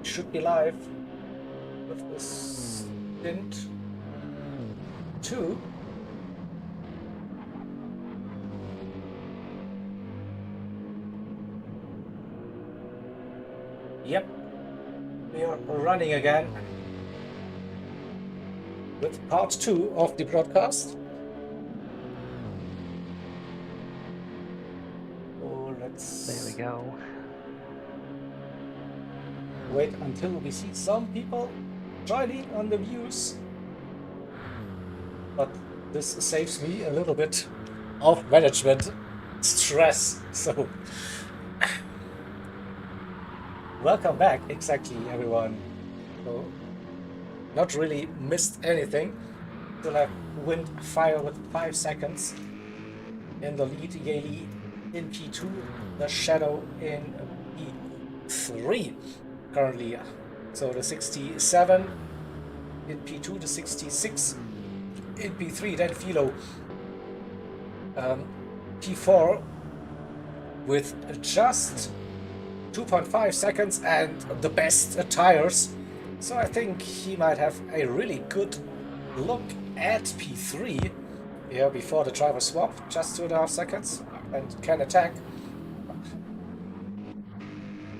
should be live with the stint 2. Yep, we are running again with part 2 of the broadcast. So let's... There we go. Wait until we see some people joining on the views. But this saves me a little bit of management stress. So welcome back, exactly, everyone. So not really missed anything. Still have wind fire with 5 seconds in the lead. Yali in P2, the shadow in P3 currently. So the 67 in P2, the 66 in P3, then Philo P4 with just 2.5 seconds and the best tires. So I think he might have a really good look at P3 here before the driver swap, just 2.5 seconds, and can attack.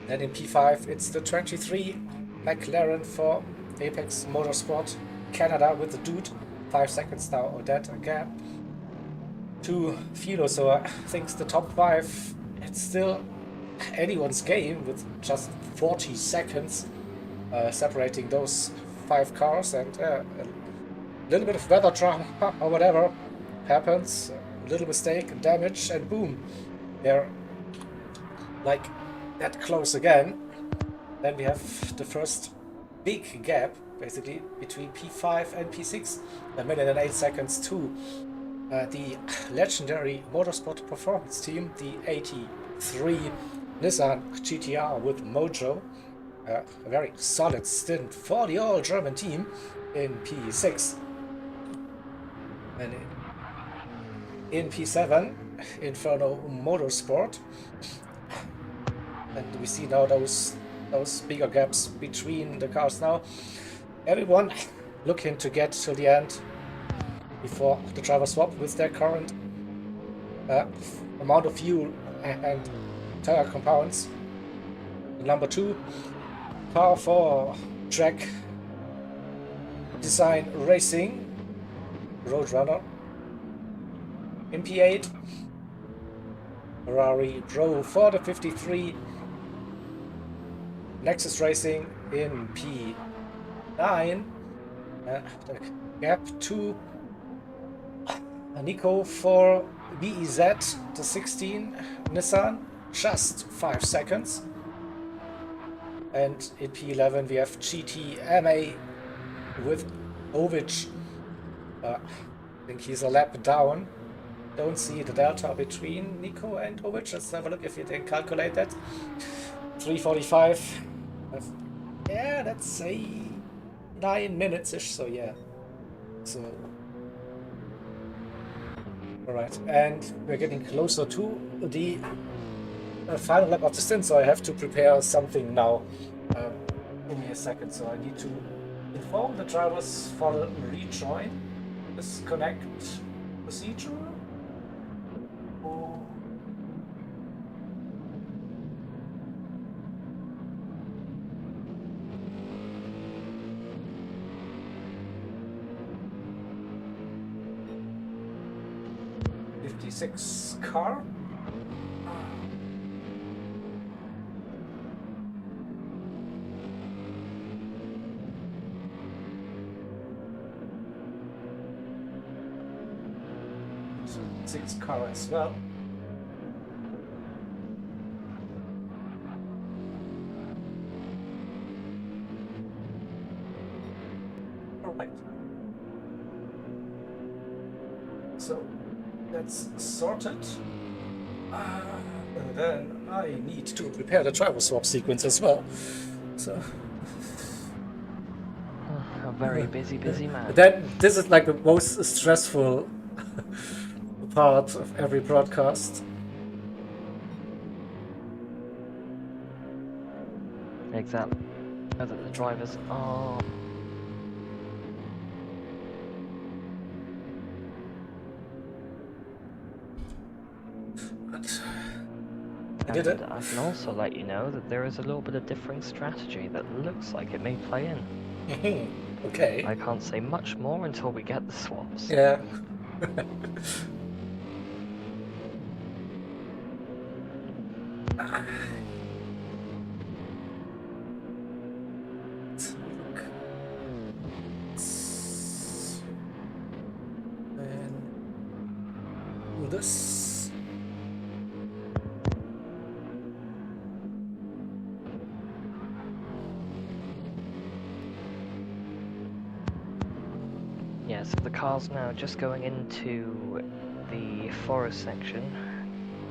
Then in P5 it's the 23 McLaren for Apex Motorsport Canada with the dude. 5 seconds now or that gap to Philo. So I think the top 5, it's still anyone's game with just 40 seconds separating those 5 cars, and a little bit of weather drama or whatever happens, a little mistake, damage, and boom, they're like that close again. Then we have the first big gap basically between P5 and P6, 1 minute and 8 seconds to the legendary motorsport performance team, the 83 Nissan GTR with Mojo. A very solid stint for the all-German team in P6. And in P7, Inferno Motorsport. And we see now those bigger gaps between the cars now. Everyone looking to get to the end before the driver swap with their current amount of fuel and tire compounds. Number 2, car for track design racing, Roadrunner. In P8, Ferrari Pro for the 53, Nexus Racing in P9, the gap to Nico for BEZ, the 16 Nissan, just 5 seconds. And in P11 we have GTMA with Ovic. I think he's a lap down. Don't see the delta between Nico and Ovic. Let's have a look if you can calculate that. 3:45. Yeah, let's say 9 minutes-ish, so yeah. So alright, and we're getting closer to the final lap of the stint, so I have to prepare something now. Give me a second, so I need to inform the drivers for the rejoin disconnect procedure. Car. So 6 car as well. Alright. So that's sorted. And then I need to prepare the driver swap sequence as well. So A very busy man. then this is like the most stressful part of every broadcast. Exactly. Know that the drivers are... I did it. And I can also let you know that there is a little bit of differing strategy that looks like it may play in. Okay. I can't say much more until we get the swaps. Yeah. And this. Yeah, so the car's now just going into the forest section.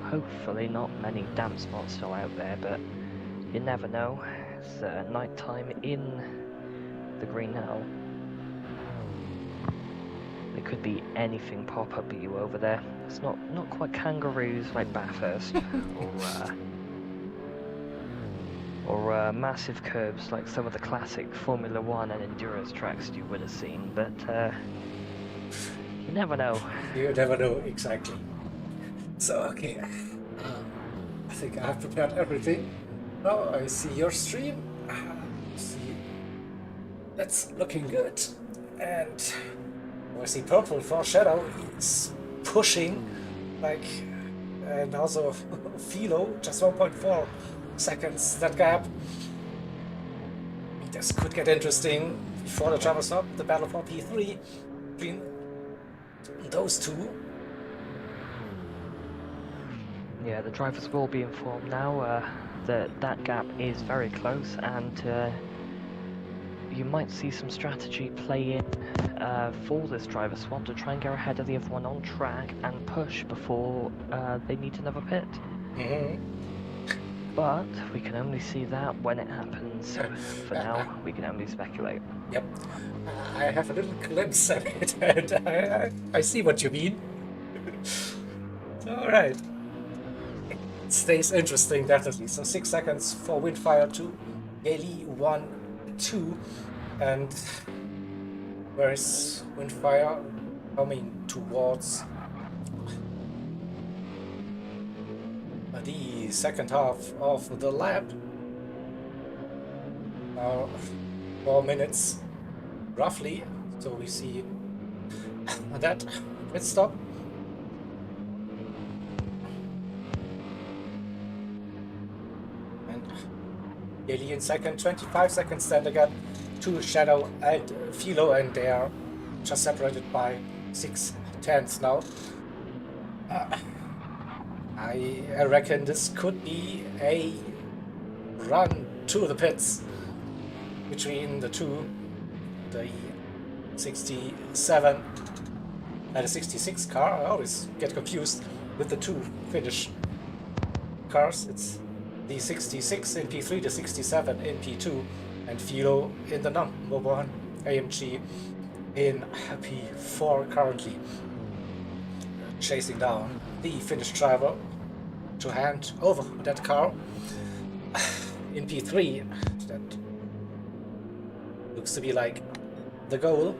Hopefully not many damp spots still out there, but you never know. It's night time in the green now. There could be anything pop up at you over there. It's not quite kangaroos like Bathurst, or massive curbs like some of the classic Formula 1 and endurance tracks you would have seen, but you never know. You never know exactly. So, okay. I think I have prepared everything. Now I see your stream. See, that's looking good. And I see purple for Shadow. He's pushing like, and also Philo, just 1.4 seconds that gap. This could get interesting before the driver stop. The battle for P3 between those two. Yeah, the drivers will be informed now that gap is very close, and you might see some strategy play in for this driver swap to try and get ahead of the other one on track and push before they need another pit. But we can only see that when it happens. For now, we can only speculate. Yep. I have a little glimpse of it, and I see what you mean. Alright. It stays interesting, definitely. So 6 seconds for Windfire 2, Gailey 1, 2, and where is Windfire? Coming towards the second half of the lap. 4 minutes roughly, so we see that pit stop. And Gailey in second, 25 seconds then again to Shadow and Philo, and they are just separated by 6/10 now. I reckon this could be a run to the pits between the two, the 67 and the 66 car. I always get confused with the two Finnish cars. It's the 66 in P3, the 67 in P2, and Philo in the number 1 AMG in P4 currently, chasing down the Finnish driver to hand over that car in P3. That looks to be like the goal.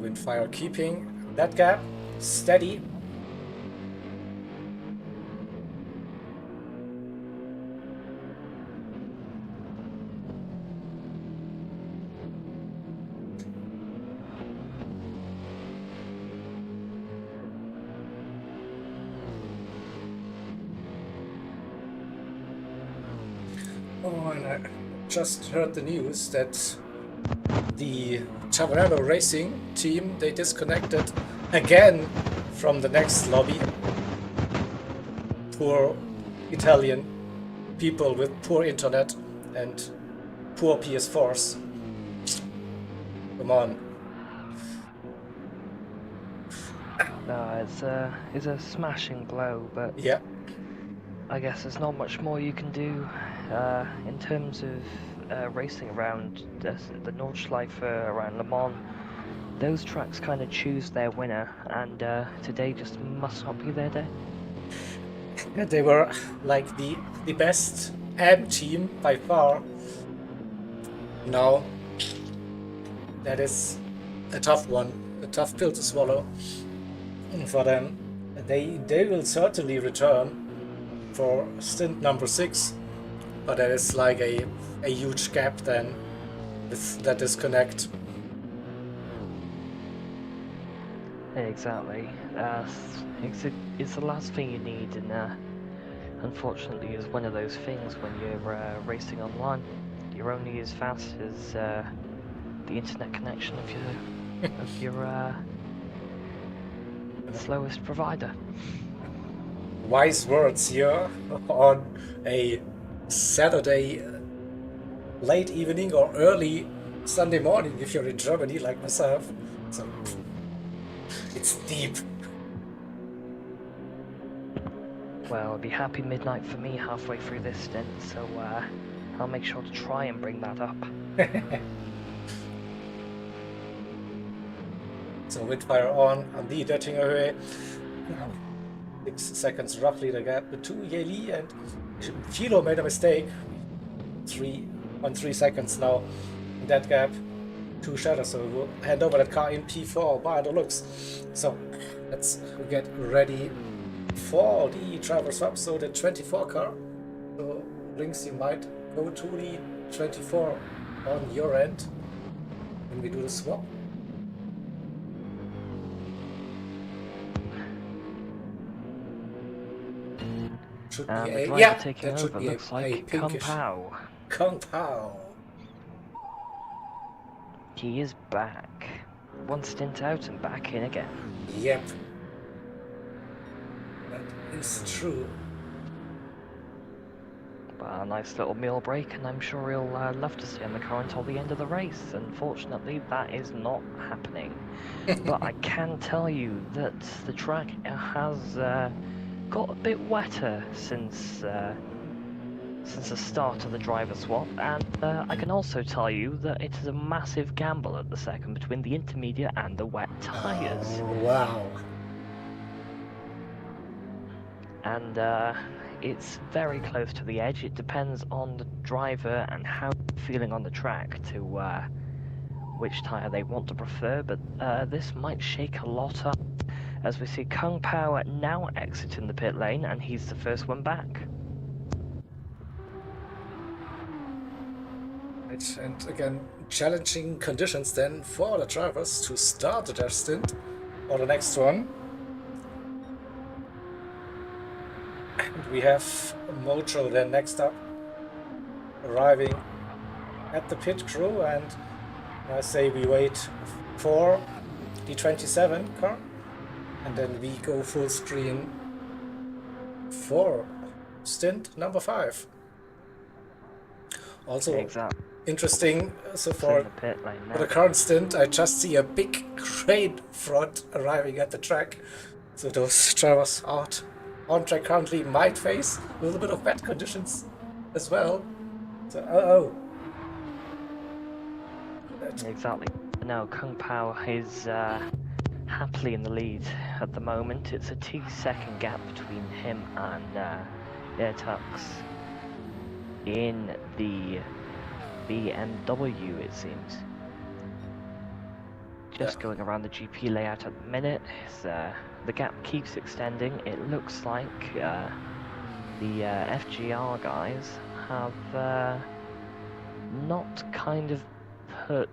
Windfire keeping that gap steady. Oh, and I just heard the news that the Tourewagen racing team, they disconnected again from the next lobby. Poor Italian people with poor internet and poor PS4s. Come on. No, it's a smashing blow, but Yeah. I guess there's not much more you can do in terms of racing around the Nordschleife, around Le Mans. Those tracks kind of choose their winner, and today just must not be their day. Yeah, they were like the best AM team by far. Now that is a tough one, a tough pill to swallow for them. They will certainly return for stint number 6, but that is like a huge gap then with that disconnect. Exactly. It's the last thing you need, and unfortunately, is one of those things when you're racing online. You're only as fast as the internet connection of your slowest provider. Wise words here on a Saturday late evening or early Sunday morning if you're in Germany like myself. So it's deep. Well, it'll be happy midnight for me halfway through this stint, so I'll make sure to try and bring that up. So Windfire on the Dettingerhöhe. 6 seconds roughly the gap between Yeli and Philo made a mistake. 3 seconds now in that gap. 2 shadows, so we'll hand over that car in P4 by the looks. So let's get ready for the driver swap. So the 24 car. So Links, you might go to the 24 on your end when we do the swap. Should be the a, driver yeah, taking that should over be looks a like pinkish. Kung Pao. Kung Pao. He is back. One stint out and back in again. Yep. That is true. But a nice little meal break, and I'm sure he'll love to stay in the car until the end of the race. Unfortunately, that is not happening. But I can tell you that the track has got a bit wetter since the start of the driver swap, and I can also tell you that it is a massive gamble at the second between the intermediate and the wet tyres. Oh, wow. And it's very close to the edge. It depends on the driver and how they're feeling on the track to which tyre they want to prefer, but this might shake a lot up as we see Kung Pao now exiting the pit lane, and he's the first one back. Right, and again, challenging conditions then for the drivers to start their stint or the next one. And we have Mojo then next up, arriving at the pit crew, and I say we wait for the 27 car, and then we go full screen for stint number 5. Also Exactly. interesting, so for the pit lane now. for the current stint, I just see a big crane front arriving at the track. So those drivers out on track currently might face a little bit of wet conditions as well. So, Exactly. Now Kung Pao is happily in the lead at the moment. It's a 2-second gap between him and Tux in the BMW, it seems. Just going around the GP layout at the minute. The gap keeps extending. It looks like the FGR guys have not kind of put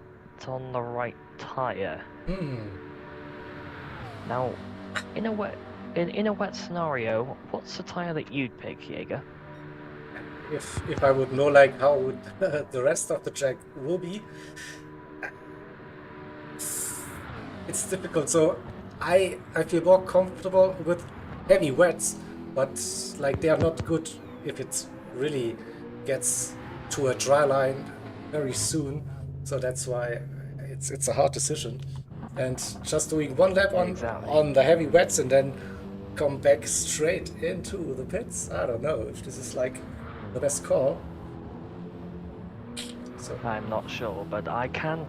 on the right tyre. Now, in a wet scenario, what's the tyre that you'd pick, Jaeger? if I would know like how would the rest of the track will be, it's difficult. So I feel more comfortable with heavy wets, but like they are not good if it really gets to a dry line very soon. So that's why it's a hard decision. And just doing one lap on the heavy wets and then come back straight into the pits, I don't know if this is like the best call. So I'm not sure, but I can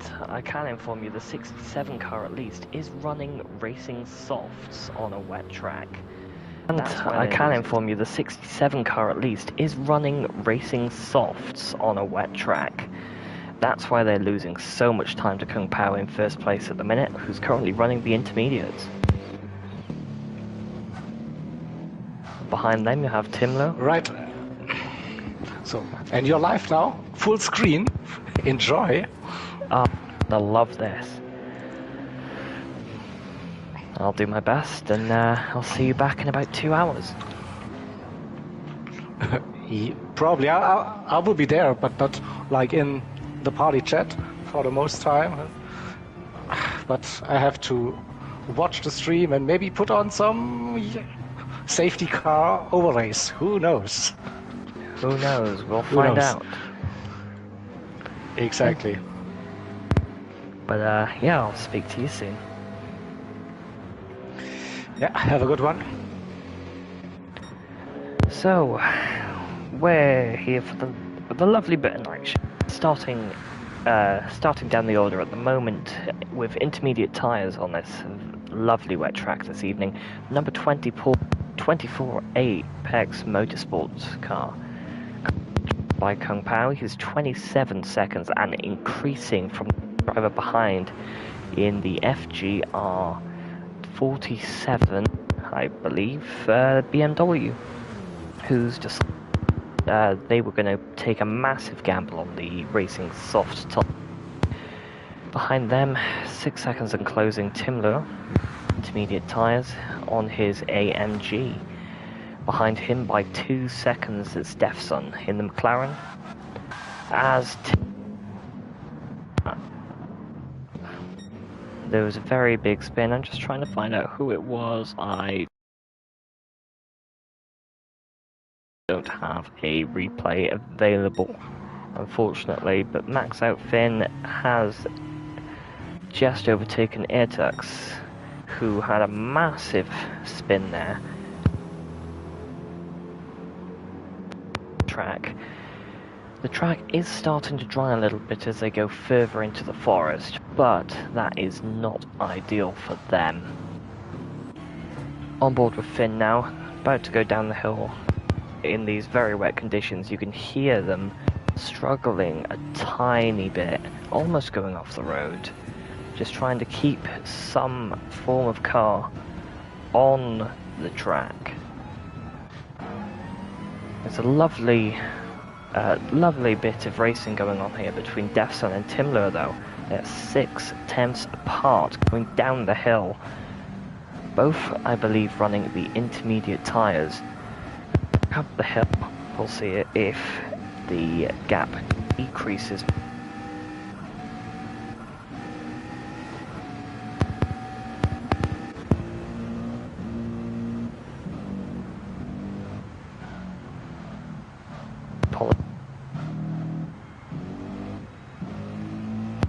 inform you the 67 car at least is running racing softs on a wet track. And I can inform you the 67 car at least is running racing softs on a wet track. That's why they're losing so much time to Kung Pao in first place at the minute, who's currently running the intermediates. Behind them you have Timlo. Right. So, and you're live now, full screen. Enjoy. I love this. I'll do my best, and I'll see you back in about 2 hours. Probably. I will be there, but not like in the party chat for the most time. But I have to watch the stream and maybe put on some safety car overlays. Who knows? Who knows? We'll find out. Exactly. But yeah, I'll speak to you soon. Yeah, have a good one. So, we're here for the lovely bit of night shift. Starting down the order at the moment with intermediate tyres on this lovely wet track this evening. Number 24 Apex Motorsports car by Kung Pao. He's 27 seconds and increasing from the driver behind in the FGR 47, I believe, BMW, who's just they were going to take a massive gamble on the racing soft top. Behind them, 6 seconds and closing, Timlo, intermediate tyres on his AMG. Behind him by 2 seconds is Defson in the McLaren. As there was a very big spin. I'm just trying to find out who it was. I don't have a replay available, unfortunately, but Max Out Finn has just overtaken Airtux, who had a massive spin there. The track is starting to dry a little bit as they go further into the forest, but that is not ideal for them. On board with Finn now, about to go down the hill. In these very wet conditions, you can hear them struggling a tiny bit, almost going off the road, just trying to keep some form of car on the track. It's a lovely bit of racing going on here between Defson and Timlo, though. They're 6/10 apart going down the hill. Both, I believe, running the intermediate tyres. Up the hill, we'll see it if the gap decreases.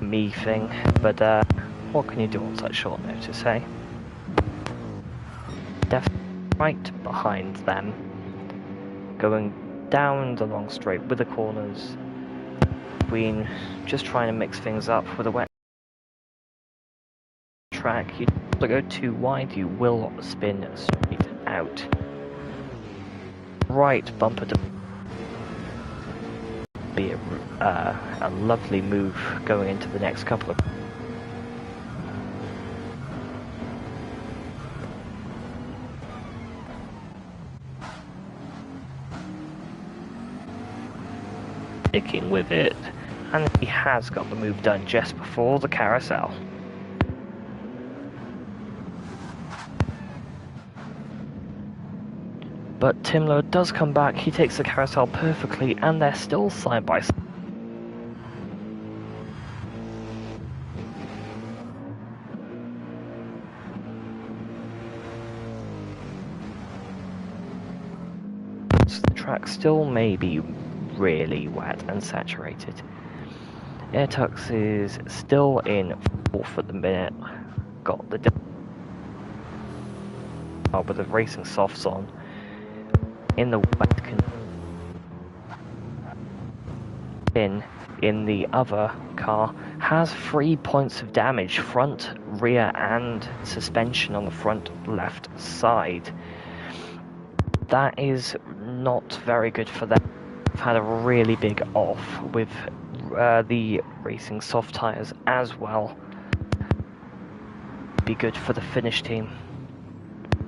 Me thing, but what can you do on such short notice, hey? Right behind them, going down the long straight with the corners, between just trying to mix things up with a wet track. You don't go too wide, you will spin straight out. Right bumper to be a lovely move going into the next couple of sticking with it, and he has got the move done just before the carousel. But Timlo does come back, he takes the carousel perfectly, and they're still side by side. The track still may be really wet and saturated. Airtux is still in fourth at the minute, got the with the racing softs on. In the wet in the other car has 3 points of damage, front, rear and suspension on the front left side. that is not very good for them. They've had a really big off with the racing soft tyres as well. Be good for the finish team.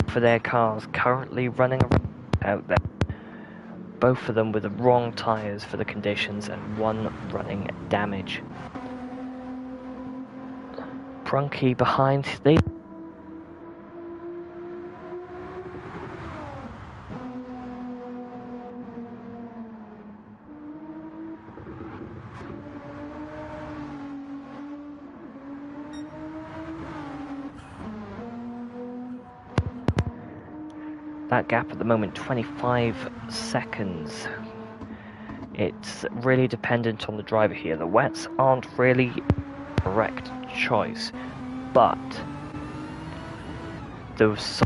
For their cars currently running out there. Both of them with the wrong tyres for the conditions and one running damage. Brunky behind, that gap at the moment, 25 seconds. It's really dependent on the driver here. The wets aren't really a correct choice, but those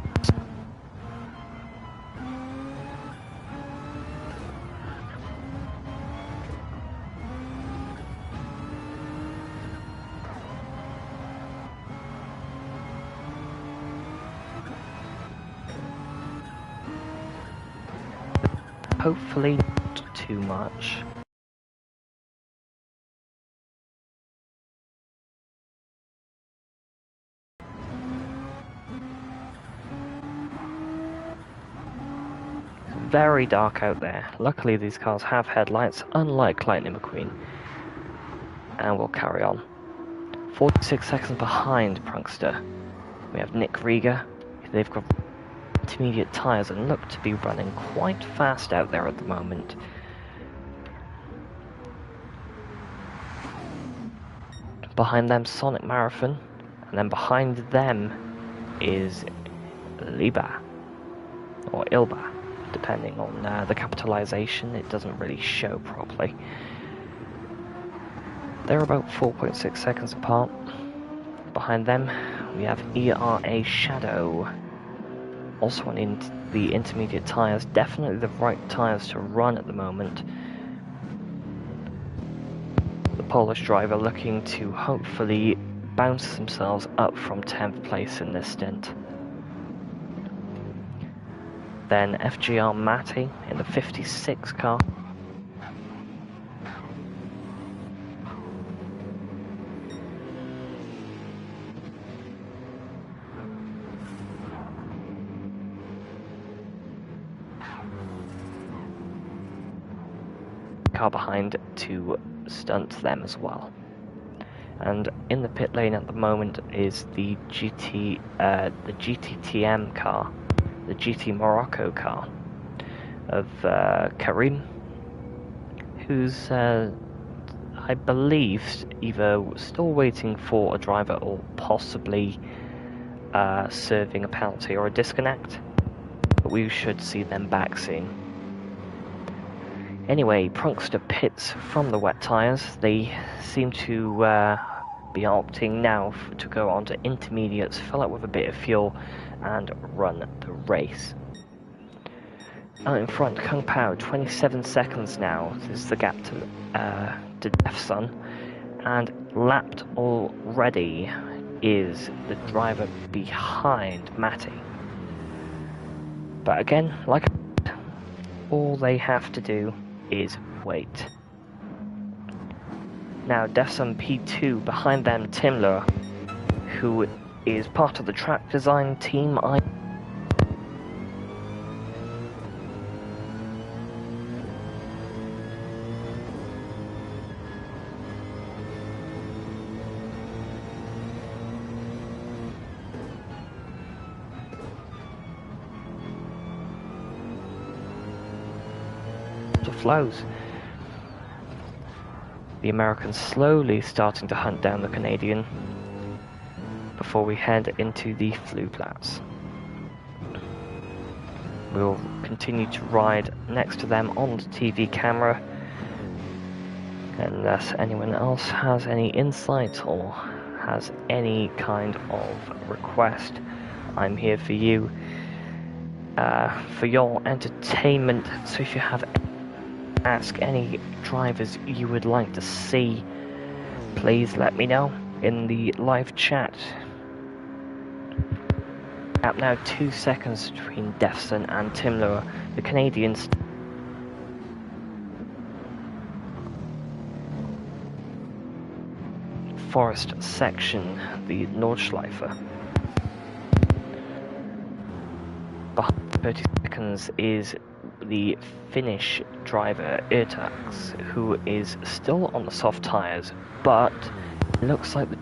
hopefully not too much. Very dark out there. Luckily these cars have headlights, unlike Lightning McQueen. And we'll carry on. 46 seconds behind Prunkster. We have Nick Rieger. They've got intermediate tyres and look to be running quite fast out there at the moment. Behind them, Sonic Marathon, and then behind them is Liba, or Ilba, depending on the capitalization. It doesn't really show properly. They're about 4.6 seconds apart. Behind them, we have ERA Shadow, also on the intermediate tyres. Definitely the right tyres to run at the moment. The Polish driver looking to hopefully bounce themselves up from 10th place in this stint. Then FGR Matty in the 56 car. Car behind to stunt them as well. And in the pit lane at the moment is the GTTM car, the GT Morocco car of Karim, who's I believe either still waiting for a driver or possibly serving a penalty or a disconnect, but we should see them back soon. Anyway, Prunkster pits from the wet tyres. They seem to be opting now to go on to intermediates, fill up with a bit of fuel, and run the race. Out in front, Kung Pao, 27 seconds now. This is the gap to Defsun. And lapped already is the driver behind Matty. But again, like I said, all they have to do is wait. Now Defsun P2, behind them Timler, who is part of the track design team. Flows. The American slowly starting to hunt down the Canadian before we head into the Flugplatz. We'll continue to ride next to them on the TV camera, unless anyone else has any insight or has any kind of request. I'm here for you, for your entertainment. So if you have ask any drivers you would like to see, please let me know in the live chat. gap now 2 seconds between Defson and Tim Lower. The Canadians Forest section, the Nordschleife. Behind 30 seconds is the Finnish driver Ertax, who is still on the soft tyres, but it looks like the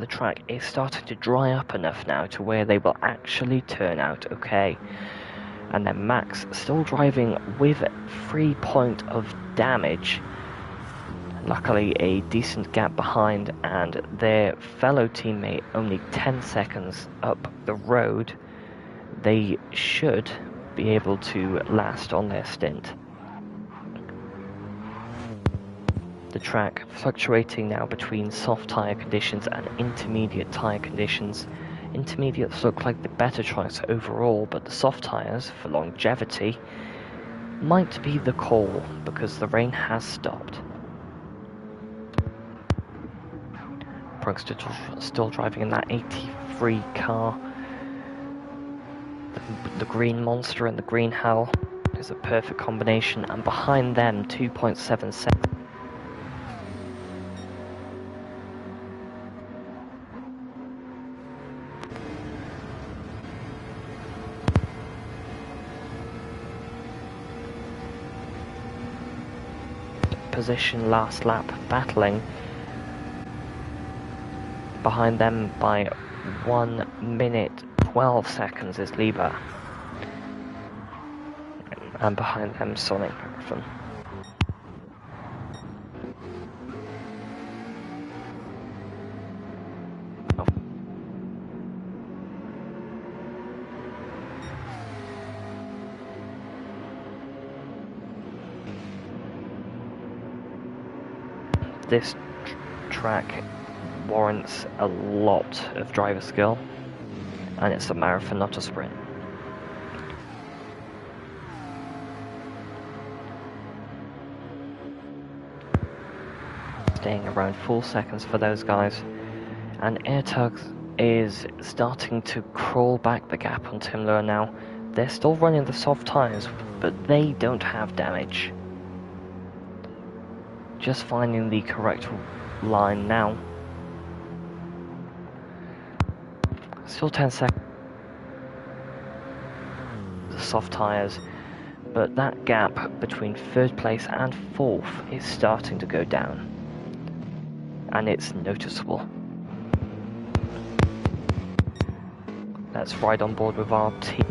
track is starting to dry up enough now to where they will actually turn out okay. And then Max still driving with 3 points of damage. Luckily a decent gap behind, and their fellow teammate only 10 seconds up the road. They should be able to last on their stint. The track fluctuating now between soft tyre conditions and intermediate tyre conditions. Intermediates look like the better choice overall, but the soft tyres, for longevity, might be the call because the rain has stopped. Brooks still driving in that 83 car. The green monster and the green Hell is a perfect combination, and behind them 2.7 seconds. Position last lap battling. Behind them by 1 minute 12 seconds is Lieber, and behind them Sonic Marathon. This track warrants a lot of driver skill, and it's a marathon, not a sprint. Staying around 4 seconds for those guys, and Airtugs is starting to crawl back the gap on Timler now. They're still running the soft tyres, but they don't have damage. Just finding the correct line now. Still 10 seconds. The soft tyres, but that gap between third place and fourth is starting to go down, and it's noticeable. Let's ride on board with our team.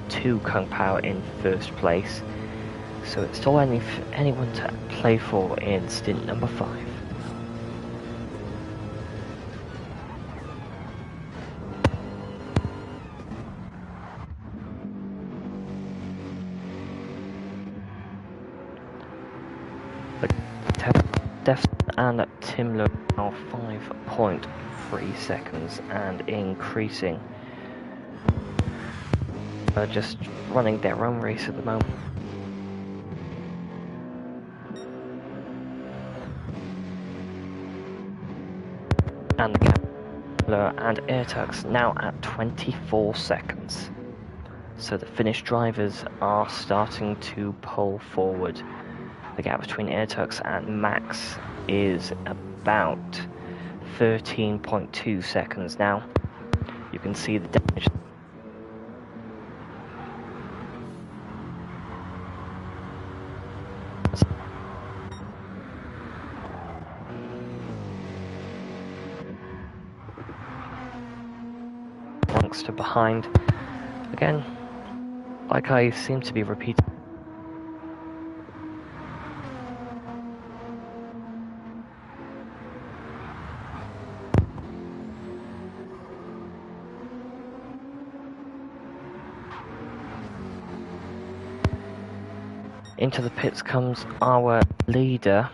Two Kung Pao in first place, so it's still anyone to play for in stint number 5. Def and Timler are 5.3 seconds and increasing. Just running their own race at the moment. And Kepler and Airtux now at 24 seconds. So the Finnish drivers are starting to pull forward. The gap between Airtux and Max is about 13.2 seconds now. You can see the damage. To behind again. like I seem to be repeating. Into the pits comes our leader.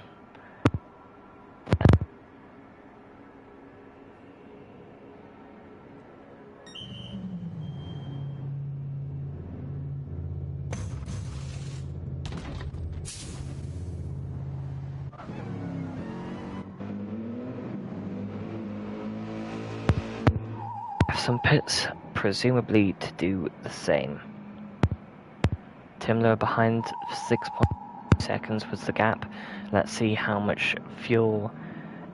Some pits, presumably to do the same. Timler behind 6.2 seconds was the gap. Let's see how much fuel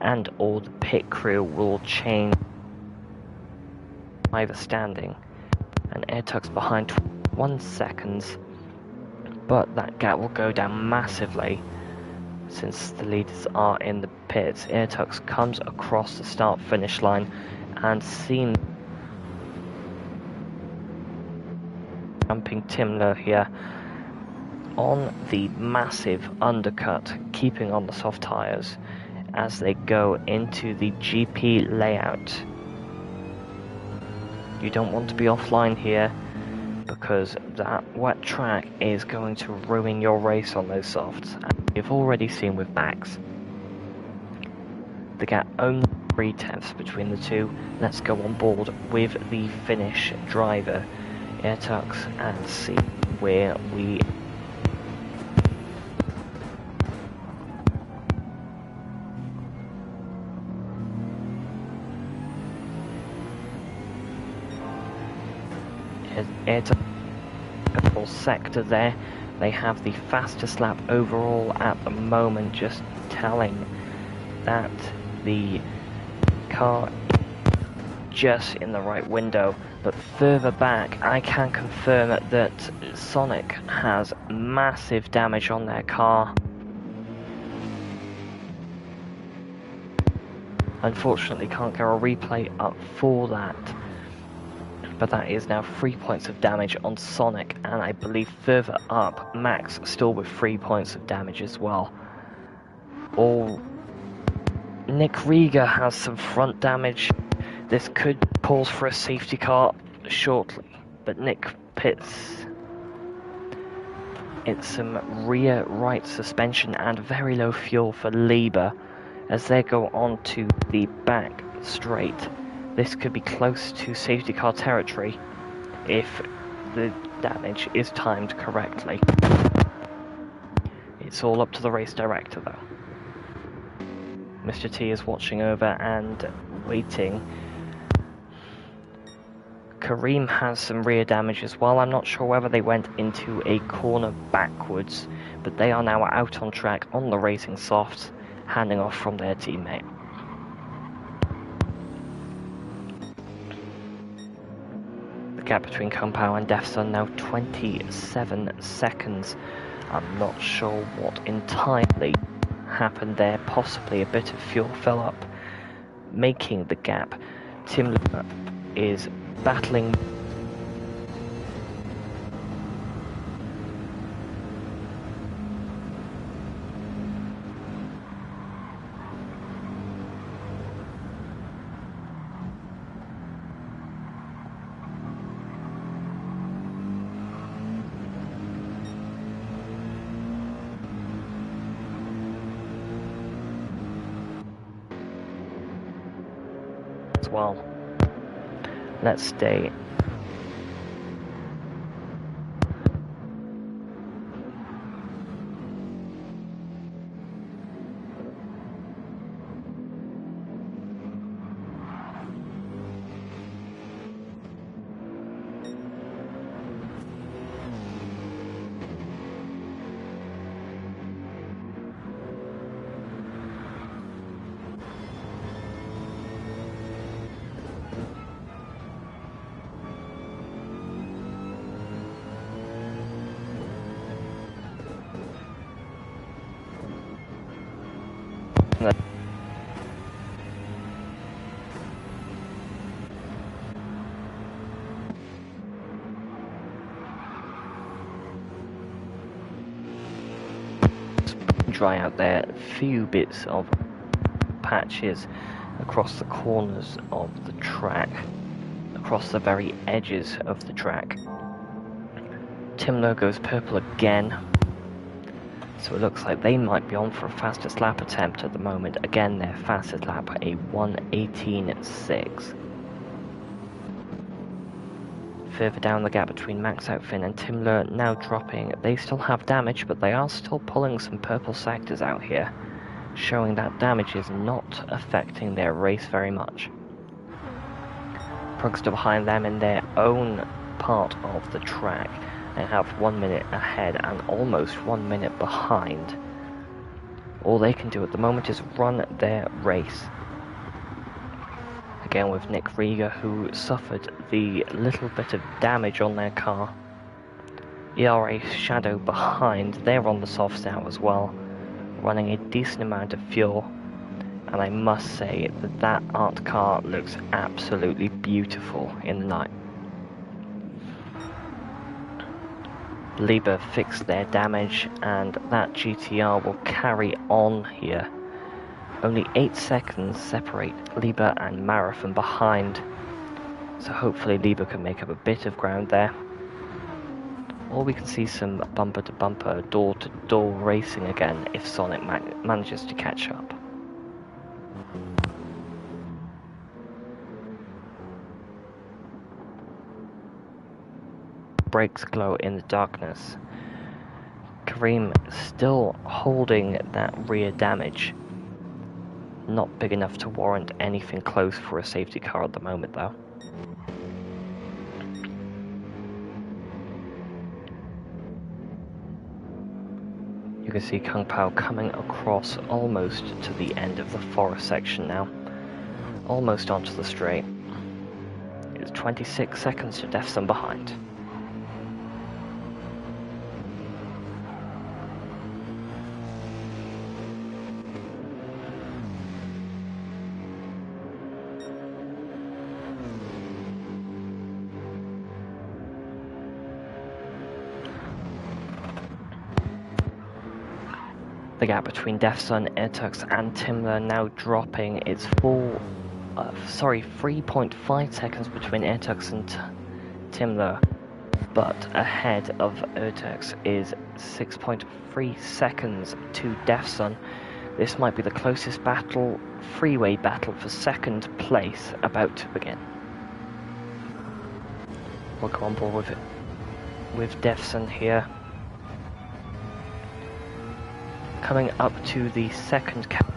and or the pit crew will change either standing. And Airtux behind 1 seconds, but that gap will go down massively since the leaders are in the pits. Airtux comes across the start-finish line and seems jumping Timler here on the massive undercut, keeping on the soft tyres as they go into the GP layout. You don't want to be offline here because that wet track is going to ruin your race on those softs. And you've already seen with Max, the gap only 3/10 between the two. Let's go on board with the Finnish driver Airtux and see where we Airtux sector there. They have the fastest lap overall at the moment, just telling that the car is just in the right window. But further back, I can confirm that Sonic has massive damage on their car. Unfortunately, can't get a replay up for that. But that is now 3 points of damage on Sonic, and I believe further up, Max still with 3 points of damage as well. Nick Rieger has some front damage. This could pause for a safety car shortly, but Nick pits. It's some rear right suspension and very low fuel for Lieber as they go on to the back straight. This could be close to safety car territory if the damage is timed correctly. It's all up to the race director though. Mr. T is watching over and waiting. Kareem has some rear damage as well. I'm not sure whether they went into a corner backwards, but they are now out on track on the racing softs, handing off from their teammate. The gap between Kampao and Defsun now 27 seconds. I'm not sure what entirely happened there. Possibly a bit of fuel fill up, making the gap. Tim is battling. As well. Let's stay. dry out there few bits of patches across the corners of the track, across the very edges of the track. Timler goes purple again, so it looks like they might be on for a fastest lap attempt at the moment. Again, their fastest lap, a 1:18.6. Further down the gap between Max Outfin and Timler now dropping. They still have damage, but they are still pulling some purple sectors out here, showing that damage is not affecting their race very much. Prugster behind them in their own part of the track. They have 1 minute ahead and almost 1 minute behind. All they can do at the moment is run their race. Again with Nick Rieger, who suffered the little bit of damage on their car. ERF Shadow behind, they're on the softs now as well, running a decent amount of fuel. And I must say that that art car looks absolutely beautiful in the night. Lieber fixed their damage, and that GTR will carry on here. Only 8 seconds separate Lieber and Mara from behind, so hopefully Lieber can make up a bit of ground there. Or we can see some bumper-to-bumper, door-to-door racing again if Sonic manages to catch up. Brakes glow in the darkness. Kareem still holding that rear damage. Not big enough to warrant anything close for a safety car at the moment though. You can see Kung Pao coming across almost to the end of the forest section now. Almost onto the straight. It's 26 seconds to Defson behind. The gap between Defson, Airtux and Timler now dropping. It's 3.5 seconds between Airtux and Timler, but ahead of Airtux is 6.3 seconds to Defson. This might be the closest battle, freeway battle for second place about to begin. We'll go on board with Defson here. Coming up to the second cap.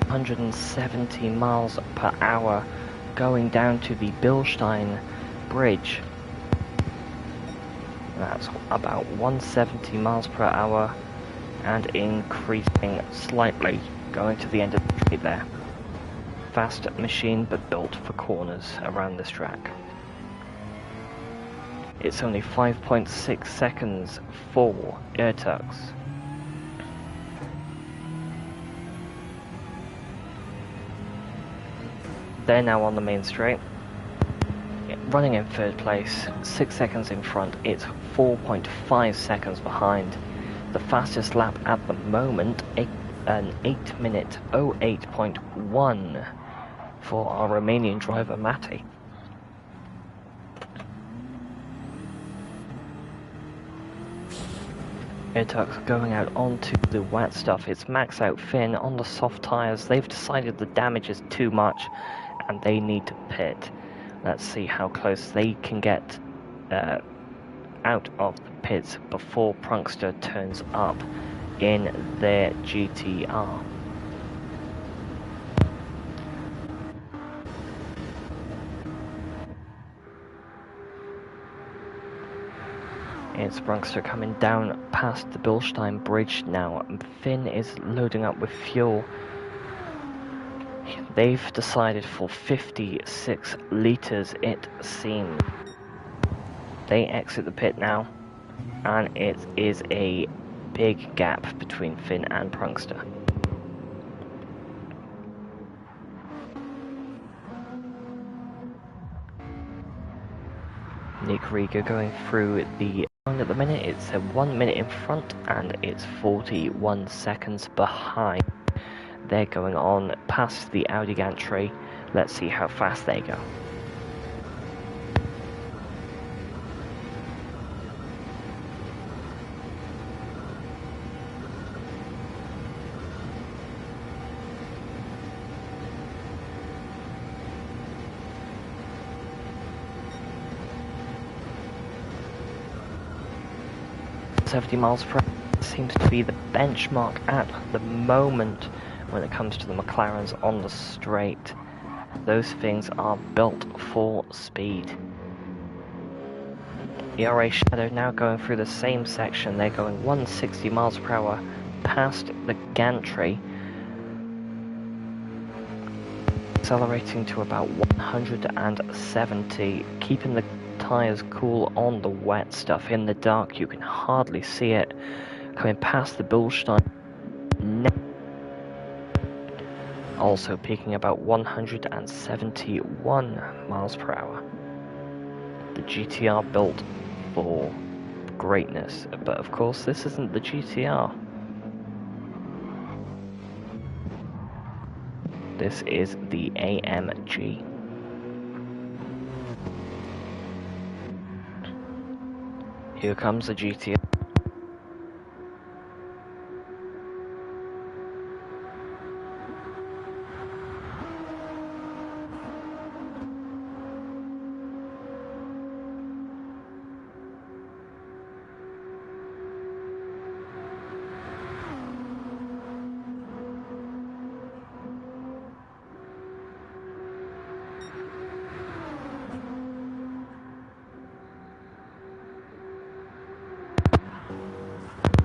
.170 miles per hour going down to the Bilstein Bridge. That's about 170 miles per hour and increasing slightly going to the end of the street there. Fast machine but built for corners around this track. It's only 5.6 seconds for Airtux. They're now on the main straight, running in third place, 6 seconds in front. It's 4.5 seconds behind. The fastest lap at the moment, an 8 minute 08.1 for our Romanian driver Matti. Airtux going out onto the wet stuff. It's Max Outfin on the soft tyres. They've decided the damage is too much and they need to pit. Let's see how close they can get out of the pits before Prunkster turns up in their GTR. It's Brunkster coming down past the Bilstein Bridge now. Finn is loading up with fuel. They've decided for 56 litres, it seems. They exit the pit now, and it is a big gap between Finn and Brunkster. Nick Rieger going through the line at the minute. It's 1 minute in front and it's 41 seconds behind. They're going on past the Audi gantry. Let's see how fast they go. $70 miles per hour seems to be the benchmark at the moment when it comes to the McLarens on the straight. Those things are built for speed. ERA Shadow now going through the same section. They're going 160 miles per hour past the gantry, accelerating to about 170, keeping the tyres cool on the wet stuff. In the dark you can hardly see it. Coming past the Bilstein, also peaking about 171 miles per hour. The GTR built for greatness, but of course this isn't the GTR. This is the AMG. Here comes the GTR.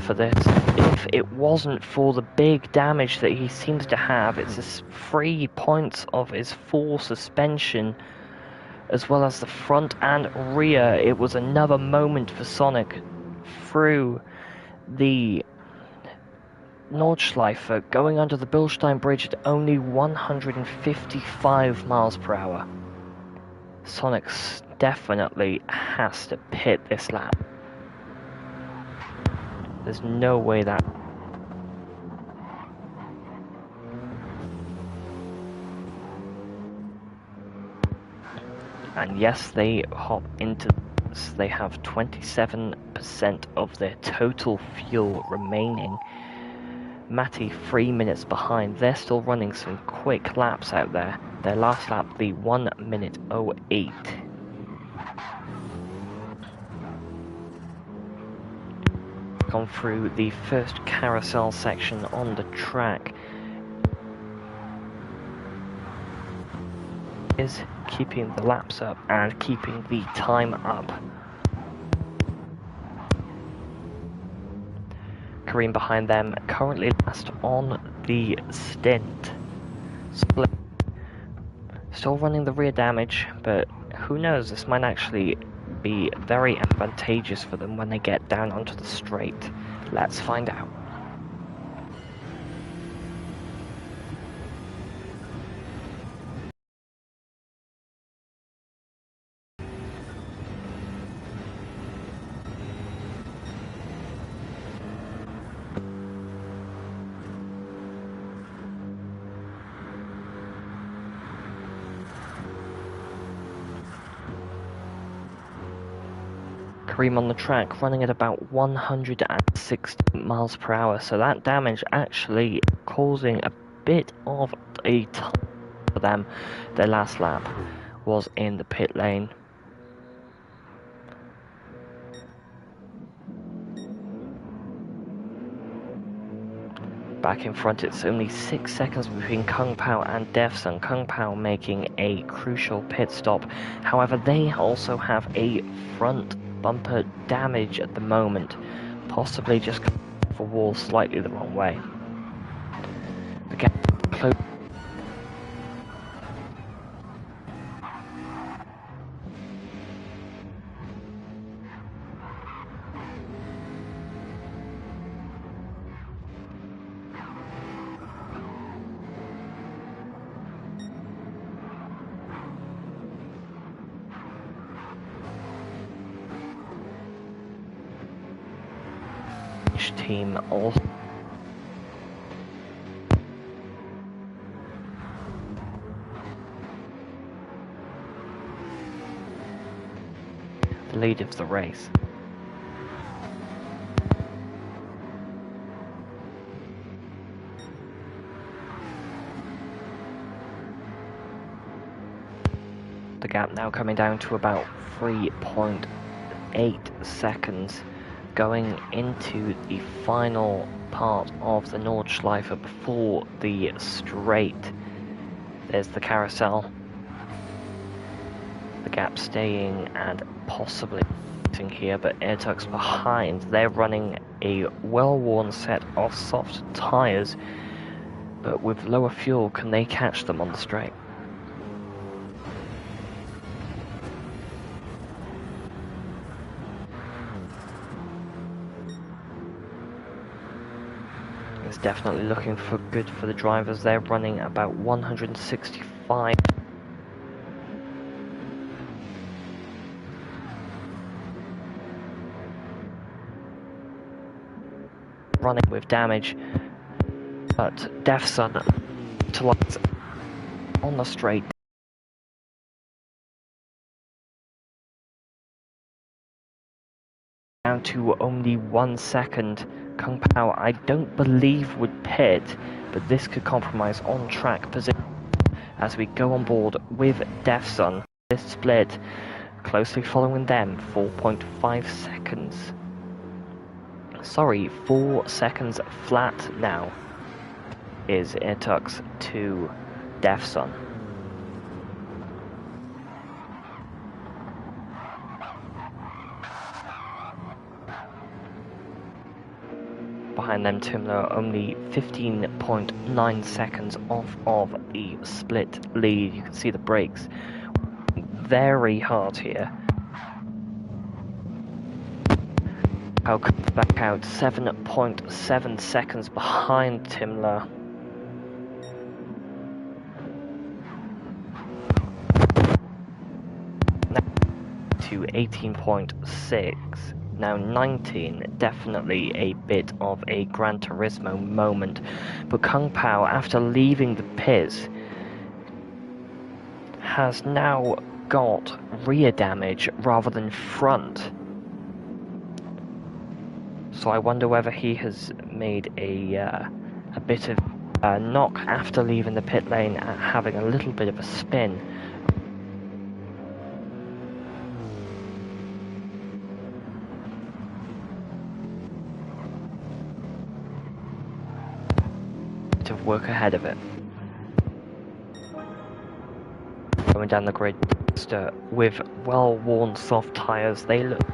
For this, if it wasn't for the big damage that he seems to have, it's his 3 points of his full suspension as well as the front and rear. It was another moment for Sonic through the Nordschleife, going under the Bilstein Bridge at only 155 miles per hour. Sonic definitely has to pit this lap. There's no way that... And yes, they hop into this. They have 27% of their total fuel remaining. Matty 3 minutes behind. They're still running some quick laps out there. Their last lap, the 1 minute 08. Gone through the first carousel section on the track. Is keeping the laps up and keeping the time up. Kareem behind them, currently last on the stint. Still running the rear damage, but who knows, this might actually be very advantageous for them when they get down onto the straight. Let's find out. Kareem on the track running at about 160 miles per hour, so that damage actually causing a bit of a time for them. Their last lap was in the pit lane. Back in front, it's only 6 seconds between Kung Pao and Defsun. Kung Pao making a crucial pit stop. However, they also have a front bumper damage at the moment, possibly just coming off a wall slightly the wrong way. The gap close. Team also the lead of the race. The gap now coming down to about 3.8 seconds. Going into the final part of the Nordschleife before the straight. There's the carousel. The gap staying and possibly here, but Airtux behind. They're running a well-worn set of soft tyres, but with lower fuel, can they catch them on the straight? It's definitely looking for good for the drivers. They're running about 165. Running with damage, but Defson to lights on the straight. Down to only 1 second. Kung Pao, I don't believe, would pit, but this could compromise on track position as we go on board with Defson. This split closely following them, 4.5 seconds. Sorry, 4 seconds flat now is Airtux to Defson. Behind them, Timler only 15.9 seconds off of the split lead. You can see the brakes very hard here. I'll come back out 7.7 seconds behind Timler. Now to 18.6. Now 19, definitely a bit of a Gran Turismo moment, but Kung Pao, after leaving the pits, has now got rear damage rather than front. So I wonder whether he has made a bit of a knock after leaving the pit lane, having a little bit of a spin. Of work ahead of it. Going down the grid with well-worn soft tyres, they look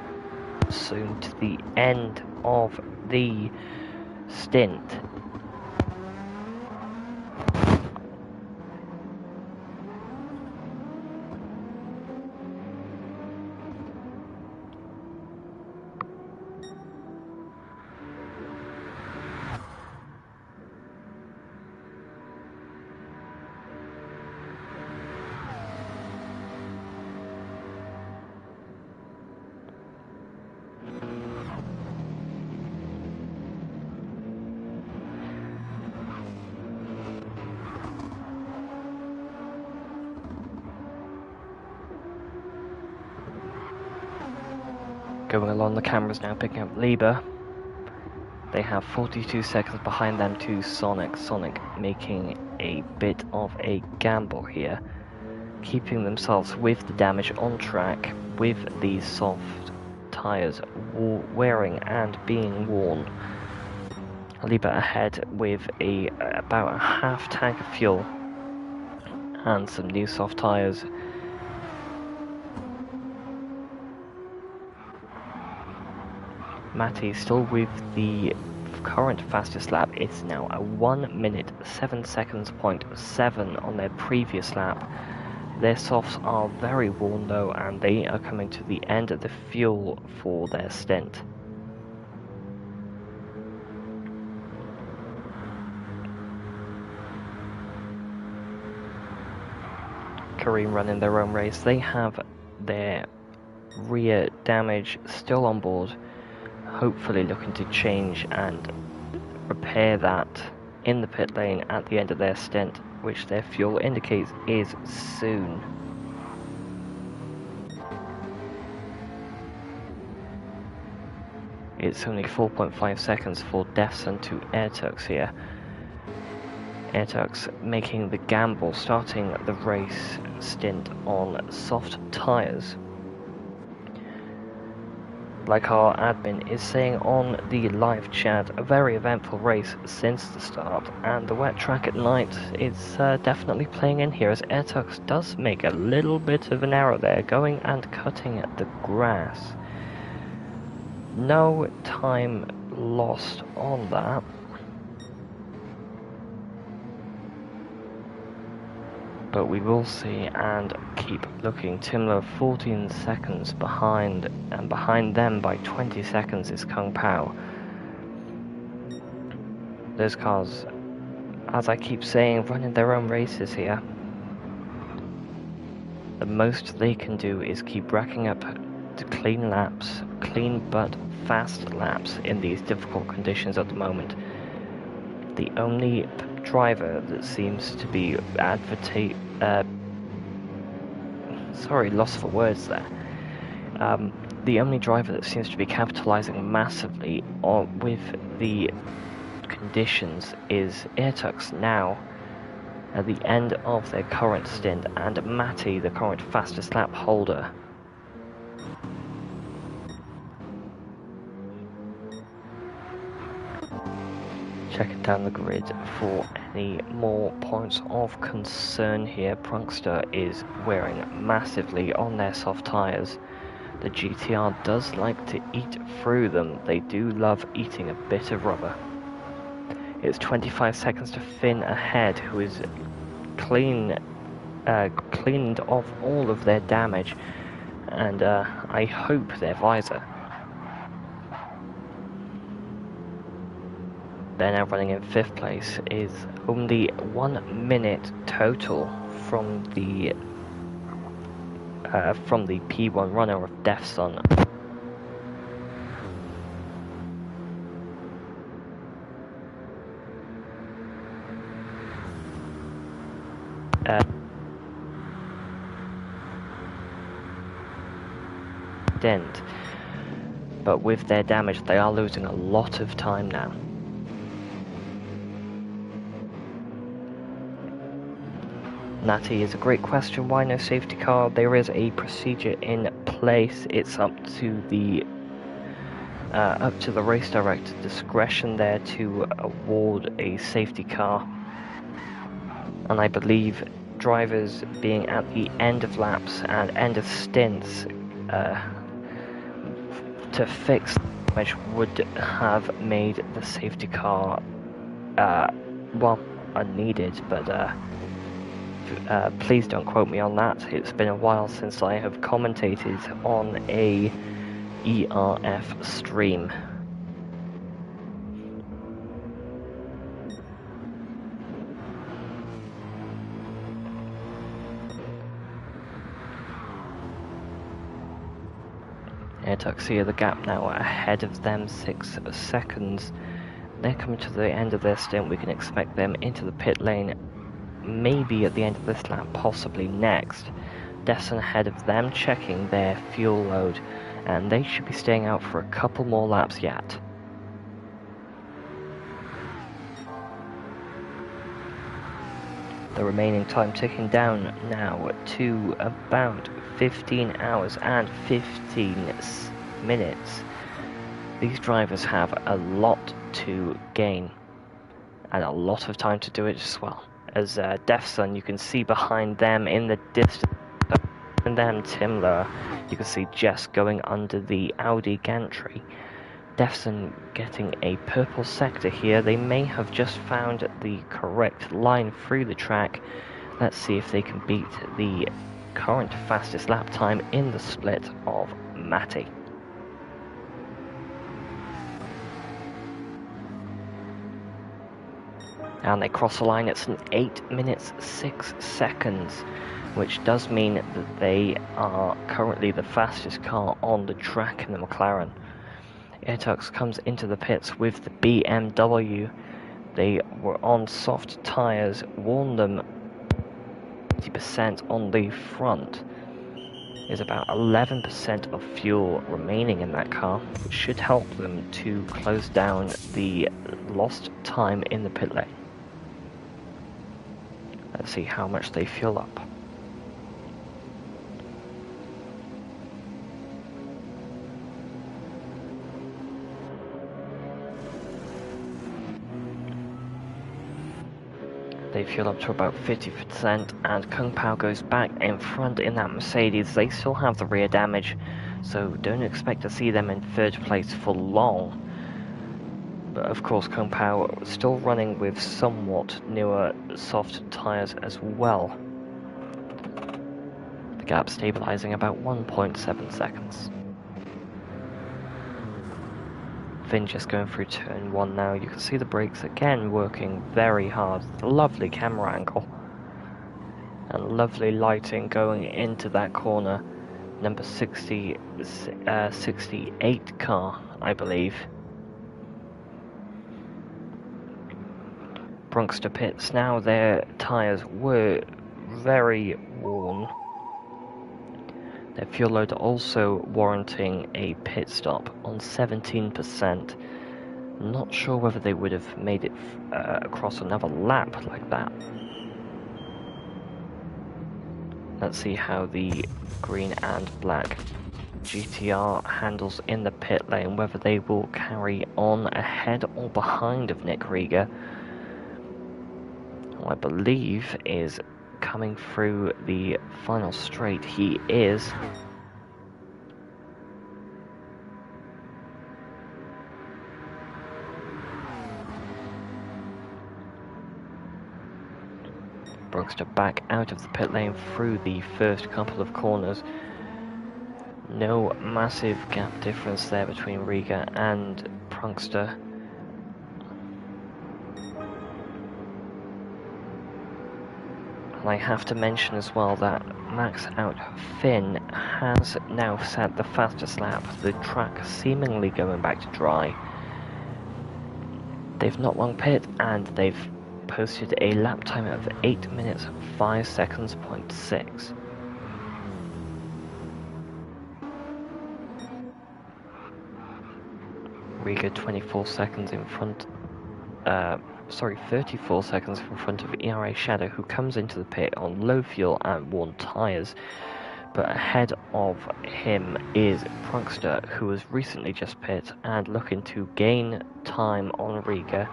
soon to the end of the stint. Going along the cameras now, picking up Lieber. They have 42 seconds behind them to Sonic. Sonic making a bit of a gamble here, keeping themselves with the damage on track, with these soft tyres wearing and being worn. Lieber ahead with about a half tank of fuel and some new soft tyres. Matty still with the current fastest lap. It's now a 1 minute 7 seconds .7 on their previous lap. Their softs are very worn though, and they are coming to the end of the fuel for their stint. Kareem running their own race. They have their rear damage still on board, hopefully looking to change and repair that in the pit lane at the end of their stint, which their fuel indicates is soon. It's only 4.5 seconds for Defson to Airtux here. Airtux making the gamble, starting the race stint on soft tyres. Like our admin is saying on the live chat, a very eventful race since the start, and the wet track at night is definitely playing in here, as Airtux does make a little bit of an error there, going and cutting the grass. No time lost on that. But we will see and keep looking. Timler 14 seconds behind, and behind them by 20 seconds is Kung Pao. Those cars, as I keep saying, running their own races here. The most they can do is keep racking up to clean laps, clean but fast laps in these difficult conditions at the moment. The only driver that seems to be lost for words there. The only driver that seems to be capitalizing massively with the conditions is Airtux now at the end of their current stint, and Matty, the current fastest lap holder. Checking down the grid for any more points of concern here. Prunkster is wearing massively on their soft tyres. The GTR does like to eat through them. They do love eating a bit of rubber. It's 25 seconds to Finn ahead, who is cleaned off all of their damage, and I hope their visor. They're now running in 5th place, is only 1 minute total from the P1 runner of Defson. Dent, but with their damage they are losing a lot of time now. Natty is a great question. Why no safety car? There is a procedure in place. It's up to the race director discretion there to award a safety car, and I believe drivers being at the end of laps and end of stints to fix damage would have made the safety car unneeded, but please don't quote me on that. It's been a while since I have commentated on a ERF stream. Airtux here, the gap now ahead of them, 6 seconds. They're coming to the end of their stint. We can expect them into the pit lane maybe at the end of this lap, possibly next. Defson ahead of them, checking their fuel load, and they should be staying out for a couple more laps yet. The remaining time ticking down now to about 15 hours and 15 minutes. These drivers have a lot to gain and a lot of time to do it as well. As Defson, you can see behind them in the distance, and then Timler, you can see Jess going under the Audi gantry. Defson getting a purple sector here. They may have just found the correct line through the track. Let's see if they can beat the current fastest lap time in the split of Matty. And they cross the line. It's an 8 minutes 6 seconds, which does mean that they are currently the fastest car on the track in the McLaren. Airtux comes into the pits with the BMW. They were on soft tyres, warned them 50% on the front. There's about 11% of fuel remaining in that car, which should help them to close down the lost time in the pit lane. Let's see how much they fuel up. They fuel up to about 50%, and Kung Pao goes back in front in that Mercedes. They still have the rear damage, so don't expect to see them in third place for long. But of course, Kung Pao still running with somewhat newer soft tyres as well. The gap stabilising about 1.7 seconds. Finn just going through turn 1 now. You can see the brakes again working very hard. Lovely camera angle. And lovely lighting going into that corner. Number 68 car, I believe. Bronxter pits now. Their tyres were very worn. Their fuel load also warranting a pit stop on 17%. Not sure whether they would have made it across another lap like that. Let's see how the green and black GTR handles in the pit lane, whether they will carry on ahead or behind of Nick Rieger, who I believe is coming through the final straight. He is. Bronxter back out of the pit lane through the first couple of corners. No massive gap difference there between Rieger and Bronxter. I have to mention as well that Max Out Finn has now set the fastest lap, the track seemingly going back to dry. They've not long pit and they've posted a lap time of 8 minutes 5 seconds, 0.6. Rieger 24 seconds in front, 34 seconds in front of ERA Shadow, who comes into the pit on low fuel and worn tyres. But ahead of him is Bronxter, who has recently just pit and looking to gain time on Rieger.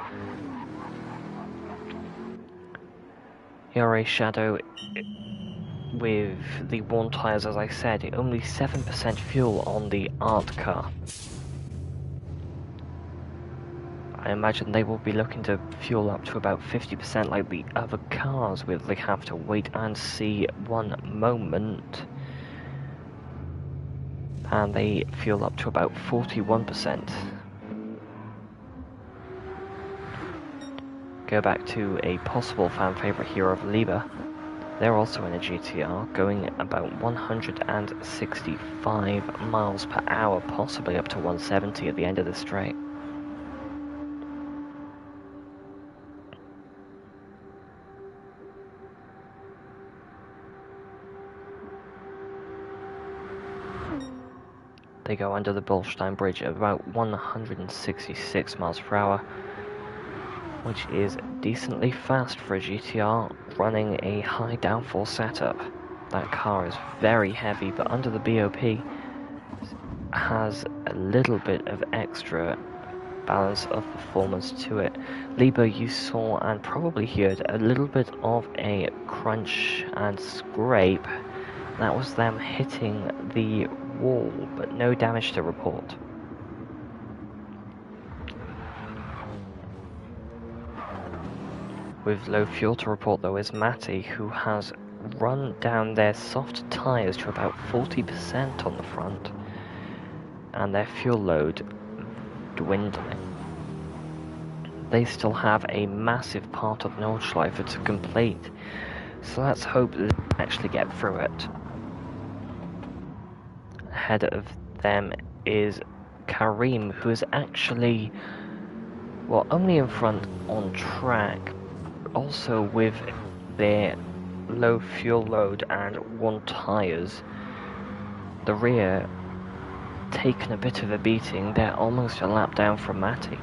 ERA Shadow with the worn tyres, as I said, only 7% fuel on the Art car. I imagine they will be looking to fuel up to about 50% like the other cars. Will they have to wait and see one moment? And they fuel up to about 41%. Go back to a possible fan favourite here of Lieber. They're also in a GTR, going about 165 miles per hour, possibly up to 170 at the end of the straight. They go under the Bolstein Bridge at about 166 miles per hour, which is decently fast for a GTR running a high downforce setup. That car is very heavy, but under the BOP has a little bit of extra balance of performance to it. Lieber, you saw and probably heard a little bit of a crunch and scrape. That was them hitting the wall, but no damage to report. with low fuel to report though is Matty, who has run down their soft tyres to about 40% on the front, and their fuel load dwindling. They still have a massive part of the Nordschleife to complete, so let's hope they actually get through it. Ahead of them is Karim, who is actually, well, only in front on track, also with their low fuel load and worn tyres. The rear taken a bit of a beating. They're almost a lap down from Matty.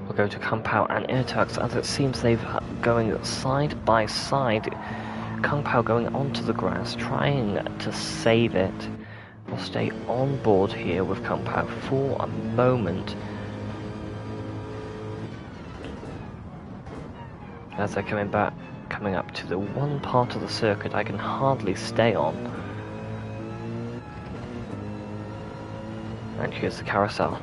We'll go to Kung Pao and Irtux, as it seems they've going side by side. Kung Pao going onto the grass, trying to save it. We'll stay on board here with Kung Pao for a moment, as they're coming up to the one part of the circuit I can hardly stay on. And here's the carousel.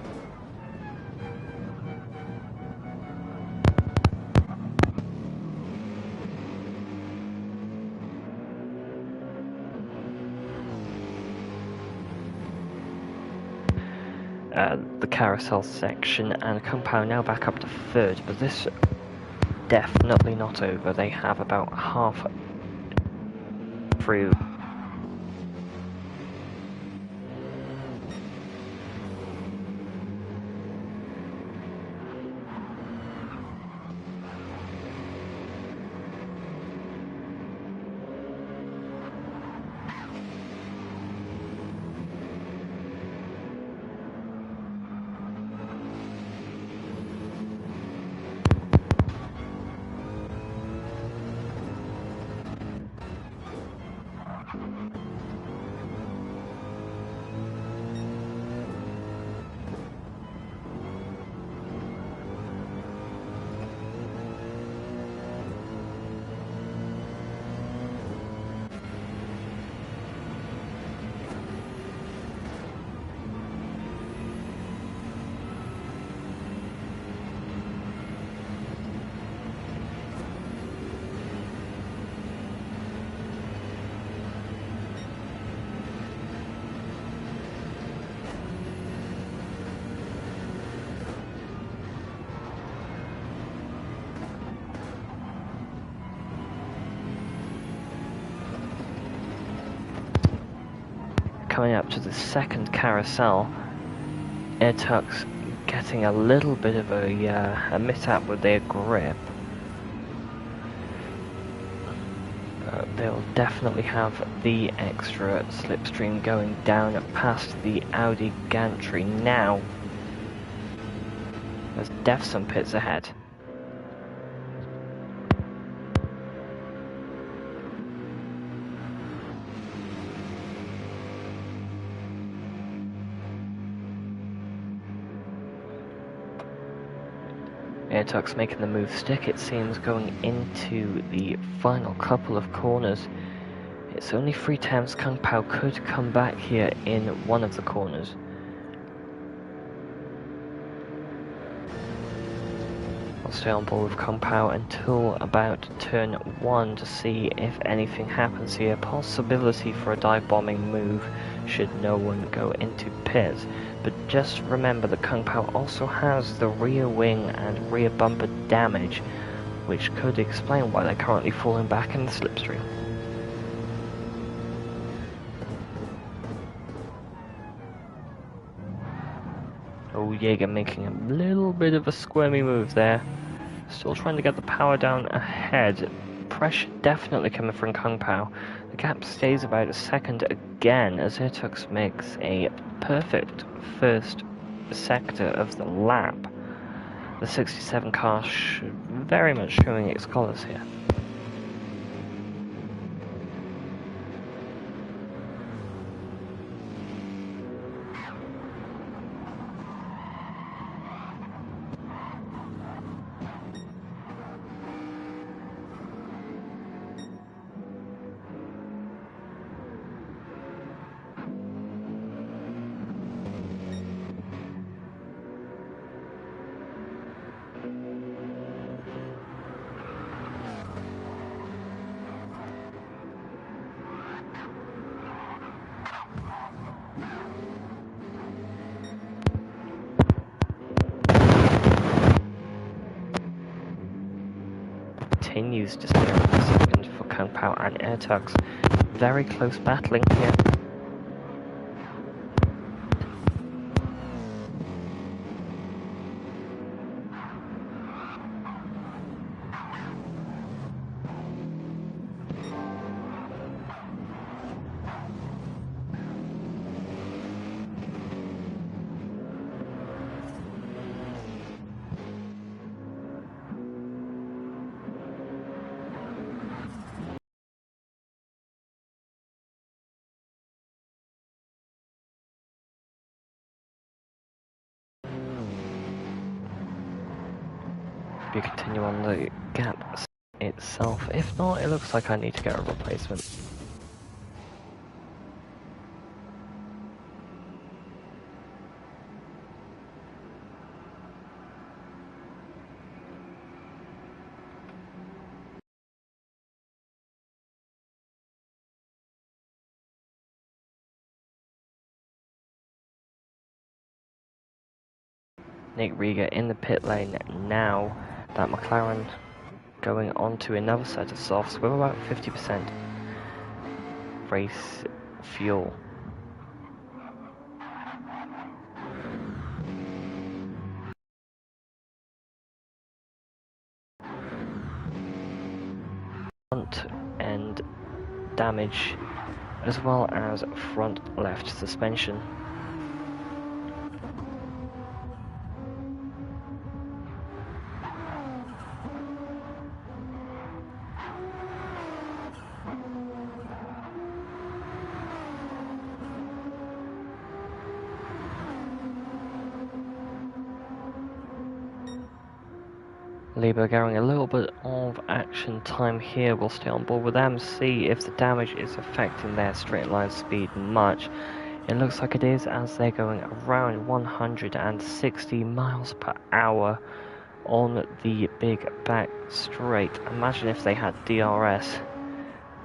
The carousel section, and Kung Pao now back up to third, but this definitely not over. They have about half through. Coming up to the second carousel, Irtux getting a little bit of a mishap with their grip. They'll definitely have the extra slipstream going down past the Audi gantry now. There's Defson pits ahead. Irtux making the move stick, it seems, going into the final couple of corners. It's only 3 times Kung Pao could come back here in one of the corners. I'll stay on board with Kung Pao until about turn 1 to see if anything happens here. Possibility for a dive bombing move should no one go into pits. But just remember that Kung Pao also has the rear wing and rear bumper damage, which could explain why they're currently falling back in the slipstream. Oh, Jaeger making a little bit of a squirmy move there. Still trying to get the power down ahead. Pressure definitely coming from Kung Pao. The gap stays about a second again as Irtux makes a perfect first sector of the lap. The 67 car very much showing its colours here. continues to stay on second for Kung Pao and Airtux. Very close battling here. You continue on the gap itself. If not, it looks like I need to get a replacement. Nick Rieger in the pit lane now. That McLaren going on to another set of softs with about 50% race fuel. Front end damage as well as front left suspension. Lieber getting a little bit of action time here. We'll stay on board with them, see if the damage is affecting their straight line speed much. It looks like it is, as they're going around 160 miles per hour on the big back straight. Imagine if they had DRS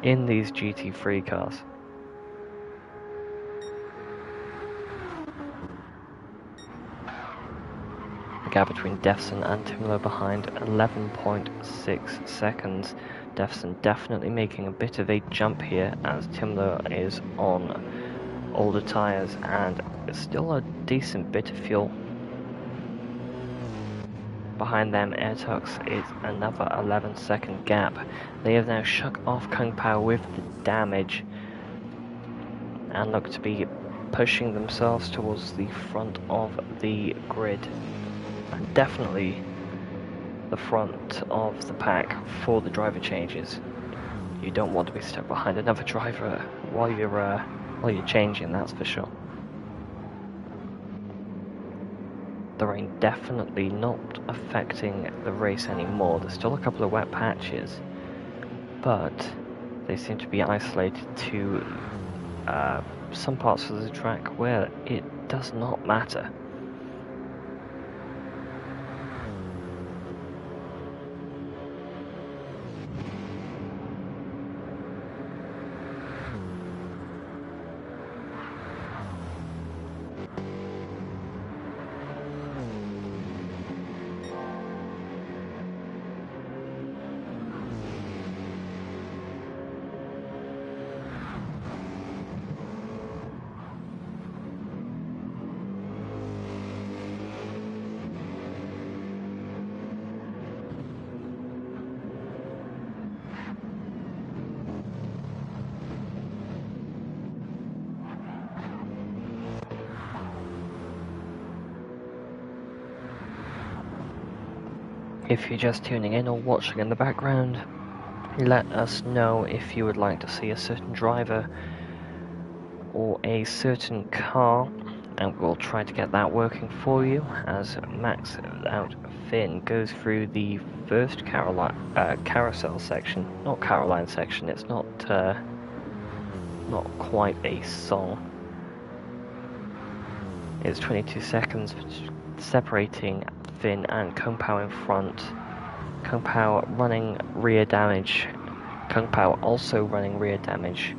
in these GT3 cars. The gap between Defson and Timlo behind 11.6 seconds. Defson definitely making a bit of a jump here, as Timlo is on older tyres and still a decent bit of fuel. Behind them, Airtux is another 11-second gap. They have now shook off Kung Pao with the damage and look to be pushing themselves towards the front of the grid. And definitely the front of the pack for the driver changes. You don't want to be stuck behind another driver while you're changing, that's for sure. The rain definitely not affecting the race anymore. There's still a couple of wet patches, but they seem to be isolated to some parts of the track where it does not matter. If you're just tuning in or watching in the background, let us know if you would like to see a certain driver or a certain car, and we'll try to get that working for you as Max out Finn goes through the first carousel section. Not Caroline section, it's not quite a song. It's 22 seconds separating Finn and Kung Pao in front. Kung Pao running rear damage. Kung Pao also running rear damage.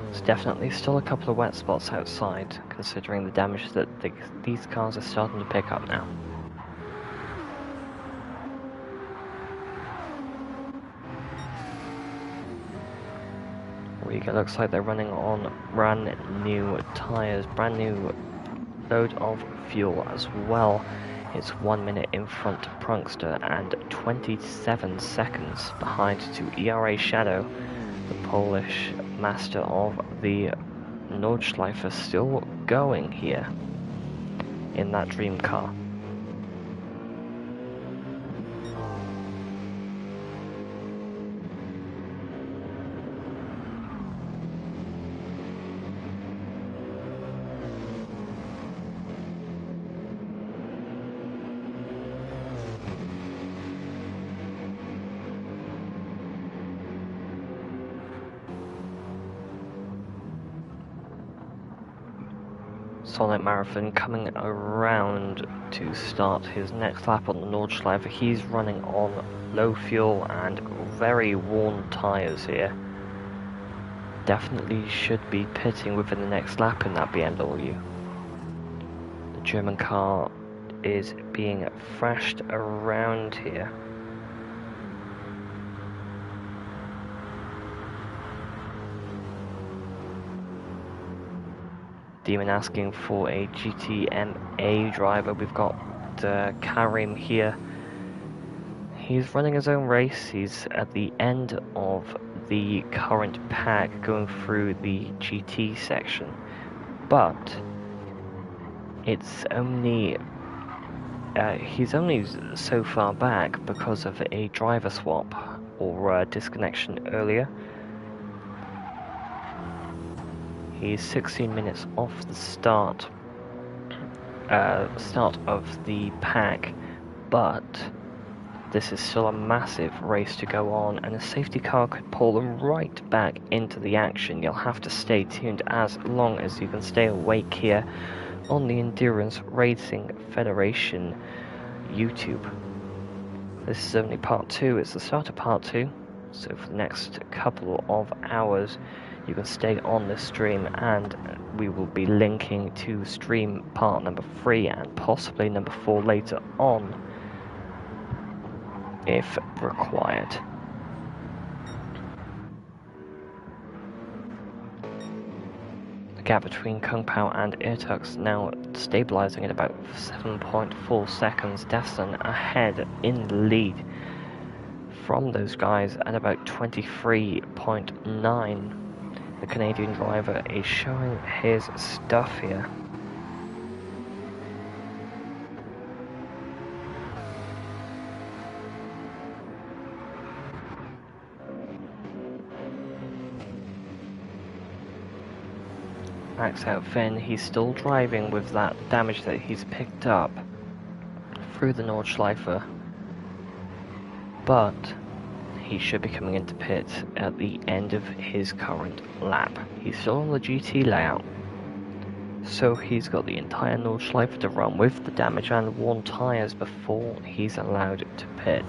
There's definitely still a couple of wet spots outside, considering the damage that these cars are starting to pick up now. Riga looks like they're running on brand new tyres, brand new load of fuel as well. It's 1 minute in front to Prunkster and 27 seconds behind to ERA Shadow, the Polish master of the Nordschleife, still going here in that dream car. Solid Marathon coming around to start his next lap on the Nordschleife. He's running on low fuel and very worn tyres here. Definitely should be pitting within the next lap in that BMW. The German car is being thrashed around here. Demon asking for a GTMA driver. We've got Karim here. He's running his own race. He's at the end of the current pack going through the GT section. But it's only he's only so far back because of a driver swap or disconnection earlier. He's 16 minutes off the start of the pack, but this is still a massive race to go on, and a safety car could pull them right back into the action. You'll have to stay tuned as long as you can stay awake here on the Endurance Racing Federation YouTube. This is only part 2, it's the start of part 2, so for the next couple of hours you can stay on this stream, and we will be linking to stream part number 3 and possibly number 4 later on if required. The gap between Kung Pao and Irtux now stabilising at about 7.4 seconds. Defson ahead in the lead from those guys at about 23.9. The Canadian driver is showing his stuff here. Max out Finn, he's still driving with that damage that he's picked up through the Nordschleife, but he should be coming into pit at the end of his current lap. He's still on the GT layout, so he's got the entire Nordschleife to run with the damage and worn tyres before he's allowed to pit.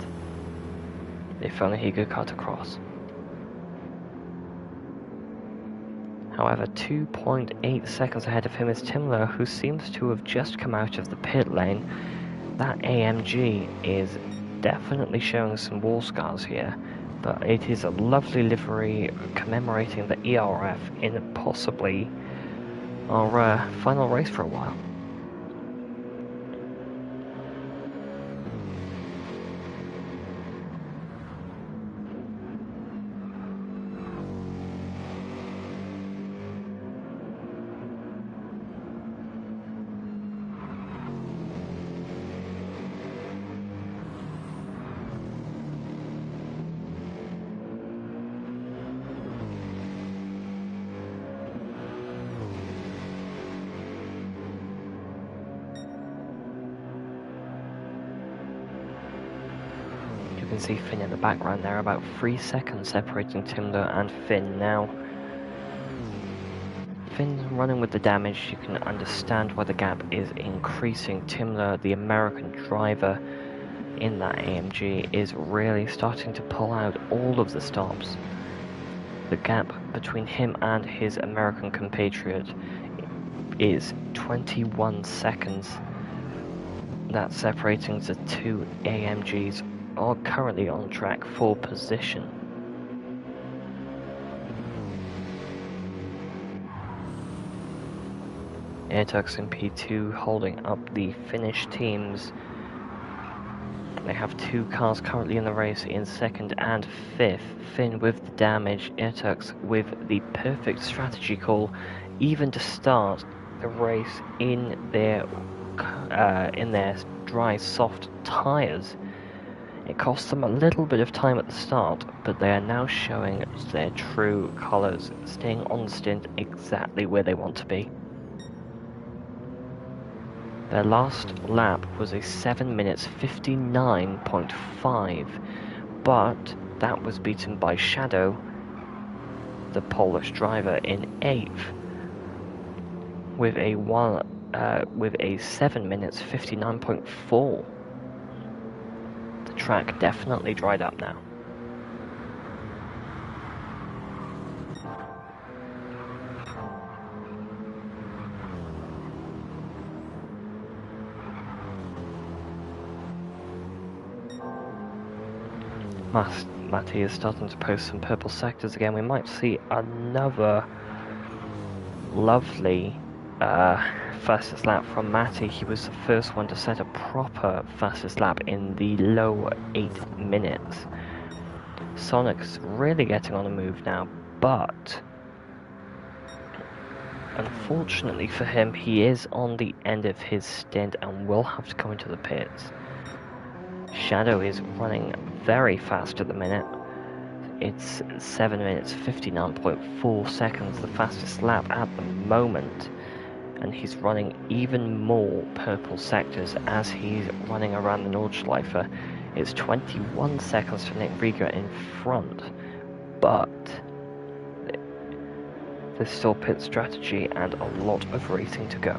If only he could cut across. However, 2.8 seconds ahead of him is Timler, who seems to have just come out of the pit lane. That AMG is definitely showing some wall scars here, but it is a lovely livery commemorating the ERF in possibly our final race for a while. You can see Finn in the background there, about 3 seconds separating Timler and Finn now. Finn running with the damage, you can understand why the gap is increasing. Timler, the American driver in that AMG, is really starting to pull out all of the stops. The gap between him and his American compatriot is 21 seconds. That's separating the two AMGs are currently on track for position. Airtux in P2 holding up the Finnish teams. They have 2 cars currently in the race in 2nd and 5th. Finn with the damage, Airtux with the perfect strategy call, even to start the race in their dry, soft tyres. It cost them a little bit of time at the start, but they are now showing their true colours, staying on stint exactly where they want to be. Their last lap was a 7 minutes 59.5, but that was beaten by Shadow, the Polish driver, in 8th with a 7 minutes 59.4. The track definitely dried up now. Matty is starting to post some purple sectors again. We might see another lovely fastest lap from Matty. He was the first one to set a proper fastest lap in the low 8 minutes. Sonic's really getting on the move now, but unfortunately for him, he is on the end of his stint and will have to come into the pits. Shadow is running very fast at the minute. It's 7 minutes 59.4 seconds, the fastest lap at the moment, and he's running even more purple sectors as he's running around the Nordschleife. It's 21 seconds for Nick Rieger in front, but there's still pit strategy and a lot of racing to go.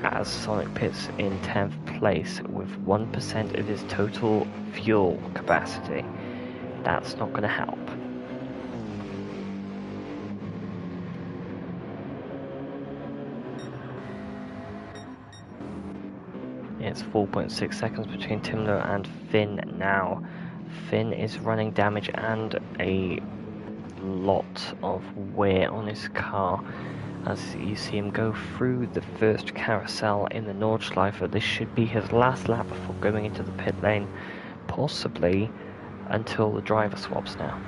As Sonic pits in 10th place with 1% of his total fuel capacity. That's not going to help. It's 4.6 seconds between Timlo and Finn now. Finn is running damage and a lot of wear on his car. As you see him go through the first carousel in the Nordschleife. This should be his last lap before going into the pit lane, possibly until the driver swaps now.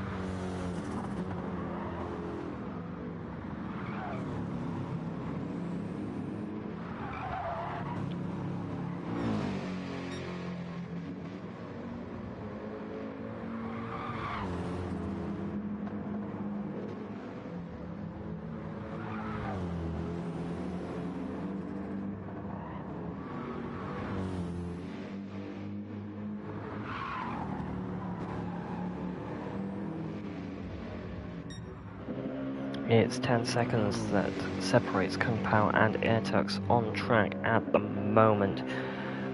It's 10 seconds that separates Kung Pao and Airtux on track at the moment.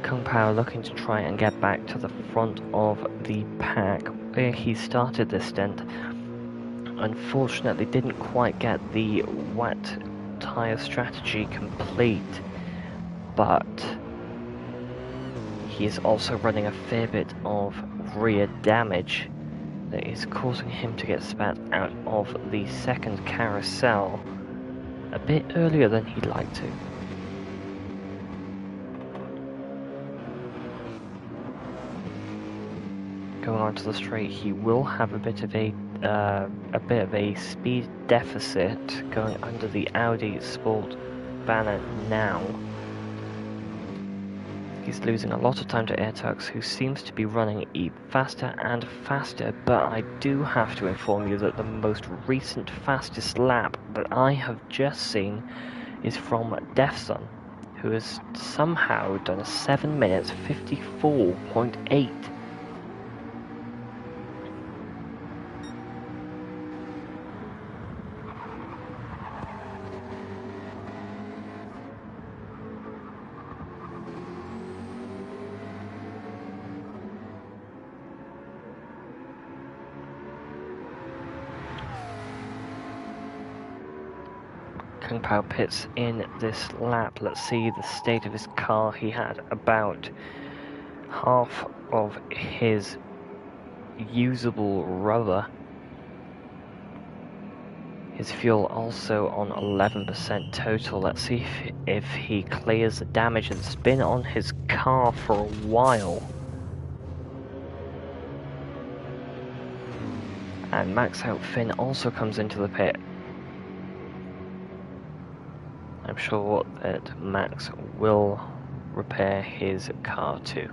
Kung Pao looking to try and get back to the front of the pack where he started this stint. Unfortunately didn't quite get the wet tyre strategy complete, but he is also running a fair bit of rear damage that is causing him to get spat out of the second carousel a bit earlier than he'd like to. Going onto the straight, he will have a bit of a speed deficit going under the Audi Sport banner now. He's losing a lot of time to Airtux, who seems to be running faster and faster, but I do have to inform you that the most recent fastest lap that I have just seen is from Defson, who has somehow done a 7 minutes 54.8. Kung Pao pits in this lap. Let's see the state of his car. He had about half of his usable rubber His fuel also on 11% total. Let's see if he clears the damage. It's been on his car for a while. And Max Out Finn also comes into the pit. I'm sure that Max will repair his car too.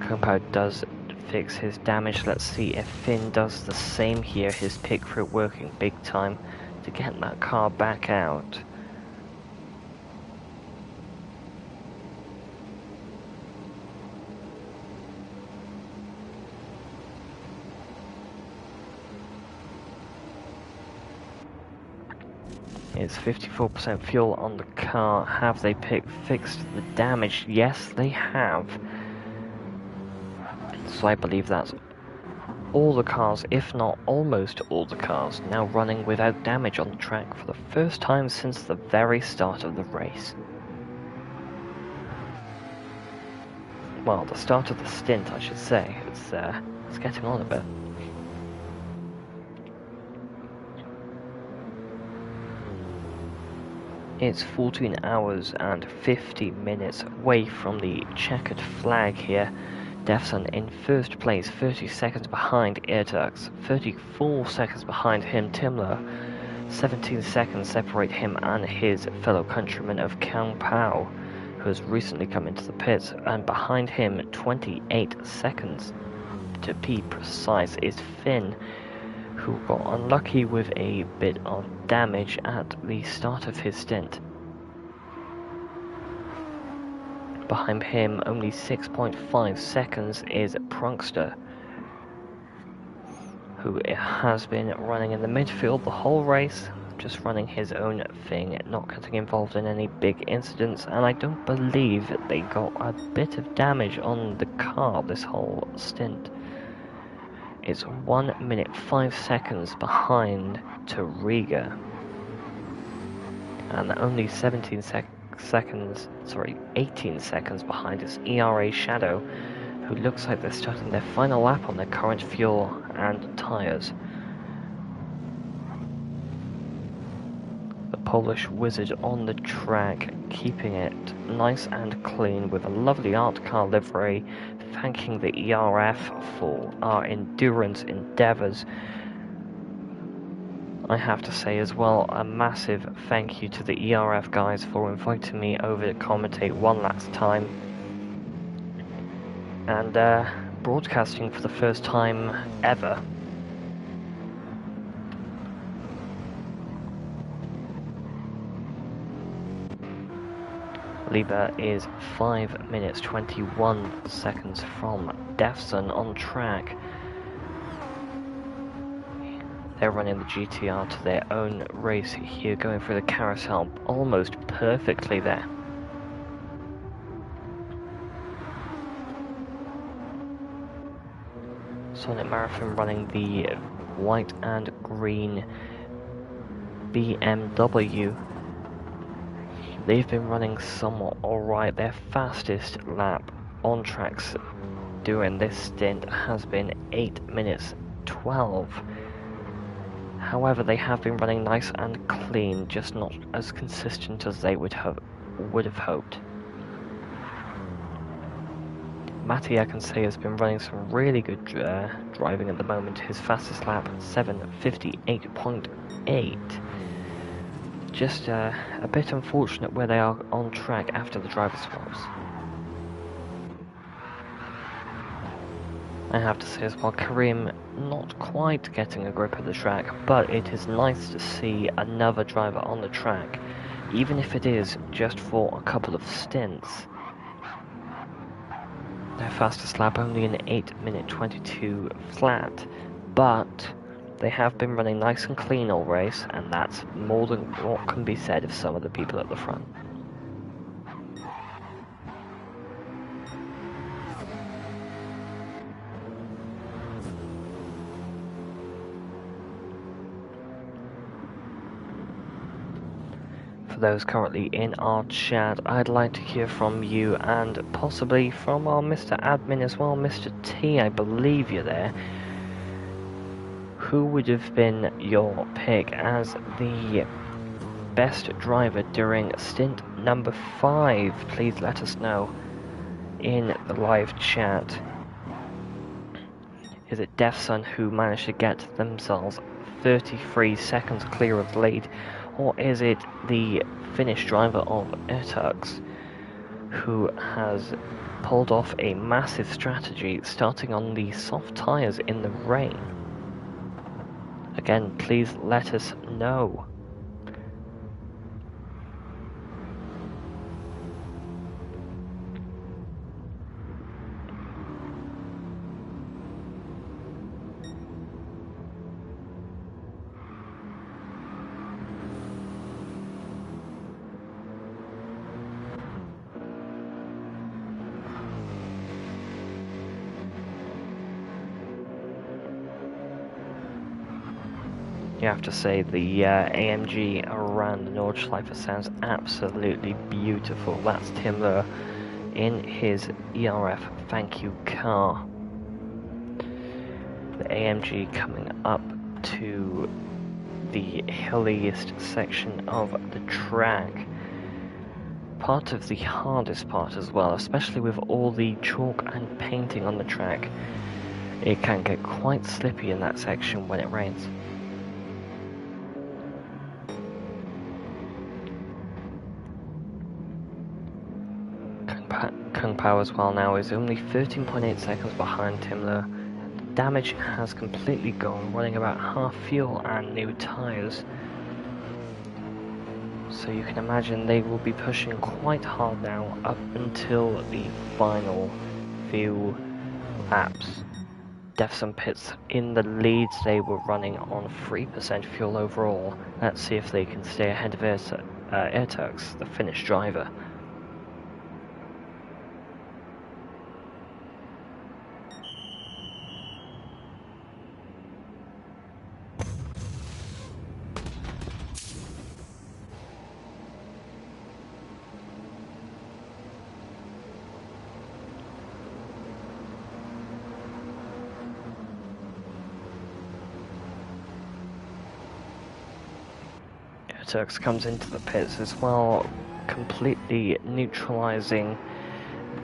Compo does fix his damage. Let's see if Finn does the same here. His pit crew working big time to get that car back out. It's 54% fuel on the car. Have they fixed the damage? Yes, they have. So I believe that's all the cars, if not almost all the cars, now running without damage on the track for the first time since the very start of the race. Well, the start of the stint, I should say. It's getting on a bit. It's 14 hours and 50 minutes away from the checkered flag here. Defson in first place, 30 seconds behind Airtux, 34 seconds behind him Timler, 17 seconds separate him and his fellow countryman of Kang Pao, who has recently come into the pits, and behind him 28 seconds to be precise is Finn, who got unlucky with a bit of damage at the start of his stint. Behind him, only 6.5 seconds is Prunkster, who has been running in the midfield the whole race, just running his own thing, not getting involved in any big incidents, and I don't believe that they got a bit of damage on the car this whole stint. It's 1 minute 5 seconds behind Tourewagen, and only 18 seconds behind is ERA Shadow, who looks like they're starting their final lap on their current fuel and tyres. The Polish wizard on the track, keeping it nice and clean with a lovely art car livery, thanking the ERF for our endurance endeavours. I have to say as well, a massive thank you to the ERF guys for inviting me over to commentate one last time, and broadcasting for the first time ever. Lieber is 5 minutes 21 seconds from Defson on track. They're running the GTR to their own race here, going through the carousel almost perfectly there. Sonic Marathon running the white and green BMW. They've been running somewhat alright. Their fastest lap on tracks during this stint has been 8 minutes 12. However, they have been running nice and clean, just not as consistent as they would have hoped. Matty, I can say, has been running some really good driving at the moment. His fastest lap, 7:58.8. Just a bit unfortunate where they are on track after the driver swaps. I have to say as well, Karim not quite getting a grip of the track, but it is nice to see another driver on the track, even if it is just for a couple of stints. Their fastest lap only an 8:22 flat, but they have been running nice and clean all race, and that's more than what can be said of some of the people at the front. For for those currently in our chat. I'd like to hear from you and possibly from our Mr. Admin as well, Mr. T, I believe you're there. Who would have been your pick as the best driver during stint number 5? Please let us know in the live chat. Is it Defsun who managed to get themselves 33 seconds clear of the lead, or is it the Finnish driver of Ertux who has pulled off a massive strategy starting on the soft tyres in the rain? Again, please let us know. You have to say the AMG around the Nordschleife sounds absolutely beautiful. That's Timber in his ERF thank you car. The AMG coming up to the hilliest section of the track. Part of the hardest part as well, especially with all the chalk and painting on the track. It can get quite slippy in that section when it rains. Kung Pao as well now is only 13.8 seconds behind Timler. Damage has completely gone, running about half fuel and new tyres. So you can imagine they will be pushing quite hard now up until the final few laps. Defsun Pits in the lead, they were running on 3% fuel overall. Let's see if they can stay ahead of Ertux, the Finnish driver. Ertux comes into the pits as well, completely neutralizing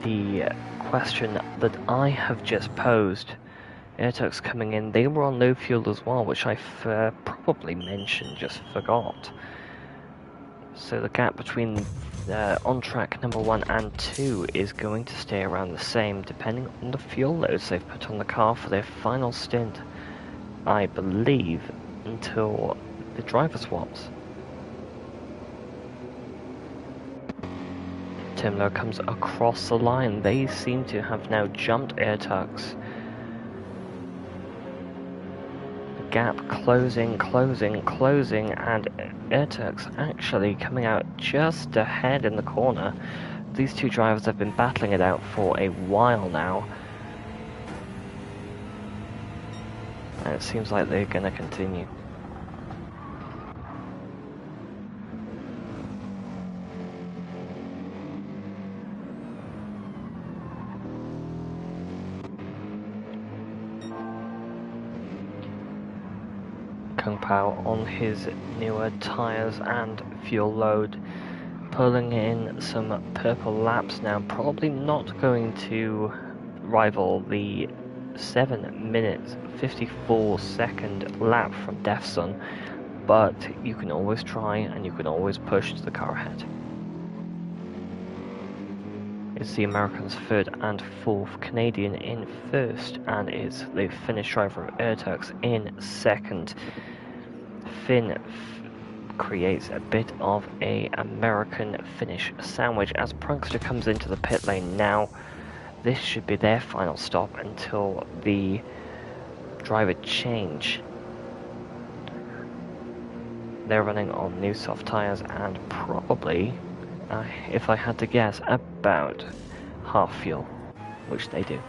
the question that I have just posed. Ertux coming in, they were on low fuel as well, which I've probably mentioned, just forgot. So the gap between on track number 1 and 2 is going to stay around the same, depending on the fuel loads they've put on the car for their final stint, I believe, until the driver swaps. Timler comes across the line. They seem to have now jumped Ertux. The gap closing, and Ertux actually coming out just ahead in the corner. These two drivers have been battling it out for a while now. And it seems like they're going to continue. Kung Pao on his newer tyres and fuel load, pulling in some purple laps now, probably not going to rival the 7 minutes 54 second lap from Defsun, but you can always try and you can always push the car ahead. It's the Americans' third and fourth, Canadian in first, and it's the Finnish driver of Ertux in second. Finn creates a bit of a American-Finnish sandwich as Prankster comes into the pit lane now. This should be their final stop until the driver change. They're running on new soft tyres and probably, if I had to guess, about half fuel, which they do.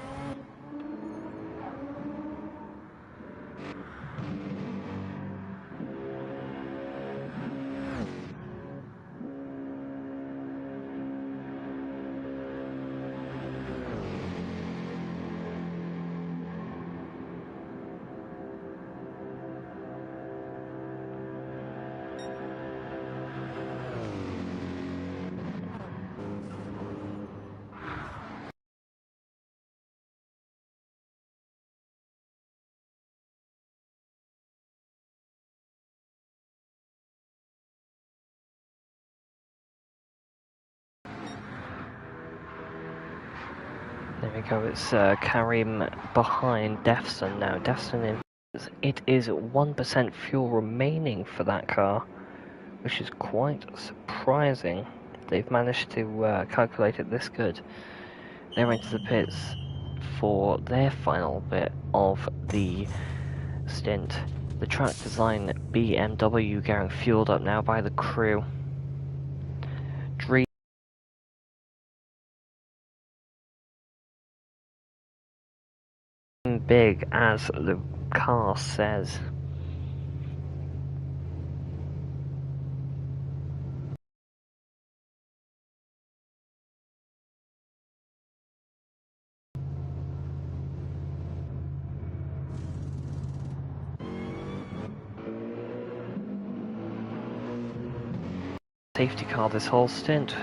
There we go, it's Karim behind Defson now. Defson is, it is 1% fuel remaining for that car, which is quite surprising. They've managed to calculate it this good. They're into the pits for their final bit of the stint. The track design BMW getting fueled up now by the crew. Dream big, as the car says. Safety car this whole stint,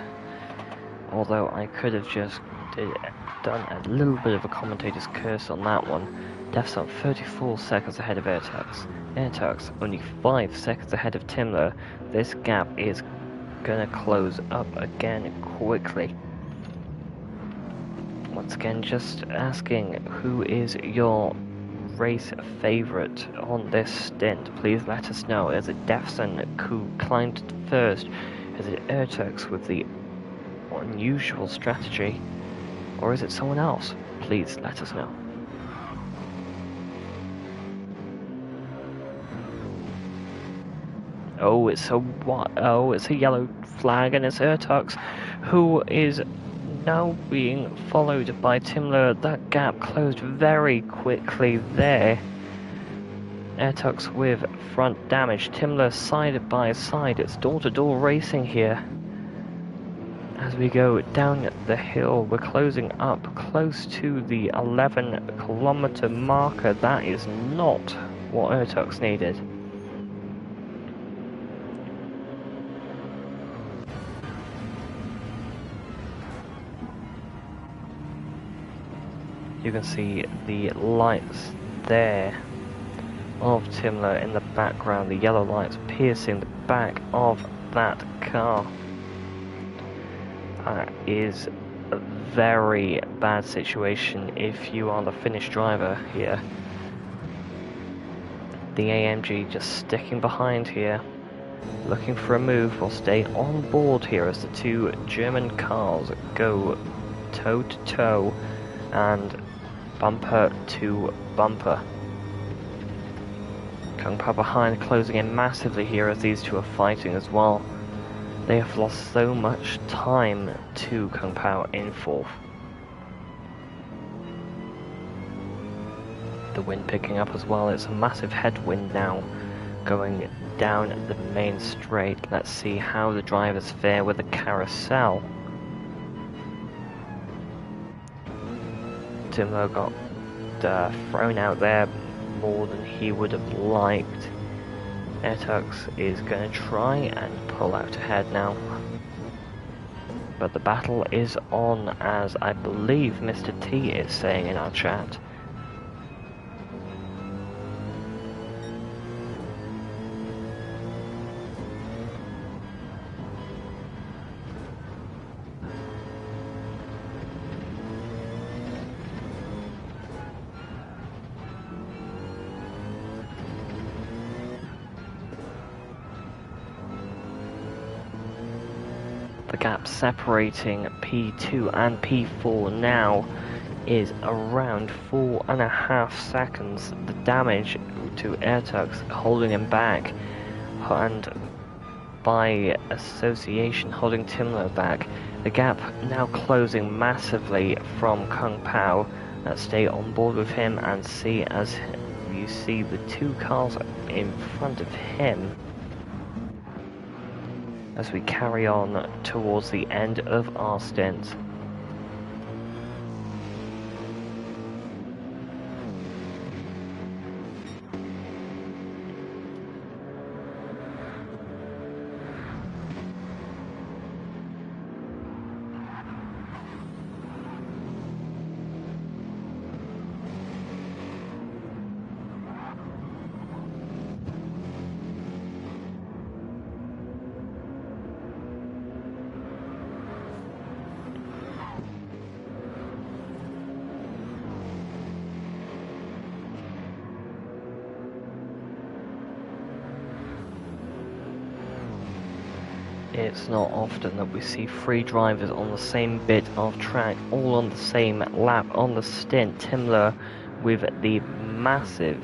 although I could have just done a little bit of a commentator's curse on that one. Defson 34 seconds ahead of Airtux. Airtux only 5 seconds ahead of Timler. This gap is gonna close up again quickly. Once again, just asking, who is your race favourite on this stint? Please let us know. Is it Defson who climbed first? Is it Airtux with the unusual strategy? Or is it someone else? Please let us know. Oh, it's a yellow flag, and it's Airtux who is now being followed by Timler. That gap closed very quickly there. Airtux with front damage. Timler side by side. It's door-to-door racing here. As we go down the hill, we're closing up close to the 11-kilometer marker. That is not what Airtux needed. You can see the lights there of Timler in the background, the yellow lights piercing the back of that car. That is a very bad situation if you are the Finnish driver here. The AMG just sticking behind here, looking for a move. Will stay on board here as the two German cars go toe to toe and bumper to bumper. Kung Pao behind, closing in massively here as these two are fighting as well. They have lost so much time to Kung Pao in fourth. The wind picking up as well. It's a massive headwind now going down the main straight. Let's see how the drivers fare with the carousel. Timlo got thrown out there more than he would have liked. Airtux is going to try and pull out ahead now. But the battle is on, as I believe Mr. T is saying in our chat. The gap separating P2 and P4 now is around 4.5 seconds. The damage to Airtux holding him back, and by association holding Timlo back. The gap now closing massively from Kung Pao. Let's stay on board with him and see, as you see the two cars in front of him, as we carry on towards the end of our stint. It's not often that we see three drivers on the same bit of track, all on the same lap on the stint. Timler with the massive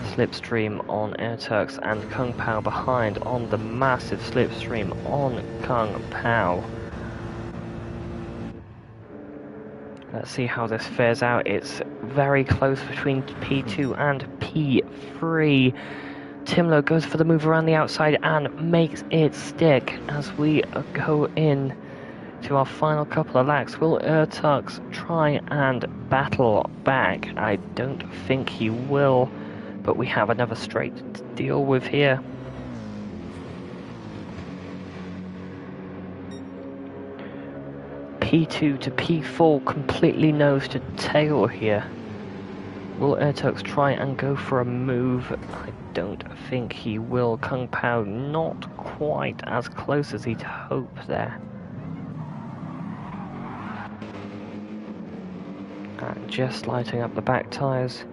slipstream on Ertugs and Kung Pao behind on the massive slipstream on Kung Pao. Let's see how this fares out. It's very close between P2 and P3. Timler goes for the move around the outside and makes it stick as we go in to our final couple of laps. Will Ertugs try and battle back? I don't think he will, but we have another straight to deal with here. P2 to P4 completely nose to tail here. Will Ertugs try and go for a move? I don't think he will. Kung Pao not quite as close as he'd hoped there. And just lighting up the back tyres.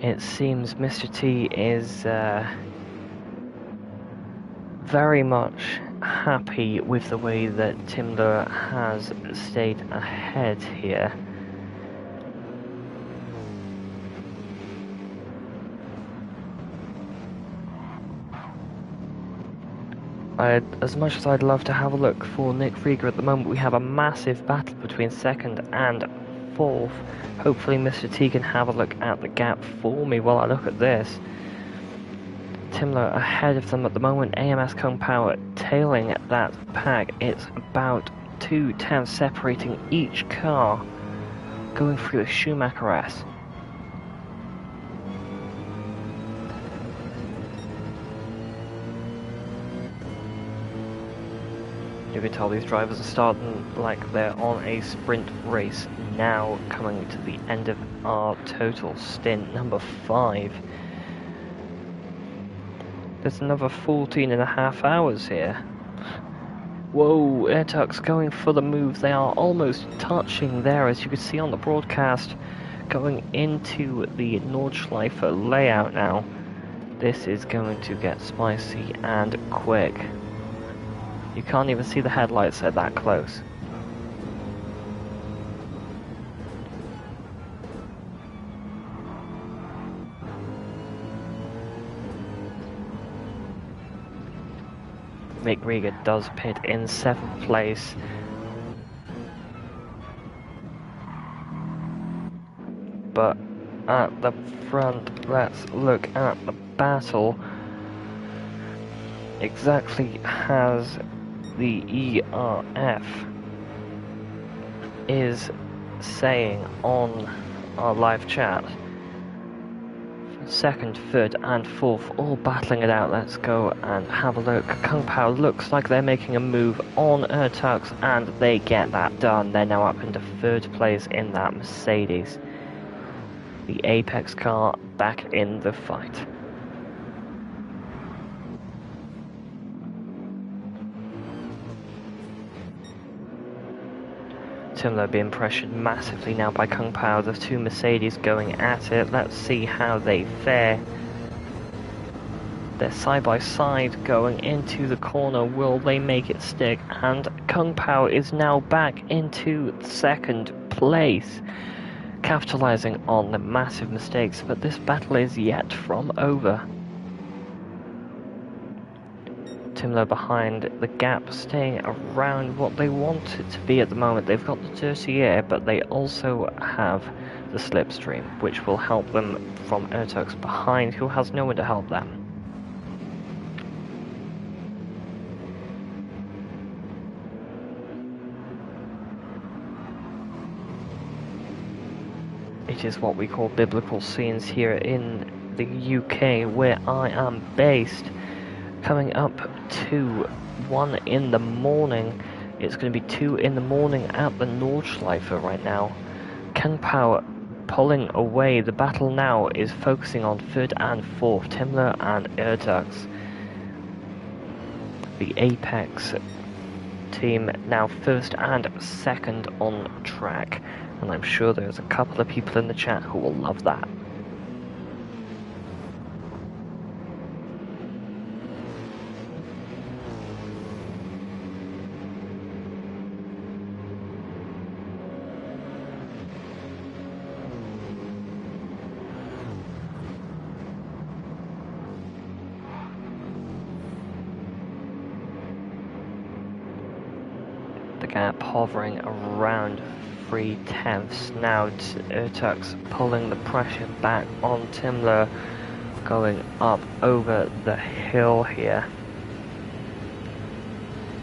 It seems Mr. T is very much happy with the way that Timler has stayed ahead here. As much as I'd love to have a look for Nick Rieger at the moment, we have a massive battle between second and fourth. Hopefully Mr. T can have a look at the gap for me while I look at this. Timler ahead of them at the moment. AMS Kung Pao tailing that pack. It's about 2 tenths separating each car going through the Schumacher S. You can tell these drivers are starting like they're on a sprint race now, coming to the end of our total stint, number 5. There's another 14.5 hours here. Whoa, Ertugs going for the move. They are almost touching there, as you can see on the broadcast, going into the Nordschleife layout now. This is going to get spicy and quick. You can't even see the headlights, they're that close. Mick Rieger does pit in 7th place. But at the front, let's look at the battle. Exactly as the ERF is saying on our live chat. Second, third and fourth all battling it out. Let's go and have a look. Kung Pao looks like they're making a move on Ertugs and they get that done. They're now up into 3rd place in that Mercedes. The Apex car back in the fight. Timler being pressured massively now by Kung Pao. The 2 Mercedes going at it. Let's see how they fare. They're side by side going into the corner. Will they make it stick? And Kung Pao is now back into 2nd place, capitalizing on the massive mistakes. But this battle is yet from over. Timler behind, the gap staying around what they want it to be at the moment. They've got the dirty air, but they also have the slipstream, which will help them from Ertugs behind, who has no one to help them. It is what we call biblical scenes here in the UK, where I am based. Coming up to 1 in the morning. It's going to be 2 in the morning at the Nordschleife right now. Kung Pao pulling away. The battle now is focusing on 3rd and 4th, Timler and Ertugs. The Apex team now 1st and 2nd on track. And I'm sure there's a couple of people in the chat who will love that. the gap hovering around 3/10. Now Ertuk's pulling the pressure back on Timler, going up over the hill here.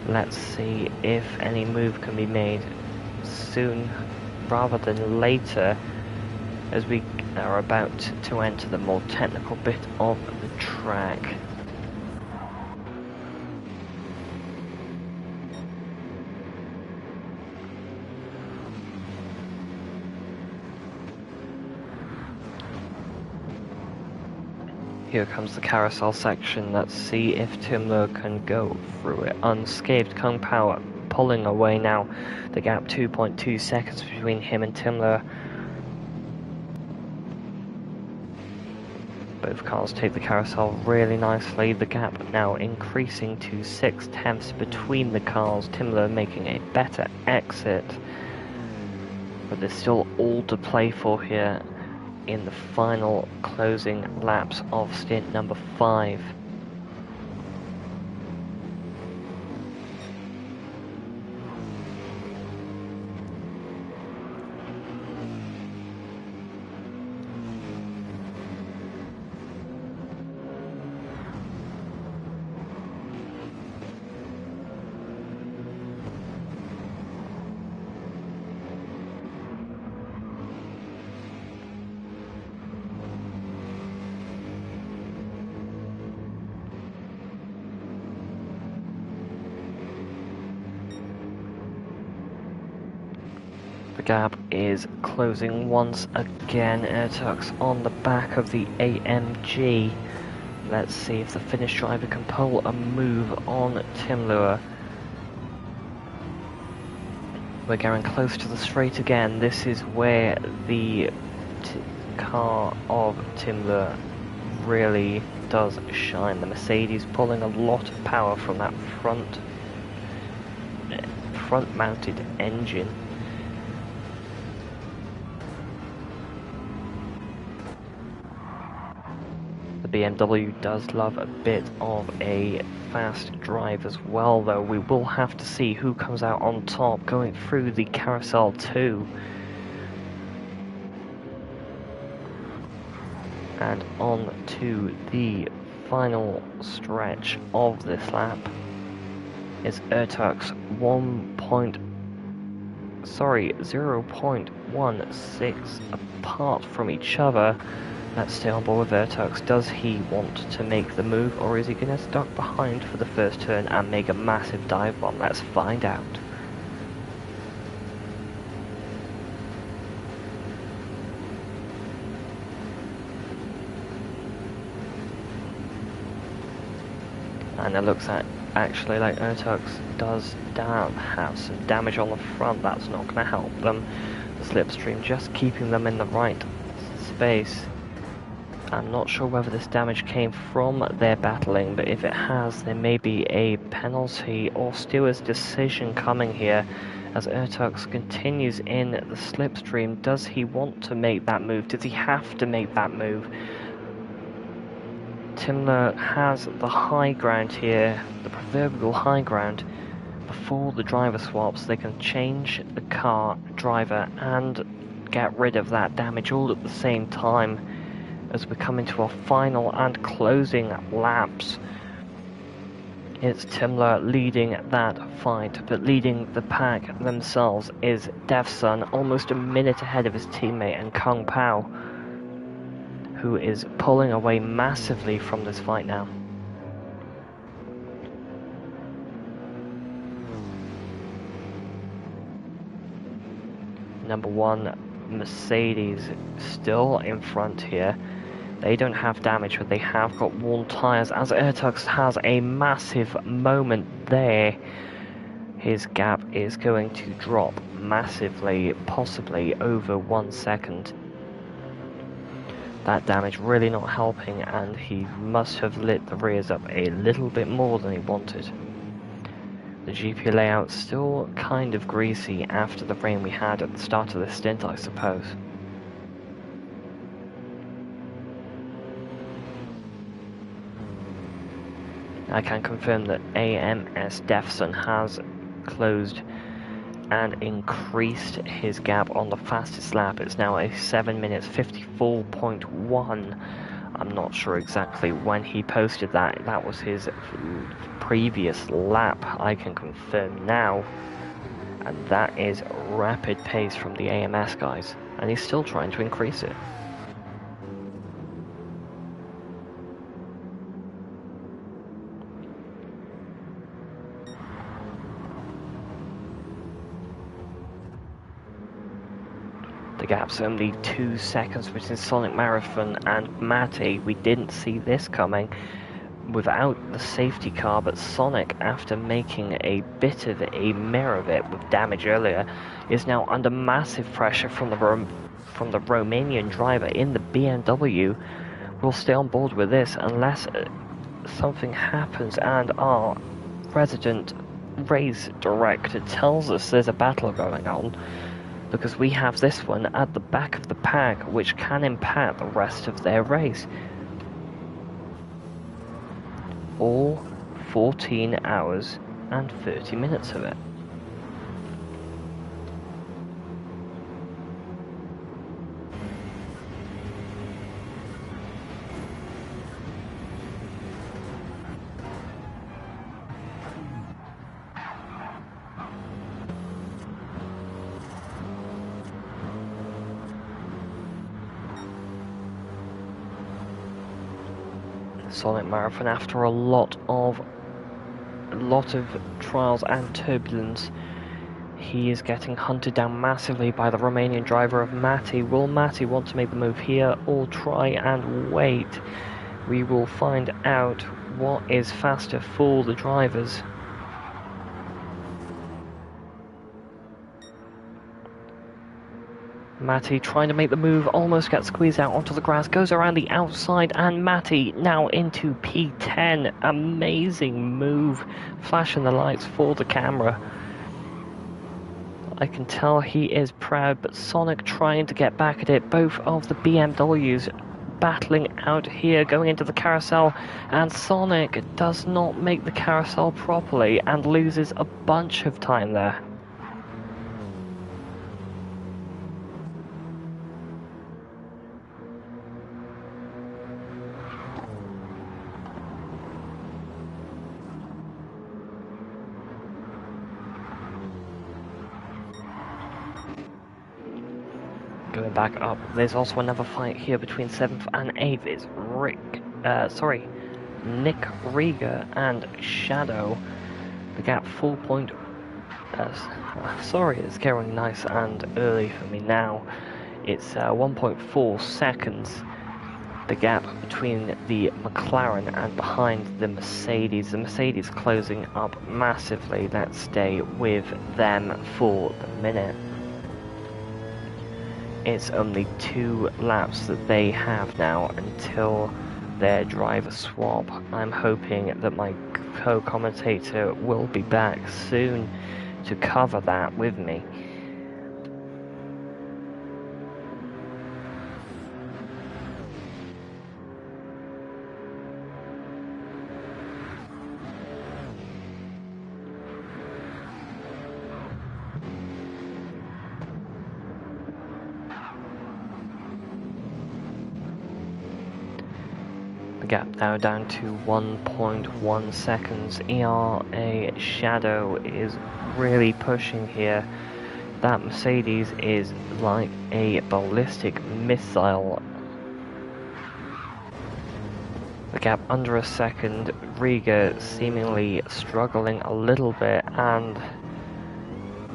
Let's see if any move can be made soon rather than later, as we are about to enter the more technical bit of the track. Here comes the carousel section. Let's see if Timler can go through it unscathed. Kung Pao pulling away now. The gap 2.2 seconds between him and Timler. Both cars take the carousel really nicely. The gap now increasing to 6/10 between the cars. Timler making a better exit. But there's still all to play for here in the final closing laps of stint number 5. The gap is closing once again. Ertuk's on the back of the AMG. Let's see if the Finnish driver can pull a move on Timler. We're getting close to the straight again. This is where the car of Timler really does shine. The Mercedes pulling a lot of power from that front mounted engine. BMW does love a bit of a fast drive as well, though. We will have to see who comes out on top going through the carousel 2. And on to the final stretch of this lap is Ertuk's 0.16 apart from each other. Let's stay on board with Ertuk's. Does he want to make the move, or is he going to duck behind for the first turn and make a massive dive bomb? Let's find out. And it looks actually like Ertuk's does have some damage on the front. That's not going to help them. The slipstream just keeping them in the right space. I'm not sure whether this damage came from their battling, but if it has, there may be a penalty or stewards decision coming here as Ertuk's continues in the slipstream. Does he want to make that move? Does he have to make that move? Timler has the high ground here, the proverbial high ground. Before the driver swaps, they can change the car, driver, and get rid of that damage all at the same time. As we come into our final and closing laps, it's Timler leading that fight, but leading the pack themselves is Devson, almost a minute ahead of his teammate, and Kung Pao, who is pulling away massively from this fight now. Number 1, Mercedes, still in front here. They don't have damage, but they have got worn tyres, as Ertuk's has a massive moment there. His gap is going to drop massively, possibly over 1 second. That damage really not helping, and he must have lit the rears up a little bit more than he wanted. The GP layout still kind of greasy after the rain we had at the start of this stint, I suppose. I can confirm that AMS Devson has closed and increased his gap on the fastest lap. It's now a 7 minutes 54.1. I'm not sure exactly when he posted that. That was his previous lap, I can confirm now. And that is rapid pace from the AMS guys. And he's still trying to increase it. The gap's only 2 seconds between Sonic Marathon and Matty. We didn't see this coming without the safety car, but Sonic, after making a bit of a mirror of it with damage earlier, is now under massive pressure from the Romanian driver in the BMW. We'll stay on board with this unless something happens and our resident race director tells us there's a battle going on, because we have this one at the back of the pack which can impact the rest of their race. All 14 hours and 30 minutes of it. Sonic Marathon, after a lot of trials and turbulence, he is getting hunted down massively by the Romanian driver of Matty. Will Matty want to make the move here or try and wait? We will find out what is faster for the drivers. Matty trying to make the move, almost gets squeezed out onto the grass, goes around the outside, and Matty now into P10. Amazing move, flashing the lights for the camera. I can tell he is proud, but Sonic trying to get back at it. Both of the BMWs battling out here, going into the carousel, and Sonic does not make the carousel properly and loses a bunch of time there. Going back up, there's also another fight here between 7th and 8th. It's Nick Rieger and Shadow. The gap it's going nice and early for me now. It's 1.4 seconds. The gap between the McLaren and behind the Mercedes. The Mercedes closing up massively. Let's stay with them for the minute. It's only 2 laps that they have now until their driver swap. I'm hoping that my co-commentator will be back soon to cover that with me. The gap now down to 1.1 seconds. ERA Shadow is really pushing here. That Mercedes is like a ballistic missile. The gap under a second. Rieger seemingly struggling a little bit, and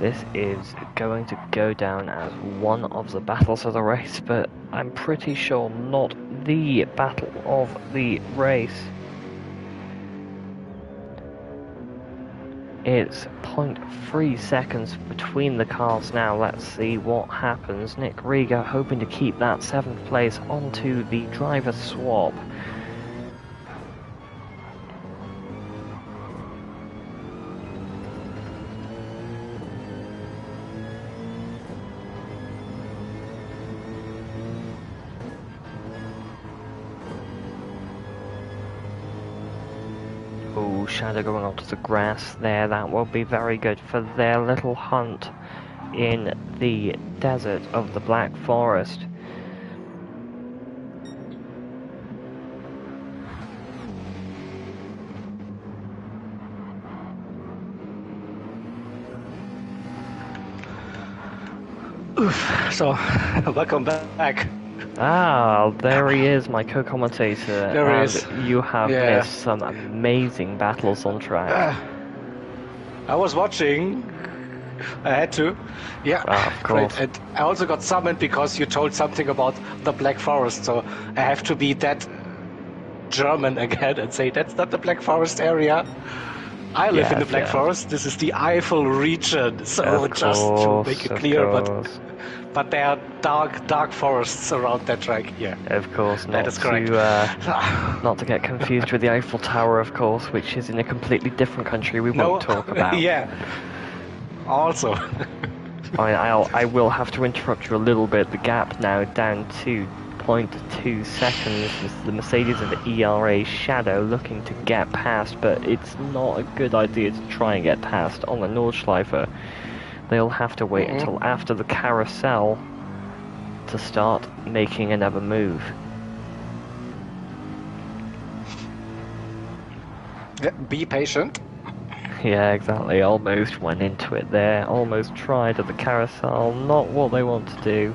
this is going to go down as one of the battles of the race, but I'm pretty sure not the battle of the race. It's 0.3 seconds between the cars now. Let's see what happens. Nick Rieger hoping to keep that 7th place onto the driver swap. Oh, Shadow going onto the grass there. That will be very good for their little hunt in the desert of the Black Forest. Oof. So, welcome back. Ah, there he is, my co-commentator. There he and is. you have Yeah. missed some amazing battles on track. I was watching. I had to. Yeah, Of great. course. And I also got summoned because you told something about the Black Forest. So I have to be that German again and say that's not the Black Forest area. I live in the Yes, Black yes. Forest. This is the Eifel region. So Of just to make it course, clear, of course. but there are dark forests around that track. Yeah, Of course, that not is correct. not to get confused with the Eiffel Tower, of course, which is in a completely different country we No, won't talk about. yeah. Also, I will have to interrupt you a little bit. The gap now down to 0.2 seconds. This is the Mercedes of the ERA Shadow looking to get past, but it's not a good idea to try and get past on the Nordschleife. They'll have to wait until after the carousel to start making another move. be patient. Yeah, exactly. Almost went into it there. Almost tried at the carousel. Not what they want to do.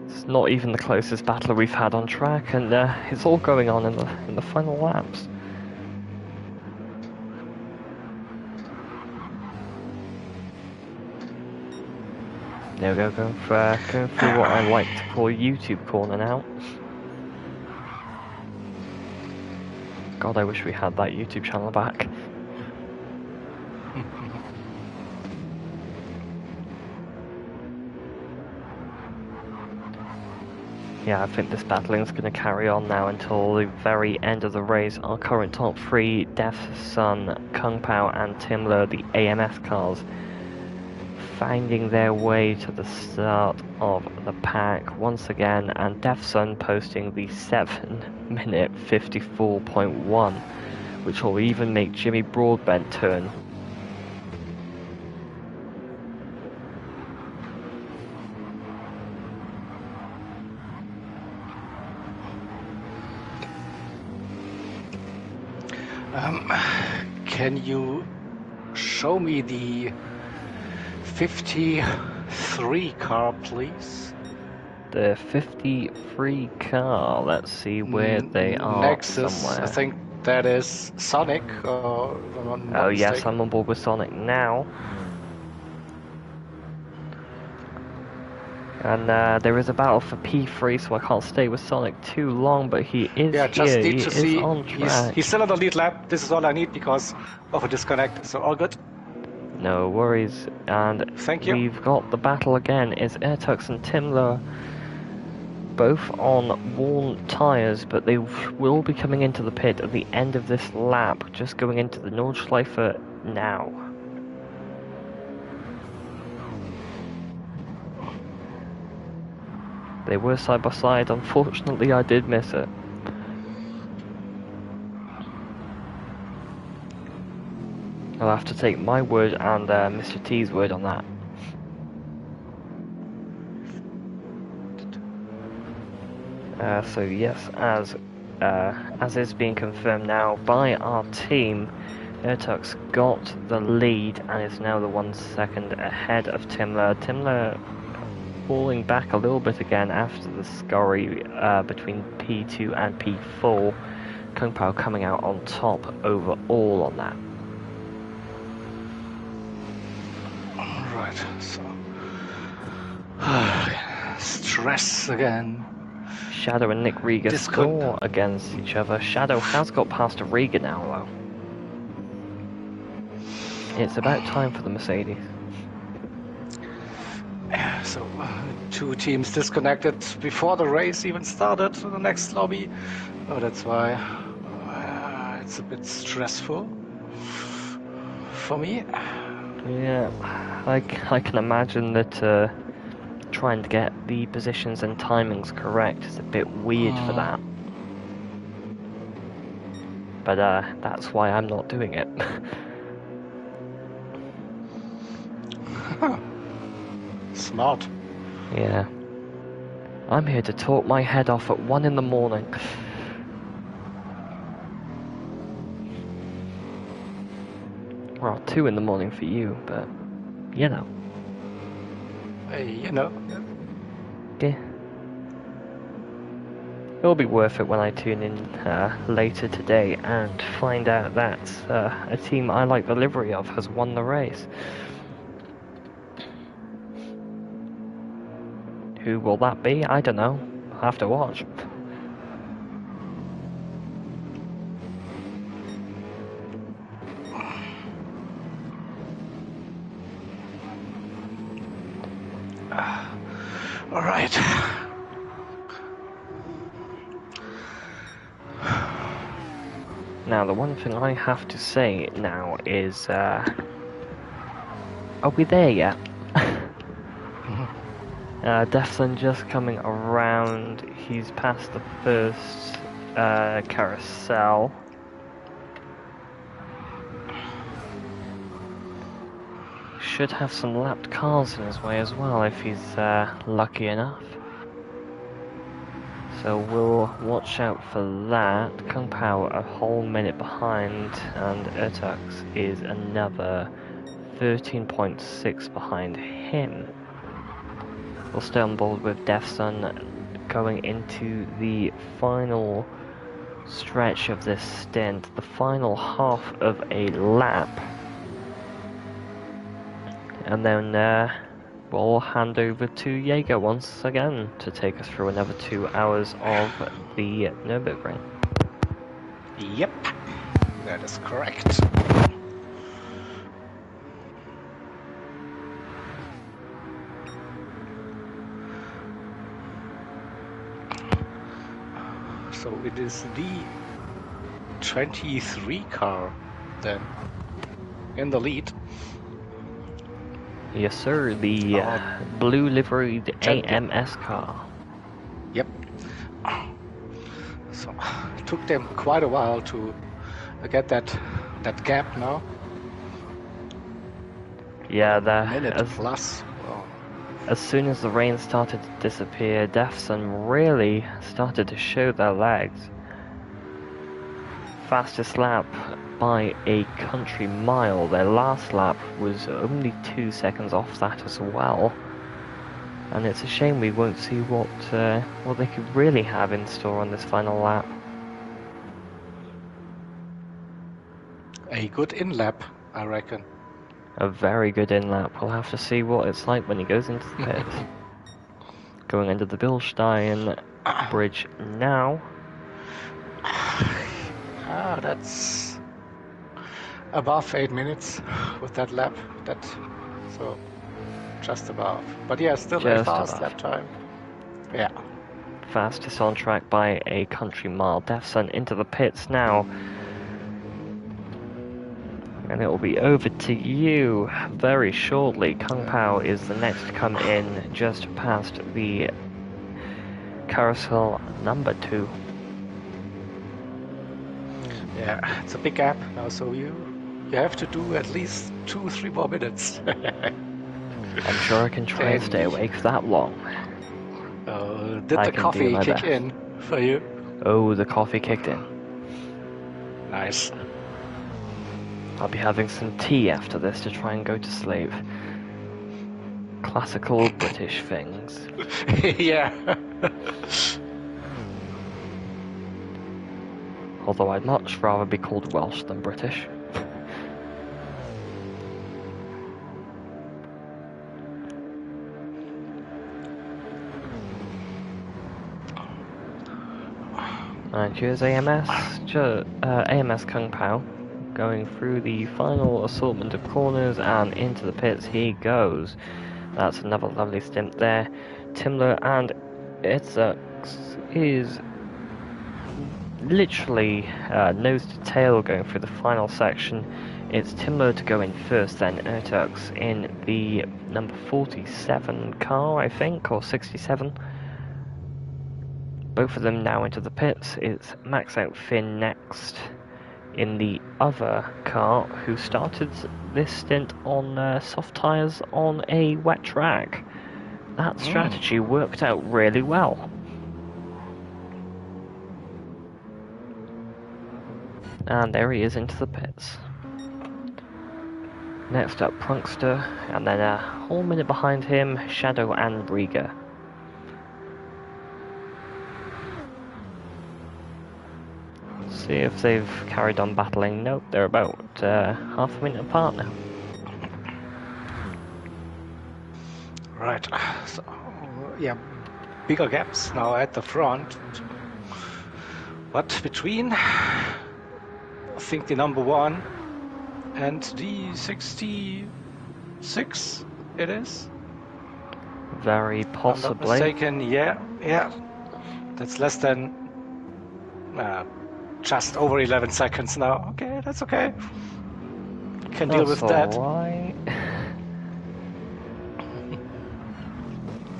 It's not even the closest battle we've had on track, and it's all going on in the final laps. There we go, going through what I like to call YouTube corner now. God, I wish we had that YouTube channel back. Yeah, I think this battling is going to carry on now until the very end of the race. Our current top three, Def Sun, Kung Pao and Timler, the AMS cars, finding their way to the start of the pack once again, and Def Sun posting the 7-minute 54.1, which will even make Jimmy Broadbent turn. Can you show me the 53 car, please? The 53 car, let's see where they are Nexus, somewhere. I think that is Sonic, or if I'm not Oh yes, mistaken. I'm on board with Sonic now. And there is a battle for P3, so I can't stay with Sonic too long, but he is Yeah, just here, need he to is see. on track. He's still on the lead lap. This is all I need because of a disconnect. So all good. No worries, and Thank you. we've got the battle again. It's Airtux and Timler, both on worn tyres, but they will be coming into the pit at the end of this lap, just going into the Nordschleife now. They were side by side, unfortunately I did miss it. I'll have to take my word and Mr. T's word on that. So yes, as is being confirmed now by our team, Ertux got the lead and is now the 1 second ahead of Timler. Timler falling back a little bit again after the scurry between P2 and P4. Kung Pao coming out on top overall on that. Right, so stress again. Shadow and Nick Rieger score against each other. Shadow has got past Rieger now though. It's about time for the Mercedes. So two teams disconnected before the race even started in the next lobby. Oh, that's why it's a bit stressful for me. Yeah, I can imagine that try and get the positions and timings correct. It's a bit weird for that. But that's why I'm not doing it. Smart. Yeah. I'm here to talk my head off at 1 in the morning. Well, 2 in the morning for you, but you know. You know. Yeah. It'll be worth it when I tune in later today and find out that a team I like the livery of has won the race. Who will that be? I don't know. I'll have to watch. All right. Now, the one thing I have to say now is, are we there yet? Deflin just coming around. He's past the first carousel. Should have some lapped cars in his way as well if he's lucky enough. So we'll watch out for that. Kung Pao a whole minute behind, and Ertux is another 13.6 behind him. We'll stay on board with Defsun going into the final stretch of this stint, the final half of a lap. And then we'll hand over to Jaeger once again to take us through another 2 hours of the Nürburgring. Yep, that is correct. So it is the 23 car then in the lead. Yes, sir. The blue liveried champion. AMS car. Yep. So it took them quite a while to get that gap now. Yeah, Minute plus. Wow. As soon as the rain started to disappear, Defsun really started to show their legs. Fastest lap by a country mile. Their last lap was only 2 seconds off that as well. And it's a shame we won't see what they could really have in store on this final lap. A good in-lap, I reckon. A very good in-lap. We'll have to see what it's like when he goes into the pits. Going into the Bilstein bridge now. That's above 8 minutes with that lap. So just above. But yeah, still a fast lap time. Yeah. Fastest on track by a country mile. Defsun into the pits now. And it will be over to you very shortly. Kung Pao is the next to come in, just past the carousel number 2. Yeah, it's a big gap now, so you have to do at least 2-3 more minutes. I'm sure I can try and stay awake that long. Did the coffee kick in for you? Oh, the coffee kicked in. Nice. I'll be having some tea after this to try and go to sleep. Classical British things. Yeah. Although I'd much rather be called Welsh than British. And here's AMS, AMS Kung Pao, going through the final assortment of corners and into the pits he goes. That's another lovely stint there. Timler and Ertux is literally nose to tail going through the final section. It's Timler to go in first, then Ertux in the number 47 car, I think, or 67. Both of them now into the pits. It's Max Out Finn next in the other car, who started this stint on soft tyres on a wet track. That strategy worked out really well. And there he is into the pits. Next up, Prunkster, and then a whole minute behind him, Shadow and Rieger. See if they've carried on battling. Nope, they're about half a minute apart now. Right. So, yeah, bigger gaps now at the front. But between, I think the number 1 and the 66 it is. Very possibly. I'm not mistaken. Yeah. That's less than just over 11 seconds now. Okay, that's okay. Can deal with that. Alright.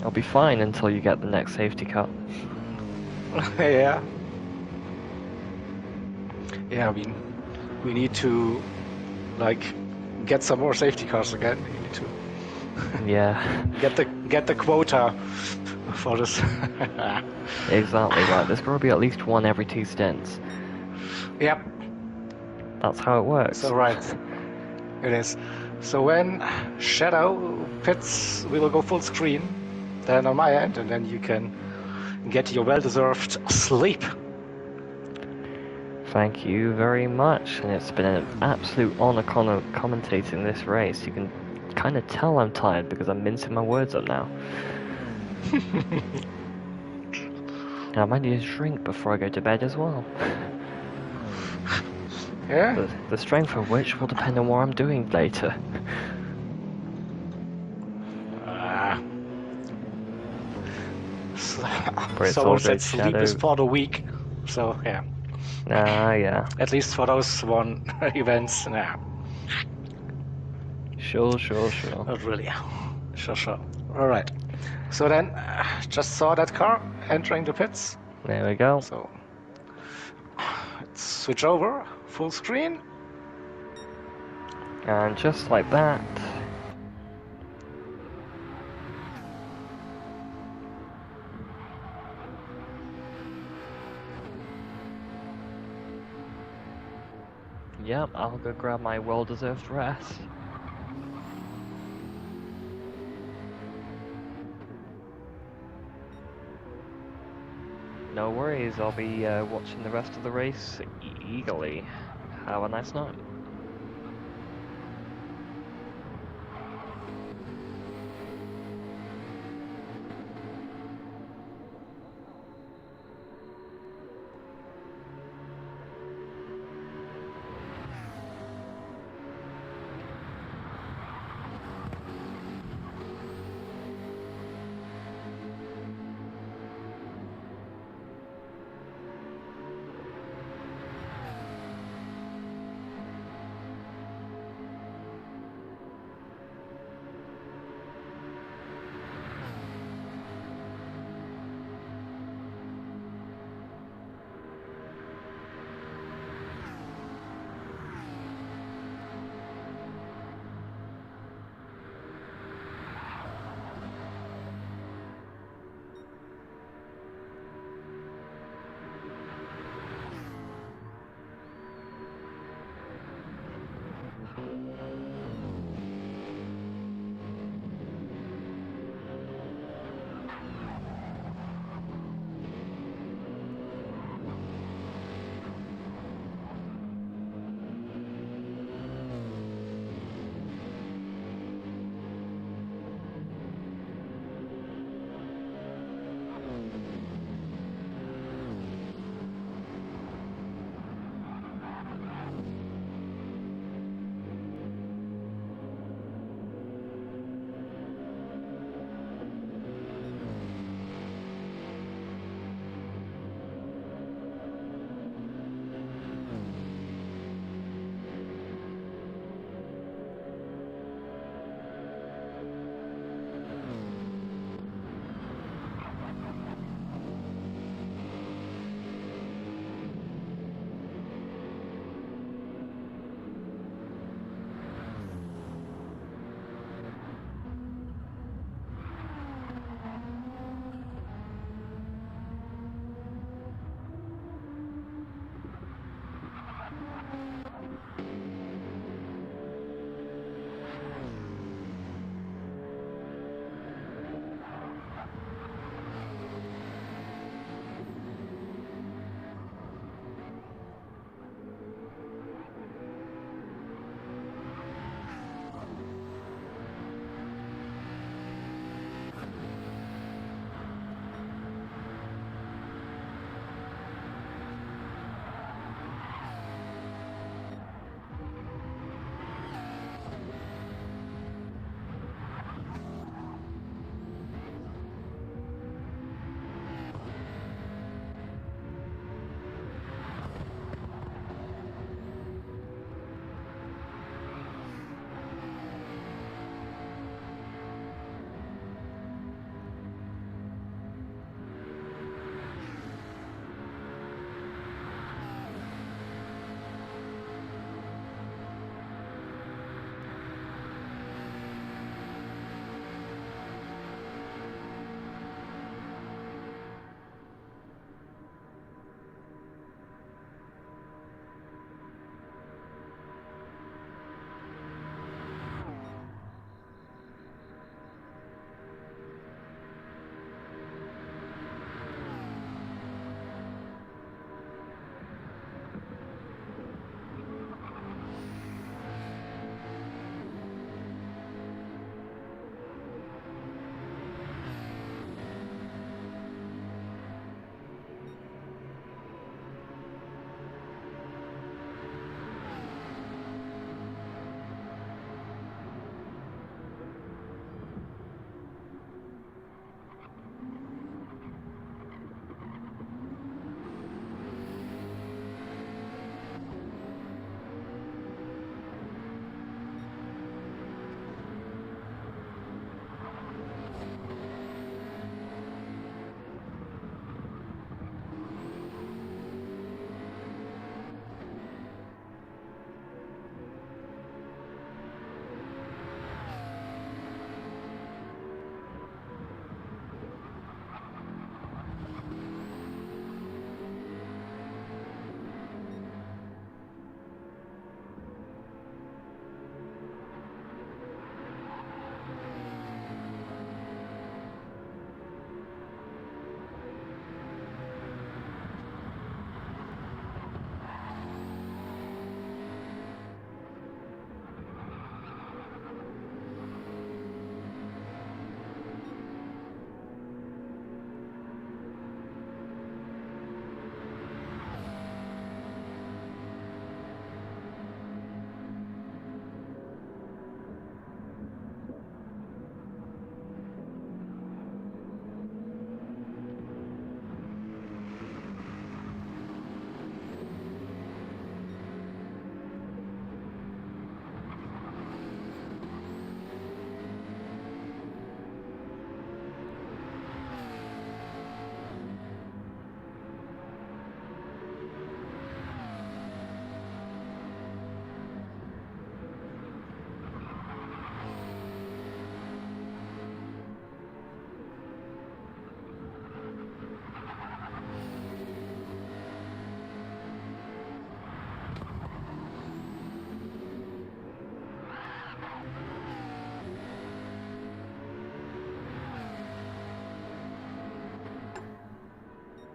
I'll be fine until you get the next safety car. Yeah. Yeah, I mean, we need to, like, get some more safety cars again. We need to Yeah. get the quota for this. Exactly right. There's got to be at least one every 2 stints. Yep. That's how it works. So right, it is. So when Shadow pits, we will go full screen. Then on my end, and then you can get your well-deserved sleep. Thank you very much, and it's been an absolute honour commentating this race. You can kind of tell I'm tired because I'm mincing my words up now. And I might need a drink before I go to bed as well. Yeah. The strength of which will depend on what I'm doing later. Someone said sleep is for the weak. So yeah. Yeah. At least for those one events, nah. Sure. Not really. Sure. Alright. So then, just saw that car entering the pits. There we go. So, let's switch over, full screen. And just like that. Yep, I'll go grab my well-deserved rest. No worries, I'll be watching the rest of the race eagerly. Have a nice night.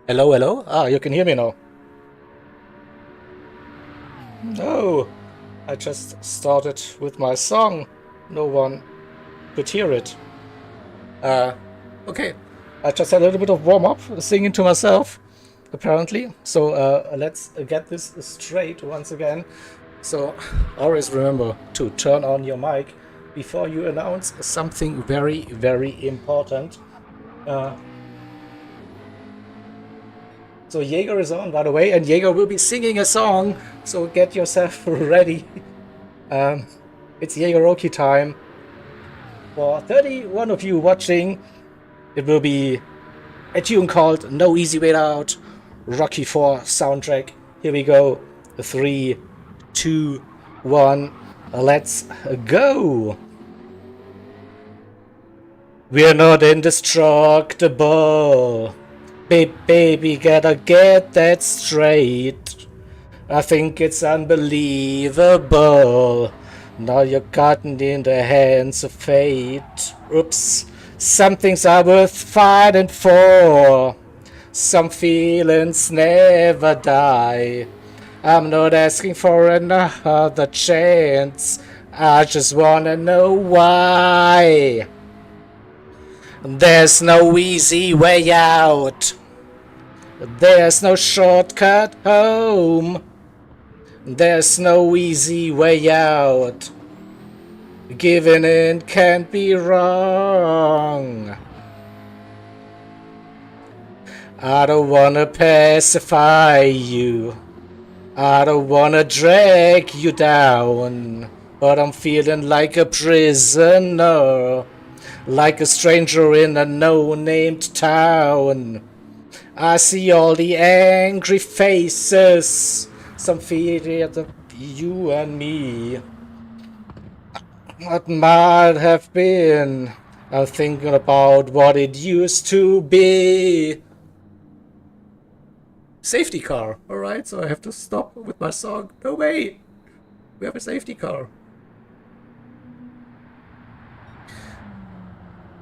Hello, hello? Ah, you can hear me now. No, I just started with my song. No one could hear it. Okay, I just had a little bit of warm-up, singing to myself, apparently. So let's get this straight once again. So always remember to turn on your mic before you announce something very, very important. So Jaeger is on, by the way, and Jaeger will be singing a song, so get yourself ready. It's Jaegeroki time. For 31 of you watching, it will be a tune called No Easy Way Out, Rocky 4 soundtrack. Here we go. 3, 2, 1, let's go! We're not indestructible. Baby, gotta get that straight. I think it's unbelievable. Now you're gotten in the hands of fate. Oops. Some things are worth fighting for. Some feelings never die. I'm not asking for another chance. I just wanna know why. There's no easy way out. There's no shortcut home. There's no easy way out. Giving in can't be wrong. I don't wanna pacify you. I don't wanna drag you down. But I'm feeling like a prisoner. Like a stranger in a no-named town. I see all the angry faces. Some fear at you and me. What might have been. I'm thinking about what it used to be. Safety car. Alright, so I have to stop with my song. No way. We have a safety car.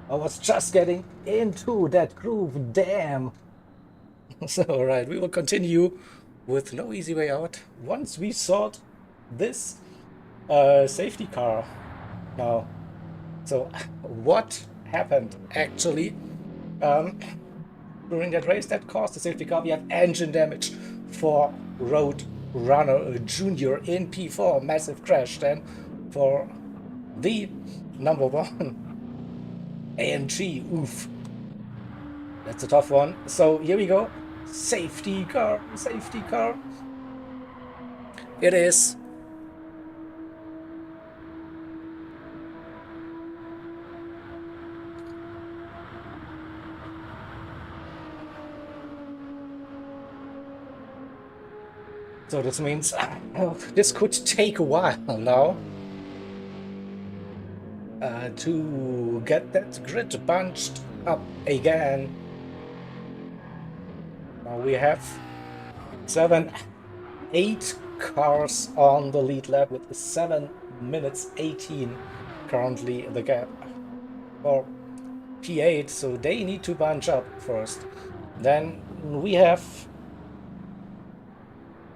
I was just getting into that groove, damn. So, alright, we will continue with No Easy Way Out once we sort this safety car now. So, what happened actually during that race that caused the safety car? We have engine damage for Road Runner Junior in P4, massive crash. Then for the number 1 AMG, oof. That's a tough one. So here we go. Safety car, safety car. It is. So this means this could take a while now. To get that grid bunched up again. Now we have 8 cars on the lead lap with 7 minutes 18 currently the gap for P8, so they need to bunch up first. Then we have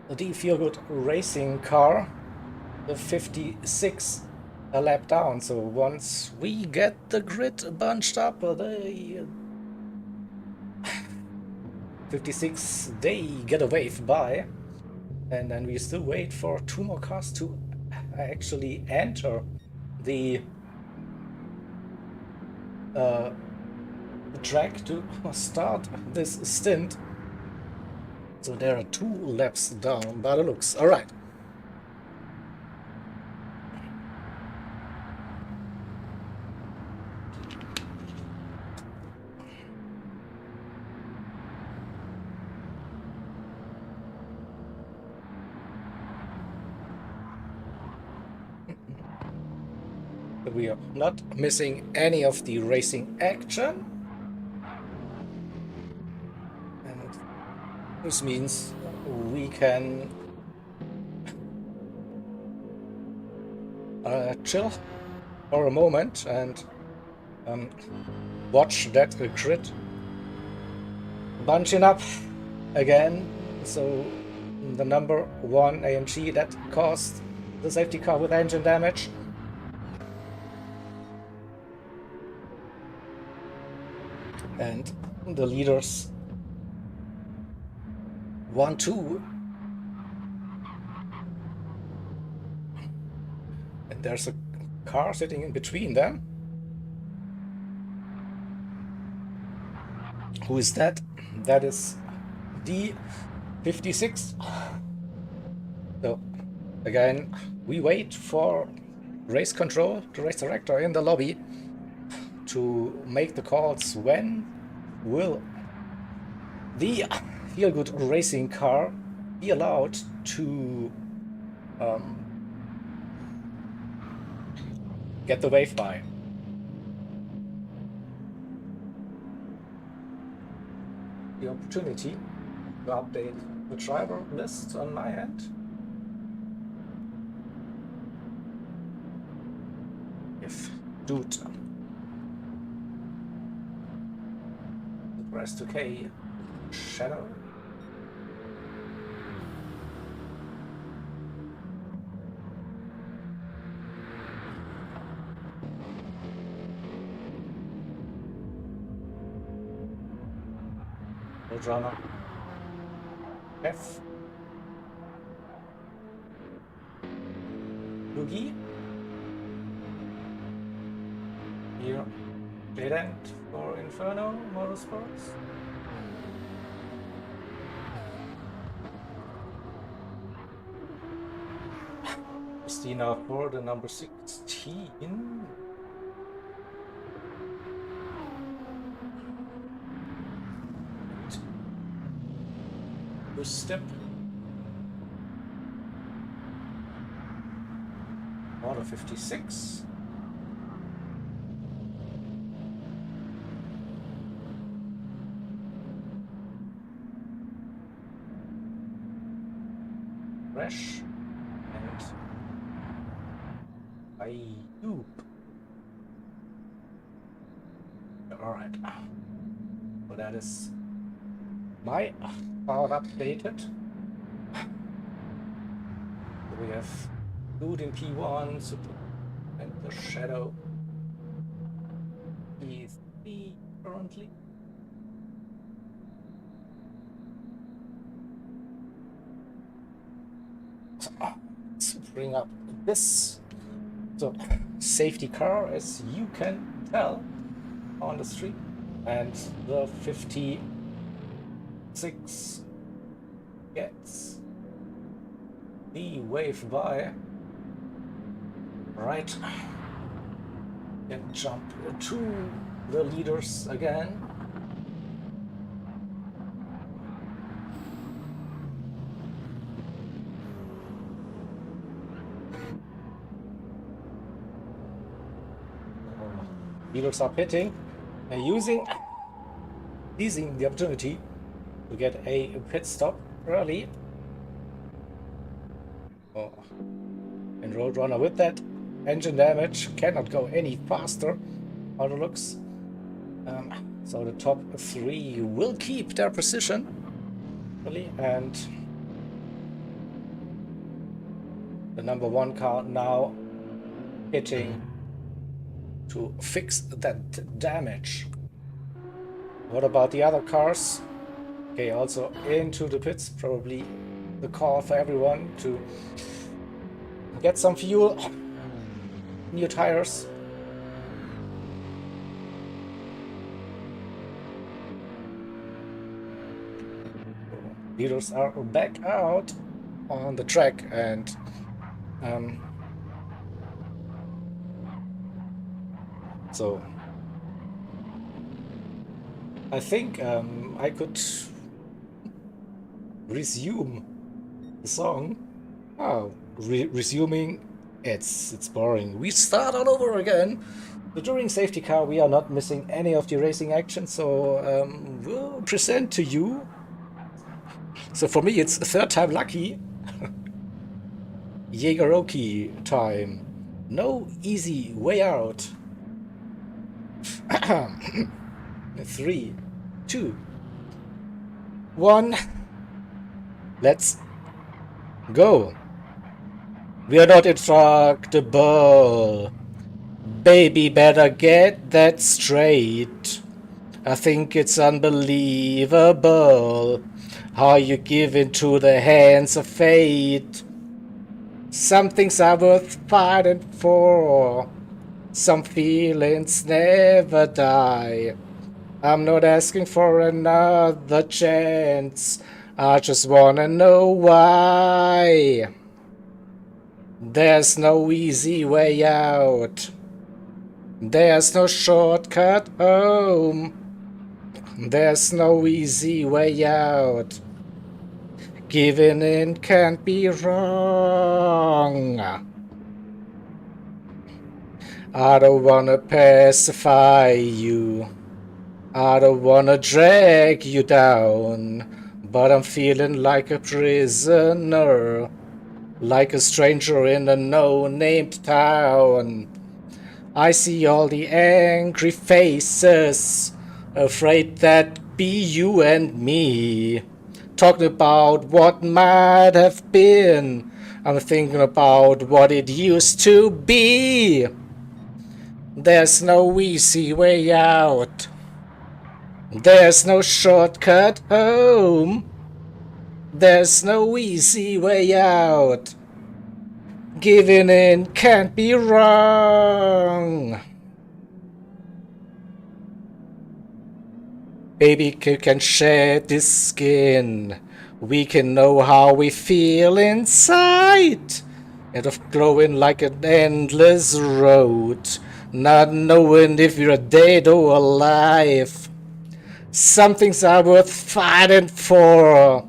the Feel Good Racing car, the 56 a lap down. So once we get the grid bunched up, the 56 they get a wave by, and then we still wait for 2 more cars to actually enter the track to start this stint. So there are 2 laps down by the looks. All right. We are not missing any of the racing action. And this means we can chill for a moment and watch that grid bunching up again. So the number 1 AMG that caused the safety car with engine damage. And the leaders 1, 2. And there's a car sitting in between them. Who is that? That is D56. So again, we wait for race control, the race director in the lobby, to make the calls. When will the Feel Good racing car be allowed to get the wave by? The opportunity to update the driver list on my end. If dude press to K shadow. Roadrunner F Boogie here. Legenden for Inferno Motorsports. Christina for the number 16. First step. Order 56. Fresh and Ayub. Alright. Well, that is my power updated. We have Good in P1, Super, and the Shadow P3 currently. So, let's bring up this safety car, as you can tell on the street, and the 56 gets the wave by. Right, and jump to the leaders again. Leaders are pitting and seizing the opportunity to get a pit stop early. Oh. And Roadrunner with that engine damage cannot go any faster on the looks. So the top 3 will keep their position really, and the number 1 car now hitting to fix that damage. What about the other cars? Okay, also into the pits, probably the call for everyone to get some fuel, new tires. Leaders are back out on the track, and so I think I could resume the song. Oh, resuming, it's boring. We start all over again. But during safety car, we are not missing any of the racing action, so we'll present to you. So for me, it's 3rd time lucky. Jägeroki time. No easy way out. 3, 2, 1. Let's go. We are not intractable. Baby, better get that straight. I think it's unbelievable how you give into the hands of fate. Some things are worth fighting for. Some feelings never die. I'm not asking for another chance. I just wanna know why. There's no easy way out. There's no shortcut home. There's no easy way out. Giving in can't be wrong. I don't wanna pacify you. I don't wanna drag you down. But I'm feeling like a prisoner. Like a stranger in a no-named town. I see all the angry faces, afraid that be you and me. Talking about what might have been. I'm thinking about what it used to be. There's no easy way out. There's no shortcut home. There's no easy way out. Giving in can't be wrong. Baby, you can shed this skin. We can know how we feel inside. And of glowing like an endless road. Not knowing if you're dead or alive. Some things are worth fighting for.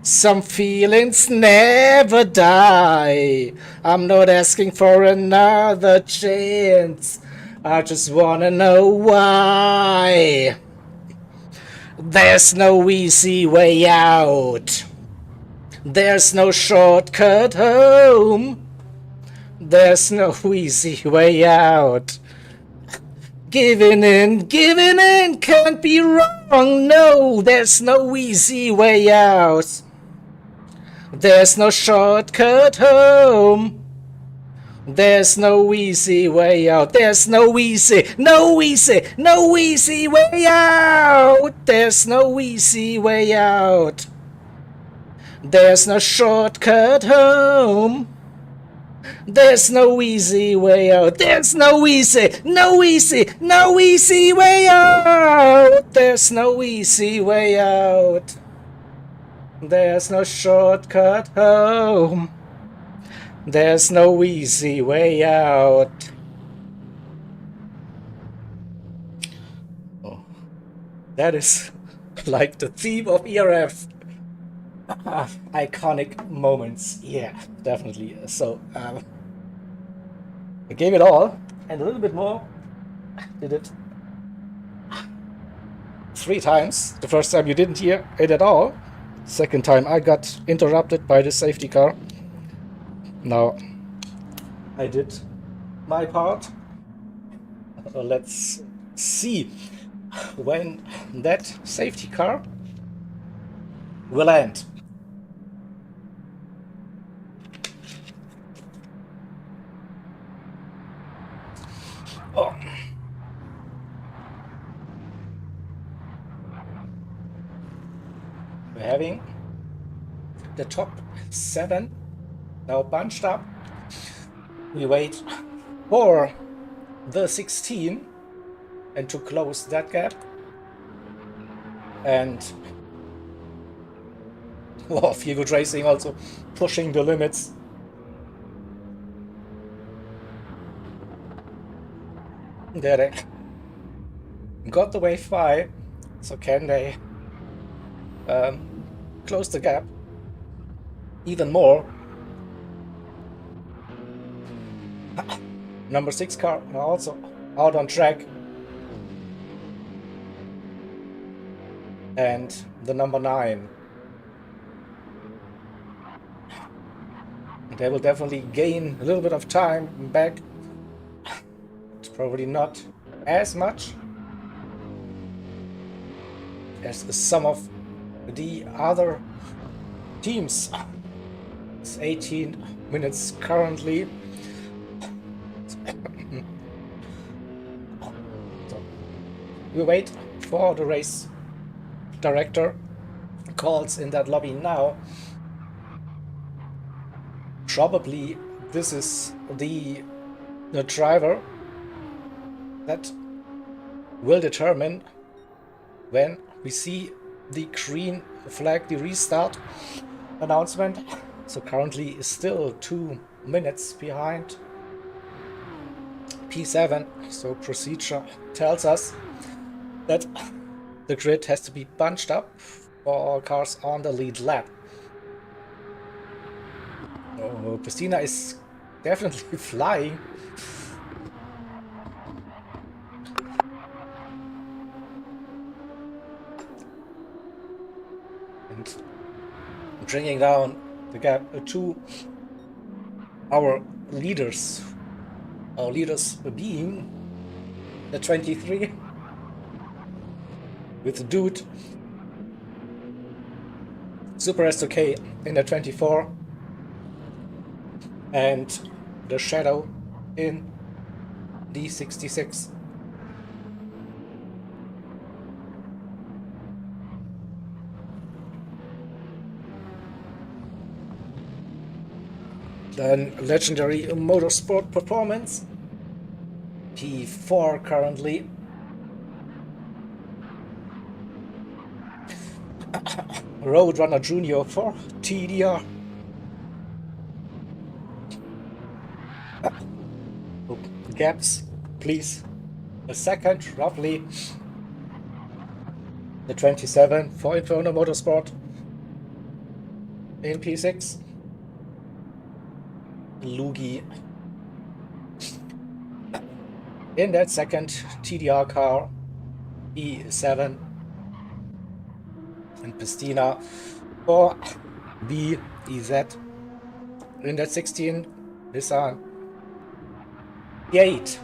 Some feelings never die. I'm not asking for another chance. I just wanna know why. There's no easy way out. There's no shortcut home. There's no easy way out. Giving in can't be wrong. No, there's no easy way out. There's no shortcut home. There's no easy way out. There's no easy way out. There's no easy way out. There's no shortcut home. There's no easy way out. There's no easy way out. There's no easy way out. There's no shortcut home. There's no easy way out. Oh, that is like the theme of ERF. Iconic moments. Yeah, definitely. So, I gave it all and a little bit more. Did it 3 times. The first time you didn't hear it at all. Second time I got interrupted by the safety car. Now I did my part. Let's see when that safety car will end. Oh. We're having the top 7 now bunched up. We wait for the 16 and to close that gap. And Feel Good Racing also pushing the limits. There they got the wave by, so can they close the gap even more? Number 6 car also out on track, and the number 9. They will definitely gain a little bit of time back. It's probably not as much as some of the other teams. It's 18 minutes currently. So we wait for the race director calls in that lobby now. Probably this is the driver that will determine when we see the green flag, the restart announcement. So currently is still 2 minutes behind P7. So procedure tells us that the grid has to be bunched up for all cars on the lead lap. Oh, Christina is definitely flying. And bringing down the gap to our leaders. Our leaders being the 23 with the Dude, Super SOK in the 24, and the Shadow in the 66. Then Legendary Motorsport Performance, P4 currently. Roadrunner Junior for TDR. Oh, gaps, please. A second, roughly. The 27 for Inferno Motorsport in P6. Lugi in that second TDR car, E7, and Pistina for the EZ in that 16 Nissan P8.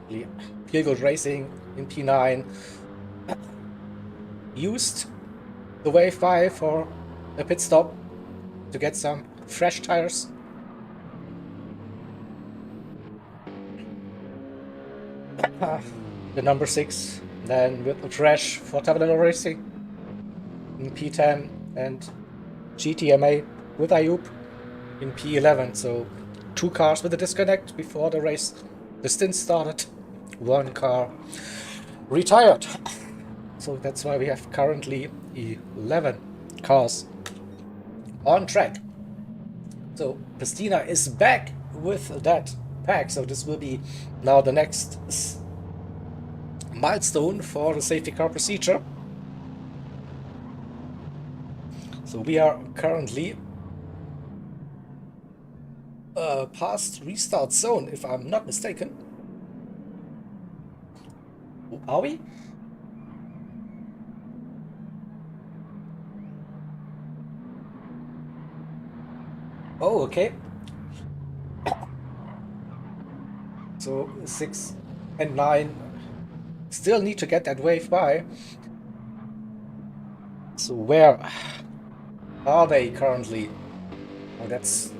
Feel Good Racing in P9 used the Wave 5 for a pit stop to get some fresh tires. The number 6 then with the trash for Taverna Racing in P10, and GTMA with Ayub in P11. So 2 cars with a disconnect before the race. The stint started. 1 car retired. So that's why we have currently 11 cars on track. So Pistina is back with that pack. So this will be now the next milestone for the safety car procedure. So we are currently past restart zone, if I'm not mistaken. Are we? Oh, okay. So 6 and 9 still need to get that wave by. So where are they currently? Oh, that's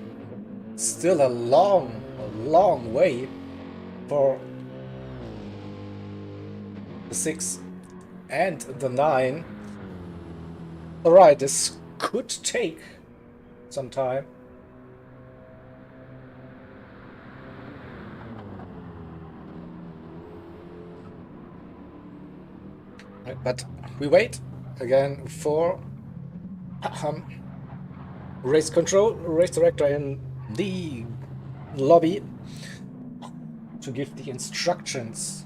still a long way for the 6 and the 9. Alright, this could take some time. But we wait again for race control, race director in the lobby to give the instructions.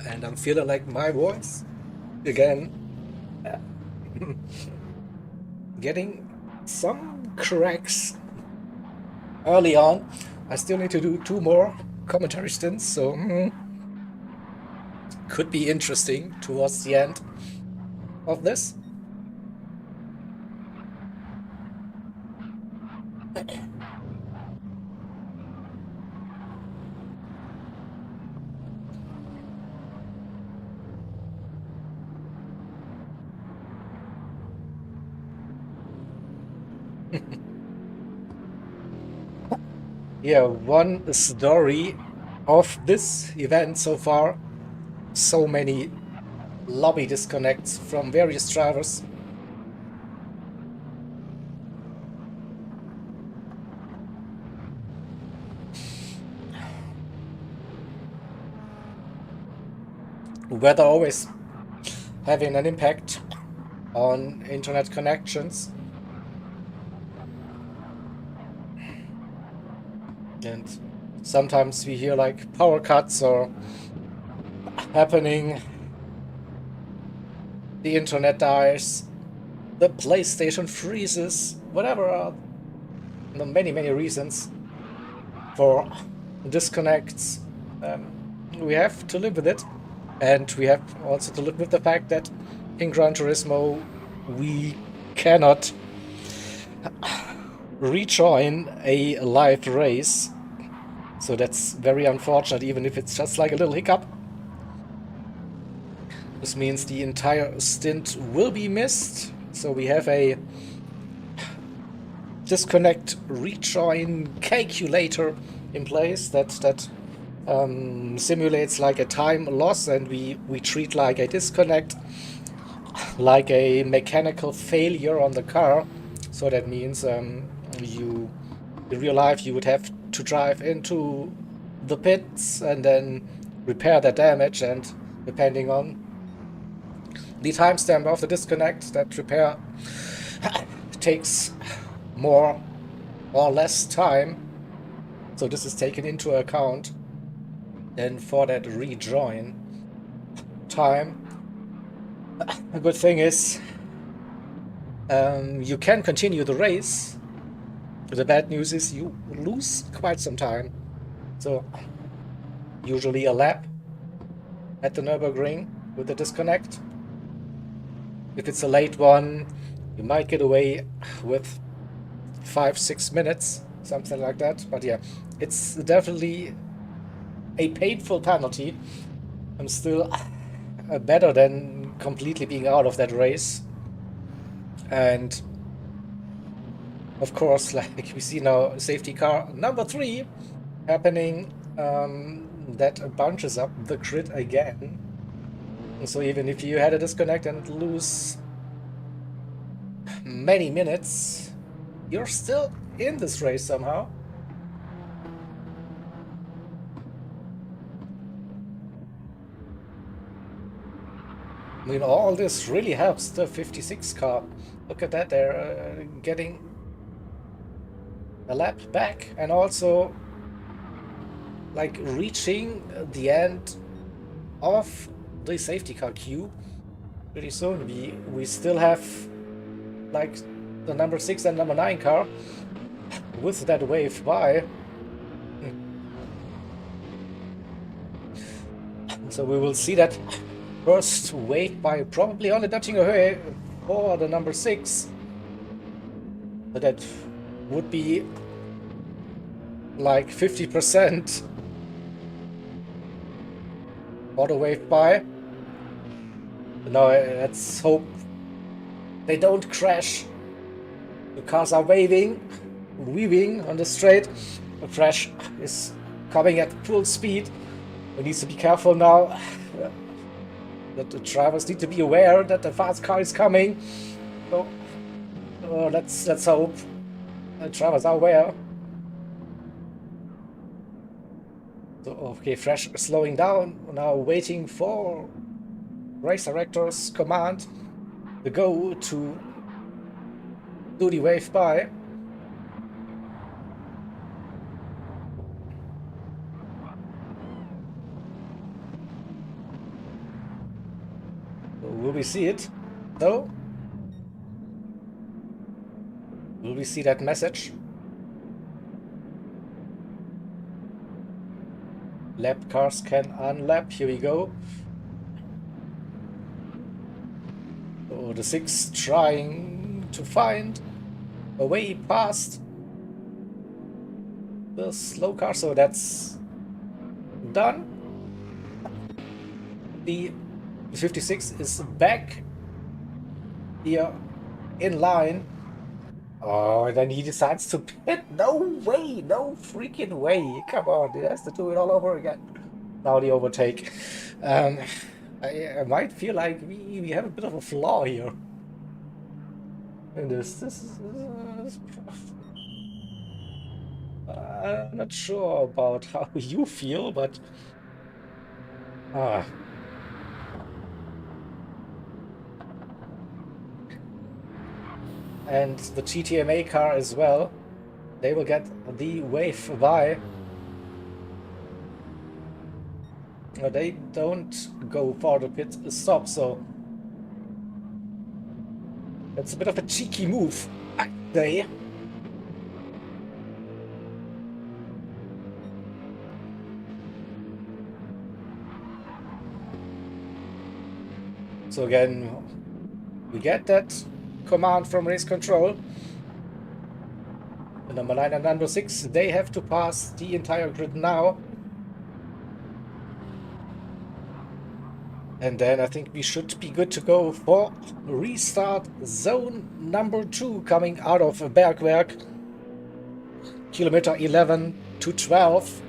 And I'm feeling like my voice again getting some cracks early on. I still need to do 2 more commentary stints, so could be interesting towards the end of this. Yeah, one story of this event so far. So many lobby disconnects from various drivers. Weather always having an impact on internet connections. And sometimes we hear like power cuts or happening. The internet dies. The PlayStation freezes. Whatever are the many reasons for disconnects. We have to live with it. And we have also to live with the fact that in Gran Turismo we cannot rejoin a live race. So that's very unfortunate, even if it's just like a little hiccup. This means the entire stint will be missed. So we have a disconnect rejoin calculator in place that simulates like a time loss, and we treat like a disconnect like a mechanical failure on the car. So that means you in real life you would have to drive into the pits and then repair the damage, and depending on the timestamp of the disconnect, that repair takes more or less time. So this is taken into account then for that rejoin time. A good thing is you can continue the race. The bad news is you lose quite some time. So usually a lap at the Nürburgring with the disconnect. If it's a late one, you might get away with 5-6 minutes, something like that. But yeah, it's definitely a painful penalty. I'm still better than completely being out of that race. And of course, like we see now, safety car number 3 happening, that bunches up the grid again. And so even if you had a disconnect and lose many minutes, you're still in this race somehow. I mean, all this really helps the 56 car. Look at that, they're getting a lap back, and also like reaching the end of the safety car queue pretty soon. We still have like the number 6 and number 9 car with that wave by. So we will see that first wave by probably only touching away for the number 6. But that would be like 50% for the wave by. Now let's hope they don't crash. The cars are weaving on the straight. The crash is coming at full speed. We need to be careful now. That the drivers need to be aware that the fast car is coming. So let's hope the drivers are aware. So okay, Fresh slowing down, now waiting for race director's command to go to do the wave by. Will we see it? No? Will we see that message? Lap cars can unlap. Here we go. So the 6 trying to find a way past the slow car, so that's done. The 56 is back here in line. Oh, and then he decides to pit. No way, no freaking way. Come on, he has to do it all over again. Now the overtake. I might feel like we have a bit of a flaw here in this. I'm not sure about how you feel, but and the GTMA car as well. They will get the wave by. They don't go for the pit stop, so it's a bit of a cheeky move. They. So again, we get that command from race control. The number 9 and number 6, they have to pass the entire grid now. And then I think we should be good to go for restart zone number 2 coming out of Bergwerk. Kilometer 11 to 12.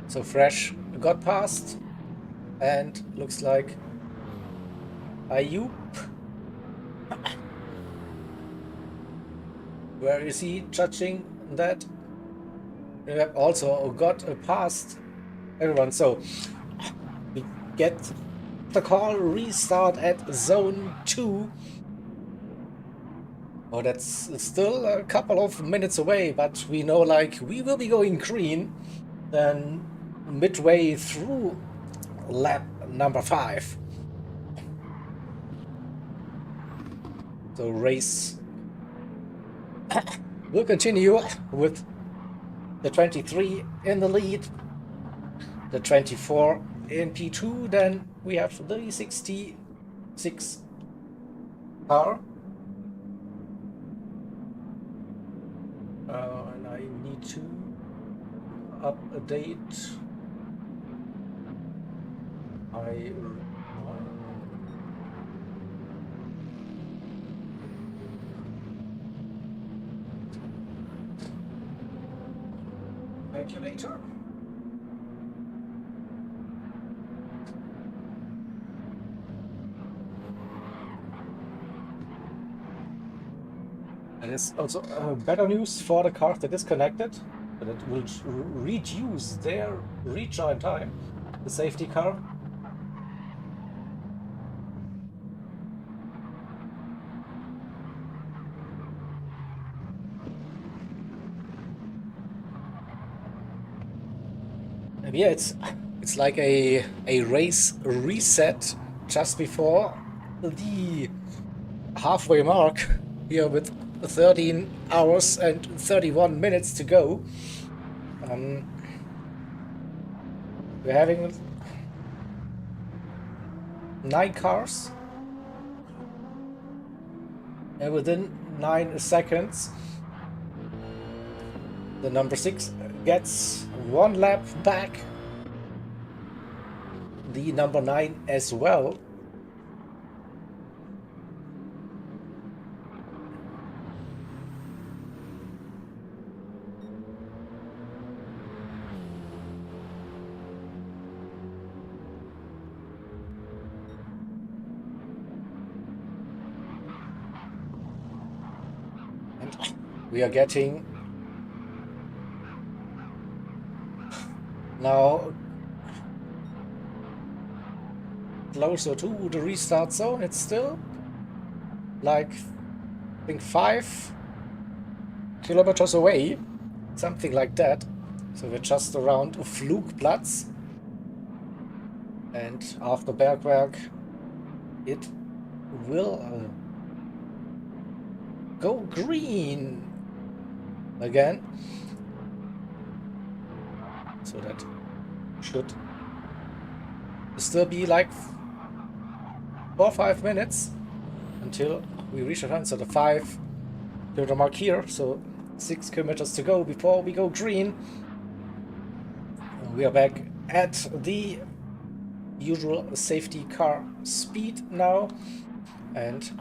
So Fresh got past, and looks like Ayub. Where is he judging that? We have also got past everyone, so we get the call restart at zone 2. Oh, that's still a couple of minutes away, but we know like we will be going green then midway through lap number 5. So race will continue with the 23 in the lead, the 24 in P2, then we have the 66 car. And I need to update calculator. And it's also better news for the car that is connected, but it will reduce their rejoin time, the safety car. And yeah, it's like a race reset just before the halfway mark here with 13 hours and 31 minutes to go. We're having 9 cars and within 9 seconds the number 6 gets 1 lap back, the number 9 as well. We are getting now closer to the restart zone. It's still like I think 5 kilometers away, something like that. So we're just around Flugplatz, and after Bergwerk it will go green again, so that should still be like 4 or 5 minutes until we reach the run. So the 5-kilometer mark here. So 6 kilometers to go before we go green. And we are back at the usual safety car speed now. And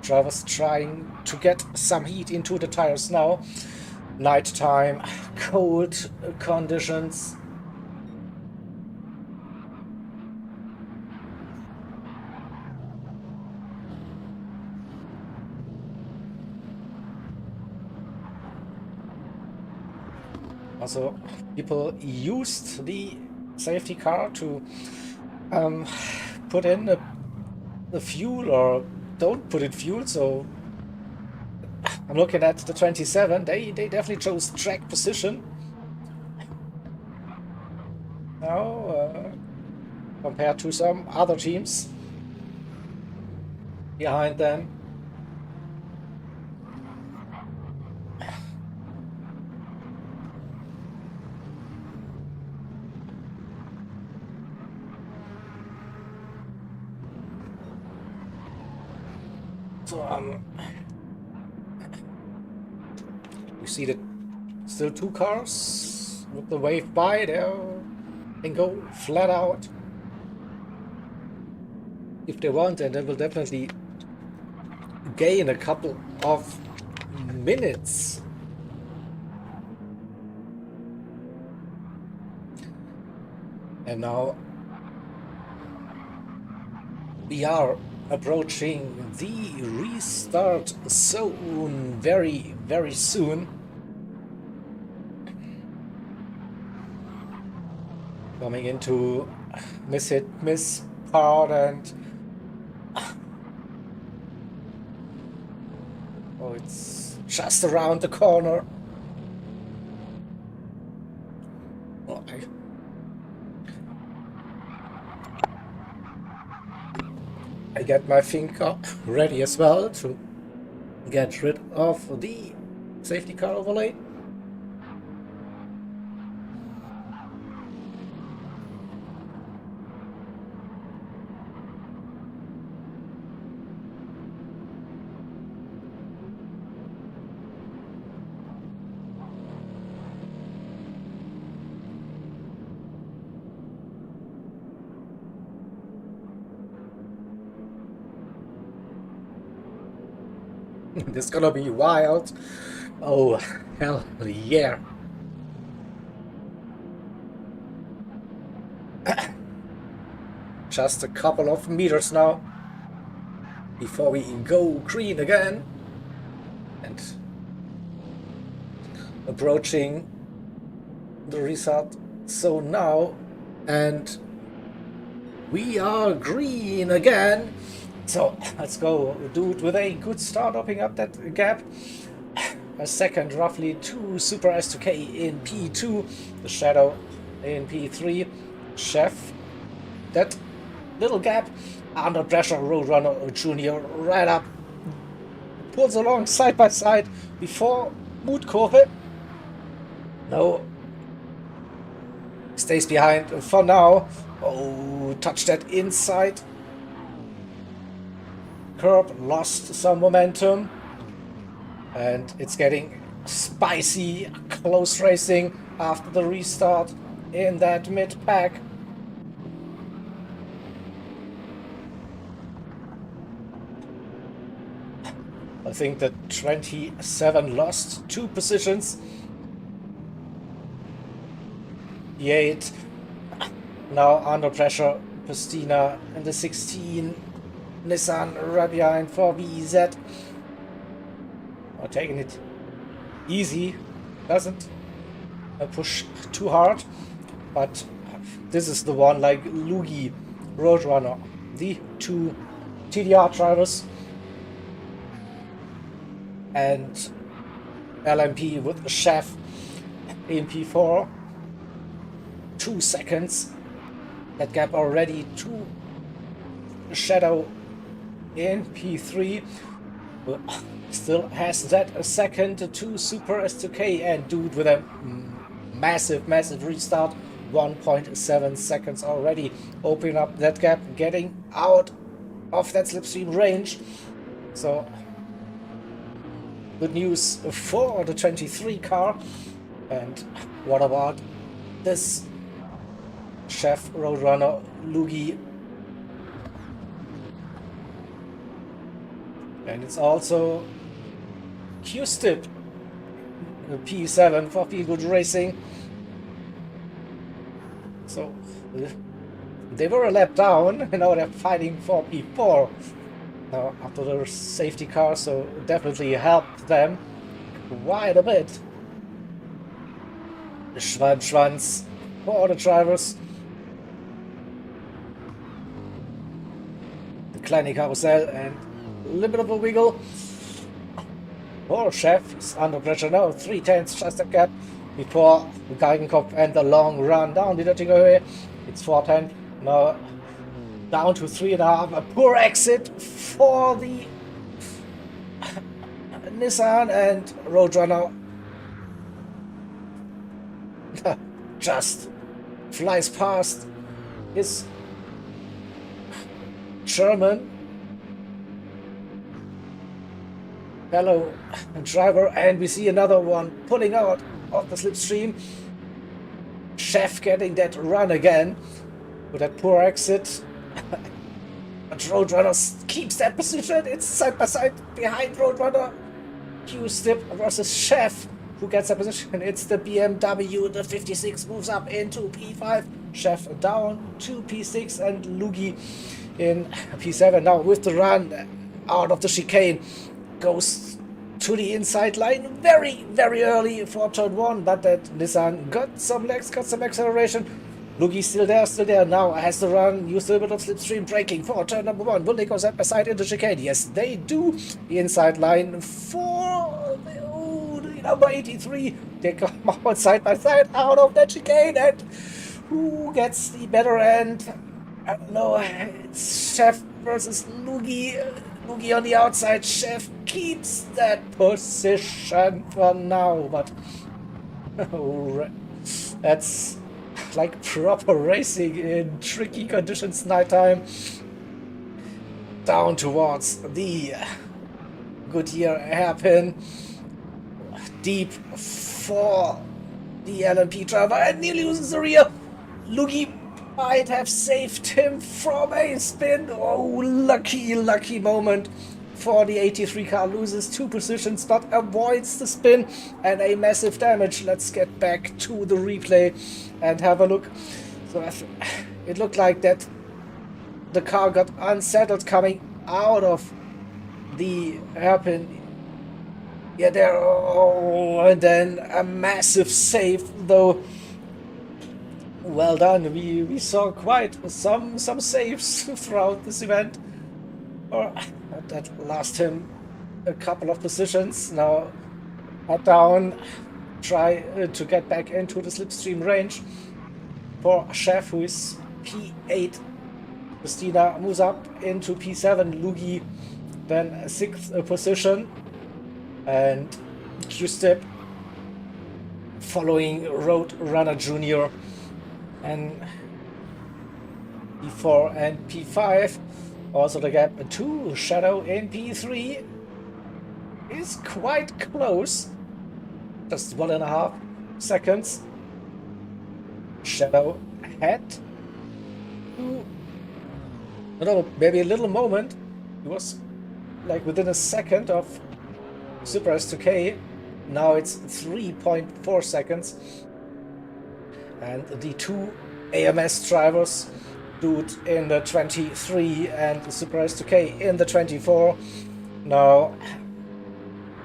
drivers trying to get some heat into the tires now. Nighttime, cold conditions. Also, people used the safety car to put in the fuel, or don't put in fuel. So I'm looking at the 27. They definitely chose track position now compared to some other teams behind them. So we see that still 2 cars with the wave by there and go flat out if they want, and they will definitely gain a couple of minutes. And now we are approaching the restart zone very, very soon. Coming into miss hit miss part, and oh, it's just around the corner. Oh, I get my finger ready as well to get rid of the safety car overlay. This is gonna be wild. Oh, hell yeah. Just a couple of meters now before we go green again. And approaching the restart zone now. And we are green again. So let's go, dude, with a good start, opening up that gap. A second, roughly 2 Super S2K in P2, the Shadow in P3. Chef, that little gap under pressure. Roadrunner Junior right up, pulls along side by side before Mutkurve. No, stays behind for now. Oh, touch that inside curb, lost some momentum, and it's getting spicy, close racing after the restart in that mid pack. I think that 27 lost 2 positions. The 8 now under pressure. Pastina in the 16. Nissan right behind for VZ. Oh, taking it easy, doesn't push too hard, but this is the one, like Lugi, Roadrunner, the 2 TDR drivers, and LMP with Chef in P4. 2 seconds. That gap already to Shadow in P3. Still has that a second to Super S2K, and dude with a massive restart. 1.7 seconds already. Opening up that gap, getting out of that slipstream range. So good news for the 23 car. And what about this Chef Roadrunner Lugi? And it's also Q-Stip P7 for Feel Good Racing. So they were a lap down, and now they're fighting for P4 now after the safety car, so definitely helped them quite a bit. Schwanz for the drivers. The kleine Carousel and a little bit of a wiggle. Chef is under pressure now. 3/10, just a gap before the Geigenkopf and the long run down the Höhe. It's 4:10 now, down to 3.5. A poor exit for the Nissan, and Roadrunner just flies past his German fellow driver, and we see another one pulling out of the slipstream. Chef getting that run again with that poor exit. But Roadrunner keeps that position. It's side by side behind Roadrunner. Q-Stip versus Chef, who gets that position. It's the BMW. The 56 moves up into P5. Chef down to P6, and Lugi in P7 now with the run out of the chicane. Goes to the inside line very, very early for turn 1, but that Nissan got some legs, got some acceleration. Lugi still there, now has the run, used a little bit of slipstream braking for turn number 1. Will they go side by side into chicane? Yes, they do. The inside line for the number 83. They come out side by side out of that chicane, and who gets the better end? I don't know, it's Chef versus Lugi. Lugi on the outside. Chef keeps that position for now, but that's like proper racing in tricky conditions nighttime. Down towards the Goodyear hairpin. Deep for the LMP driver, and nearly loses the rear. Lugi might have saved him from a spin. Oh, lucky moment for the 83 car. Loses 2 positions but avoids the spin and a massive damage. Let's get back to the replay and have a look. So it looked like that the car got unsettled coming out of the hairpin. Yeah, there. Oh, and then a massive save, though. Well done. We saw quite some saves throughout this event. That lost him a couple of positions. Now head down, try to get back into the slipstream range for Chef, who is P8. Christina moves up into P7. Lugi then 6th position, and Q-Stip following Roadrunner Junior. And P4 and P5. Also the gap to Shadow in P3 is quite close. Just 1.5 seconds. Shadow had to, I don't know, maybe a little moment. It was like within a second of Super S2K. Now it's 3.4 seconds. And the 2 AMS drivers, Dude in the 23 and the Super S2K in the 24, now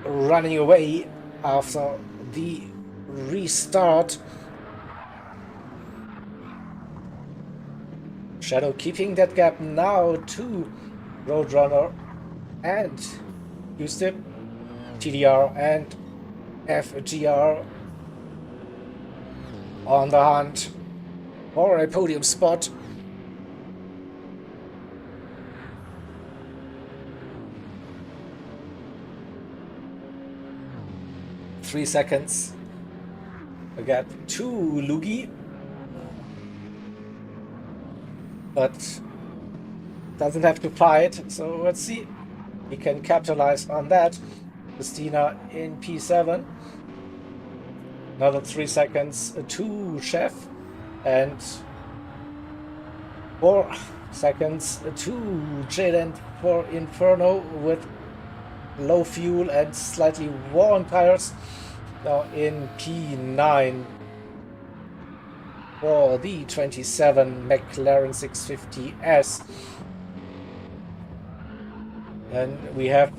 running away after the restart. Shadow keeping that gap now to Roadrunner and Q-Stip, TDR and FGR on the hunt for a podium spot. Three seconds. A gap to Lugi. But doesn't have to fight. So let's see. We can capitalize on that. Christina in P7. Another 3 seconds to Chef. And 4 seconds to Jaden for Inferno with low fuel and slightly worn tires. Now in P9 for the 27 McLaren 650S. And we have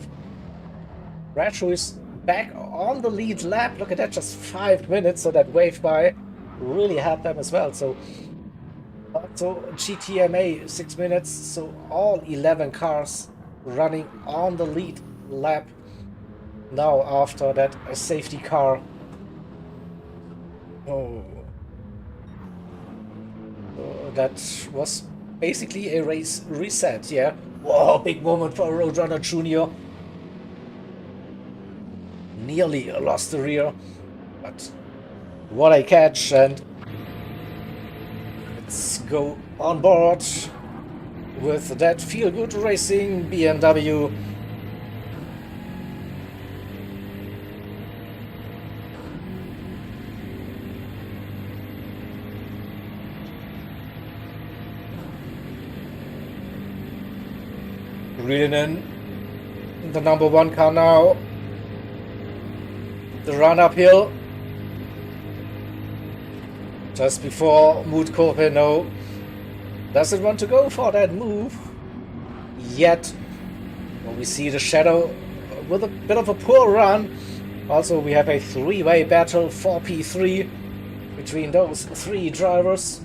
Rach, who is back on the lead lap. Look at that, just 5 minutes, so that wave by really helped them as well. So GTMA 6 minutes, so all 11 cars running on the lead lap now after that safety car. That was basically a race reset, yeah. Whoa, big moment for Roadrunner Jr. Nearly lost the rear, but what a catch. And let's go on board with that Feel Good Racing BMW. Legenden, the number 1 car now. The run uphill just before Mood Corpino doesn't want to go for that move yet. Well, we see the Shadow with a bit of a poor run. Also, we have a 3-way battle for P3 between those 3 drivers.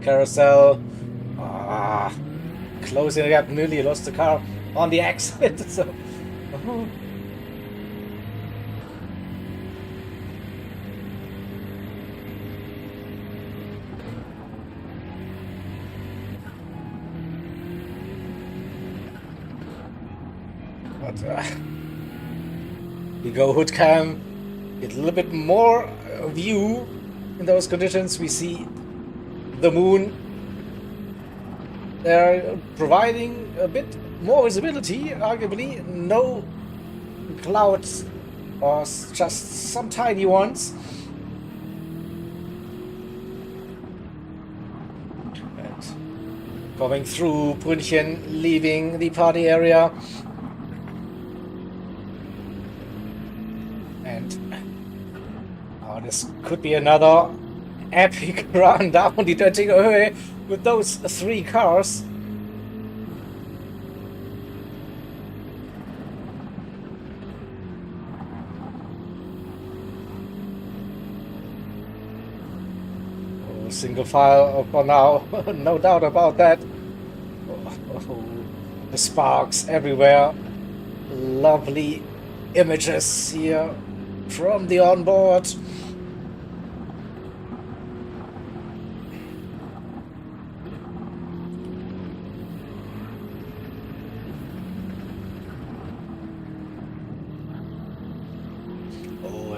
Carousel, closing the gap, nearly lost the car on the exit. So, but we go hood cam, get a little bit more view in those conditions. We see the moon. They're providing a bit more visibility, arguably. No clouds, or just some tiny ones. And going through Brünnchen, leaving the party area. And this could be another epic run down the 20 with those 3 cars. Oh, single file for now, no doubt about that. The sparks everywhere. Lovely images here from the onboard.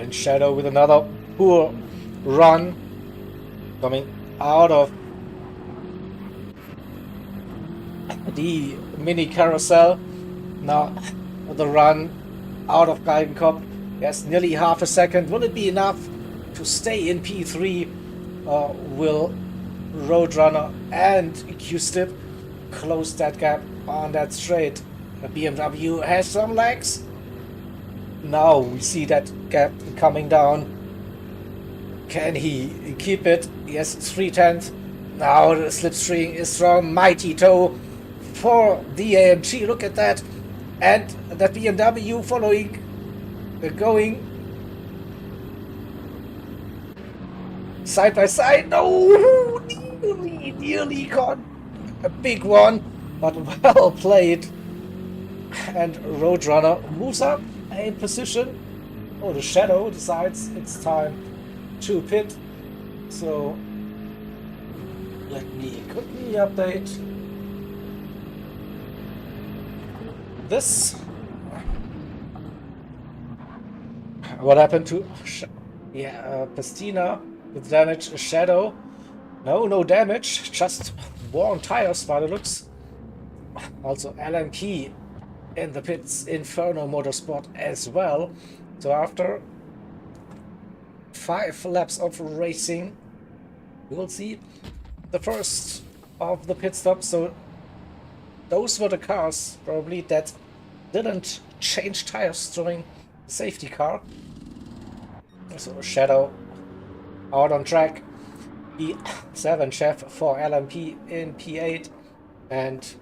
Shadow with another poor run coming out of the mini carousel. Now the run out of Galgenkopf. Yes, nearly half a second. Will it be enough to stay in P3, or will Roadrunner and Q-Stip close that gap on that straight? The BMW has some legs. Now we see that gap coming down. Can he keep it? Yes, 3/10. Now the slipstream is strong. Mighty toe for the AMG. Look at that. And that BMW following, going side by side. No, nearly caught a big one, but well played. And Roadrunner moves up a position. Oh, the Shadow decides it's time to pit. So let me quickly update. this. What happened to... Pastina with damage. Shadow. No damage. Just worn tires by the looks. Also LMP in the pits. Inferno Motorsport as well. So after 5 laps of racing, we will see the first of the pit stops. So those were the cars probably that didn't change tires during the safety car. So Shadow out on track. P7 Chef for LMP in P8 and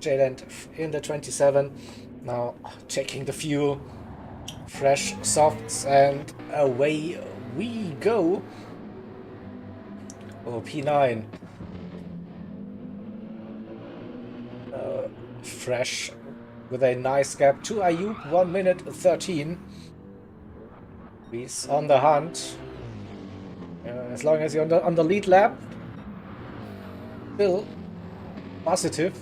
Jalen in the 27. Now checking the fuel. Fresh softs and away we go. Oh, P9. Fresh with a nice gap to Ayub, 1 minute 13. He's on the hunt. As long as you're on the lead lap, still positive.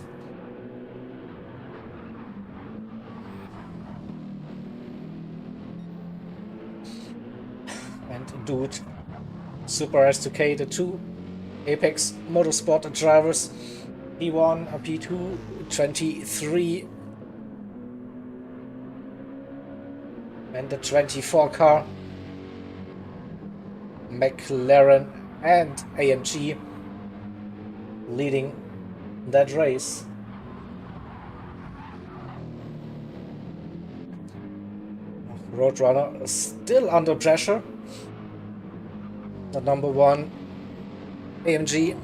And dude, Super S2K, the 2 Apex Motorsport drivers, P1, P2, 23, and the 24 car, McLaren and AMG leading that race. Roadrunner still under pressure. The number 1 AMG,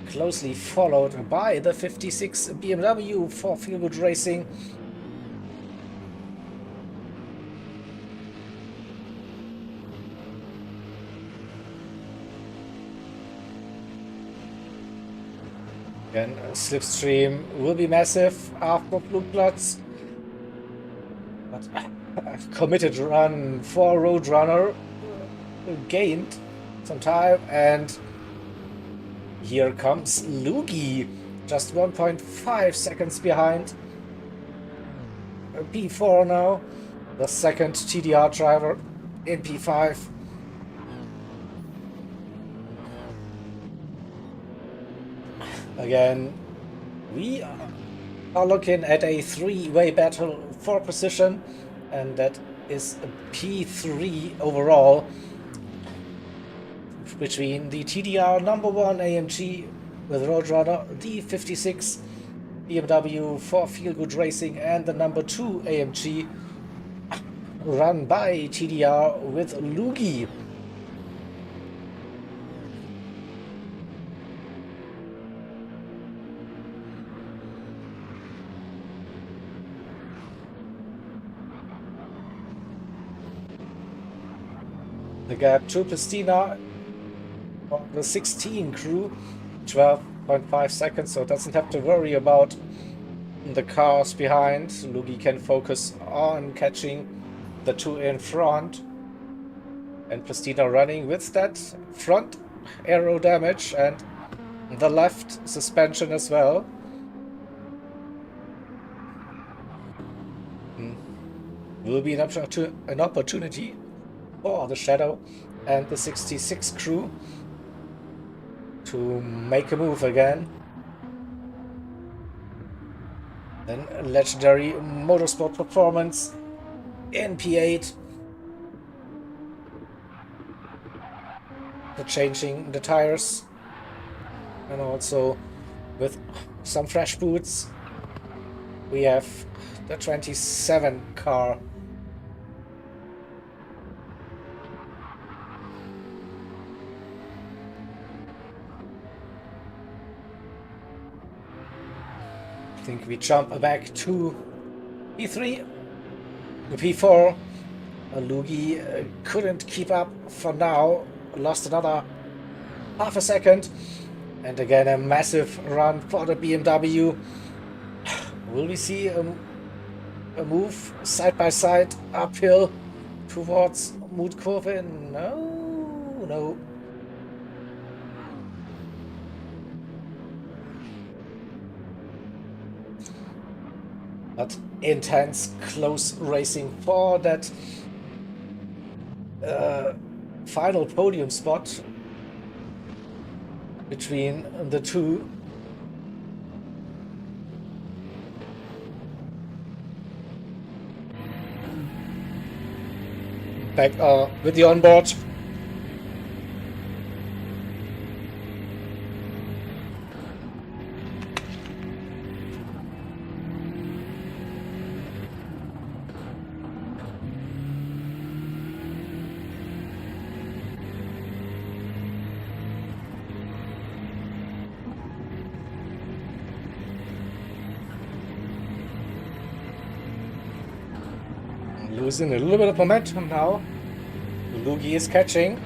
closely followed by the 56 BMW for Feel Good Racing. Again, slipstream will be massive after Blue Bloods. But a committed run for Roadrunner gained some time, and here comes Lugi, just 1.5 seconds behind. P4 now, the second TDR driver in P5. Again, we are looking at a 3-way battle for position, and that is a P3 overall between the TDR number 1 AMG with Roadrunner, the 56 BMW for Feel Good Racing, and the number 2 AMG run by TDR with Lugi. The gap to Pristina on the 16 crew, 12.5 seconds, so doesn't have to worry about the cars behind. Lugi can focus on catching the 2 in front. And Pristina running with that front aero damage and the left suspension as well. Will be an opportunity for the Shadow and the 66 crew to make a move again. Then a legendary motorsport performance in P8. The changing the tires, and also with some fresh boots we have the 27 car. I think we jump back to P3, P4. Lugi couldn't keep up for now, lost another half a second, and again a massive run for the BMW. Will we see a move side by side uphill towards Mutkurve? No. But intense, close racing for that final podium spot between the two. Back with the onboard. Losing a little bit of momentum now. Lugi is catching.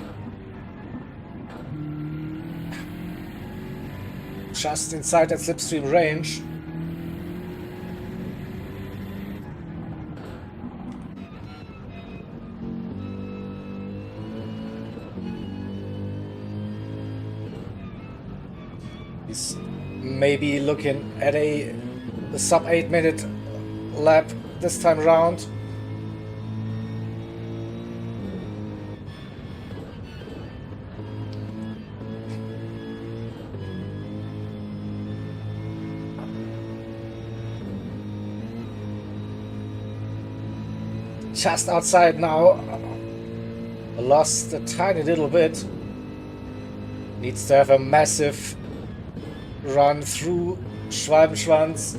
Just inside that slipstream range. He's maybe looking at a sub 8-minute lap this time around. Just outside now. Lost a tiny little bit. Needs to have a massive run through Schwalbenschwanz.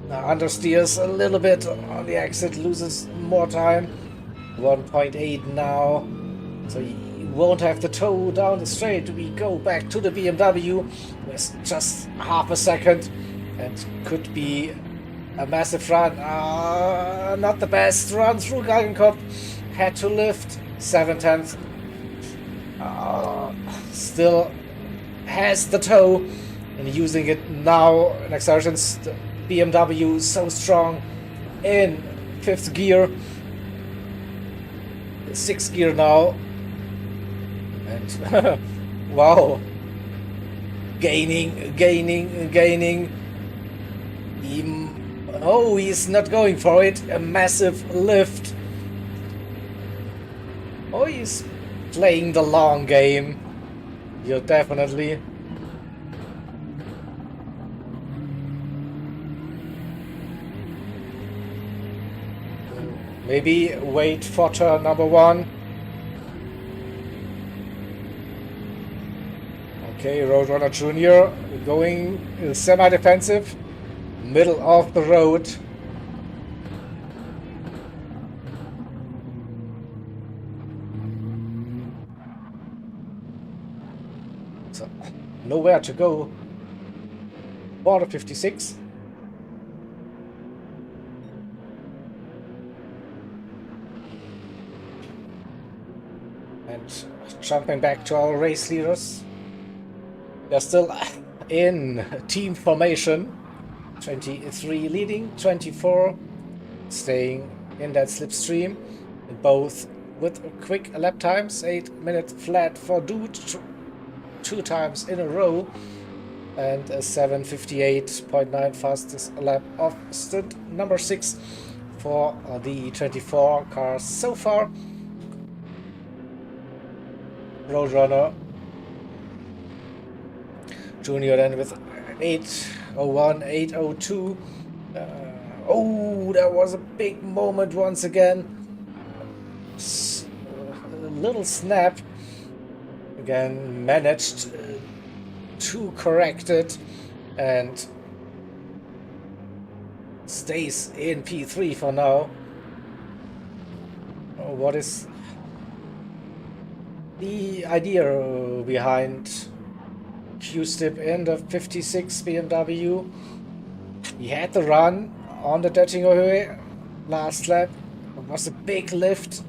Now understeers a little bit on the exit, loses more time. 1.8 now. So he won't have the toe down the straight. We go back to the BMW with just half a second and could be a massive run. Not the best run through Galgenkopf. Had to lift 7/10. Still has the toe and using it now in acceleration. The BMW so strong in 5th gear. 6th gear now. And wow. Gaining. Oh, he's not going for it. A massive lift. Oh, he's playing the long game. You're definitely. Maybe wait for turn number 1. Okay, Roadrunner Junior going semi-defensive. Middle of the road. So, nowhere to go. Border 56. And jumping back to our race leaders. They're still in team formation. 23 leading, 24 staying in that slipstream, both with quick lap times. 8-minute flat for Dude 2 times in a row, and a 7:58.9 fastest lap of stint number 6 for the 24 cars so far. Roadrunner Junior then with 8:01, 8:02. Oh, that was a big moment once again. A little snap. Again, managed to correct it and stays in P3 for now. Oh, what is the idea behind Q-Stip in the 56 BMW? He had the run on the Dettingerhöhe last lap. It was a big lift.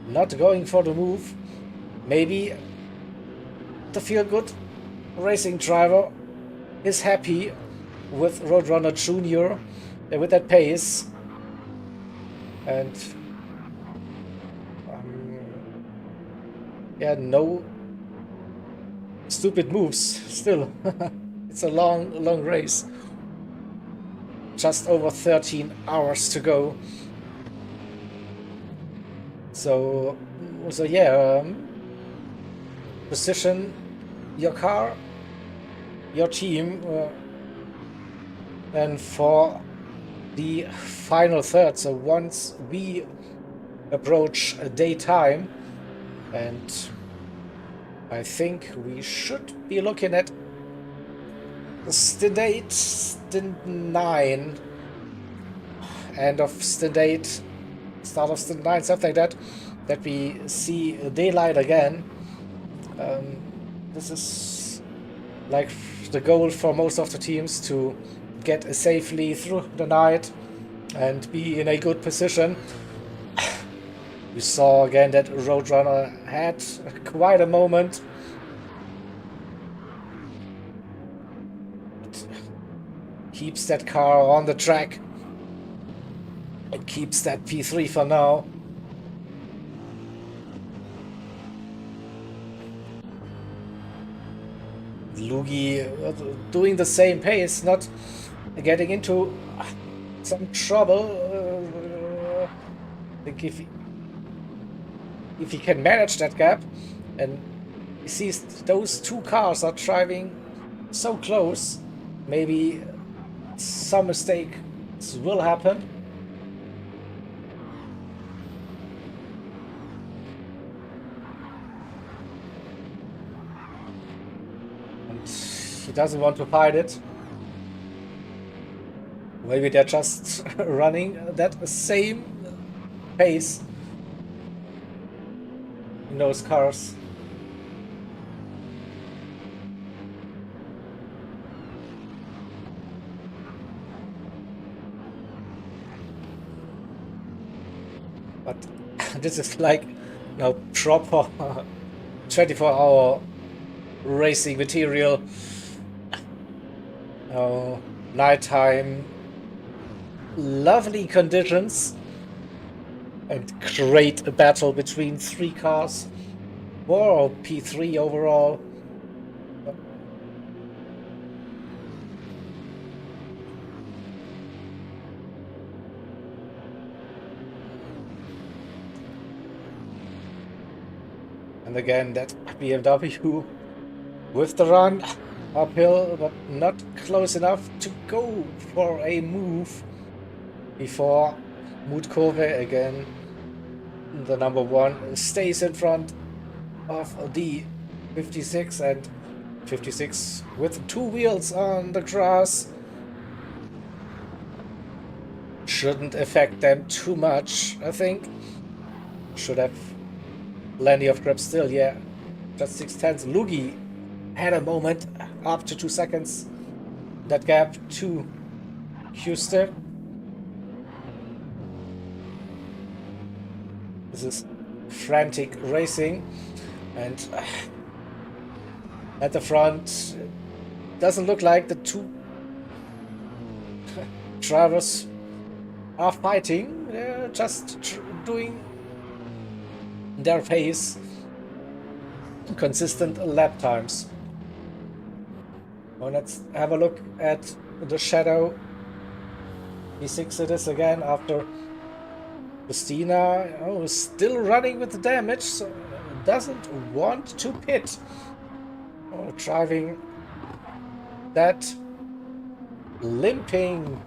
Not going for the move. Maybe the feel-good racing driver is happy with Roadrunner Junior with that pace. And yeah, no stupid moves still. It's a long race. just over 13 hours to go. So yeah, position your car, your team, and for the final third. So once we approach daytime, and I think we should be looking at stint 8, stint 9, end of stint 8, start of stint 9, something like that, that we see daylight again. This is like the goal for most of the teams, to get safely through the night and be in a good position. We saw again that Roadrunner had quite a moment. It keeps that car on the track. It keeps that P3 for now. Lugi doing the same pace, not getting into some trouble. I think if he can manage that gap, and he sees those two cars are driving so close, maybe some mistakes will happen. He doesn't want to fight it. Maybe they're just running that same pace in those cars. But this is like, you know, proper 24-hour racing material. Nighttime, lovely conditions, and great battle between three cars, or P3 overall. And again, that BMW with the run uphill, but not close enough to go for a move before Mutkurve again. The number one stays in front of the 56, and 56 with two wheels on the grass shouldn't affect them too much, I think. Should have plenty of grip still, yeah. Just 6/10. Lugi had a moment up to 2 seconds. That gap to Houston. This is frantic racing, and at the front, doesn't look like the two drivers are fighting. They're just doing their pace, consistent lap times. Well, let's have a look at the shadow. E6 it is again after Christina. Oh, still running with the damage, so doesn't want to pit. Oh, driving that limping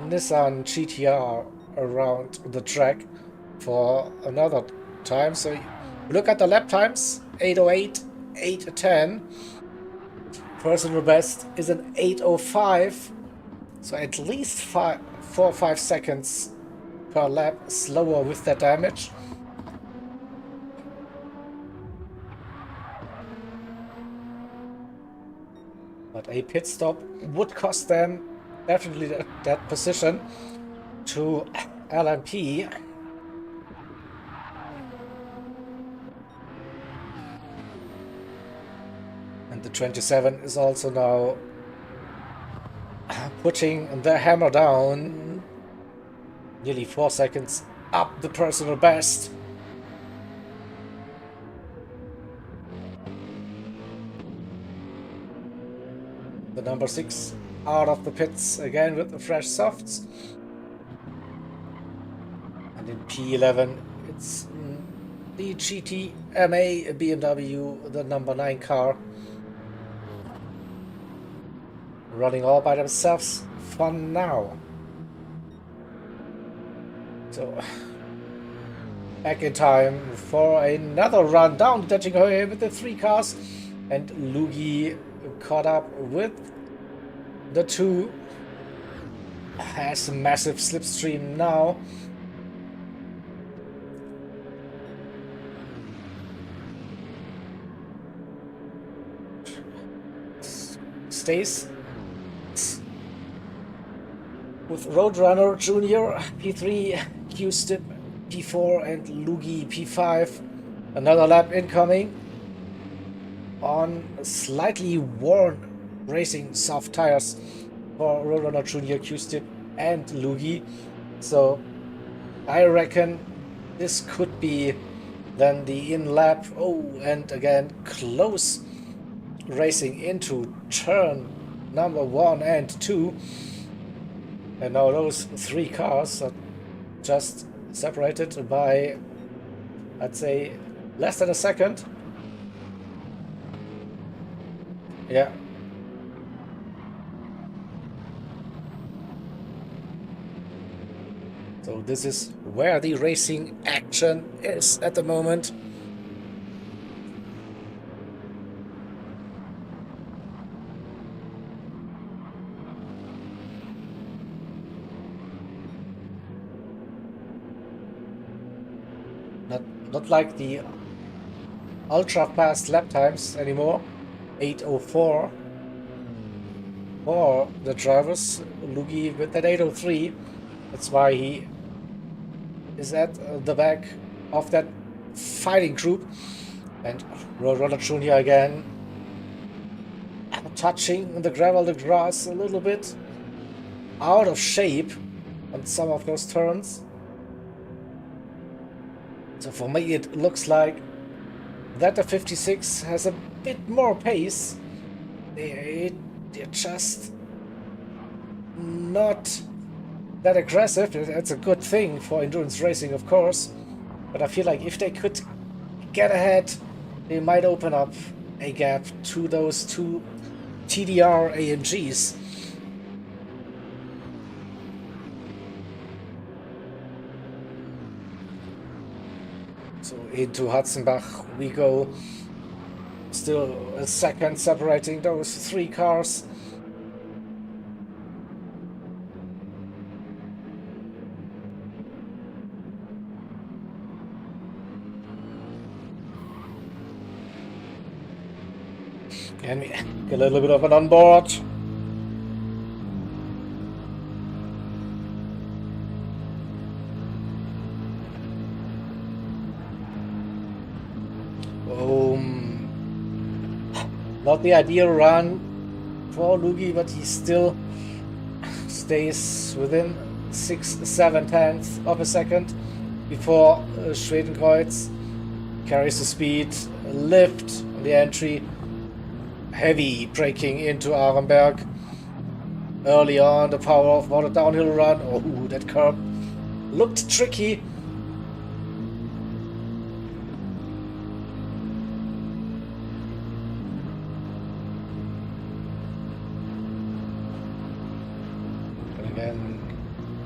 Nissan GTR around the track for another time. So look at the lap times: 8:08, 8:10. Personal best is an 8:05, so at least 4 or 5 seconds per lap slower with that damage. But a pit stop would cost them definitely that position to LMP. And the 27 is also now putting the hammer down. Nearly 4 seconds up the personal best. The number 6 out of the pits again with the fresh softs. And in P11, it's the GTMA BMW, the number 9 car, running all by themselves for now. So, back in time for another run down the Detching Highway with the 3 cars, and Lugi caught up with the 2. Has a massive slipstream now. Stays with Roadrunner Junior P3, Q-Stip P4, and Lugi P5. Another lap incoming on slightly worn racing soft tires for Roadrunner Junior, Q-Stip, and Lugi. So I reckon this could be then the in lap. Oh, and again close racing into turn number 1 and 2. And now those 3 cars are just separated by, I'd say, less than a second. Yeah. So this is where the racing action is at the moment. Not like the ultra fast lap times anymore. 8:04 for the drivers. Lugi with that 8:03. That's why he is at the back of that fighting group. And Roadrunner Junior again touching the gravel, the grass a little bit. Out of shape on some of those turns. So for me it looks like that the 56 has a bit more pace. They're just not that aggressive. It's a good thing for endurance racing, of course. But I feel like if they could get ahead, they might open up a gap to those 2 TDR AMGs. So into Hatzenbach we go. Still a second separating those 3 cars. Can we get a little bit of an onboard? Not the ideal run for Lugi, but he still stays within 6/7 of a second before Schwedenkreuz carries the speed, lift on the entry, heavy braking into Arenberg. Early on, the power of what a downhill run. Oh, that curb looked tricky.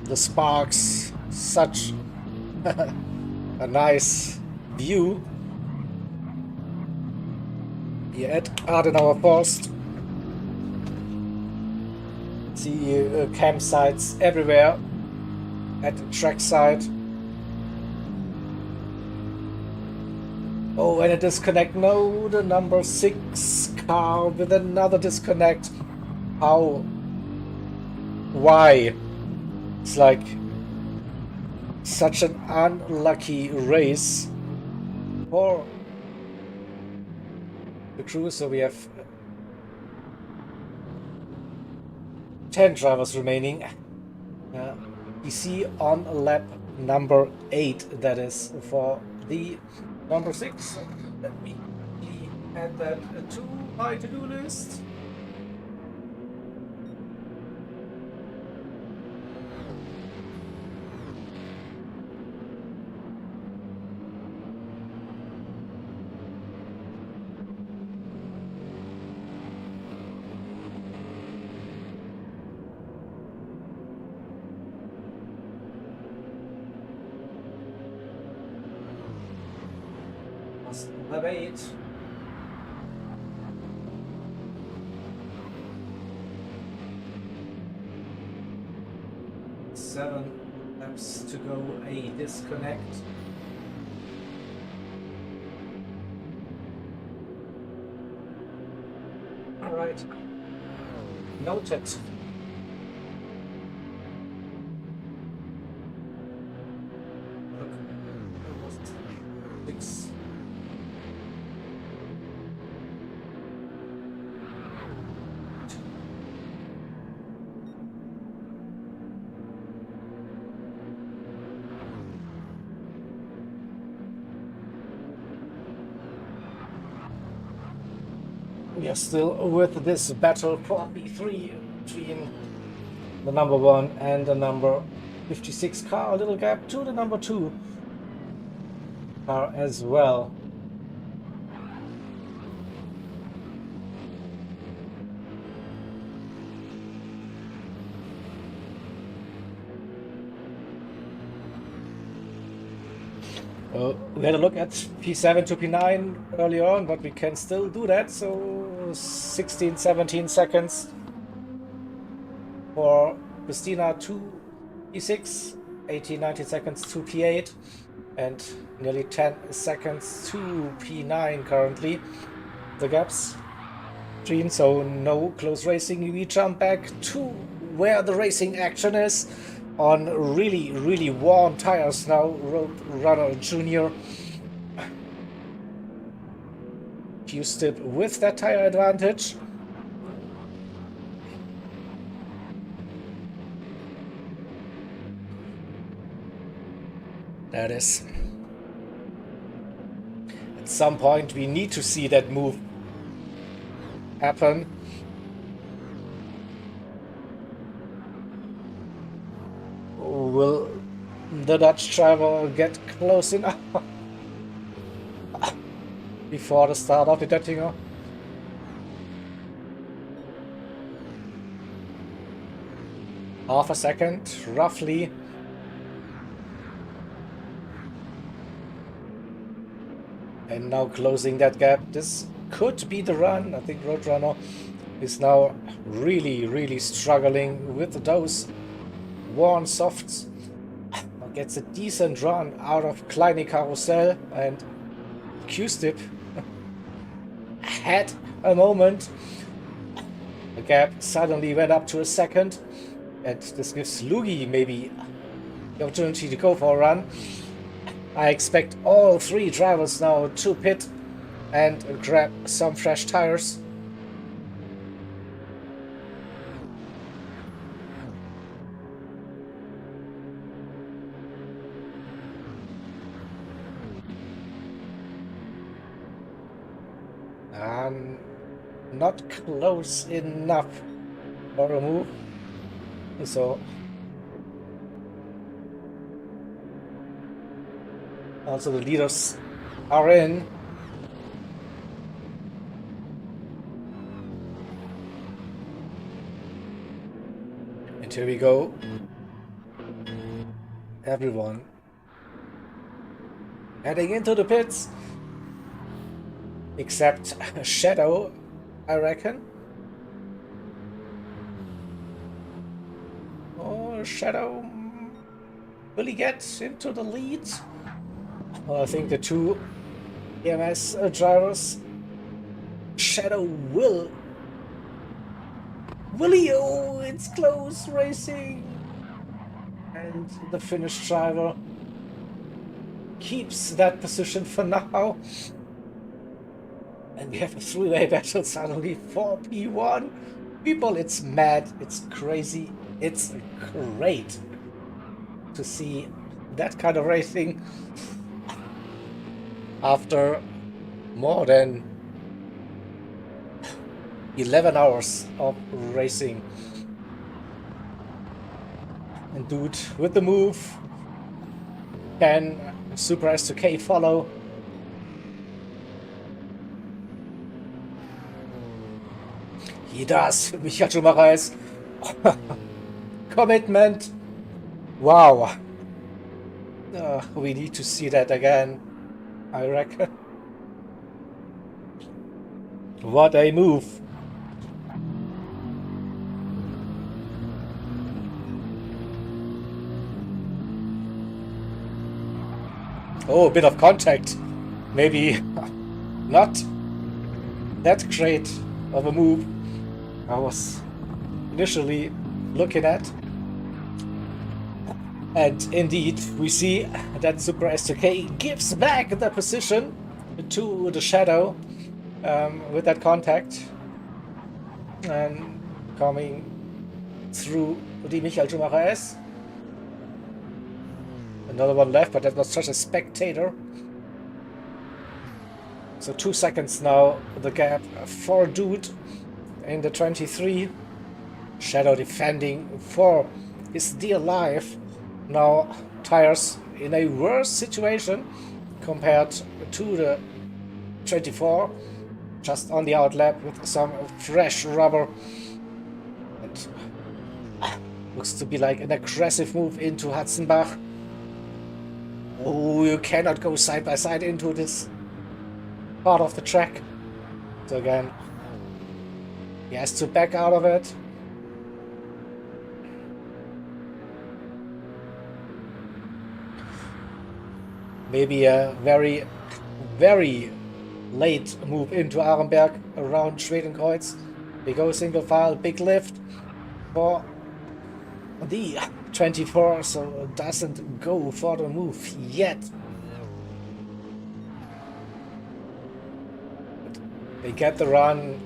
The sparks, such a nice view here at Adenauer Forst. See campsites everywhere at the trackside. Oh, and a disconnect. No, the number 6 car with another disconnect. How? Why? It's like such an unlucky race for the crew. So we have 10 drivers remaining. PC on lap number 8, that is, for the number 6. Let me add that to my to-do list. lap 8. Seven laps to go, a disconnect. All right, noted. Six. We are still with this battle for P3 between the number 1 and the number 56 car. A little gap to the number 2 car as well. We had a look at P7 to P9 early on, but we can still do that. So 16, 17 seconds for Christina to P6, 18, 19 seconds to P8, and nearly 10 seconds to P9 currently. The gaps between, so no close racing. We jump back to where the racing action is. On really worn tires now, Road Runner Junior. Q-Stip with that tire advantage. That is. At some point we need to see that move happen. Will the Dutch driver get close enough before the start of the Dettinger? Half a second, roughly. And now closing that gap. This could be the run. I think Roadrunner is now really struggling with those worn softs. Gets a decent run out of Kleine Karussell, and Q-Stip had a moment. The gap suddenly went up to a second, and this gives Lugi maybe the opportunity to go for a run. I expect all three drivers now to pit and grab some fresh tires. Not close enough for a move. So also the leaders are in. And here we go. Everyone heading into the pits. Except Shadow, I reckon. Oh, Shadow. Will he get into the lead? Well, I think the two EMS drivers. Shadow will. Will he? Oh, it's close racing. And the Finnish driver keeps that position for now. And we have a three-way battle suddenly for P1. People, it's mad, it's crazy, it's great to see that kind of racing after more than 11 hours of racing. And dude with the move, can Super S2K follow? He does. Michael Schumacher is commitment. Wow. We need to see that again, I reckon. What a move. Oh, a bit of contact. Maybe not that great of a move I was initially looking at. And indeed, we see that Super S2K gives back the position to the Shadow with that contact. And coming through the Michael Schumacher S. Another one left, but that was just a spectator. So 2 seconds now, the gap for Dude in the 23. Shadow defending for his dear life. Now tires in a worse situation compared to the 24. Just on the outlap with some fresh rubber. It looks to be like an aggressive move into Hatzenbach. Oh, you cannot go side by side into this part of the track. So again, he has to back out of it. Maybe a very, very late move into Arenberg around Schwedenkreuz. We go single file, big lift for the 24, so doesn't go for the move yet. But they get the run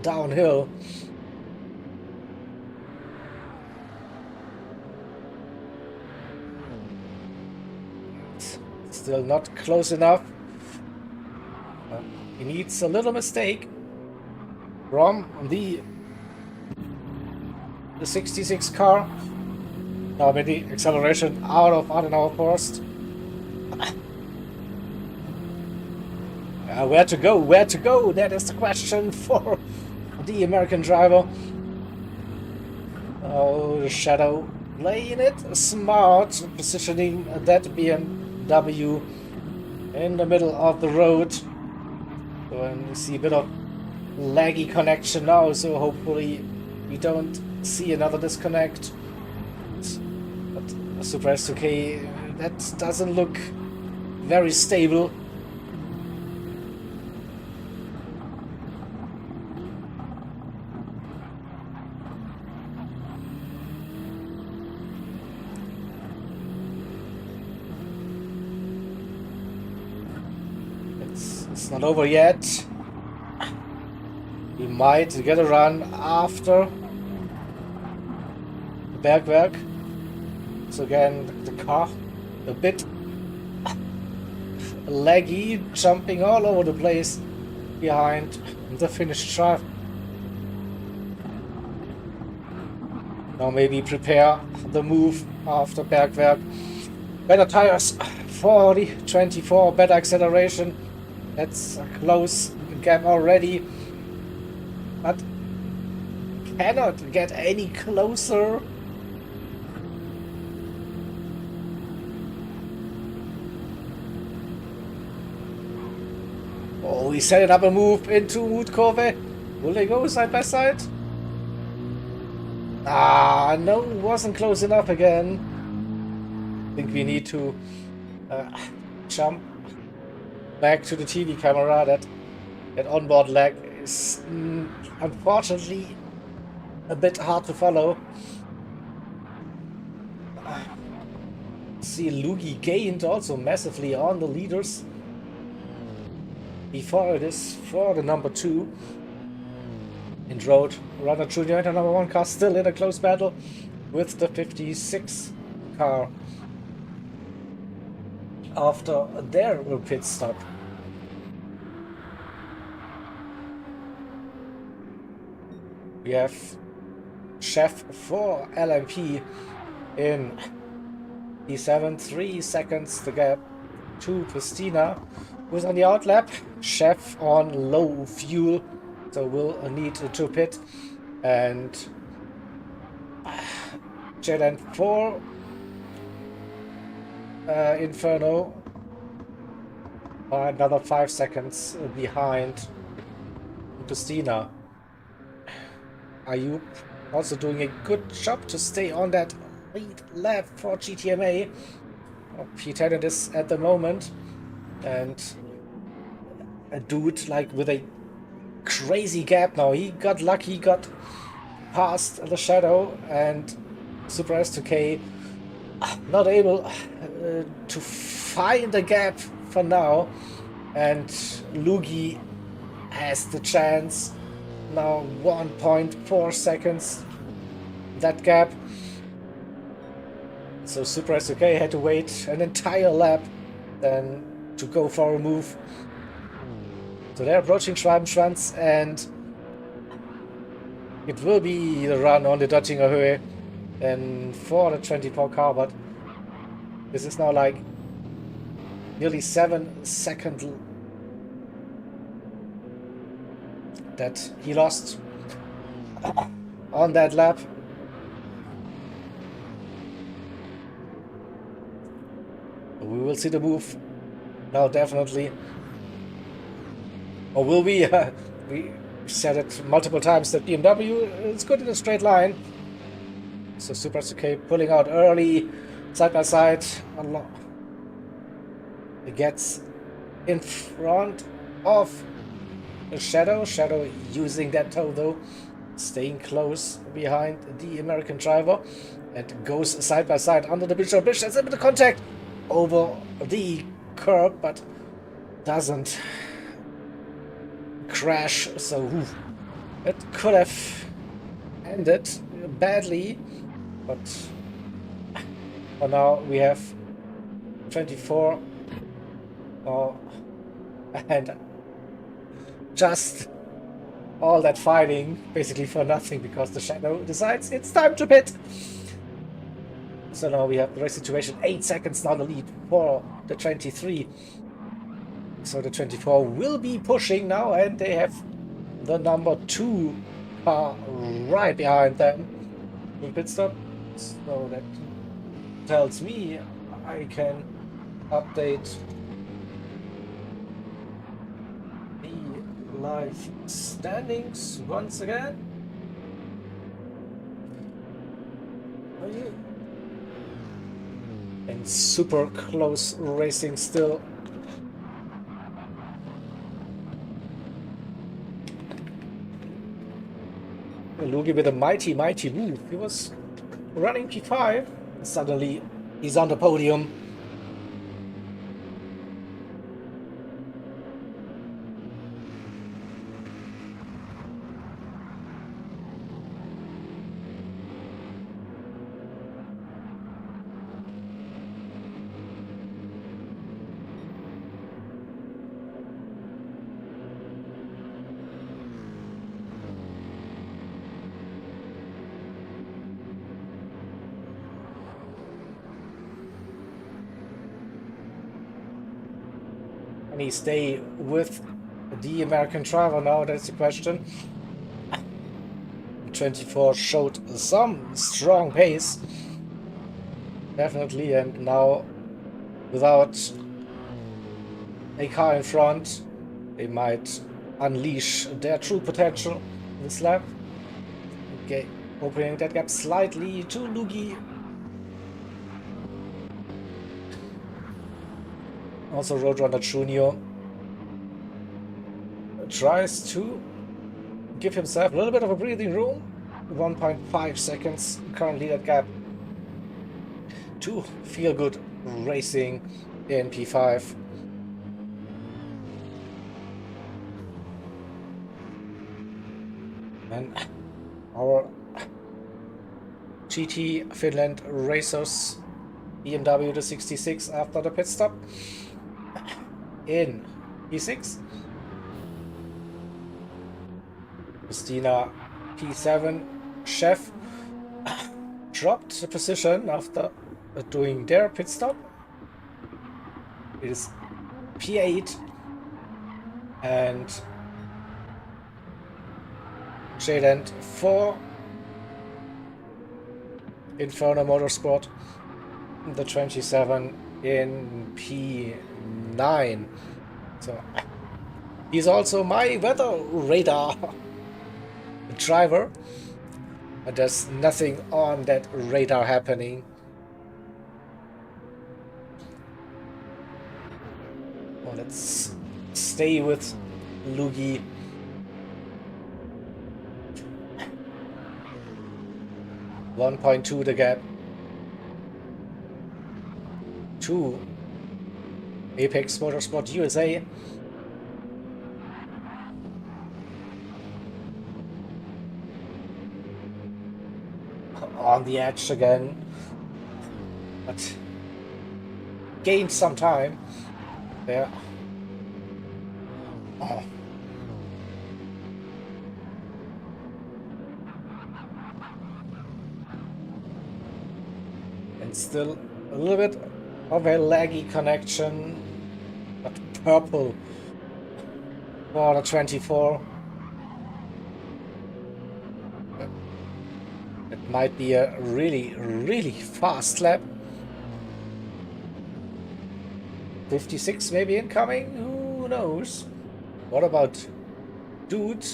downhill. Still not close enough. He needs a little mistake from the 66 car. Now with the acceleration out of Adenauer Forst. Where to go? Where to go? That is the question for the American driver. Oh, the Shadow playing it smart, positioning that BMW in the middle of the road. So, and you see a bit of laggy connection now, so hopefully we don't see another disconnect. But Super S2K, that doesn't look very stable. It's not over yet. We might get a run after the Bergwerk. So again, the car a bit laggy, jumping all over the place behind the finished drive. Now maybe prepare the move after Bergwerk. Better tires for the 24, better acceleration. That's a close gap already, but cannot get any closer. Oh, he set it up a move into Mutkurve. Will they go side by side? Ah, no, wasn't close enough again. I think we need to jump back to the TV camera. That onboard lag is unfortunately a bit hard to follow. See, Lugi gained also massively on the leaders before it is for the number 2 in road. Runner Junior and the number 1 car still in a close battle with the 56 car after their pit stop. We have Chef for LMP in P7, 3 seconds the gap to Christina, who's on the outlap. Chef on low fuel, so we'll need to pit. And J 4 Inferno are another 5 seconds behind Christina. Are you also doing a good job to stay on that lead lap for GTMA? P10 it is at the moment. And a dude like with a crazy gap now. He got lucky, got past the shadow, and Super S2K not able to find the gap for now. And Lugi has the chance now. 1.4 seconds that gap. So Super S2K had to wait an entire lap then to go for a move. So they're approaching Schwalbenschwanz, and it will be the run on the Döttinger Höhe and for the 24 car, but this is now like nearly 7 seconds that he lost on that lap. We will see the move now, definitely. Or will we? We said it multiple times that BMW is good in a straight line. So Super S2K pulling out early, side by side. It gets in front of the Shadow. Shadow using that toe though, staying close behind the American driver, and goes side by side under the bridge. Bridge has a bit of contact over the curb, but doesn't crash. So it could have ended badly, but for now we have 24 and just all that fighting basically for nothing, because the Shadow decides it's time to pit. So now we have the race situation, 8 seconds down the lead for the 23. So the 24 will be pushing now, and they have the number 2 car right behind them in pit stop. So that tells me I can update the live standings once again. And super close racing still. Lugi with a mighty move. He was running P5. Suddenly he's on the podium. Can he stay with the American driver now? That's the question. 24 showed some strong pace, definitely, and now without a car in front, they might unleash their true potential in this lap. Okay, opening that gap slightly to Lugi. Also Roadrunner Junior tries to give himself a little bit of a breathing room. 1.5 seconds currently that gap to Feel Good Racing in P5. And our GT Finland racers, BMW the 66 after the pit stop in P6. Christina P7. Chef dropped the position after doing their pit stop. It is P8 and Legenden 4. Inferno Motorsport the 27 in P9. So He's also my weather radar driver. And there's nothing on that radar happening. Well, let's stay with Lugi. .2 the gap to Apex Motorsport USA. On the edge again, but gained some time there. Oh. And still a little bit of a laggy connection, but purple for the 24. It might be a really fast lap. 56 maybe incoming, who knows? What about Dude?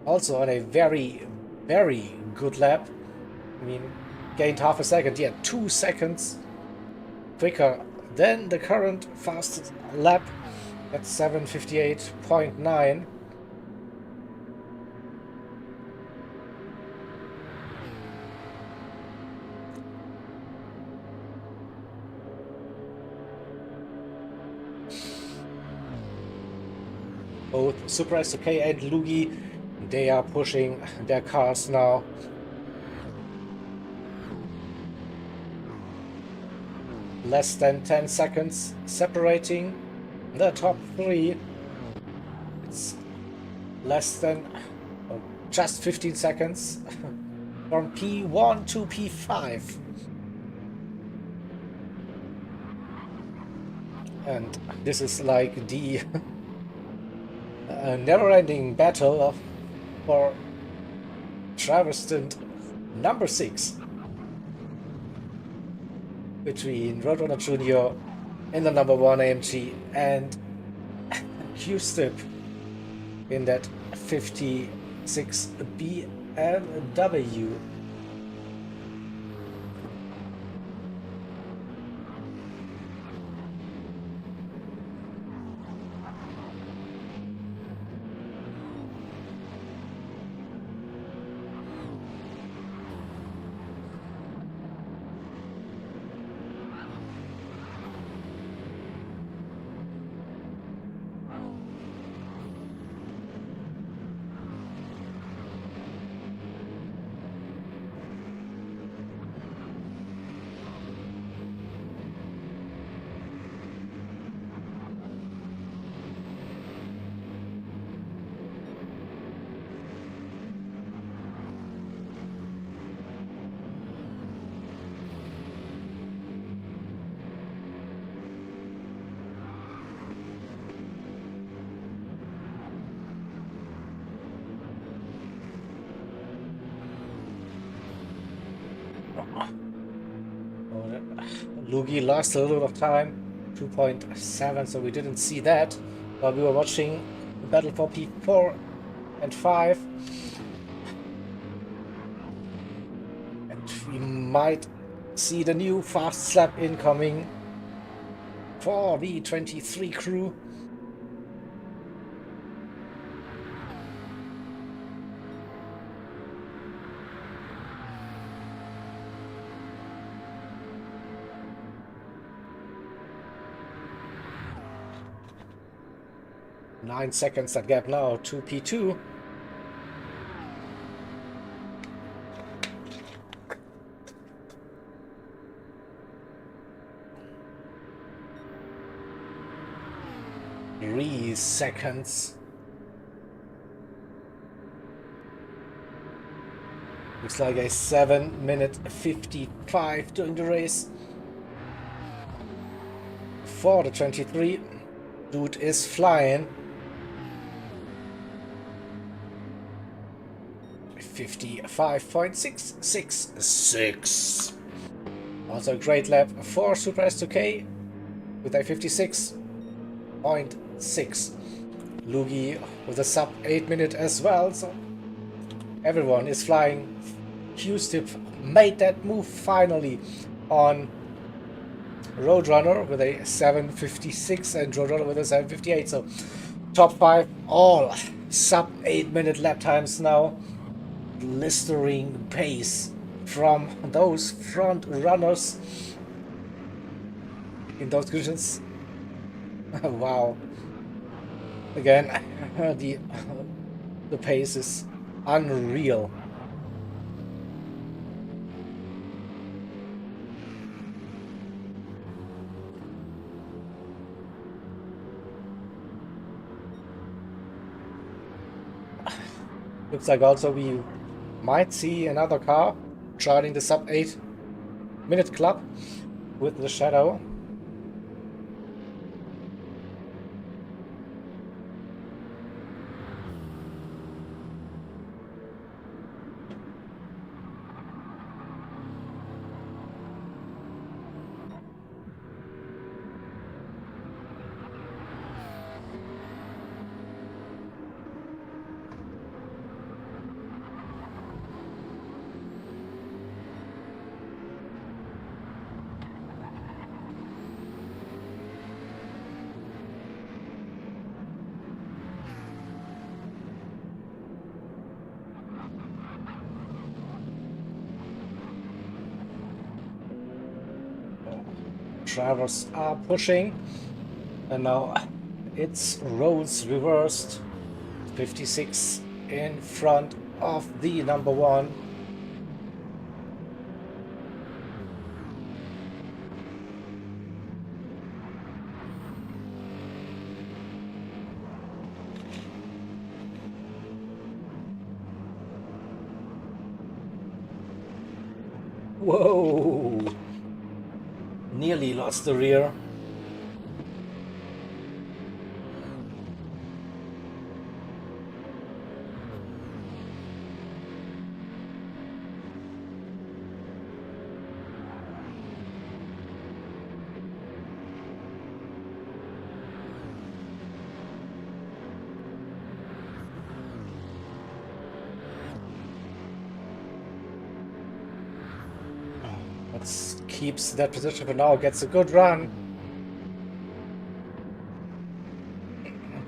Also on a very good lap. I mean, gained half a second, yeah, 2 seconds quicker than the current fastest lap at 7:58.9. Both Super SK and Lugi, they are pushing their cars now. Less than 10 seconds separating the top three. It's less than just 15 seconds from P1 to P5. And this is like the never-ending battle for driver stint number 6 between Roadrunner Junior in the number 1 AMG and Q-Stip in that 56 BMW. Lugi lost a little bit of time, 2.7, so we didn't see that, but we were watching the battle for P4 and 5. And we might see the new fast slap incoming for the 23 crew. Nine seconds that gap now to P2. Three seconds. Looks like a 7:55 during the race for the 23. Dude is flying. 55.666. Also a great lap for Super S2K with a 56.6. Lugi with a sub 8 minute as well, so everyone is flying. Q-Stip made that move finally on Roadrunner with a 7:56 and Roadrunner with a 7:58, so top 5 all sub 8 minute lap times now. Blistering pace from those front runners in those conditions. Wow. Again, the pace is unreal. Looks like also we might see another car joining the sub 8 minute club with the Shadow. Drivers are pushing, and now it's roles reversed. 56 in front of the number 1. Whoa! Nearly lost the rear. Keeps that position for now, gets a good run.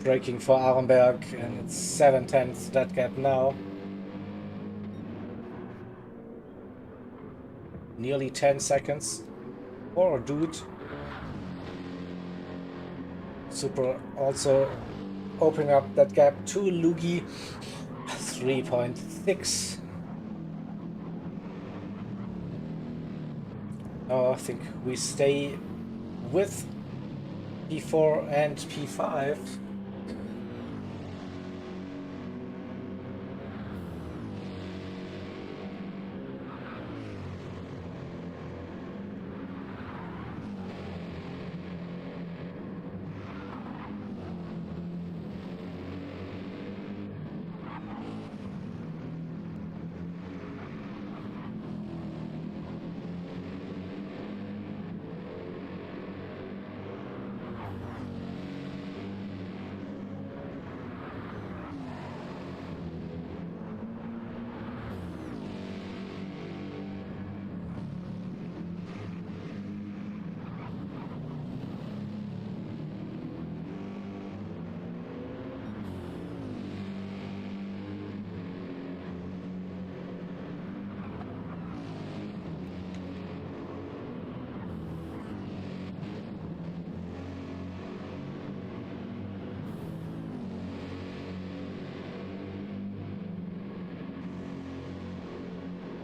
Braking for Arenberg, and it's 7/10 that gap now. Nearly 10 seconds for a dude. Super also opening up that gap to Lugi, 3.6. I think we stay with P4 and P5.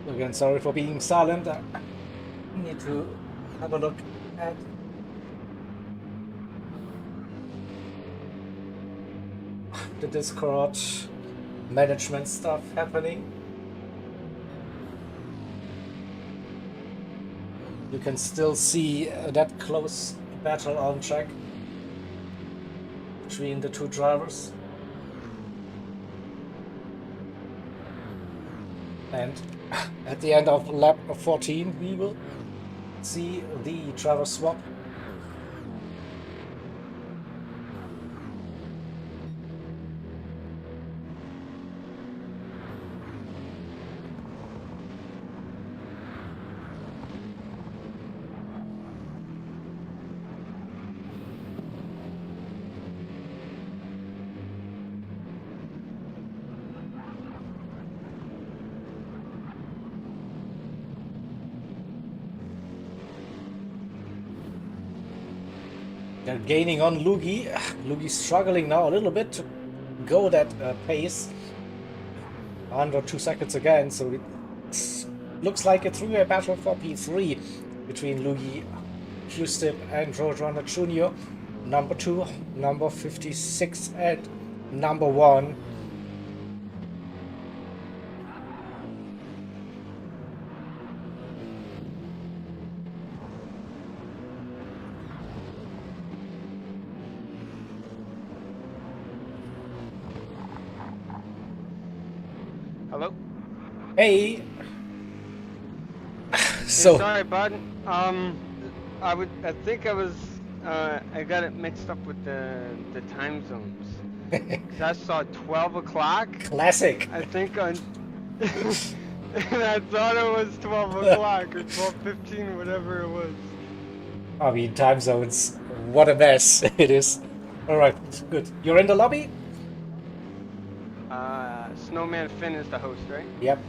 Again, sorry for being silent. I need to have a look at the Discord management stuff happening. You can still see that close battle on track between the two drivers. And at the end of lap 14, we will see the driver swap. They're gaining on Lugi. Lugi's struggling now a little bit to go that pace. Under 2 seconds again, so it looks like a three-way battle for P3 between Lugi, Q-Stip and Roadrunner Jr. Number 2, number 56 and number 1. Hello? Hey! So So, sorry, bud. I think I was I got it mixed up with the time zones. 'Cause I saw 12 o'clock. classic! I think on. And I thought it was 12 o'clock or 12:15, whatever it was. I mean, time zones, what a mess it is. Alright, good. You're in the lobby? Snowman Finn is the host, right? Yep.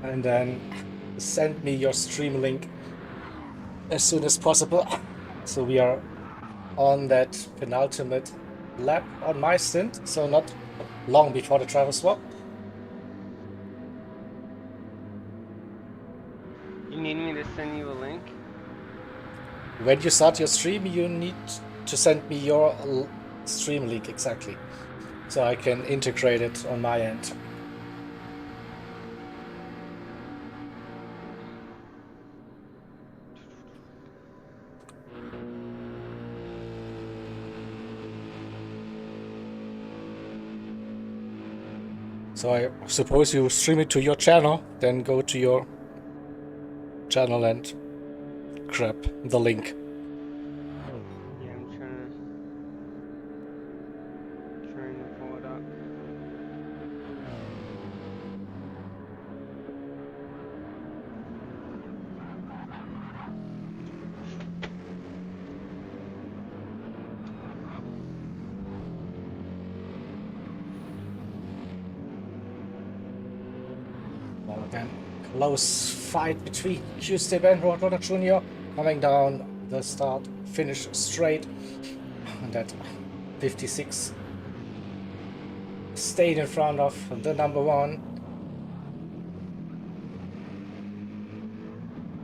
And then send me your stream link as soon as possible. So we are on that penultimate lap on my stint, so not long before the travel swap. You need me to send you a link? When you start your stream, you need to send me your stream link exactly, so I can integrate it on my end. So I suppose you stream it to your channel, then go to your channel and grab the link. Yeah, I'm trying to pull it up. Well, again, close fight between Q-Stip and Roadrunner Jr. coming down the start finish straight, and that 56 stayed in front of the number 1.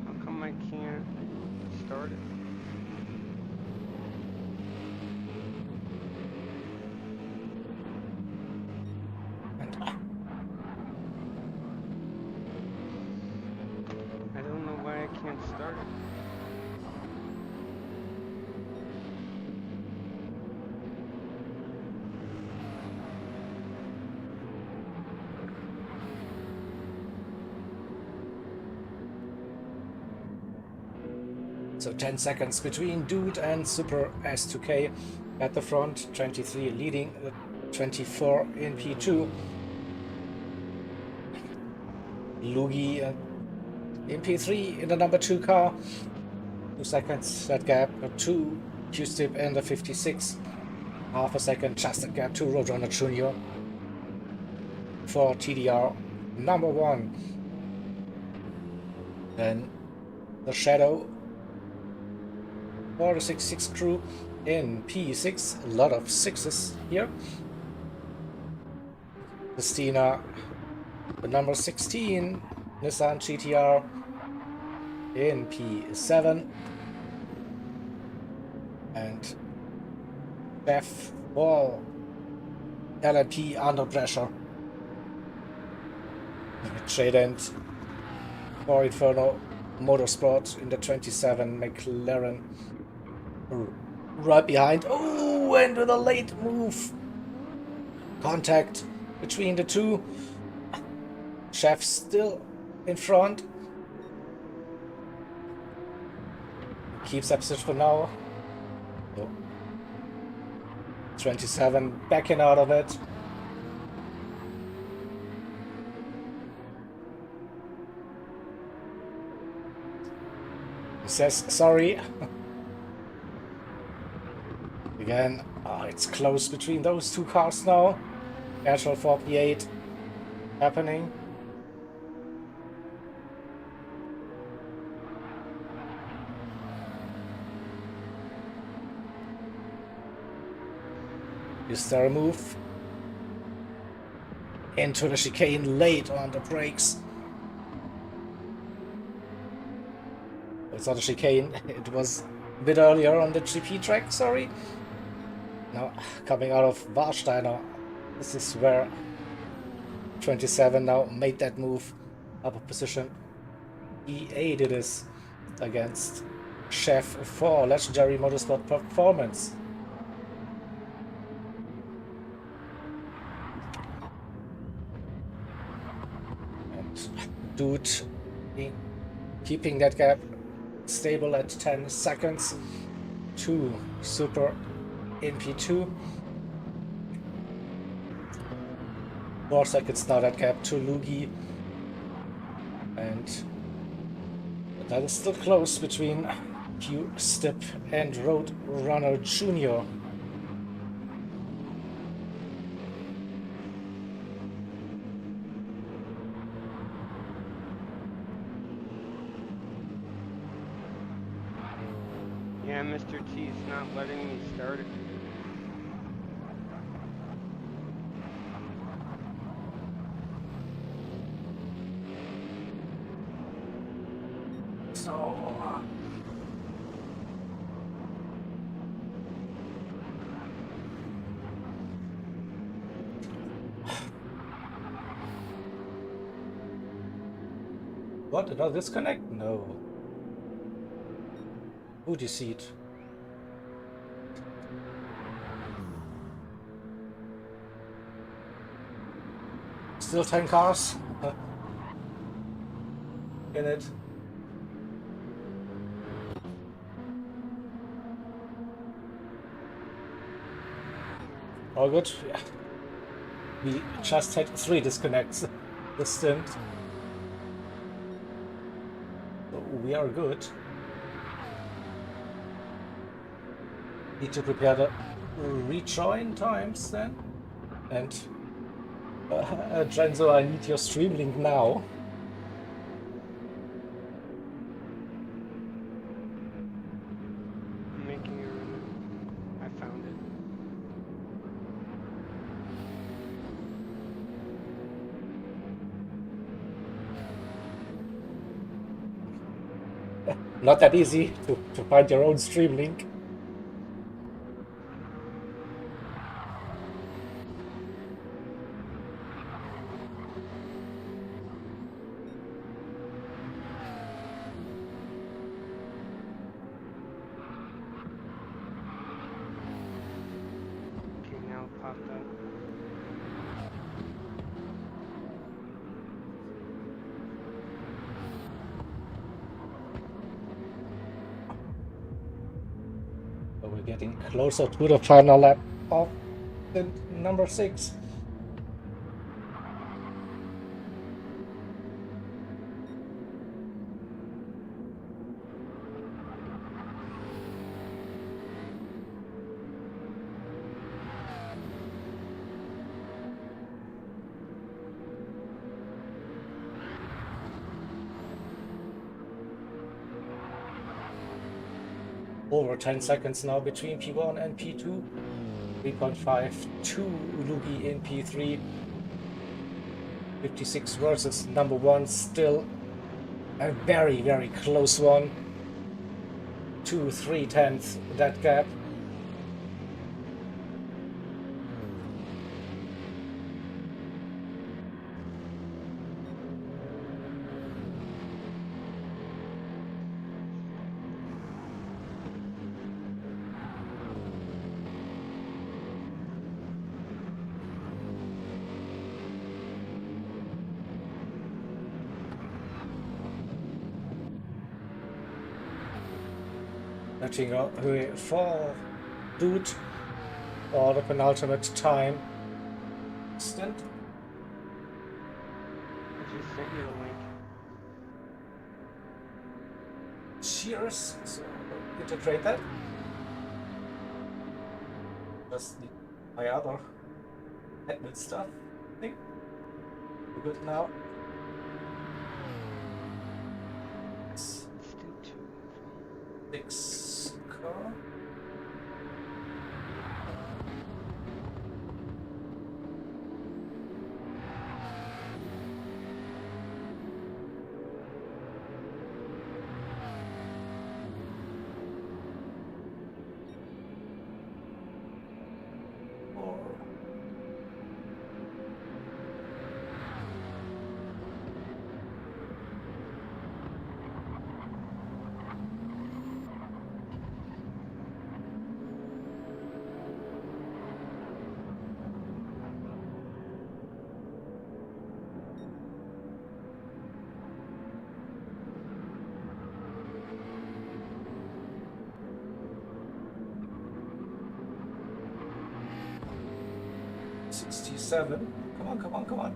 How come I can't start it? And I don't know why I can't start it. so 10 seconds between Dude and Super S2K at the front, 23 leading, 24 in P2. Lugi in P3 in the number 2 car. 2 seconds that gap to Q-Stip and the 56. Half a second just that gap to Roadrunner Jr. for TDR number 1. Then the Shadow for the 66 crew in P6. A lot of 6s here. Christina, the number 16 Nissan GTR in P7, and Jeff for LMP under pressure. Jaden for Inferno Motorsport in the 27 McLaren right behind. Oh, and with a late move, contact between the two. Chef still in front. Keeps up for now. No. 27 backing out of it. He says sorry. Again, it's close between those two cars now. Natural 48 happening. Is there a move? Into the chicane, late on the brakes. It's not a chicane, it was a bit earlier on the GP track, sorry. Now, coming out of Warsteiner, this is where 27 now made that move. Upper position. E8 it is against Chef for Legendary Motorsport Performance. And Dude keeping that gap stable at 10 seconds to Super in P2. 4 seconds now that gap to Lugi. And that is still close between Q-Step and Road Runner Jr. Yeah, Mr. T's not letting me start it. What? Did I disconnect? No. Booty seat. Still 10 cars in it. All good. Yeah. We just had 3 disconnects this stint. So we are good. Need to prepare the rejoin times then. And Genzo, I need your stream link now. I'm making a room. I found it. Not that easy to find your own stream link. We're getting closer to the final lap of the number 6. Over 10 seconds now between P1 and P2. 3.5 to Lugi in P3. 56 versus number 1. Still a very, very close one. 2/3 that gap. Letting for Dude or the penultimate time stint. I just sent you the link. Cheers. So integrate that. Just need my other admin stuff. I think we're good now. Let's do 2. 6 car. 67. Come on, come on, come on.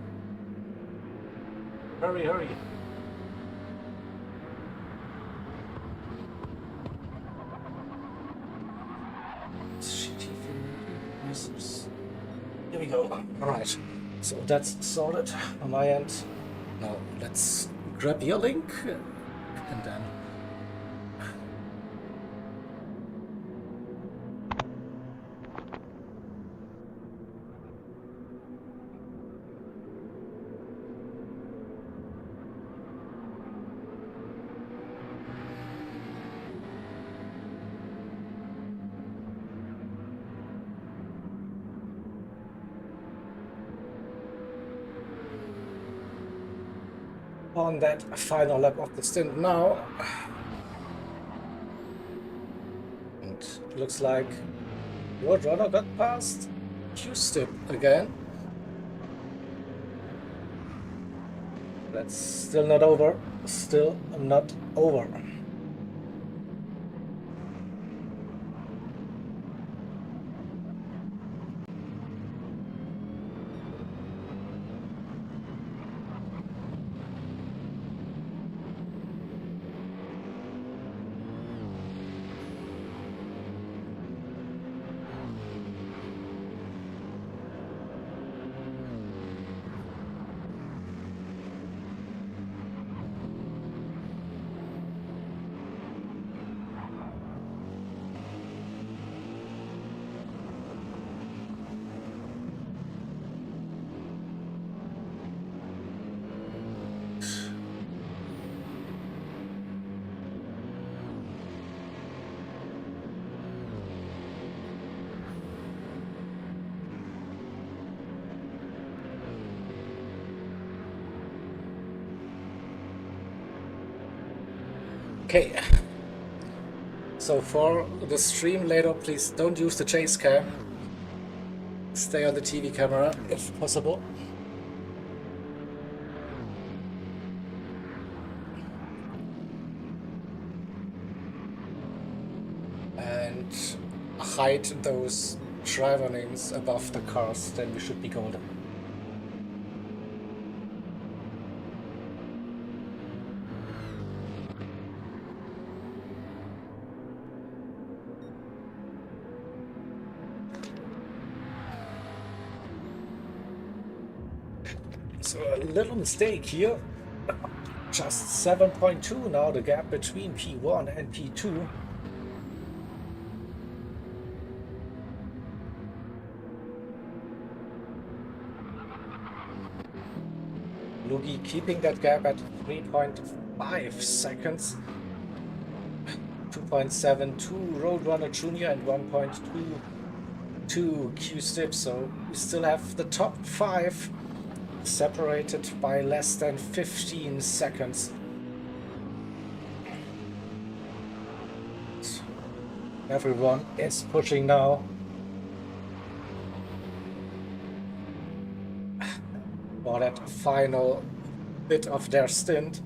Hurry, hurry. Here we go. Alright. So that's sorted on my end. Now let's grab your link and then on that final lap of the stint now. And looks like Roadrunner got past Q-Stip again. That's still not over. Still not over. Okay, so for the stream later, please don't use the chase cam. Stay on the TV camera if possible. And hide those driver names above the cars, then we should be golden. So a little mistake here, just 7.2 now, the gap between P1 and P2. Lugi keeping that gap at 3.5 seconds, 2.72 Roadrunner Junior and 1.22 Q-Stip, so we still have the top 5 separated by less than 15 seconds. Everyone is pushing now. For that final bit of their stint.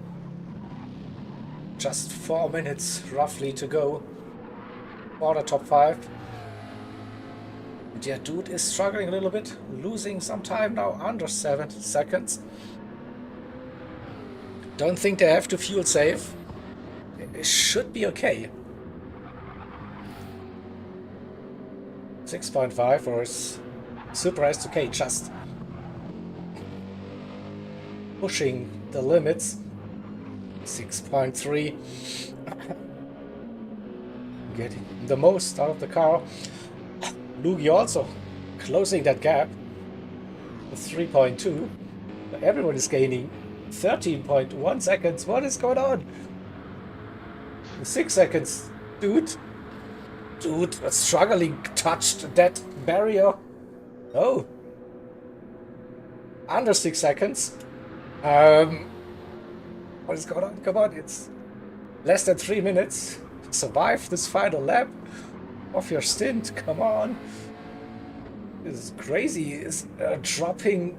Just 4 minutes roughly to go for the top 5. Yeah, dude is struggling a little bit, losing some time now, under 7 seconds. Don't think they have to fuel save. It should be okay. 6.5 or is super okay, just pushing the limits. 6.3. Getting the most out of the car. Lugi also closing that gap with 3.2. Everyone is gaining 13.1 seconds. What is going on? 6 seconds. Dude, struggling, touched that barrier. Oh. Under 6 seconds. What is going on? Come on, it's less than 3 minutes. Survive this final lap of your stint. Come on. This is crazy. It's dropping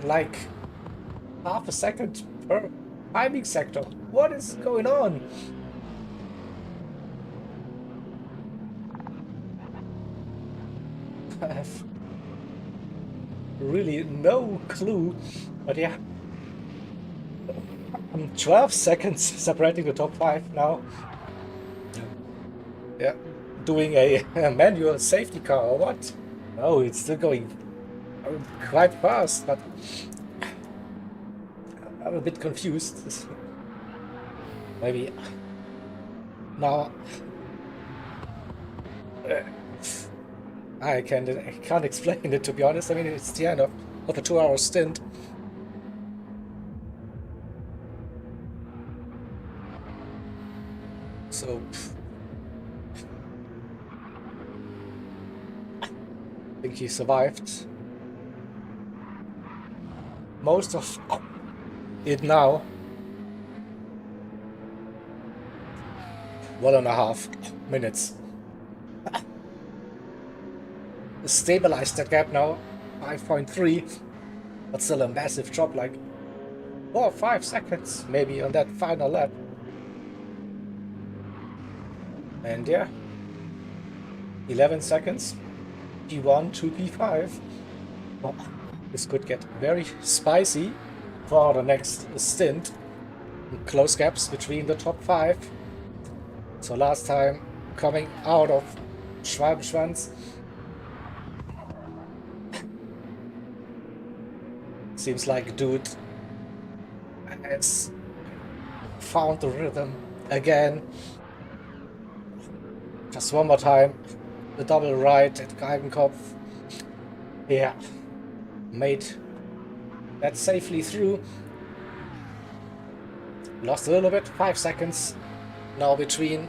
like half a second per timing sector. What is going on? I have really no clue. But yeah, 12 seconds separating the top 5 now. Yeah, doing a manual safety car or what? No, it's still going quite fast, but I'm a bit confused. Maybe now I can't explain it, to be honest. I mean, it's the end of a 2-hour stint. So I think he survived most of it now. 1.5 minutes. Stabilized that gap now, 5.3, but still a massive drop, like 4 or 5 seconds maybe on that final lap. And yeah, 11 seconds, P1 to P5. Well, this could get very spicy for the next stint. Close gaps between the top 5. So last time coming out of Schwalbenschwanz, seems like dude has found the rhythm again. Just one more time, the double right at Geigenkopf. Yeah, made that safely through. Lost a little bit, 5 seconds now between.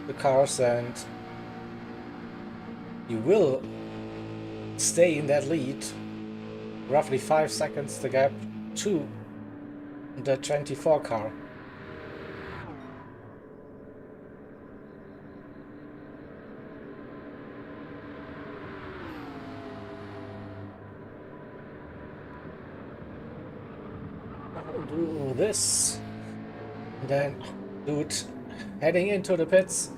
The cars, and you will stay in that lead. Roughly 5 seconds the gap to the 24 car. I'll do this. Then dude heading into the pits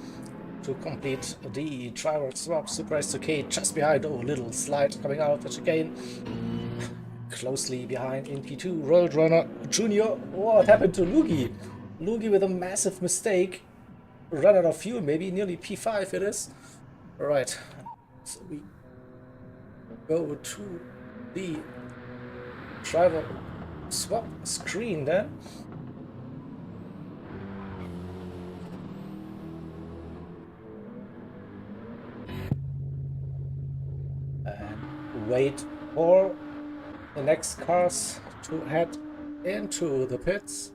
to complete the driver swap. Super S2K just behind. Oh, little slide coming out of the chicane. Closely behind in P2, Roadrunner Junior. What happened to Lugi? Lugi with a massive mistake. Run out of fuel, maybe nearly P5 it is. Alright, so we go to the driver swap screen then. And wait for the next cars to head into the pits.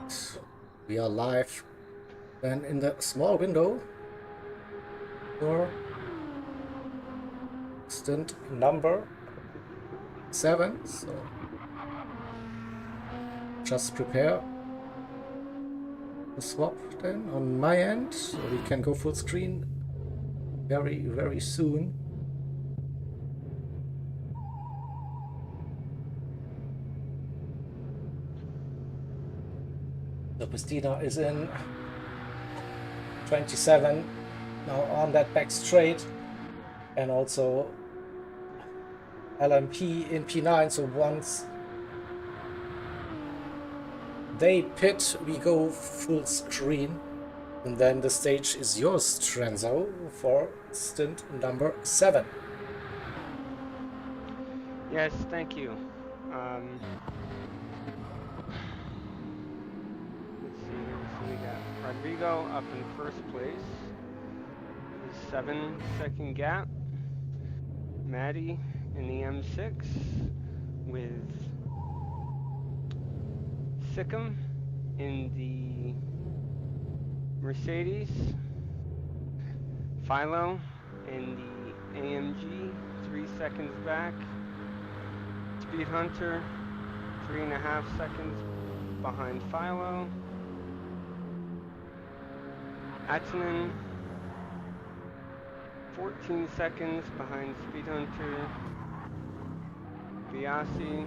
So we are live then in the small window for stint number 7. So just prepare the swap then on my end, so we can go full screen very soon. So Christina is in 27 now on that back straight, and also LMP in P9. So once they pit, we go full screen, and then the stage is yours, Trenzo, for stint number 7. Yes, thank you. Let's see here. So we got Rodrigo up in first place, 7-second gap. Maddie in the M6 with Sikkim in the Mercedes, Philo in the AMG, 3 seconds back, Speed Hunter, 3.5 seconds behind Philo, Atinen, 14 seconds behind Speed Hunter, Biasi,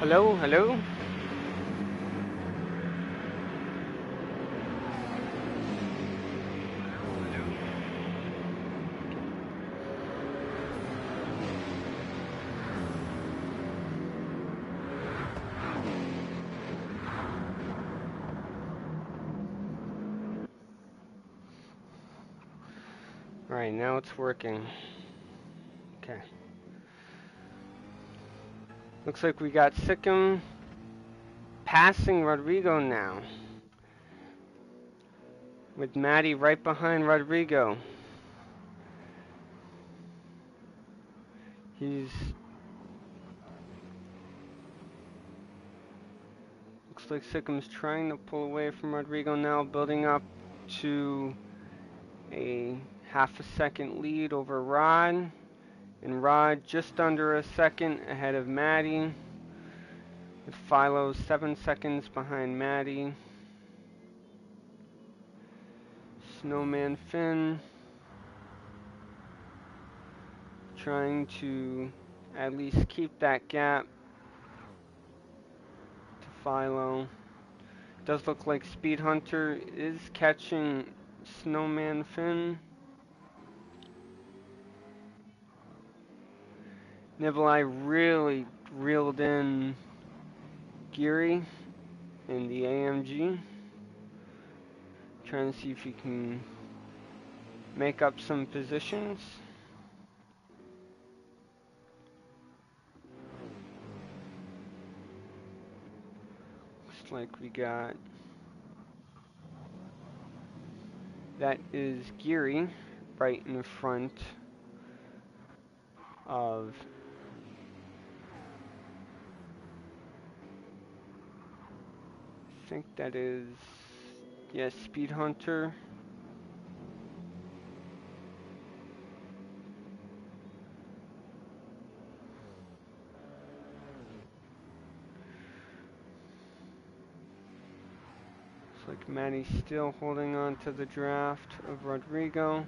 Hello, hello? Alright, now it's working. Okay. Looks like we got Sikkim passing Rodrigo now. With Maddie right behind Rodrigo. Looks like Sikkim's trying to pull away from Rodrigo now, building up to a half a second lead over Rod. And Rod just under a second ahead of Maddie. With Philo 7 seconds behind Maddie. Snowman Finn trying to at least keep that gap to Philo. Does look like Speed Hunter is catching Snowman Finn. Nikolai really reeled in Geary in the AMG. Trying to see if he can make up some positions. Looks like we got... That is Geary right in front of... I think that is... Yes, Speed Hunter. Looks like Maddie's still holding on to the draft of Rodrigo,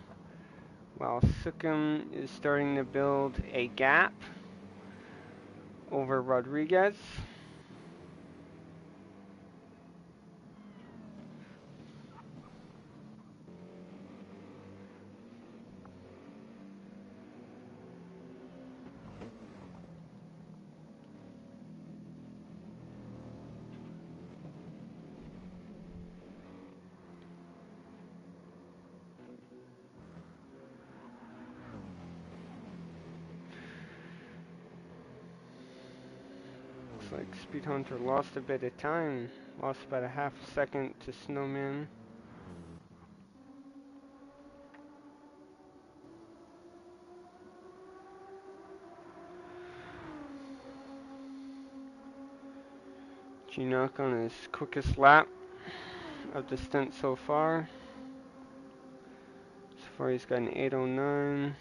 while Sikkim is starting to build a gap over Rodriguez. Like Speed Hunter lost a bit of time, lost about a half a second to Snowman. G-Knock on his quickest lap of the stint so far. So far he's got an 8:09.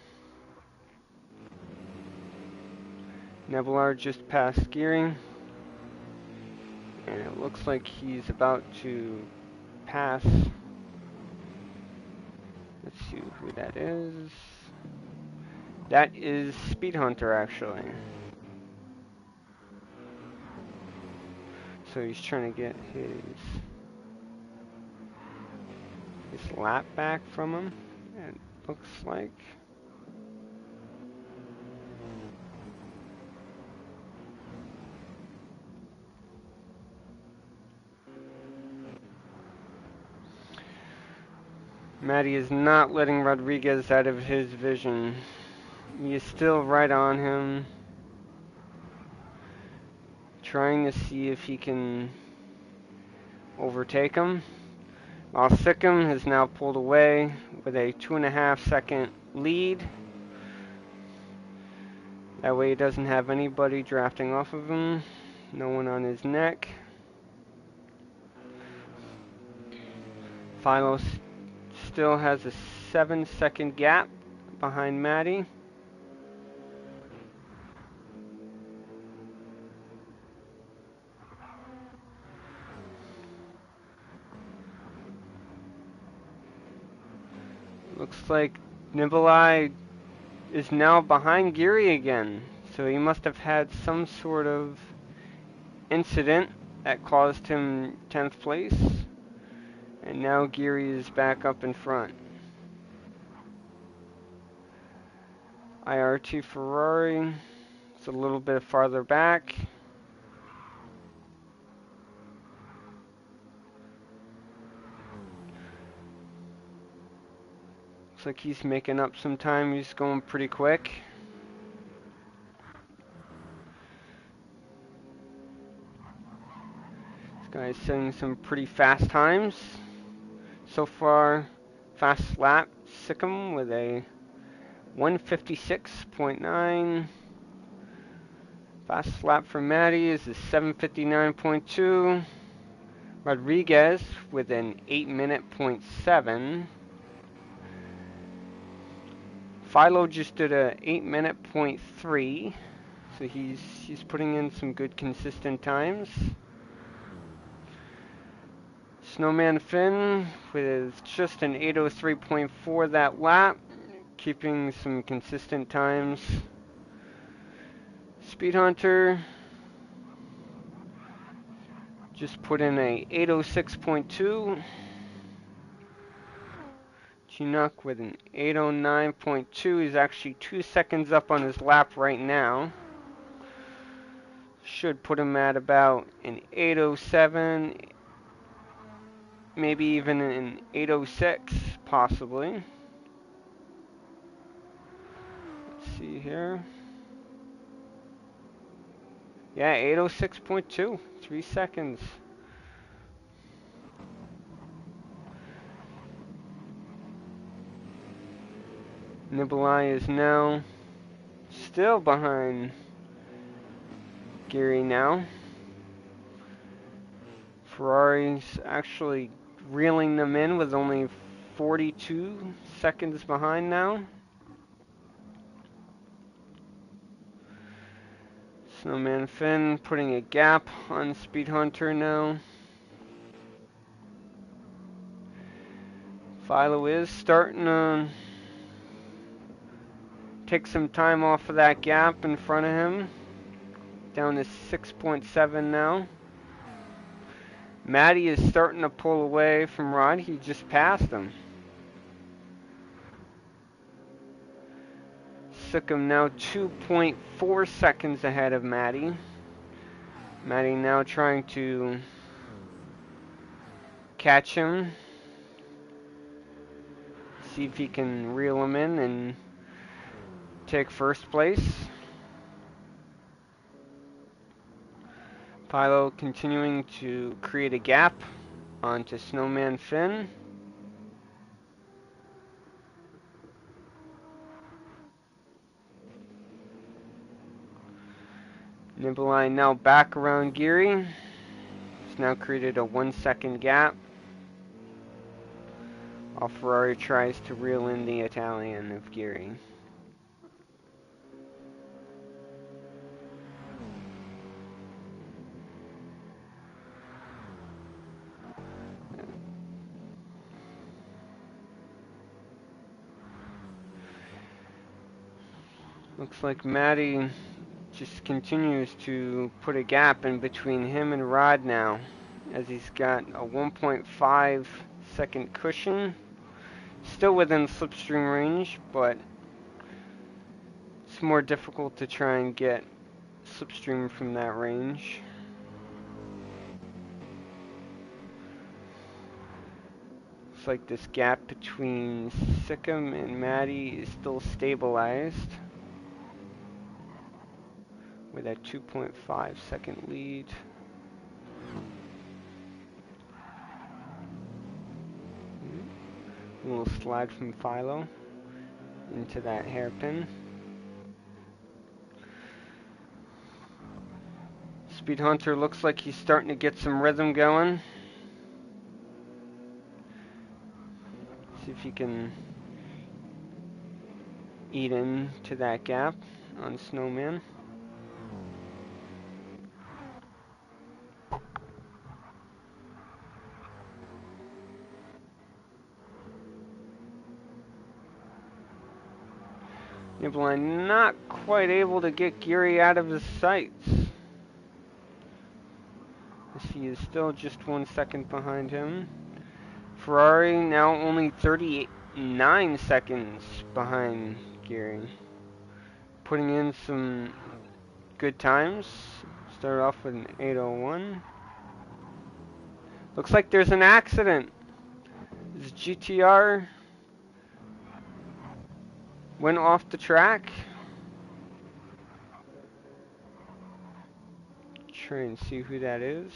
Nebelard just passed Gearing. And it looks like he's about to pass. Let's see who that is. That is Speed Hunter, actually. So he's trying to get his lap back from him. And it looks like... Maddie is not letting Rodriguez out of his vision. He is still right on him. Trying to see if he can overtake him. While Sikkim has now pulled away with a 2.5 second lead. That way he doesn't have anybody drafting off of him. No one on his neck. Philo still has a 7-second gap behind Maddie. Looks like Nikolai is now behind Geary again, so he must have had some sort of incident that caused him 10th place. And now Geary is back up in front. IRT Ferrari is a little bit farther back. Looks like he's making up some time. He's going pretty quick. This guy's setting some pretty fast times. So far, fast lap, Sikkim with a 156.9. Fast lap for Matty is a 759.2. Rodriguez with an 8-minute.7. Philo just did a 8-minute.3. So he's putting in some good consistent times. Snowman Finn with just an 803.4 that lap, keeping some consistent times. Speed Hunter just put in a 806.2. Chinook with an 809.2. He's actually 2 seconds up on his lap right now. Should put him at about an 807. Maybe even an 806, possibly. Let's see here. Yeah, 806.2, 3 seconds. Nikolai is now still behind Geary now. Ferrari's actually reeling them in with only 42 seconds behind now. Snowman Finn putting a gap on Speed Hunter now. Philo is starting to take some time off of that gap in front of him. Down to 6.7 now. Matty is starting to pull away from Rod. He just passed him. Sikkim now 2.4 seconds ahead of Matty. Matty now trying to catch him. See if he can reel him in and take first place. Philo continuing to create a gap onto Snowman Finn. Nikolai now back around Geary. He's now created a 1 second gap. While Ferrari tries to reel in the Italian of Geary. Looks like Matty just continues to put a gap in between him and Rod now, as he's got a 1.5 second cushion. Still within slipstream range, but it's more difficult to try and get slipstream from that range. Looks like this gap between Sikkim and Matty is still stabilized with a 2.5 second lead. A little slide from Philo into that hairpin. Speed Hunter looks like he's starting to get some rhythm going. See if he can eat into that gap on Snowman. Nikolai not quite able to get Geary out of his sights. He is still just 1 second behind him. Ferrari now only 39 seconds behind Geary. Putting in some good times. Start off with an 8:01. Looks like there's an accident. This GTR went off the track. Try and see who that is.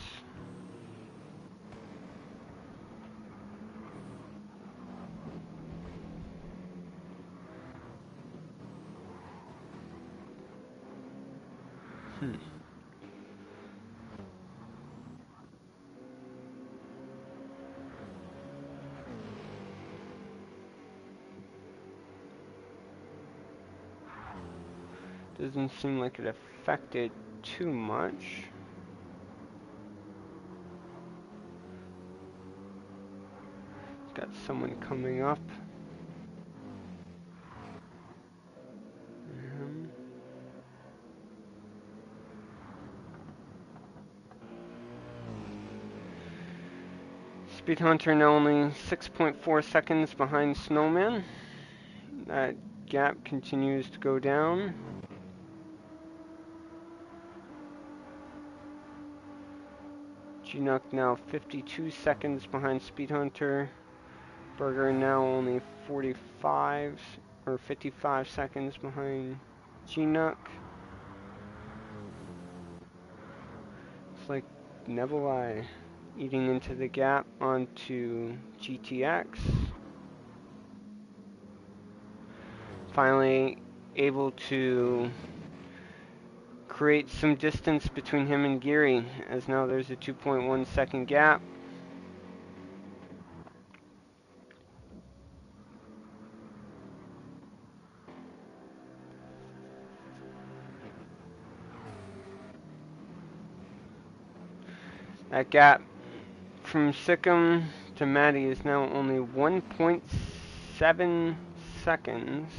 Doesn't seem like it affected too much. Got someone coming up. Speed Hunter now only 6.4 seconds behind Snowman. That gap continues to go down. Chinook now 52 seconds behind Speed Hunter. Berger now only 45 or 55 seconds behind Chinook. It's like Nebulai eating into the gap onto GTX. Finally able to create some distance between him and Geary, as now there's a 2.1 second gap. That gap from Sikkim to Maddie is now only 1.7 seconds,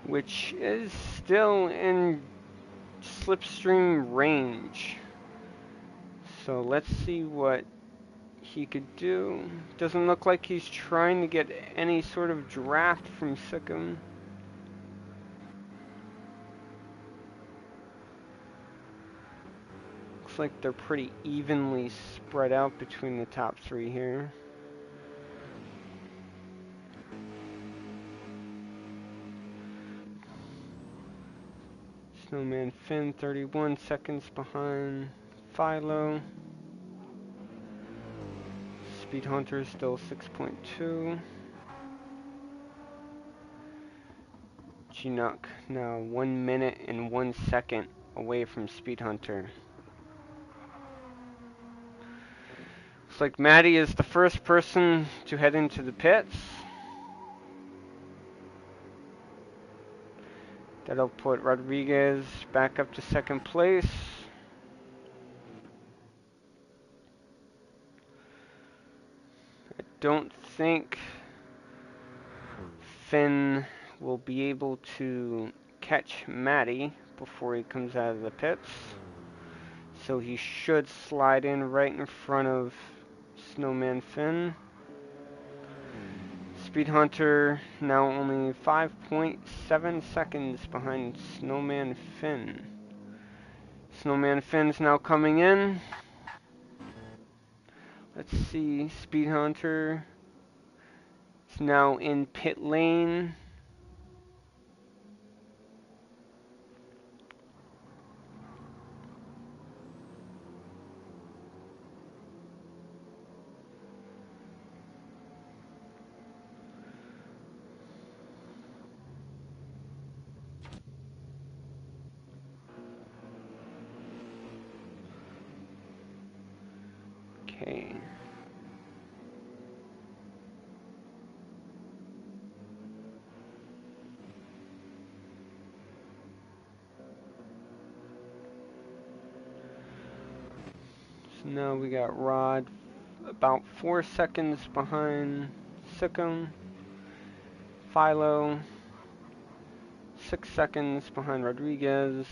which is still in slipstream range. So let's see what he could do. Doesn't look like he's trying to get any sort of draft from Sikkim. Looks like they're pretty evenly spread out between the top three here. Snowman Finn 31 seconds behind Philo. Speed Hunter still 6.2. Chinook now 1 minute and 1 second away from Speed Hunter. Looks like Maddie is the first person to head into the pits. That'll put Rodriguez back up to second place. I don't think Finn will be able to catch Maddie before he comes out of the pits. So he should slide in right in front of Snowman Finn. Speed Hunter now only 5.7 seconds behind Snowman Finn. Snowman Finn's now coming in. Let's see, Speed Hunter is now in pit lane. Okay. So now we got Rod about 4 seconds behind Sikkim. Philo 6 seconds behind Rodriguez.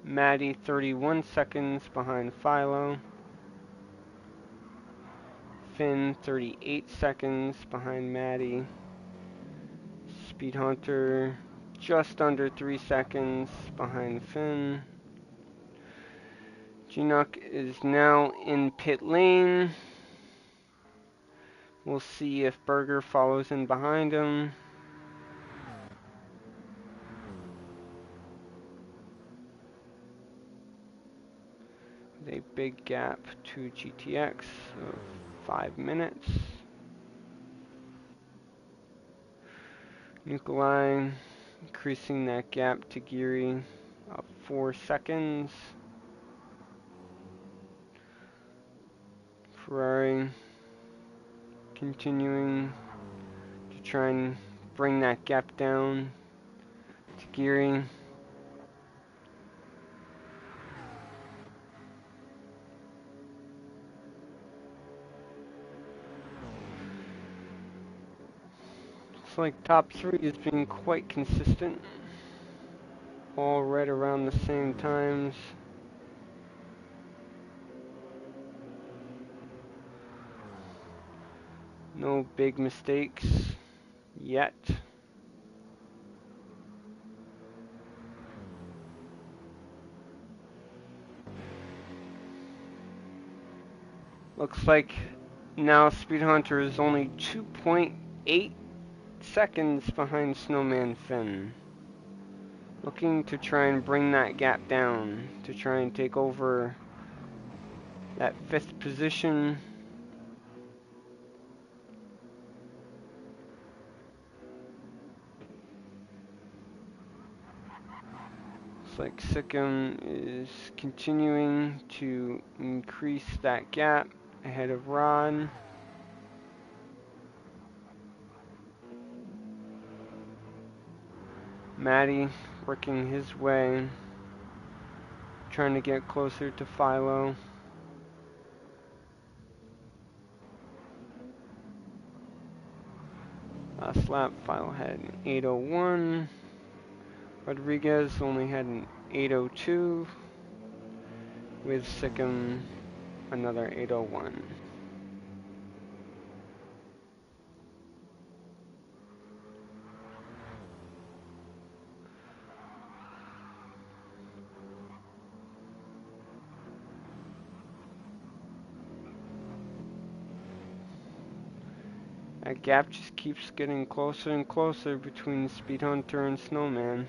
Maddie 31 seconds behind Philo. Finn 38 seconds behind Maddie. Speed Hunter just under 3 seconds behind Finn. Ginook is now in pit lane. We'll see if Berger follows in behind him. A big gap to GTX of 5 minutes. Nikolai increasing that gap to Geary of 4 seconds. Ferrari continuing to try and bring that gap down to Geary. Looks like top 3 has been quite consistent. All right around the same times. No big mistakes yet. Looks like now Speed Hunter is only 2.8 seconds behind Snowman Finn. Looking to try and bring that gap down, to try and take over that 5th position. Looks like Sikkim is continuing to increase that gap ahead of Rod. Matty working his way, trying to get closer to Philo. Last lap, Philo had an 8:01. Rodriguez only had an 8:02. With Sikkim, another 8:01. That gap just keeps getting closer and closer between Speed Hunter and Snowman.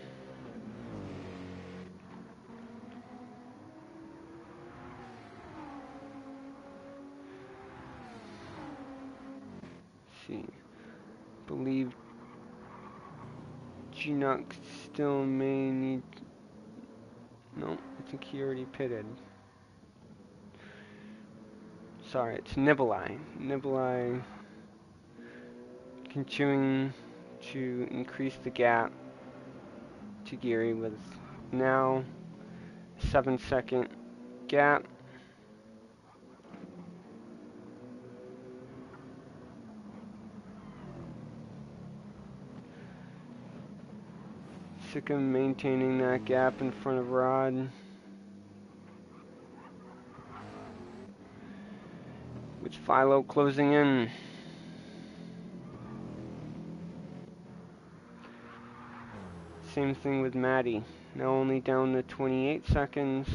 Let's see, believe Ginook still may need. No, I think he already pitted. Sorry, it's Nikolai. Nikolai continuing to increase the gap to Geary with now 7-second gap. Sikkim maintaining that gap in front of Rod. With Philo closing in. Same thing with Maddie. Now only down to 28 seconds.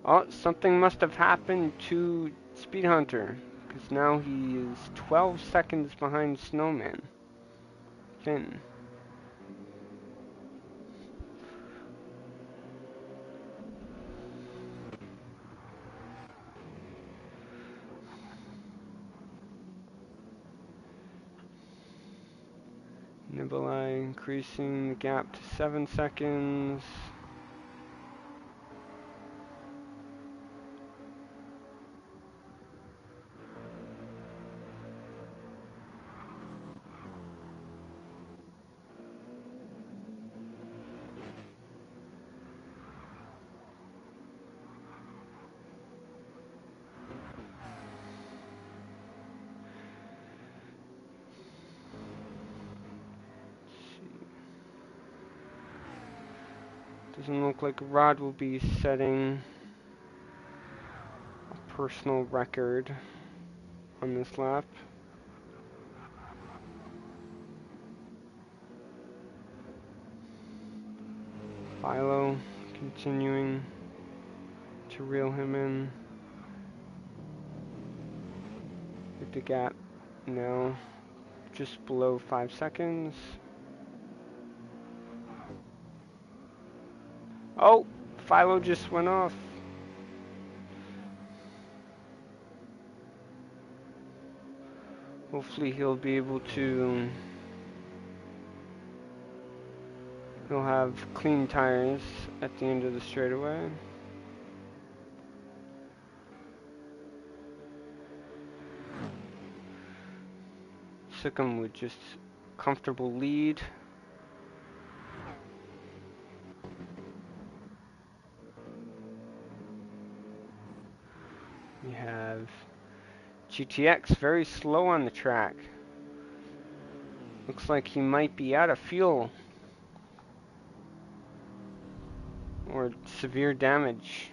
Oh, something must have happened to Speed Hunter, because now he is 12 seconds behind Snowman Finn. Nikolai increasing the gap to 7 seconds. Doesn't look like Rod will be setting a personal record on this lap. Philo continuing to reel him in. With the gap now just below 5 seconds. Oh, Philo just went off. Hopefully he'll be able to, he'll have clean tires at the end of the straightaway. Sikkim with just comfortable lead. We have GTX very slow on the track. Looks like he might be out of fuel or severe damage.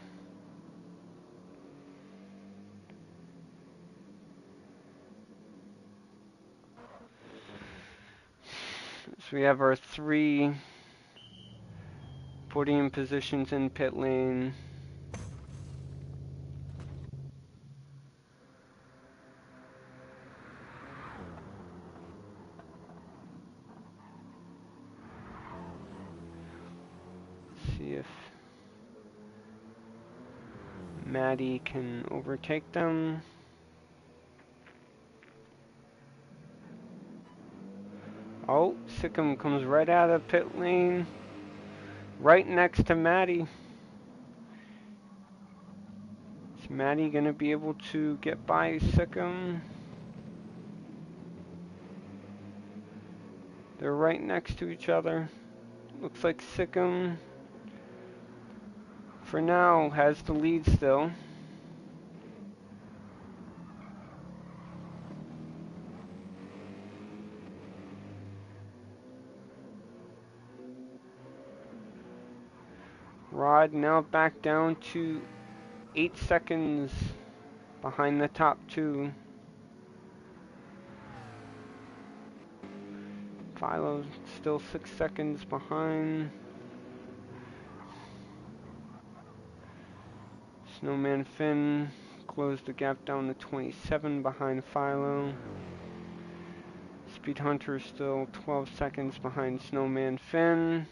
So we have our 3 podium positions in pit lane. See if Maddie can overtake them. Oh, Sikkim comes right out of pit lane, right next to Maddie. Is Maddie gonna be able to get by Sikkim? They're right next to each other. Looks like Sikkim, for now, has the lead still. Rod now back down to 8 seconds behind the top 2. Philo's still 6 seconds behind. Snowman Finn closed the gap down to 27 behind Philo. Speed Hunter still 12 seconds behind Snowman Finn.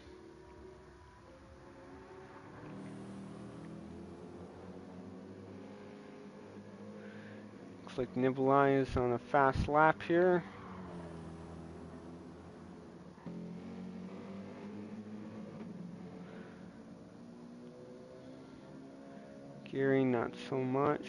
Looks like Nikolai is on a fast lap here. Geary not so much.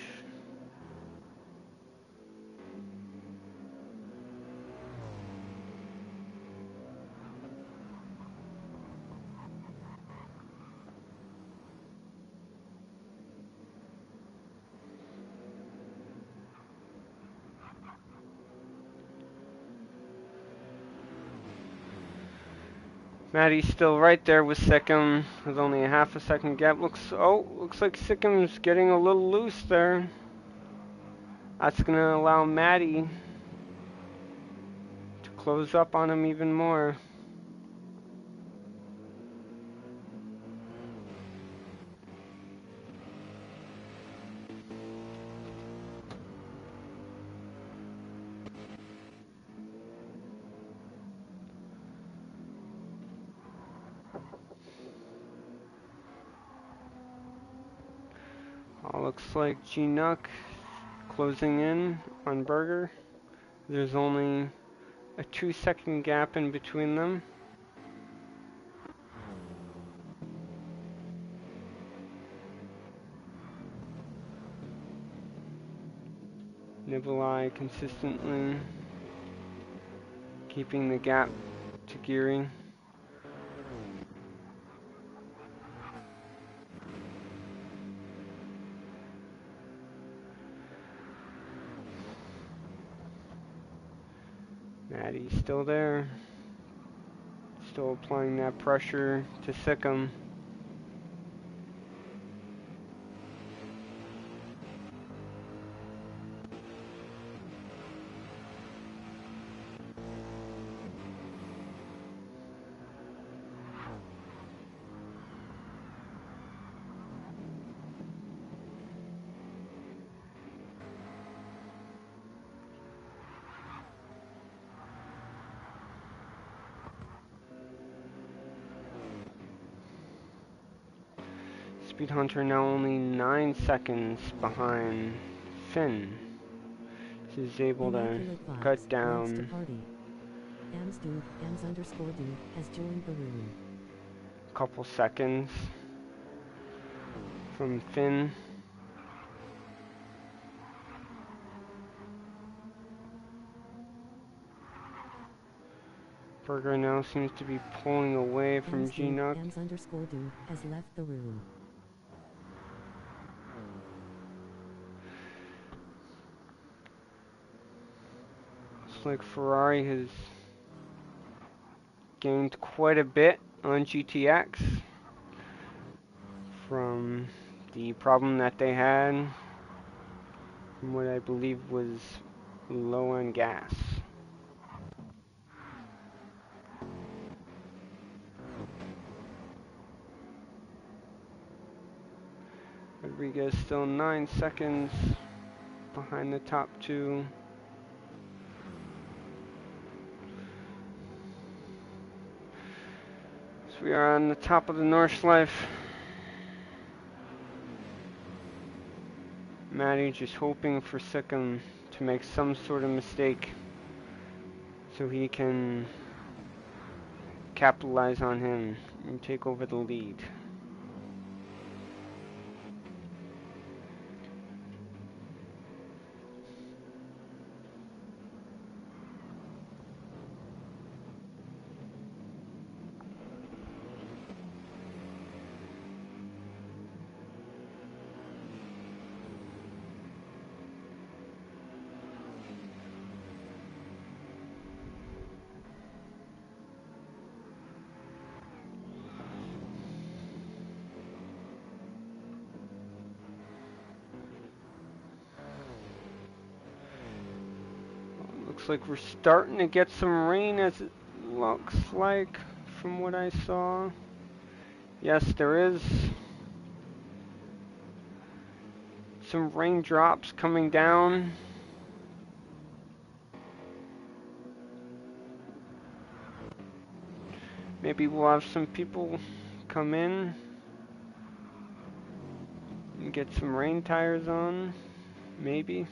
Maddie's still right there with Sikkim. There's only a half a second gap. Looks like Sikkim's getting a little loose there. That's gonna allow Maddie to close up on him even more. Looks like G-Nuck closing in on Berger. There's only a 2-second gap in between them. Nikolai consistently keeping the gap to Geary. Maddie's still there. Still applying that pressure to Sikkim. Speed Hunter now only 9 seconds behind Finn. He's able to cut down has joined the room. a couple seconds from Finn. Berger now seems to be pulling away from G-Nuck. Ams_du has left the room. Looks like Ferrari has gained quite a bit on GTX from the problem that they had from what I believe was low on gas. Rodriguez still 9 seconds behind the top two. So we are on the top of the Nordschleife. Matty just hoping for Sikkim to make some sort of mistake so he can capitalize on him and take over the lead. Looks like we're starting to get some rain, as it looks like from what I saw. Yes, there is some raindrops coming down. Maybe we'll have some people come in and get some rain tires on, maybe.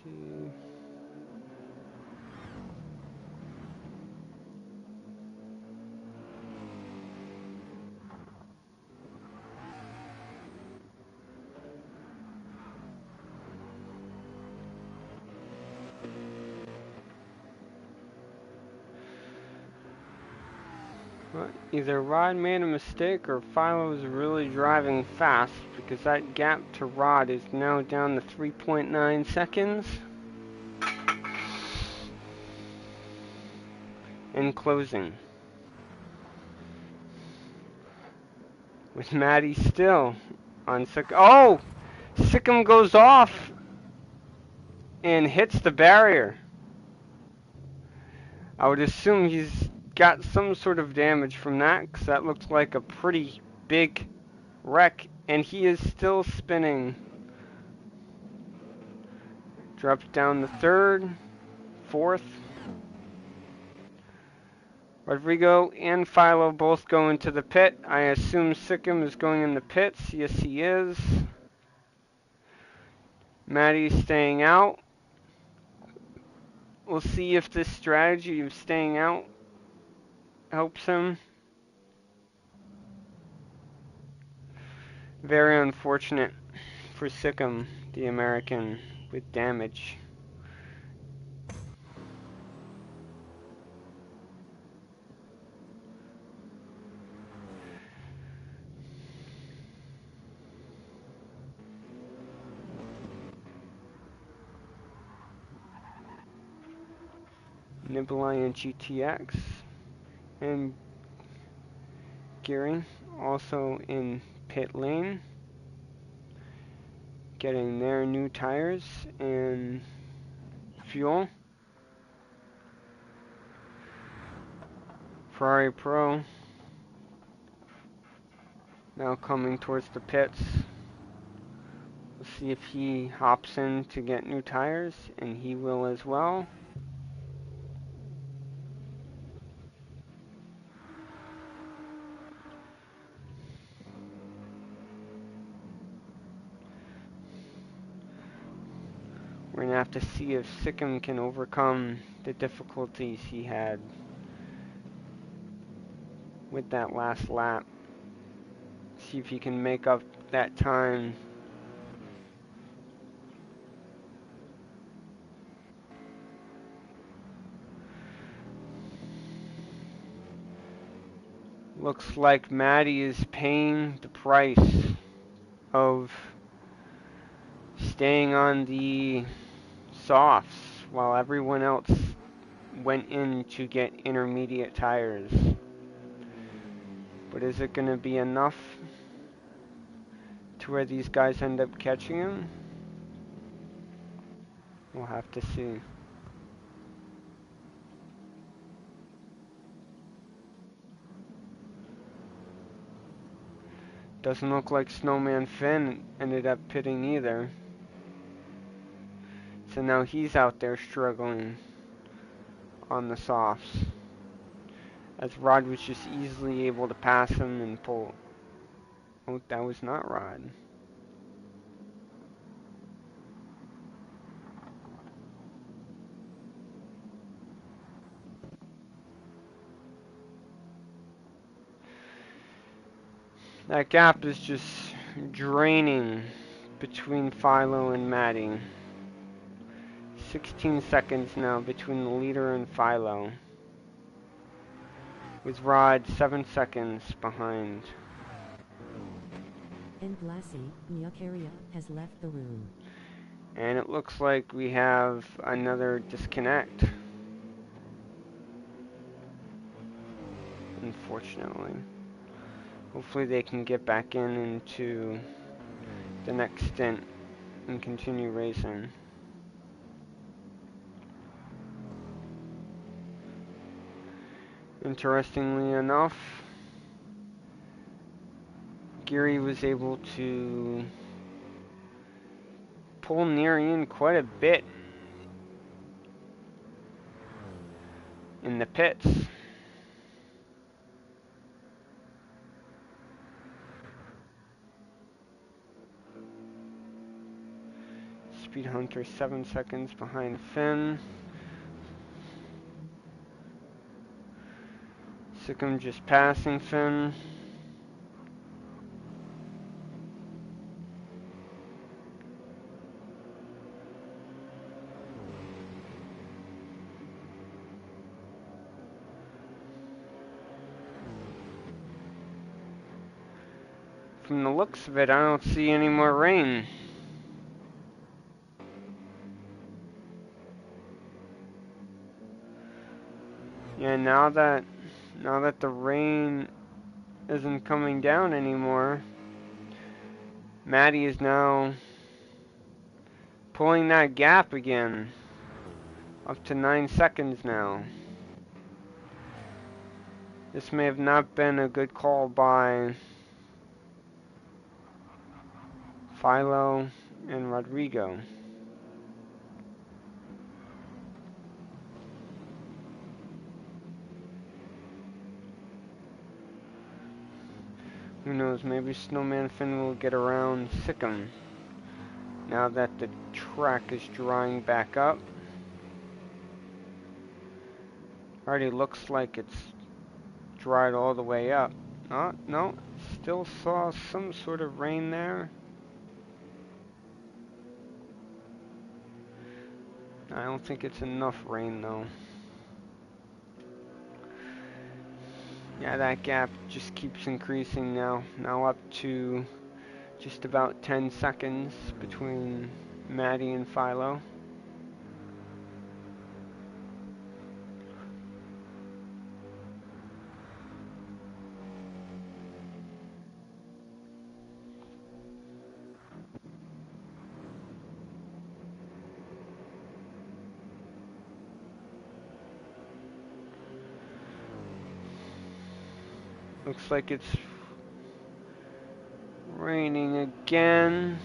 See. Well, either Rod made a mistake or Philo is really driving fast, because that gap to Rod is now down to 3.9 seconds. And closing. With Matty still on Sikkim. Oh! Sikkim goes off and hits the barrier. I would assume he's got some sort of damage from that, because that looked like a pretty big wreck, and he is still spinning. Drops down to third, fourth. Rodrigo and Philo both go into the pit. I assume Sikkim is going in the pits. Yes, he is. Matty's staying out. We'll see if this strategy of staying out helps him. Very unfortunate for Sikkim the American with damage. Nikolai and GTX and Geary also in pit lane, getting their new tires and fuel. Ferrari Pro now coming towards the pits. We'll see if he hops in to get new tires, and he will as well. We're gonna have to see if Sikkim can overcome the difficulties he had with that last lap. See if he can make up that time. Looks like Maddie is paying the price of staying on the softs while everyone else went in to get intermediate tires. But is it going to be enough to where these guys end up catching him? We'll have to see. Doesn't look like Snowman Finn ended up pitting either. So now he's out there struggling on the softs, as Rod was just easily able to pass him and pull. Oh, that was not Rod. That gap is just draining between Philo and Maddie. 16 seconds now between the leader and Philo, with Rod 7 seconds behind. And Lassie, Nyakaria, has left the room. And it looks like we have another disconnect, unfortunately. Hopefully they can get back into the next stint and continue racing. Interestingly enough, Geary was able to pull near in quite a bit in the pits. Speed Hunter 7 seconds behind Finn. Sikkim just passing Finn. From the looks of it, I don't see any more rain. Yeah, now that the rain isn't coming down anymore, Maddie is now pulling that gap again, up to 9 seconds now. This may have not been a good call by Philo and Rodrigo. Who knows, maybe Snowman Finn will get around Sikkim now that the track is drying back up. Already looks like it's dried all the way up. Oh, no, still saw some sort of rain there. I don't think it's enough rain though. Yeah, that gap just keeps increasing now. Now up to just about 10 seconds between Maddie and Philo. Looks like it's raining again.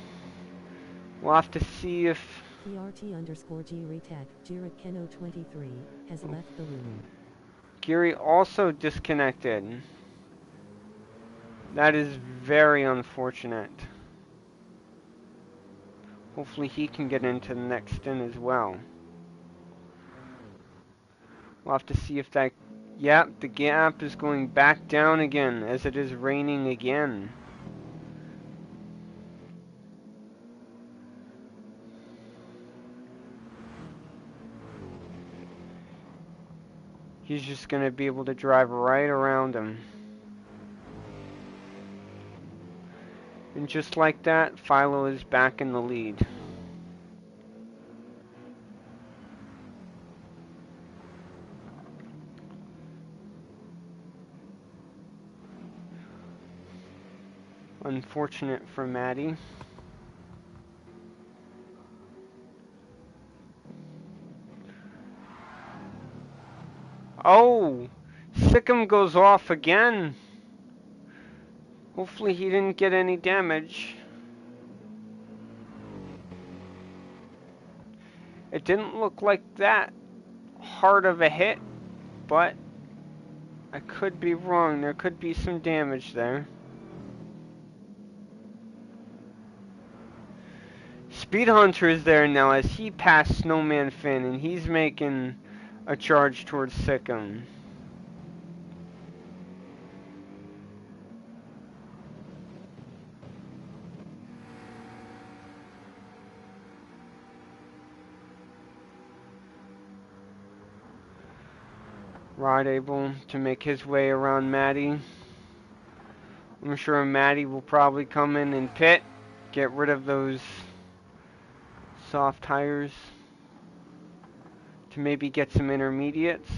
We'll have to see if PRT_G-Retech, Jared Keno 23, has left the room. Geary also disconnected. That is very unfortunate. Hopefully he can get into the next stint as well. We'll have to see if that... Yep, the gap is going back down again as it is raining again. He's just going to be able to drive right around him. And just like that, Philo is back in the lead. Unfortunate for Maddie. Oh! Sikkim goes off again. Hopefully he didn't get any damage. It didn't look like that hard of a hit, but I could be wrong. There could be some damage there. Speed Hunter is there now as he passed Snowman Finn, and he's making a charge towards Sikkim. Rod able to make his way around Maddie. I'm sure Maddie will probably come in and pit, get rid of those soft tires to maybe get some intermediates.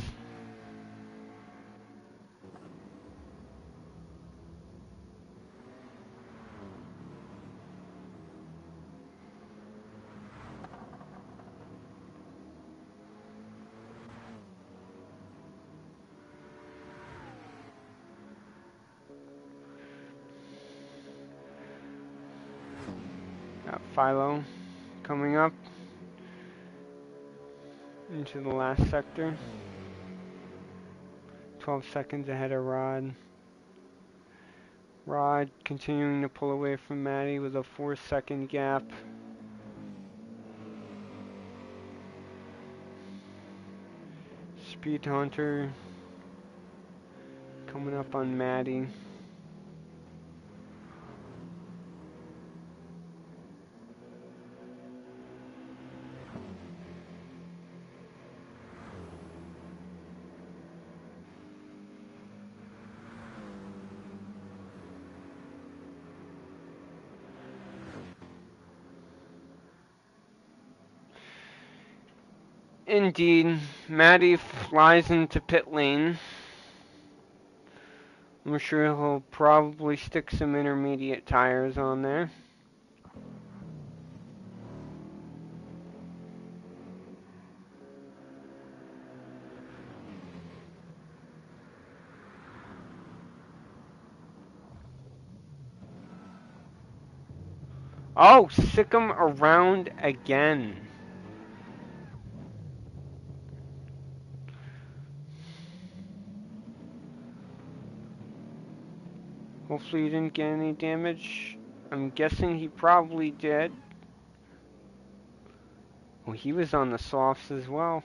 Got Philo coming up into the last sector. 12 seconds ahead of Rod. Rod continuing to pull away from Maddie with a 4-second gap. Speed Hunter coming up on Maddie. Indeed, Maddie flies into pit lane. I'm sure he'll probably stick some intermediate tires on there. Oh, sick him around again. Hopefully he didn't get any damage. I'm guessing he probably did. Well, he was on the softs as well.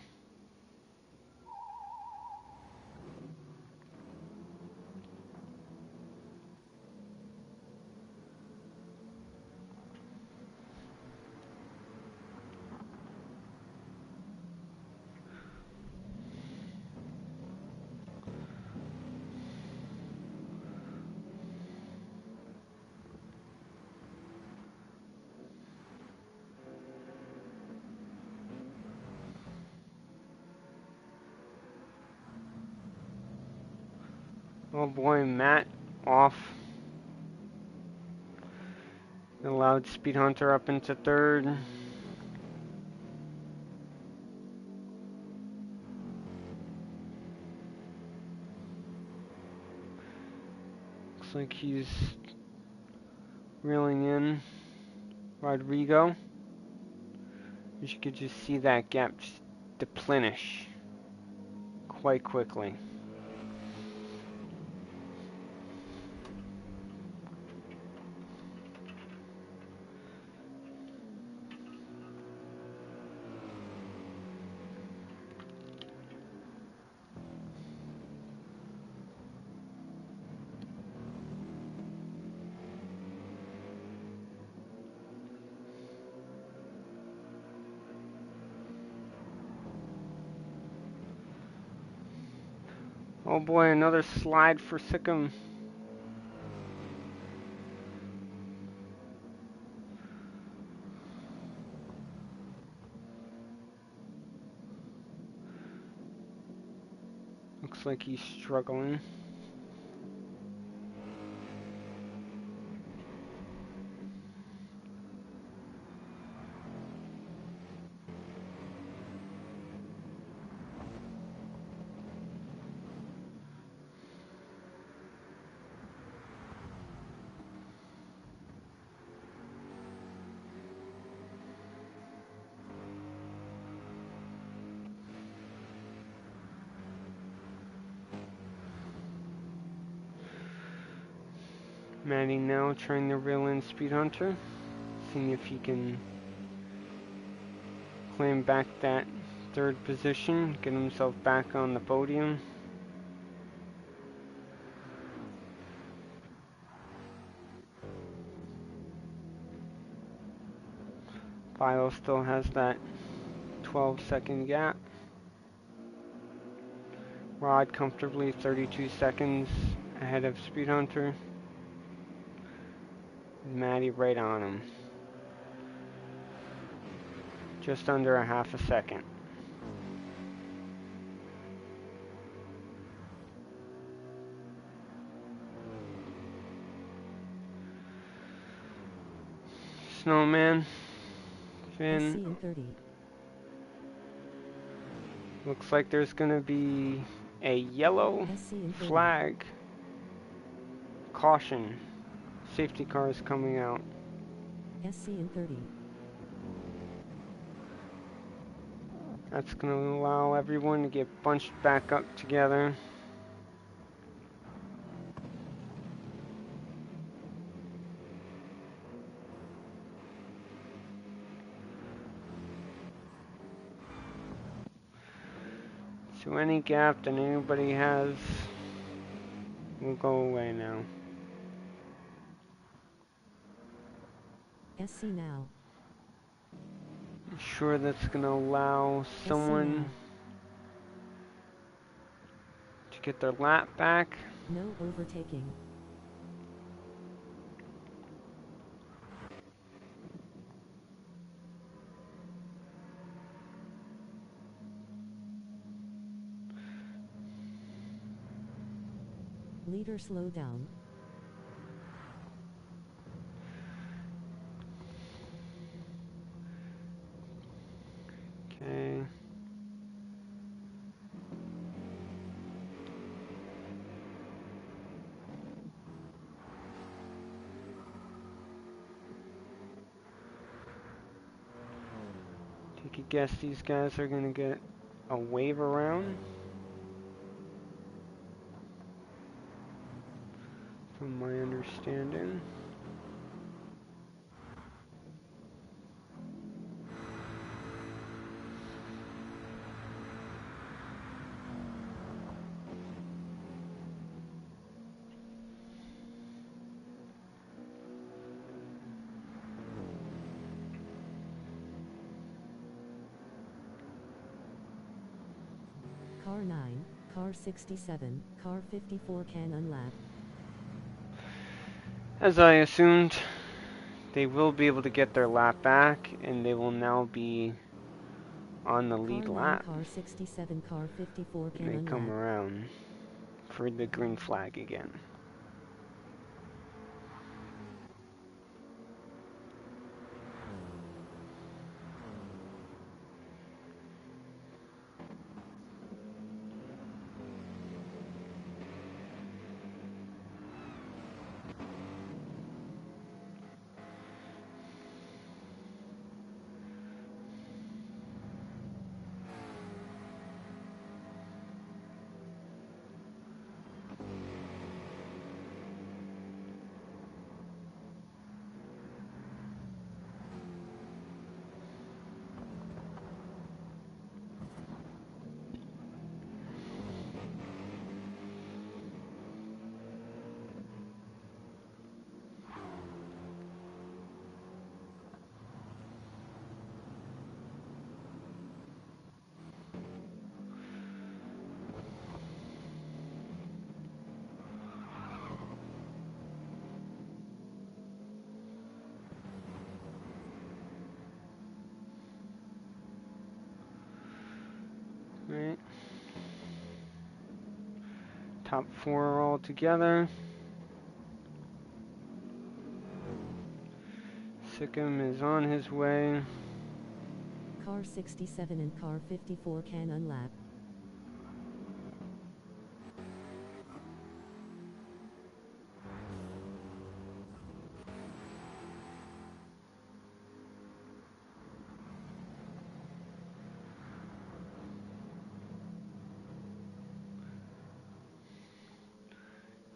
Oh boy, Matt off. Allowed Speed Hunter up into third. Looks like he's reeling in Rodrigo. You could just see that gap just deplenish quite quickly. Oh boy, another slide for Sikkim. Looks like he's struggling. Maddie now trying to reel in Speed Hunter, seeing if he can claim back that third position, get himself back on the podium. Philo still has that 12-second gap. Rod comfortably 32 seconds ahead of Speed Hunter. Maddie right on him. Just under a half a second. Snowman, Finn. SC in 30. Looks like there's gonna be a yellow SC in 30. flag. Caution. Safety car is coming out. SC in 30. That's gonna allow everyone to get bunched back up together. So any gap that anybody has will go away now. SC now. I'm sure that's gonna allow someone now. to get their lap back. No overtaking. Leader slow down. Okay. Take a guess these guys are gonna get a wave around. From my understanding. Car 9, car 67, car 54 can unlap. As I assumed, they will be able to get their lap back, and they will now be on the lead Car 9, lap. car 67, car 54 can They come unlap. around. for the green flag again. Right. Top 4 are all together. Sikkim is on his way. Car 67 and car 54 can unlap.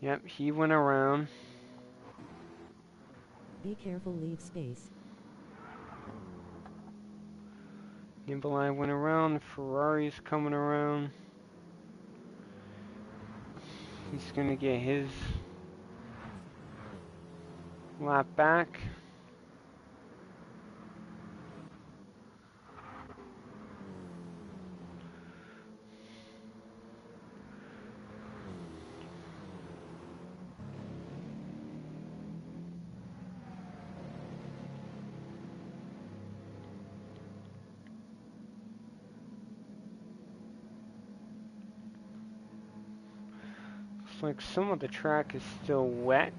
Yep, he went around. Be careful, leave space. Nikolai went around. Ferrari's coming around. He's gonna get his lap back. Looks like some of the track is still wet.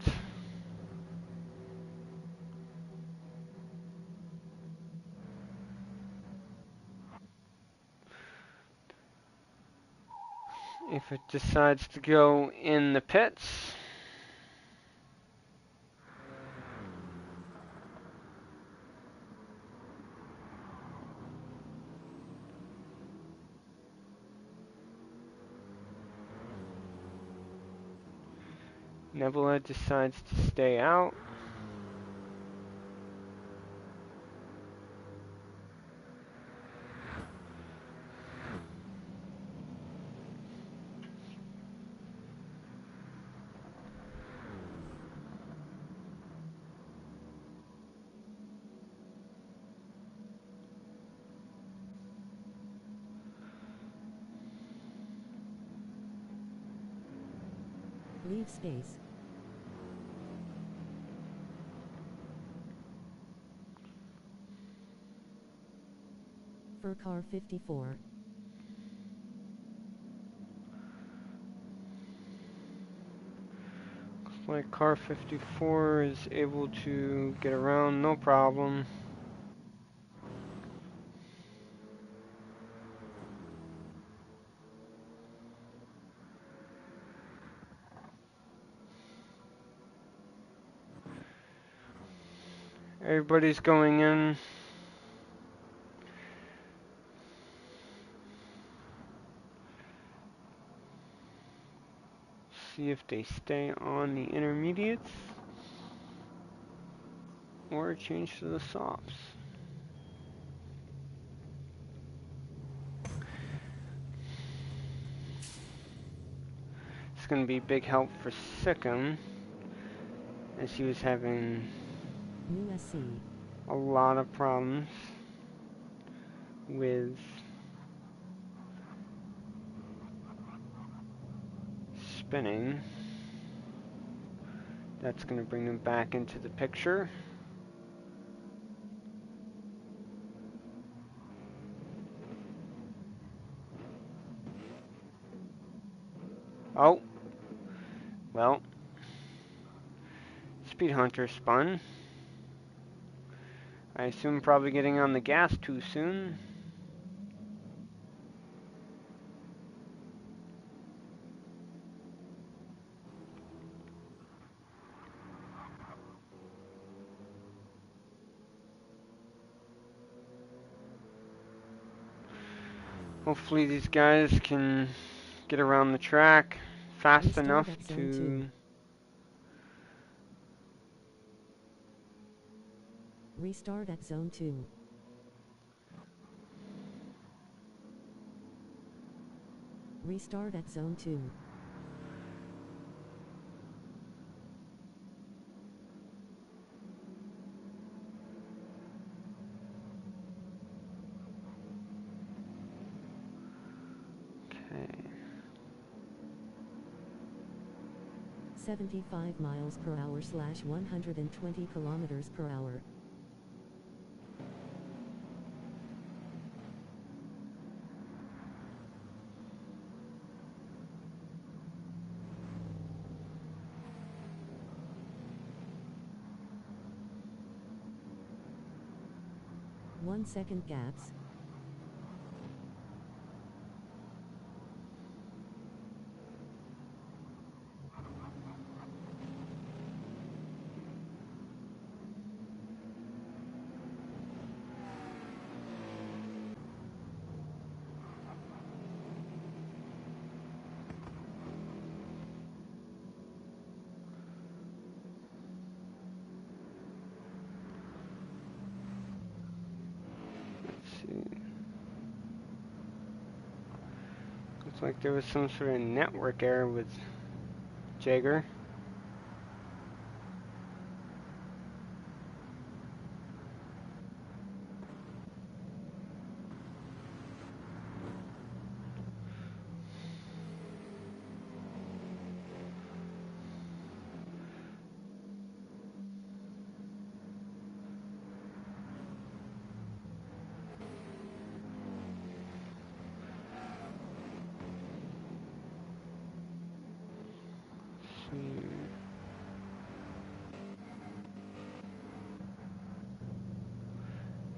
If it decides to go in the pits. Nebula decides to stay out. Leave space. For car 54. Looks like car 54 is able to get around, no problem. Everybody's going in. See if they stay on the intermediates or change to the softs. It's going to be a big help for Sikkim, as he was having USC. a lot of problems with spinning. That's going to bring them back into the picture. Oh, Well, Speed Hunter spun. I assume probably getting on the gas too soon. Hopefully these guys can get around the track fast Restart enough at zone to... 2. Restart at zone 2. Restart at zone 2. Okay. 75 miles per hour / 120 kilometers per hour. One second gaps. Let's see. Looks like there was some sort of network error with Jagger.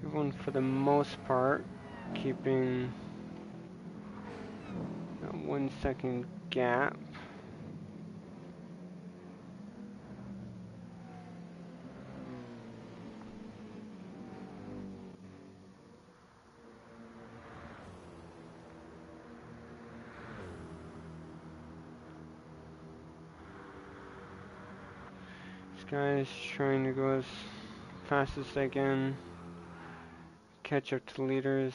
Everyone, for the most part, keeping that 1 second gap. This guy's trying to go as fast as they can, catch up to leaders.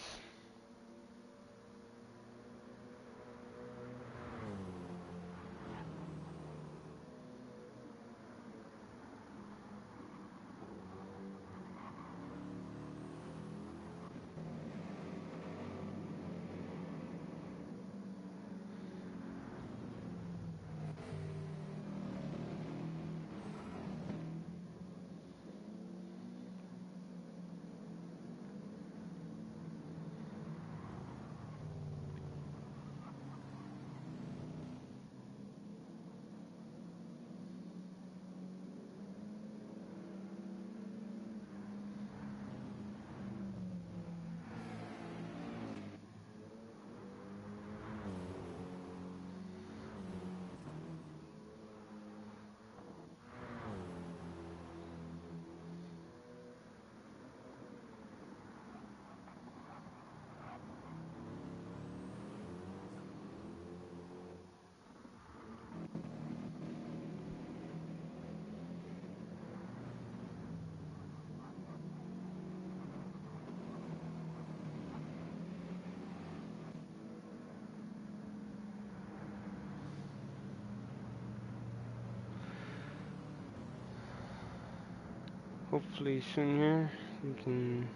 Hopefully soon here we can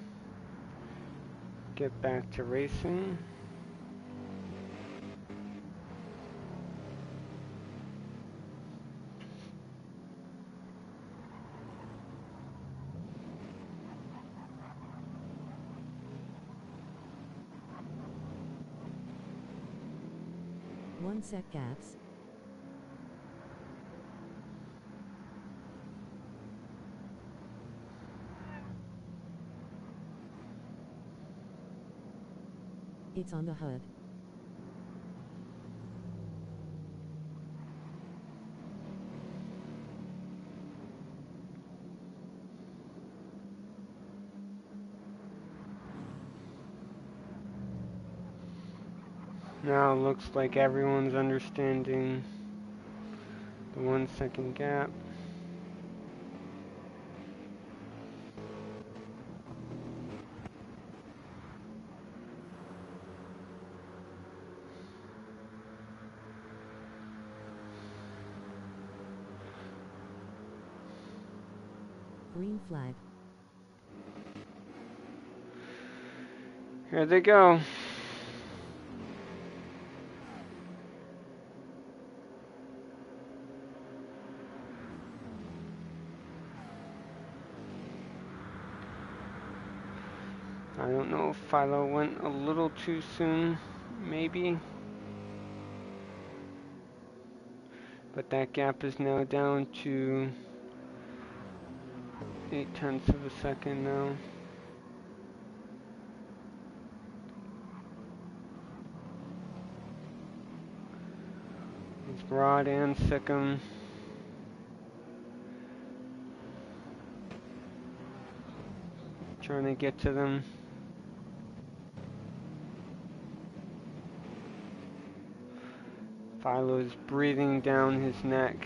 get back to racing. One sec gaps. It's on the HUD. Now it looks like everyone's understanding the 1 second gap. Green flag. Here they go. I don't know if Philo went a little too soon, maybe. But that gap is now down to 0.8 of a second now. It's Rod and Sikkim. Trying to get to them. Philo's breathing down his neck,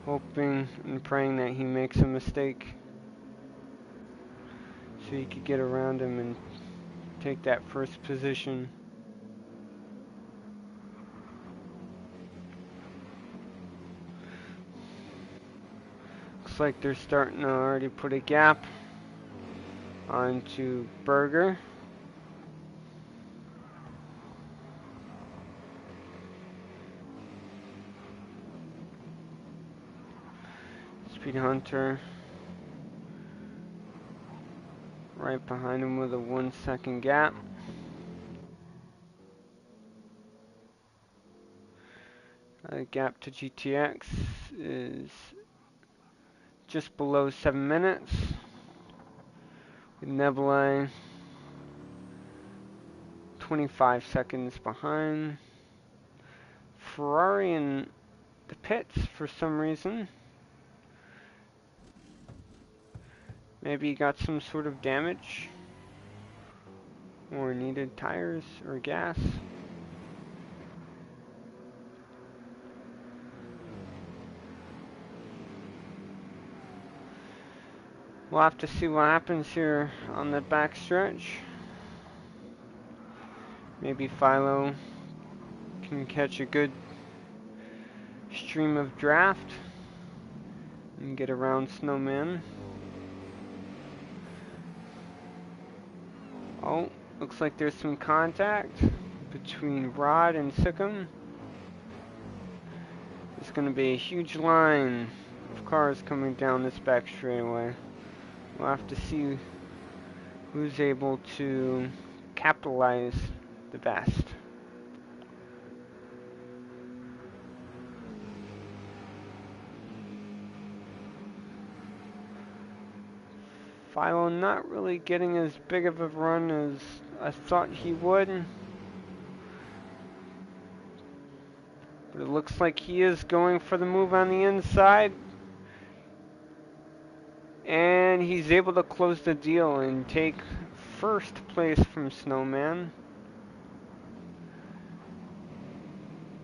hoping and praying that he makes a mistake so he could get around him and take that first position. Looks like they're starting to already put a gap onto Berger. Speed Hunter right behind him with a 1 second gap. Gap to GTX is just below 7 minutes. With Nebulae 25 seconds behind. Ferrari in the pits for some reason. Maybe he got some sort of damage or needed tires or gas. We'll have to see what happens here on the back stretch. Maybe Philo can catch a good stream of draft and get around Snowman. Oh, looks like there's some contact between Rod and Sikkim. There's going to be a huge line of cars coming down this back straightaway. We'll have to see who's able to capitalize the best. Philo not really getting as big of a run as I thought he would. But it looks like he is going for the move on the inside. And he's able to close the deal and take first place from Snowman,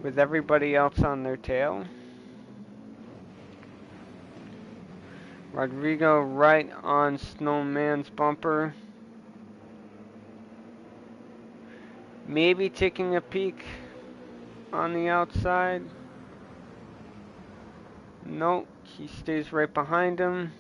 with everybody else on their tail. Rodrigo right on Snowman's bumper. Maybe taking a peek on the outside. Nope, he stays right behind him.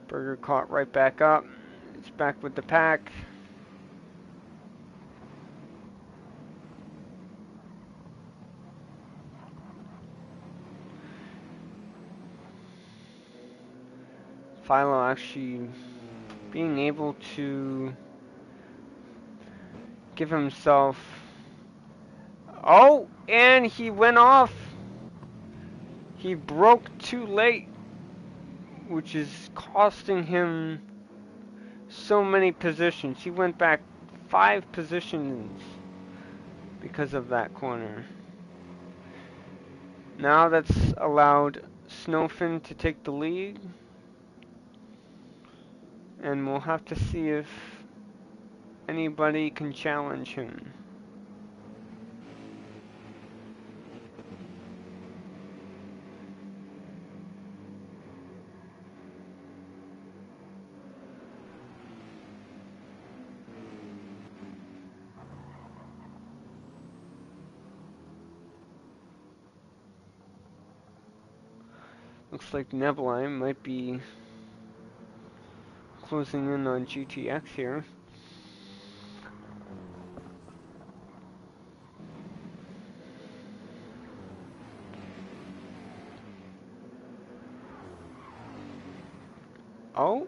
Berger caught right back up. It's back with the pack. Philo actually being able to give himself Oh, and he went off. He broke too late, which is costing him so many positions. He went back 5 positions because of that corner. Now that's allowed Snowfin to take the lead. And we'll have to see if anybody can challenge him. Looks like Nebula might be closing in on GTX here. Oh,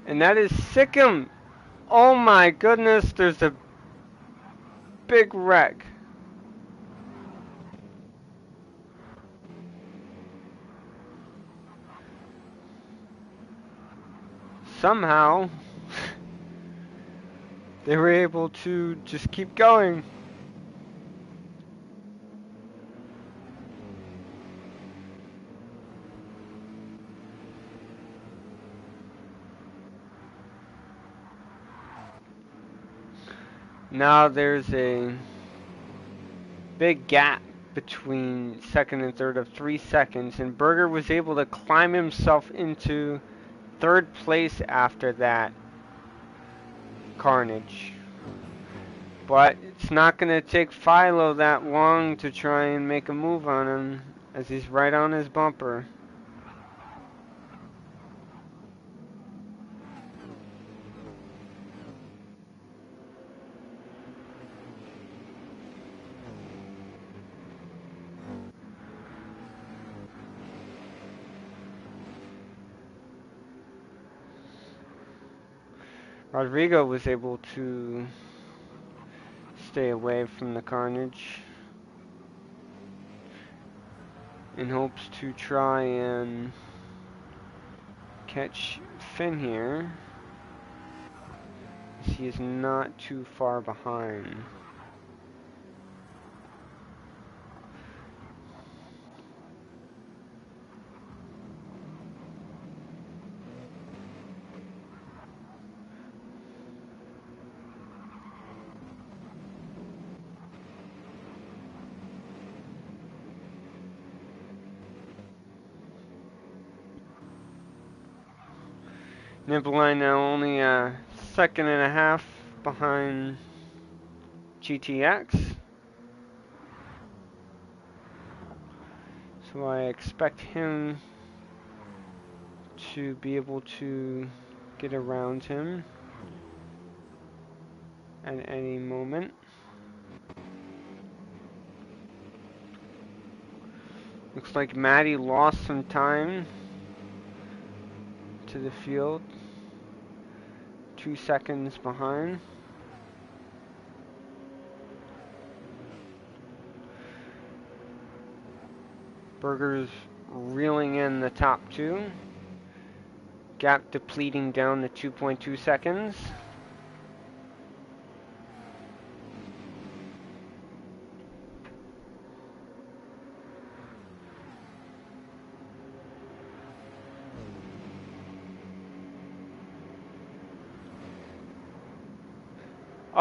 and that is Sikkim. Oh my goodness, there's a big wreck. Somehow, they were able to just keep going. Now there's a big gap between second and third of 3 seconds, and Berger was able to climb himself into third place after that carnage. But it's not going to take Philo that long to try and make a move on him, as he's right on his bumper. Rodrigo was able to stay away from the carnage in hopes to try and catch Finn here, as he is not too far behind. Nibline now only a second and a half behind GTX. So I expect him to be able to get around him at any moment. Looks like Maddie lost some time to the field. 2 seconds behind. Berger's reeling in the top 2. Gap depleting down to 2.2 seconds.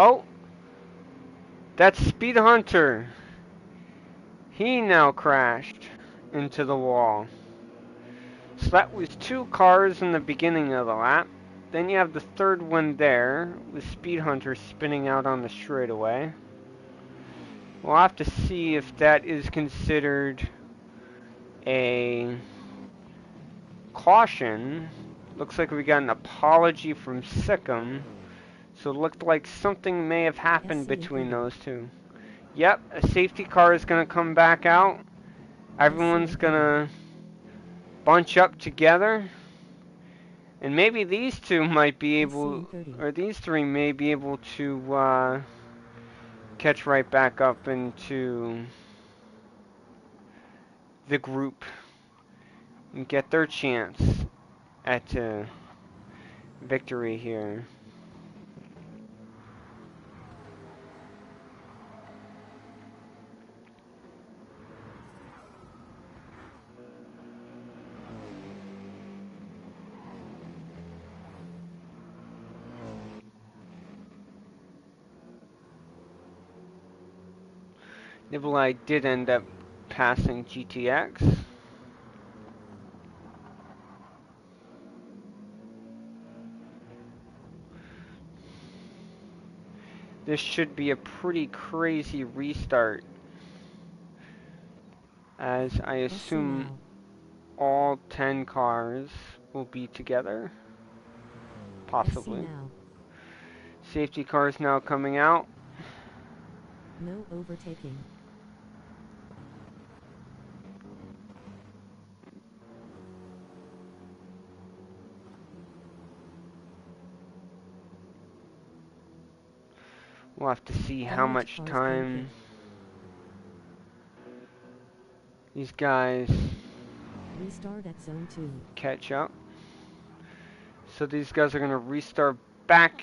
Oh, that's Speed Hunter. He now crashed into the wall. So that was 2 cars in the beginning of the lap. Then you have the third one there with Speed Hunter spinning out on the straightaway. We'll have to see if that is considered a caution. Looks like we got an apology from Sikkim. So it looked like something may have happened between those two. Yep, a safety car is going to come back out. Everyone's going to bunch up together. And maybe these two might be able, or these 3 may be able to catch right back up into the group and get their chance at victory here. Nikolai did end up passing GTX. This should be a pretty crazy restart, as I assume all 10 cars will be together, possibly. Safety cars now coming out. No overtaking. We'll have to see how much time these guys Restart at zone 2. catch up. So these guys are going to restart back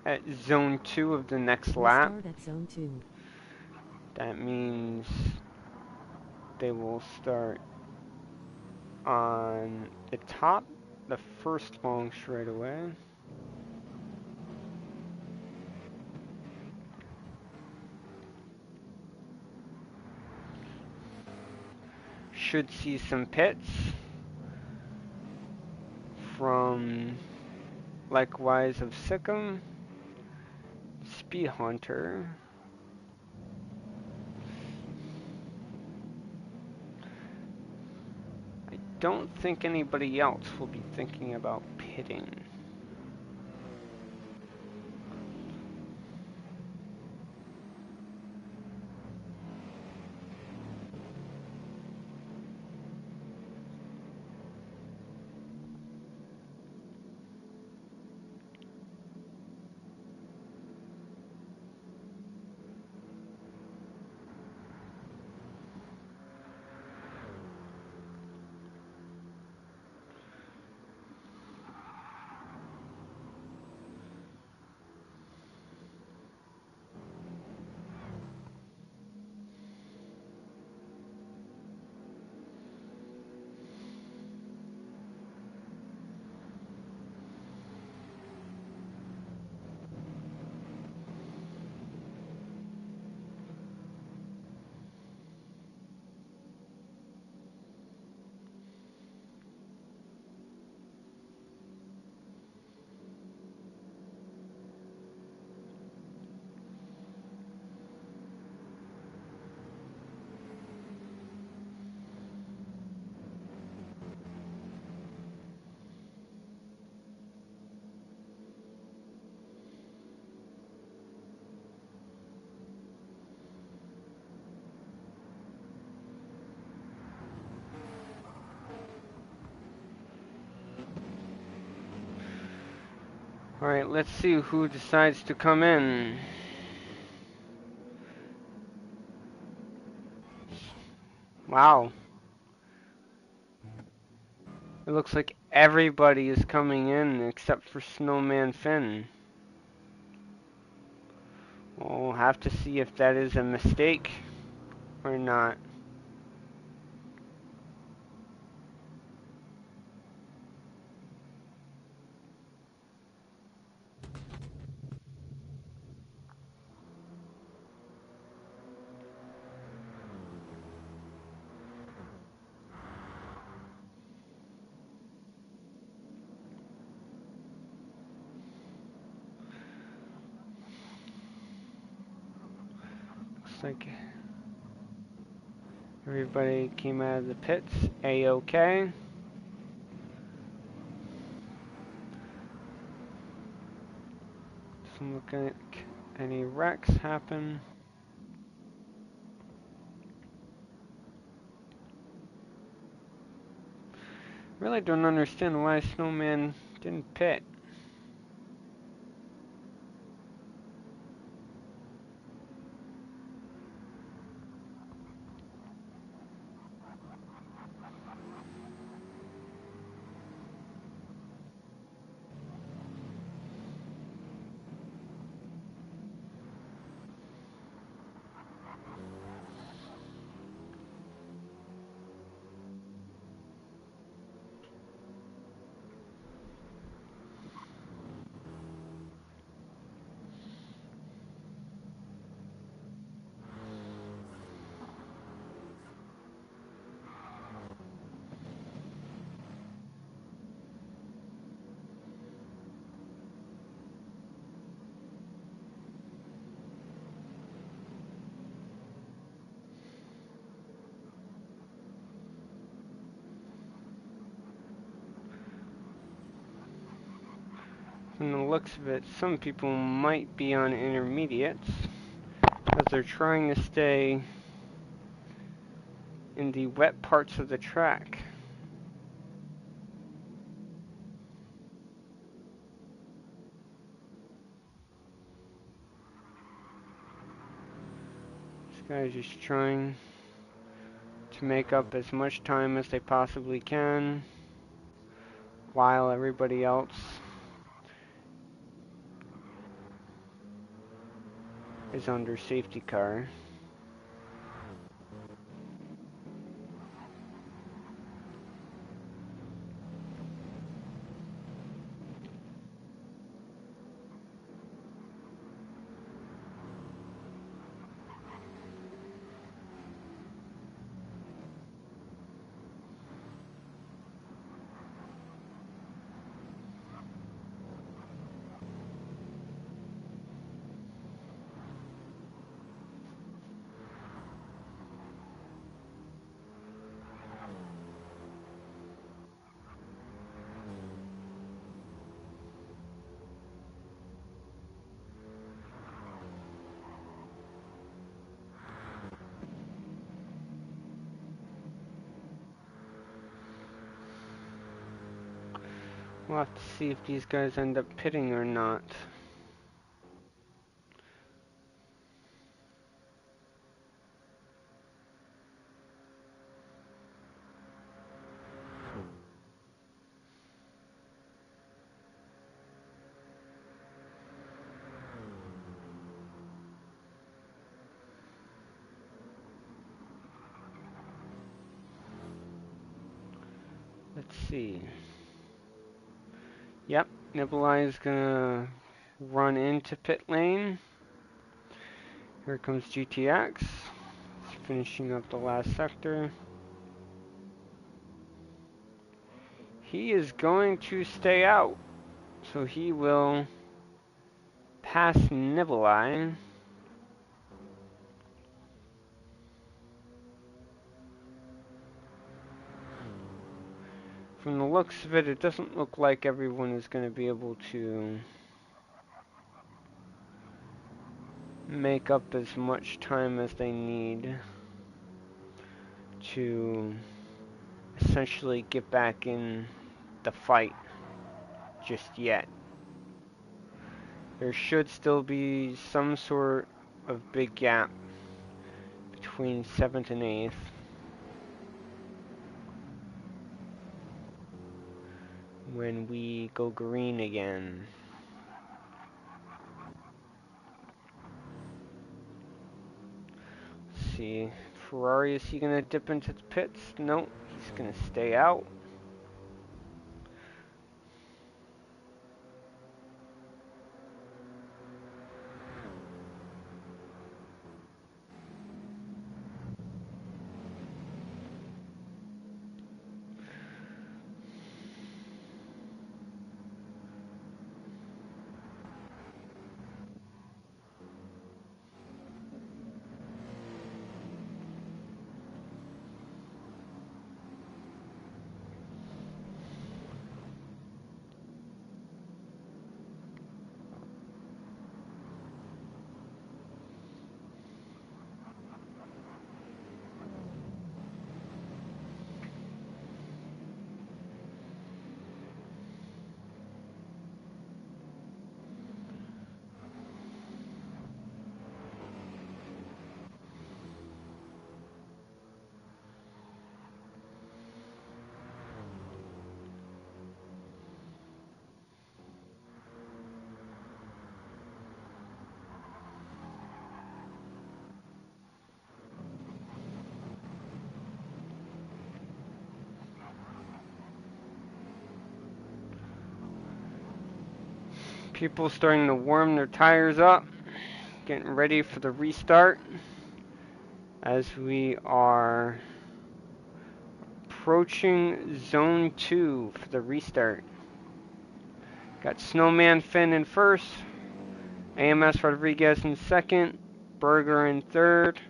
at zone 2 of the next lap. Restart at zone 2. That means they will start on the top, the first long straightaway. Should see some pits from likewise of Sikkim, Speed Hunter. I don't think anybody else will be thinking about pitting. Alright, let's see who decides to come in. Wow. It looks like everybody is coming in except for Snowman Finn. We'll have to see if that is a mistake or not. Looks like everybody came out of the pits A-OK. Doesn't look like any wrecks happen. Really don't understand why Snowman didn't pit. From the looks of it, some people might be on intermediates, as they're trying to stay in the wet parts of the track. These guys are just trying to make up as much time as they possibly can, while everybody else is under safety car. We'll have to see if these guys end up pitting or not. Let's see. Yep, Nikolai is gonna run into pit lane. Here comes GTX. He's finishing up the last sector. He is going to stay out, so he will pass Nikolai. From the looks of it, it doesn't look like everyone is going to be able to make up as much time as they need to essentially get back in the fight just yet. There should still be some sort of big gap between 7th and 8th. When we go green again. Let's see. Ferrari, is he gonna dip into the pits? No, he's gonna stay out. People starting to warm their tires up, getting ready for the restart as we are approaching zone 2 for the restart. Got Snowman Finn in first, AMS Rodriguez in second, Berger in third,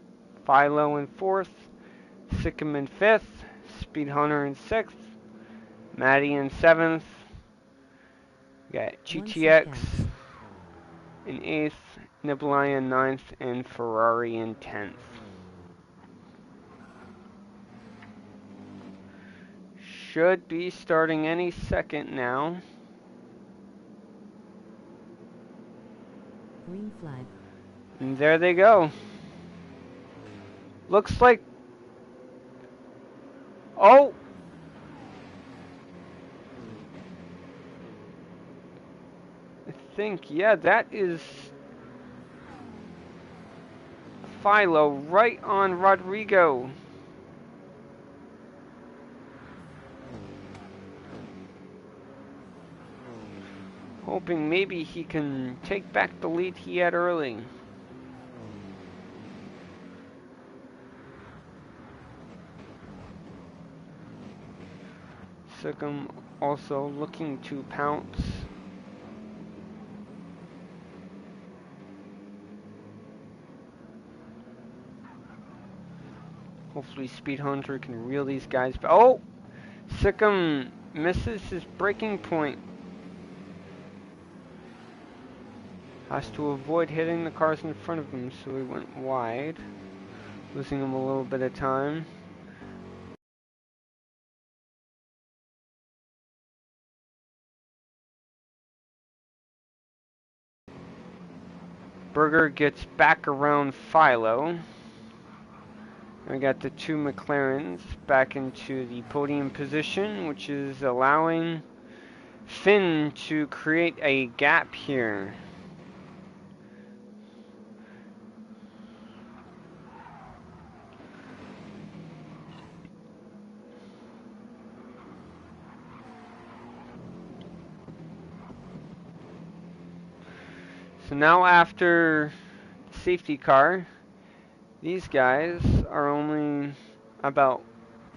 Philo in fourth, Sikkim in fifth, Speed Hunter in sixth, Maddie in seventh, We got 1 GTX gas. in 8th, Nibali in 9th, and Ferrari in 10th. Should be starting any second now. Green flag. And there they go. Looks like... Oh! I think, yeah, that is... Philo right on Rodrigo. Hoping maybe he can take back the lead he had early. Sikkim also looking to pounce. Hopefully Speed Hunter can reel these guys back. Oh! Sikkim misses his braking point. Has to avoid hitting the cars in front of him, so he went wide, losing him a little bit of time. Berger gets back around Philo. We got the two McLarens back into the podium position, which is allowing Finn to create a gap here. So now after safety car, these guys are only about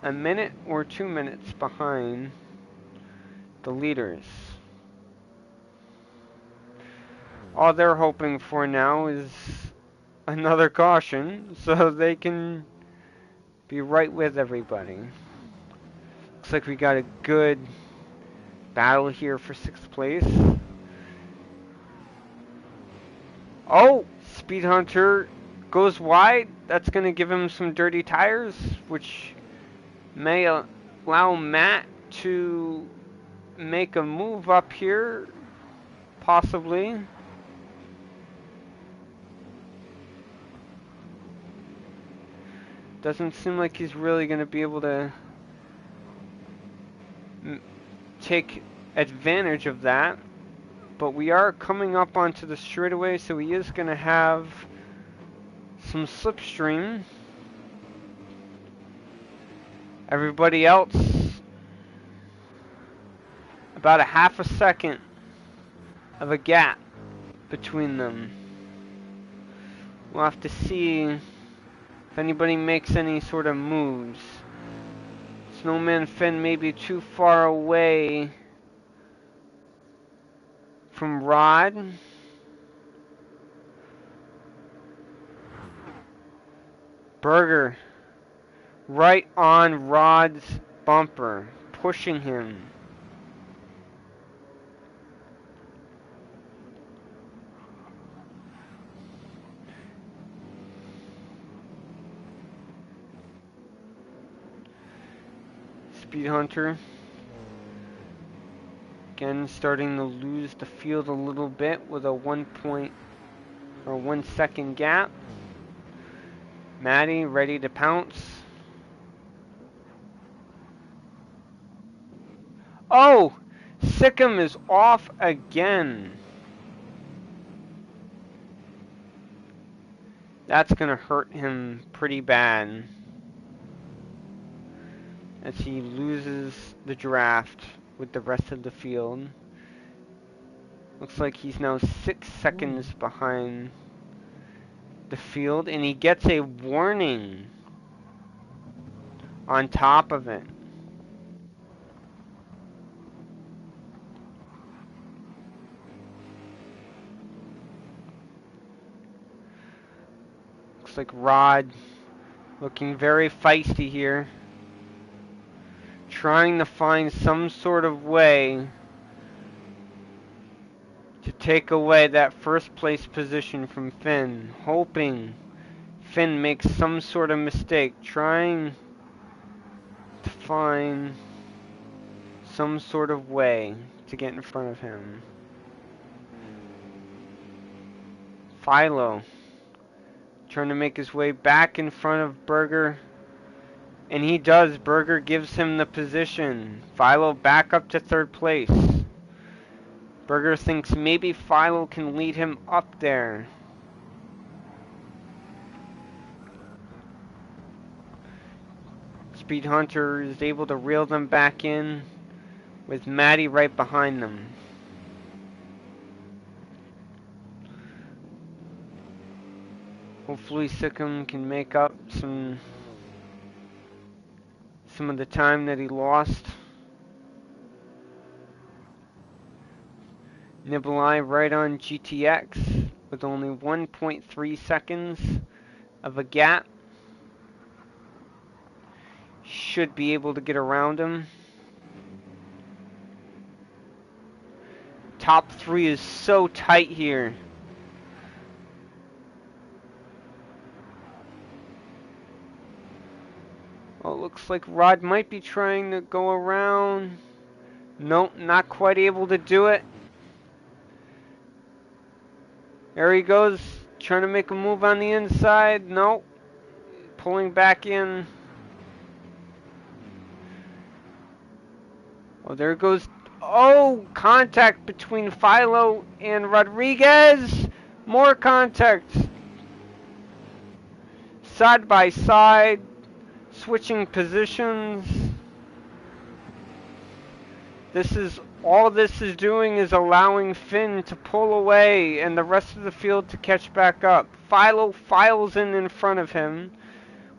a minute or 2 minutes behind the leaders. All they're hoping for now is another caution so they can be right with everybody. Looks like we got a good battle here for 6th place. Oh! Speed Hunter goes wide. That's going to give him some dirty tires, which may allow Matt to make a move up here, possibly. Doesn't seem like he's really going to be able to take advantage of that. But we are coming up onto the straightaway, so he is going to have some slipstream. Everybody else, about a half a second of a gap between them. We'll have to see if anybody makes any sort of moves. Snowman Finn may be too far away from Rod. Berger right on Rod's bumper, pushing him. Speed Hunter again starting to lose the field a little bit with a 1 second gap. Maddie ready to pounce. Oh! Sikkim is off again. That's gonna hurt him pretty bad as he loses the draft with the rest of the field. Looks like he's now 6 seconds behind the field, and he gets a warning on top of it. Looks like Rod looking very feisty here, trying to find some sort of way to take away that first place position from Finn, hoping Finn makes some sort of mistake, trying to find some sort of way to get in front of him. Philo trying to make his way back in front of Berger, and he does. Berger gives him the position. Philo back up to third place. Berger thinks maybe Philo can lead him up there. Speed Hunter is able to reel them back in with Maddie right behind them. Hopefully Sikkim can make up some of the time that he lost. Nikolai right on GTX with only 1.3 seconds of a gap. Should be able to get around him. Top 3 is so tight here. Well, it looks like Rod might be trying to go around. Nope, not quite able to do it. There he goes, trying to make a move on the inside. Nope, pulling back in. Oh, there goes. Oh, contact between Philo and Rodriguez. More contact. Side by side. Switching positions. All this is doing is allowing Finn to pull away and the rest of the field to catch back up. Philo files in front of him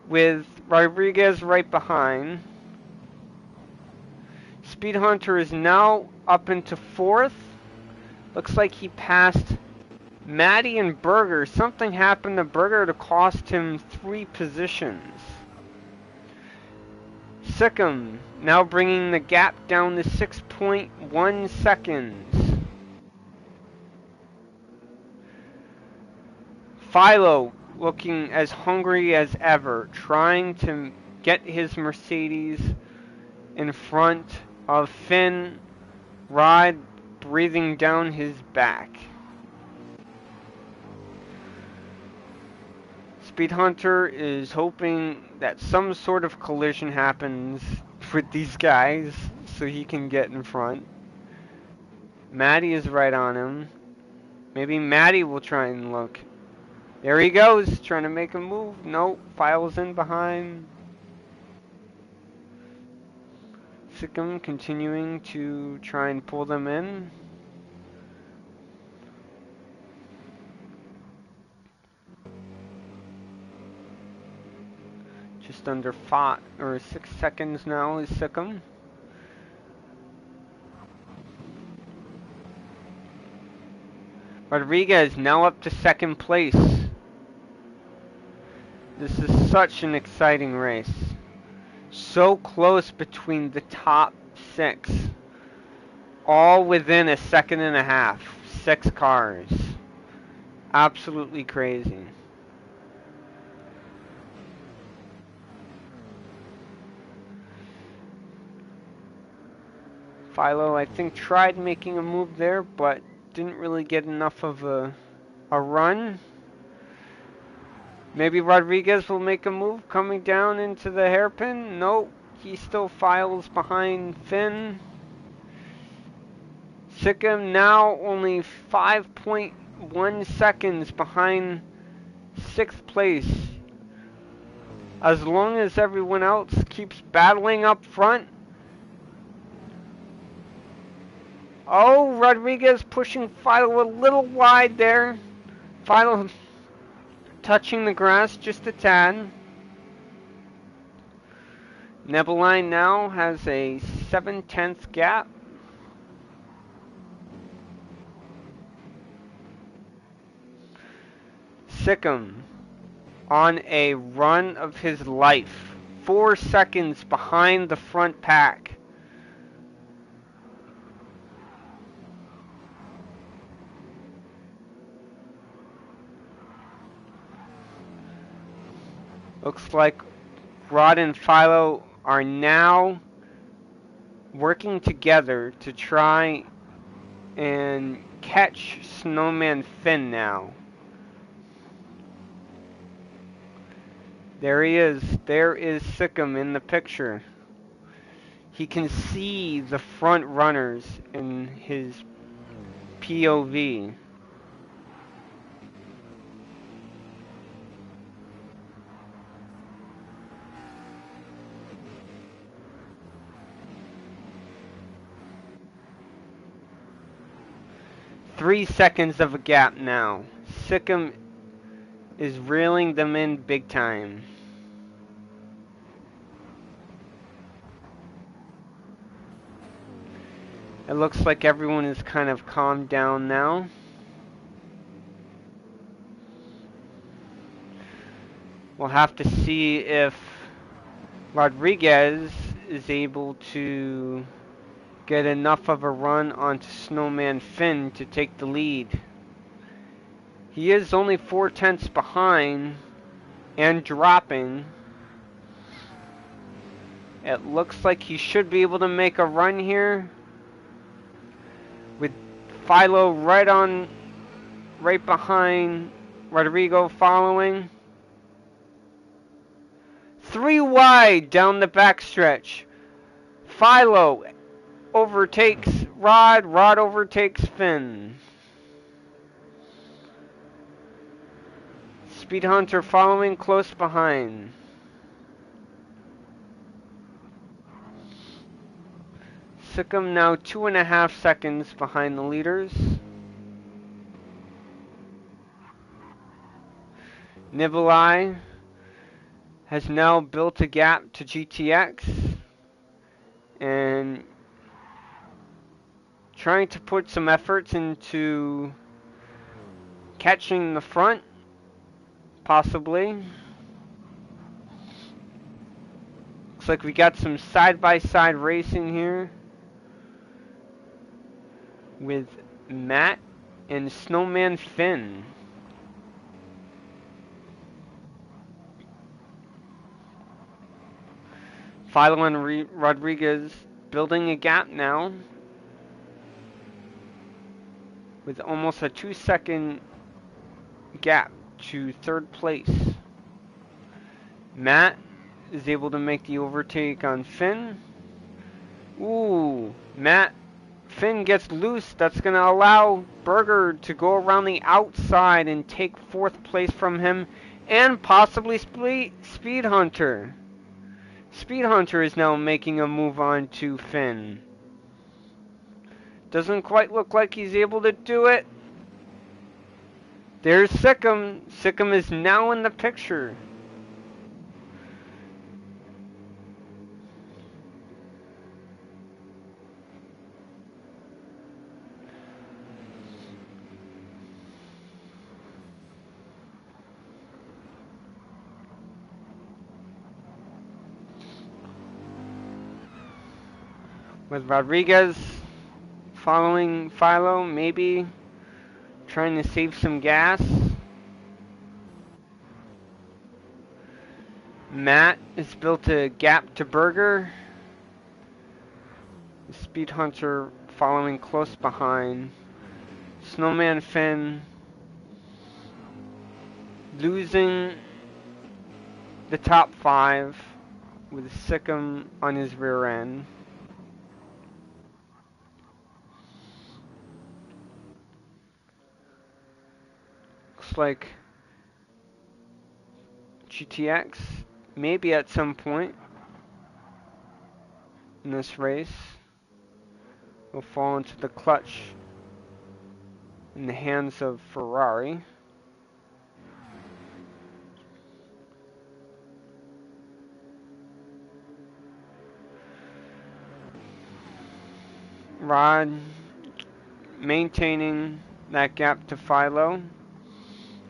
with Rodriguez right behind. Speed Hunter is now up into 4th. Looks like he passed Maddie and Berger. Something happened to Berger to cost him 3 positions. Sikkim now bringing the gap down to 6.1 seconds. Philo looking as hungry as ever, trying to get his Mercedes in front of Finn. Rod breathing down his back. Speed Hunter is hoping that some sort of collision happens with these guys so he can get in front. Maddie is right on him. Maybe Maddie will try and look. There he goes, trying to make a move. Nope, files in behind. Sikkim continuing to try and pull them in. Just under 5 or 6 seconds now is Sikkim. Rodriguez now up to 2nd place. This is such an exciting race. So close between the top 6. All within a second and a half. 6 cars. Absolutely crazy. Philo, I think, tried making a move there, but didn't really get enough of a run. Maybe Rodriguez will make a move coming down into the hairpin. Nope, he still files behind Finn. Sikkim now only 5.1 seconds behind 6th place. As long as everyone else keeps battling up front. Oh, Rodriguez pushing Philo a little wide there. Philo touching the grass just a tad. Nebeline now has a 7/10 gap. Sikkim on a run of his life. 4 seconds behind the front pack. Looks like Rod and Philo are now working together to try and catch Snowman Finn now. There he is. There is Sikkim in the picture. He can see the front runners in his POV. Three seconds of a gap now. Sikkim is reeling them in big time. It looks like everyone is kind of calmed down now. We'll have to see if Rodriguez is able to get enough of a run onto Snowman Finn to take the lead. He is only 4/10 behind and dropping. It looks like he should be able to make a run here, with Philo right behind Rodrigo following. 3 wide down the backstretch. Philo overtakes Rod. Rod overtakes Finn. Speed Hunter following close behind. Sikkim now 2.5 seconds behind the leaders. Nikolai has now built a gap to GTX and trying to put some efforts into catching the front, possibly. Looks like we got some side-by-side racing here with Matt and Snowman Finn. Philo and Rodriguez building a gap now with almost a 2-second gap to third place. Matt is able to make the overtake on Finn. Ooh, Finn gets loose. That's going to allow Berger to go around the outside and take 4th place from him and possibly Speed Hunter. Speed Hunter is now making a move on to Finn. Doesn't quite look like he's able to do it. There's Sikkim. Sikkim is now in the picture. With Rodriguez following Philo, maybe trying to save some gas. Matt has built a gap to Berger. Speed Hunter following close behind. Snowman Finn losing the top 5 with Sikkim on his rear end. Looks like GTX maybe at some point in this race will fall into the clutch in the hands of Ferrari. Rod maintaining that gap to Philo,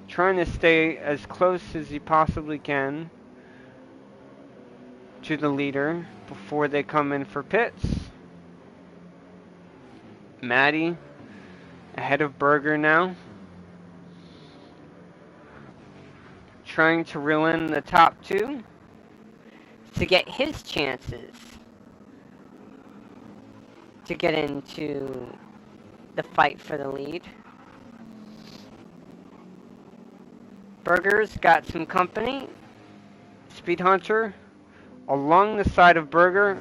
trying to stay as close as he possibly can to the leader before they come in for pits. Matty ahead of Berger now, trying to reel in the top two to get his chances to get into the fight for the lead. Berger's got some company. Speed Hunter along the side of Berger.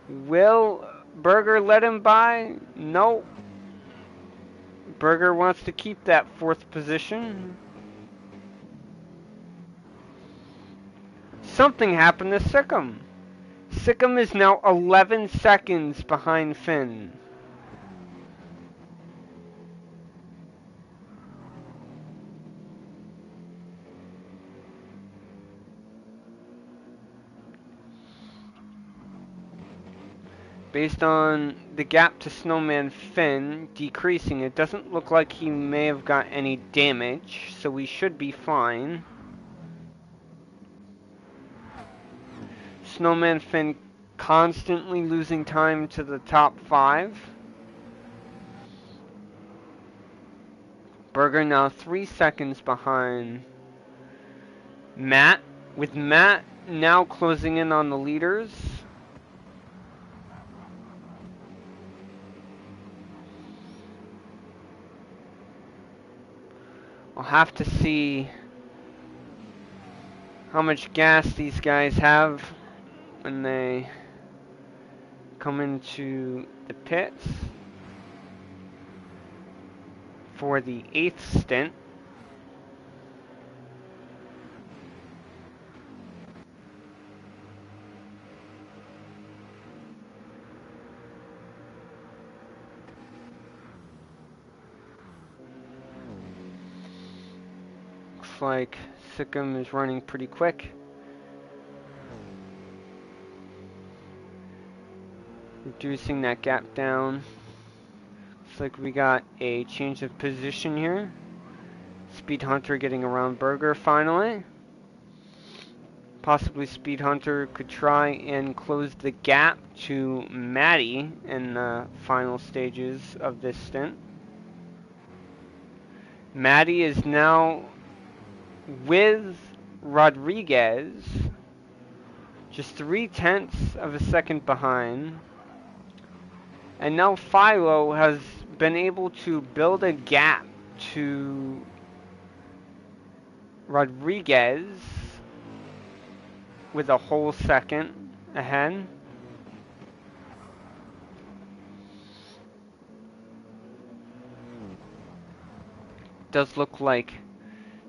Will Berger let him by? No. Berger wants to keep that 4th position. Something happened to Sikkim. Sikkim is now 11 seconds behind Finn. Based on the gap to Snowman Finn decreasing, it doesn't look like he may have got any damage, so we should be fine. Snowman Finn constantly losing time to the top 5. Berger now 3 seconds behind Matt, with Matt now closing in on the leaders. I'll have to see how much gas these guys have when they come into the pits for the 8th stint. Looks like Sikkim is running pretty quick. Reducing that gap down. Looks like we got a change of position here. Speed Hunter getting around Berger finally. Possibly Speed Hunter could try and close the gap to Matty in the final stages of this stint. Matty is now with Rodriguez, just 0.3 of a second behind. And now Philo has been able to build a gap to Rodriguez with a whole second ahead. Does look like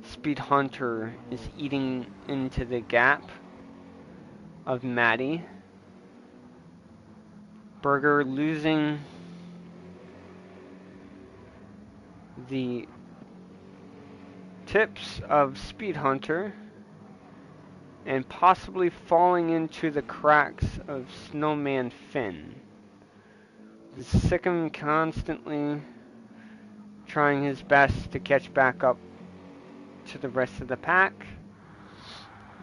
Speed Hunter is eating into the gap of Matty. Berger losing the tips of Speed Hunter and possibly falling into the cracks of Snowman Finn. Sikkim constantly trying his best to catch back up to the rest of the pack.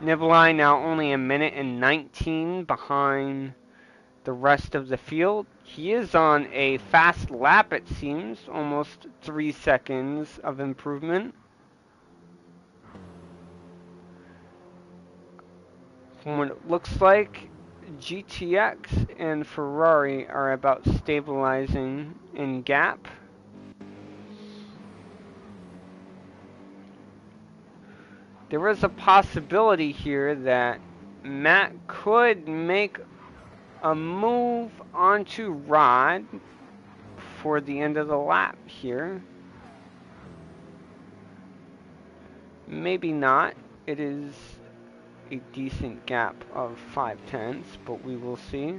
Nikolai now only 1:19 behind the rest of the field. He is on a fast lap, it seems, almost 3 seconds of improvement. From what it looks like, GTX and Ferrari are about stabilizing in gap. There is a possibility here that Matt could make a move onto Rod for the end of the lap here. Maybe not. It is a decent gap of 0.5, but we will see.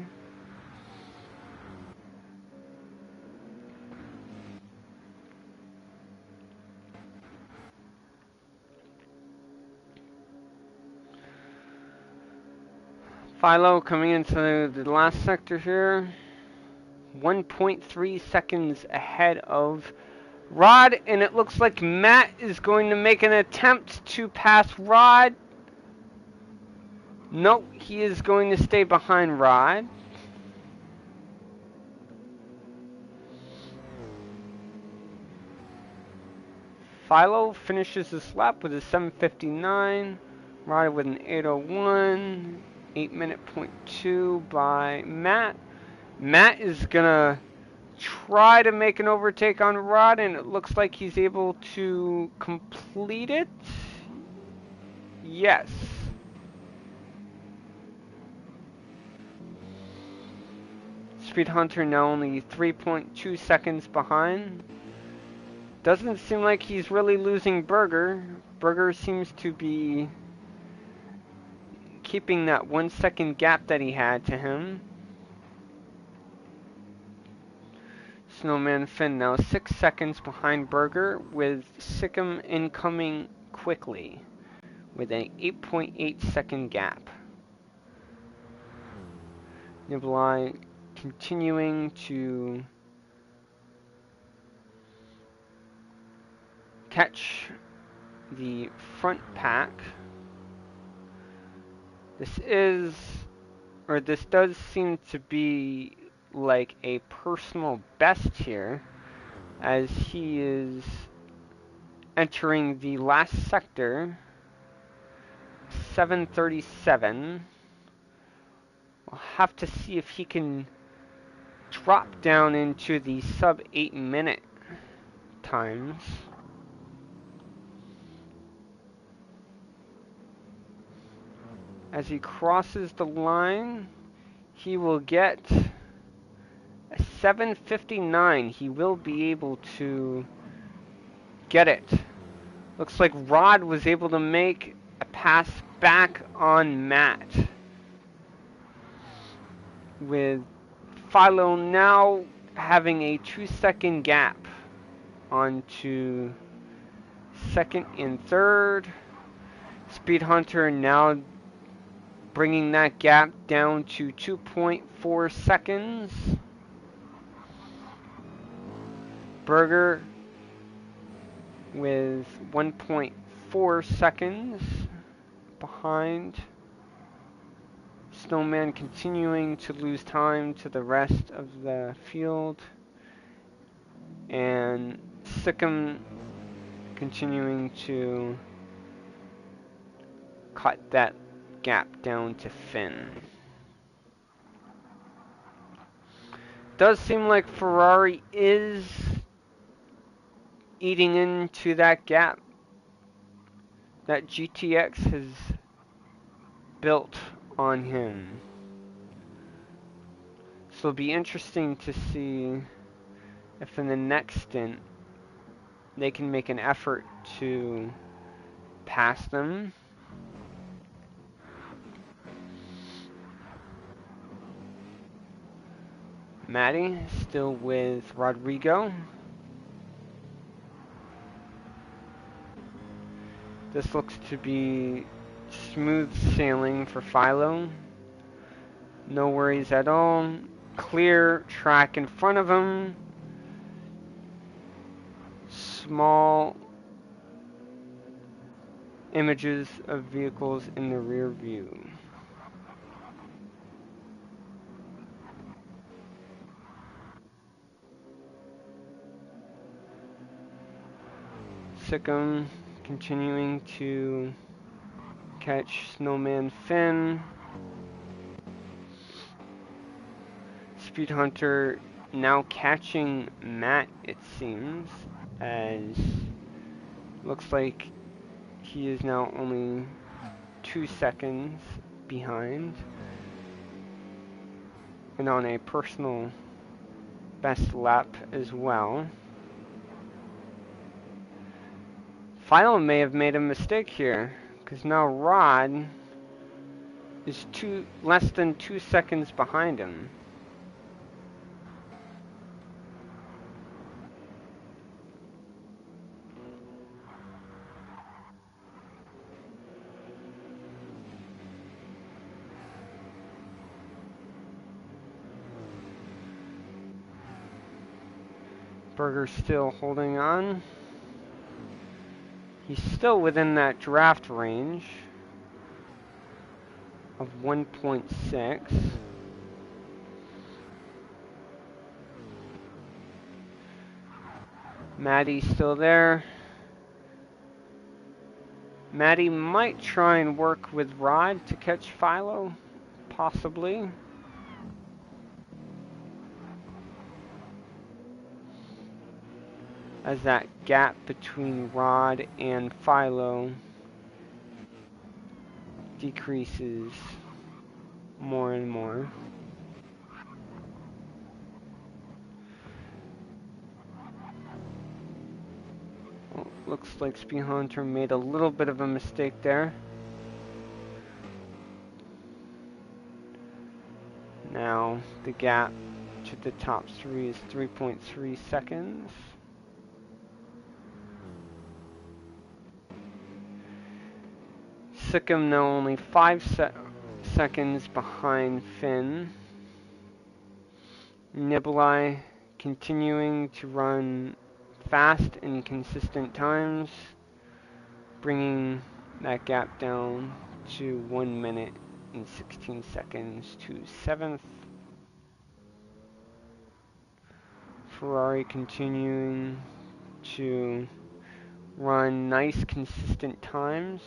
Philo coming into the last sector here. 1.3 seconds ahead of Rod, and it looks like Matt is going to make an attempt to pass Rod. Nope, he is going to stay behind Rod. Philo finishes this lap with a 7:59. Rod with an 8:01. 8-minute point 2 by Matt. Matt is gonna try to make an overtake on Rod, and it looks like he's able to complete it. Yes. Speed Hunter now only 3.2 seconds behind. Doesn't seem like he's really losing Berger. Berger seems to be keeping that 1 second gap that he had to him. Snowman Finn now 6 seconds behind Berger, with Sikkim incoming quickly with an 8.8 second gap. Nikolai continuing to catch the front pack. This does seem to be like a personal best here, as he is entering the last sector, 7:37. We'll have to see if he can drop down into the sub 8-minute times. As he crosses the line, he will get a 7:59. He will be able to get it. Looks like Rod was able to make a pass back on Matt, with Philo now having a 2-second gap onto second and third. Speed Hunter now bringing that gap down to 2.4 seconds. Berger with 1.4 seconds behind. Snowman continuing to lose time to the rest of the field. And Sikkim continuing to cut that gap down to Finn. Does seem like Ferrari is eating into that gap that GTX has built on him. So it'll be interesting to see if in the next stint they can make an effort to pass them. Matty still with Rodrigo. This looks to be smooth sailing for Philo. No worries at all. Clear track in front of him. Small images of vehicles in the rear view. Sikkim continuing to catch Snowman Finn. Speed Hunter now catching Matt, it seems, as looks like he is now only 2 seconds behind, and on a personal best lap as well. Philo may have made a mistake here, because now Rod is less than 2 seconds behind him. Berger still holding on. He's still within that draft range of 1.6. Maddie's still there. Maddie might try and work with Rod to catch Philo, possibly. As that gap between Rod and Philo decreases more and more. Well, looks like Speed Hunter made a little bit of a mistake there. Now the gap to the top three is 3.3 seconds. Sikkim now only 5 seconds behind Finn. Nikolai continuing to run fast and consistent times, bringing that gap down to 1 minute and 16 seconds to 7th. Ferrari continuing to run nice consistent times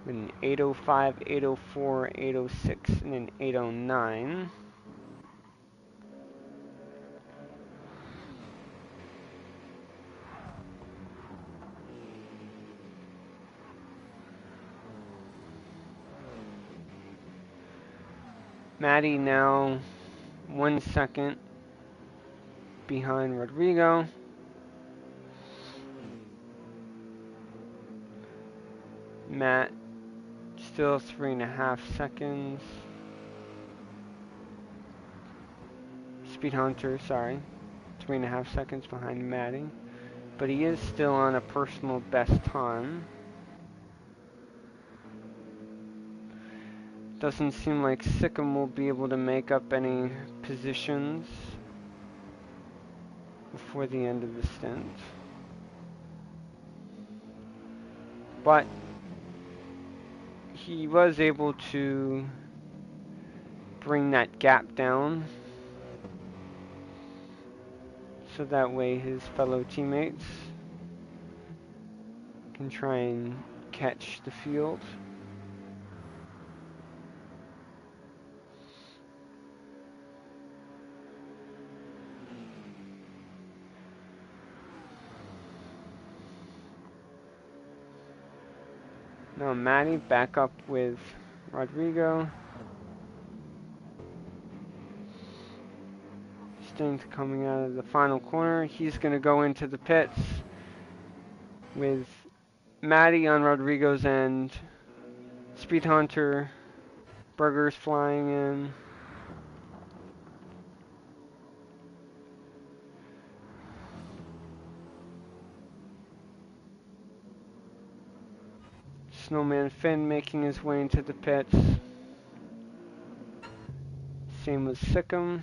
with an 8:05, 8:04, 8:06, and an 8:09. Maddie now 1 second behind Rodrigo. Matt still 3.5 seconds. Speed Hunter, sorry, 3.5 seconds behind Maddie. But he is still on a personal best time. Doesn't seem like Sikkim will be able to make up any positions before the end of the stint. But he was able to bring that gap down so that way his fellow teammates can try and catch the field. Now Maddie back up with Rodrigo. Stint coming out of the final corner. He's going to go into the pits with Maddie on Rodrigo's end. Speed Hunter, Burgers flying in. Snowman Finn making his way into the pits. Same with Sikkim.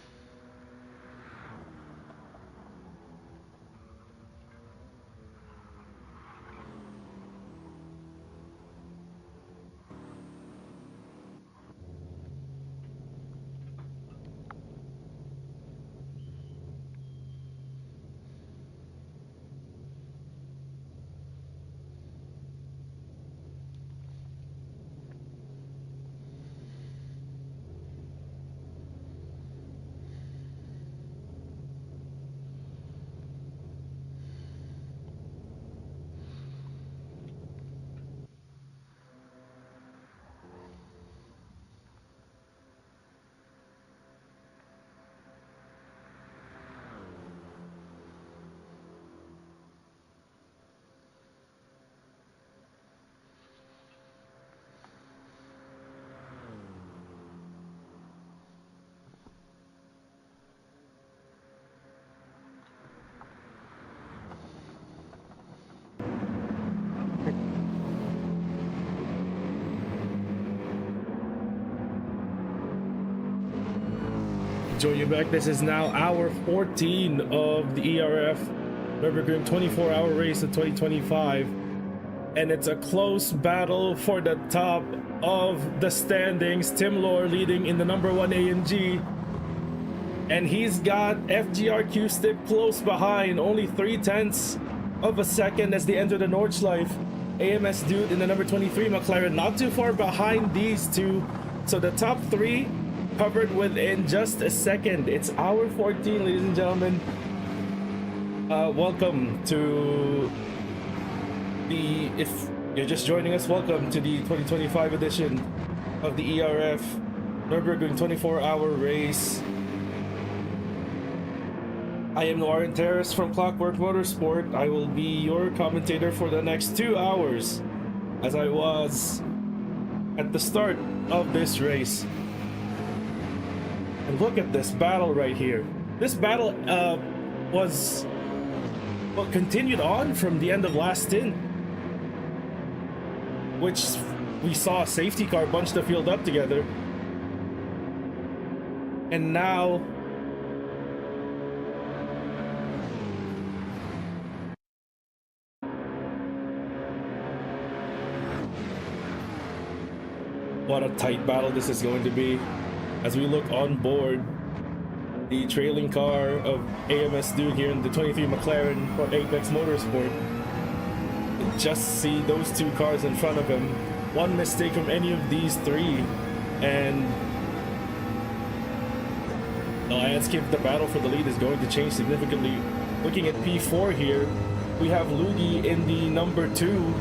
Join you back. This is now hour 14 of the ERF Nürburgring 24-hour race of 2025. And it's a close battle for the top of the standings. Tim Lohr leading in the number 1 AMG. And he's got FGR Stick close behind, only 0.3 of a second as they enter the Nordschleife. AMS Dude in the number 23 McLaren, not too far behind these two. So the top three covered within just a second. It's hour 14, ladies and gentlemen. Welcome to the, if you're just joining us, welcome to the 2025 edition of the ERF Nürburgring 24-hour race. I am Warren Terrace from Clockwork Motorsport. I will be your commentator for the next 2 hours, as I was at the start of this race. And look at this battle right here. This battle continued on from the end of last stint, which we saw a safety car bunch the field up together. And now what a tight battle this is going to be as we look on board the trailing car of AMS Dude here in the 23 McLaren for Apex Motorsport. Just see those two cars in front of him. One mistake from any of these three and the landscape of the battle for the lead is going to change significantly. Looking at P4 here, we have Lugi in the number 2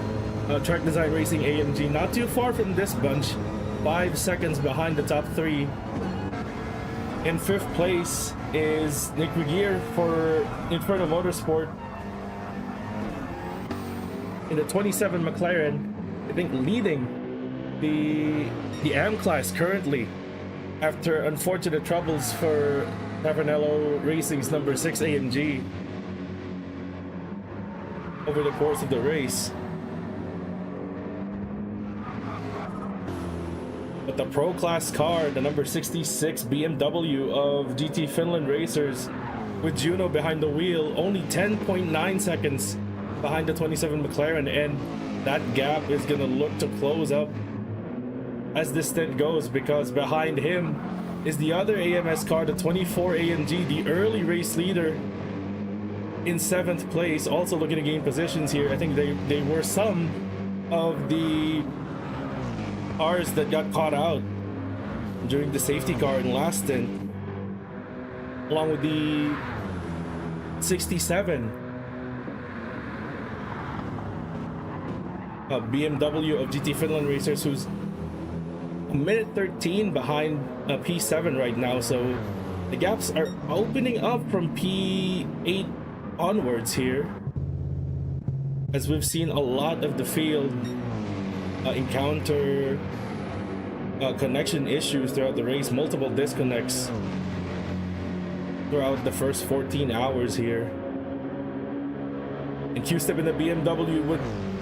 Track Design Racing AMG, not too far from this bunch, 5 seconds behind the top 3. In 5th place is Nick Regier for Inferno Motorsport in the 27 McLaren, I think leading the AM class currently after unfortunate troubles for Tavernello Racing's number 6 AMG over the course of the race. But the Pro Class car, the number 66 BMW of GT Finland Racers with Juno behind the wheel, only 10.9 seconds behind the 27 McLaren, and that gap is going to look to close up as this stint goes, because behind him is the other AMS car, the 24 AMG, the early race leader in 7th place, also looking to gain positions here. I think they were some of the cars that got caught out during the safety car in last stint, along with the 67 BMW of GT Finland Racers, who's a minute 13 behind P7 right now. So the gaps are opening up from P8 onwards here, as we've seen a lot of the field encounter connection issues throughout the race, multiple disconnects throughout the first 14 hours here. And Q-Step in the BMW would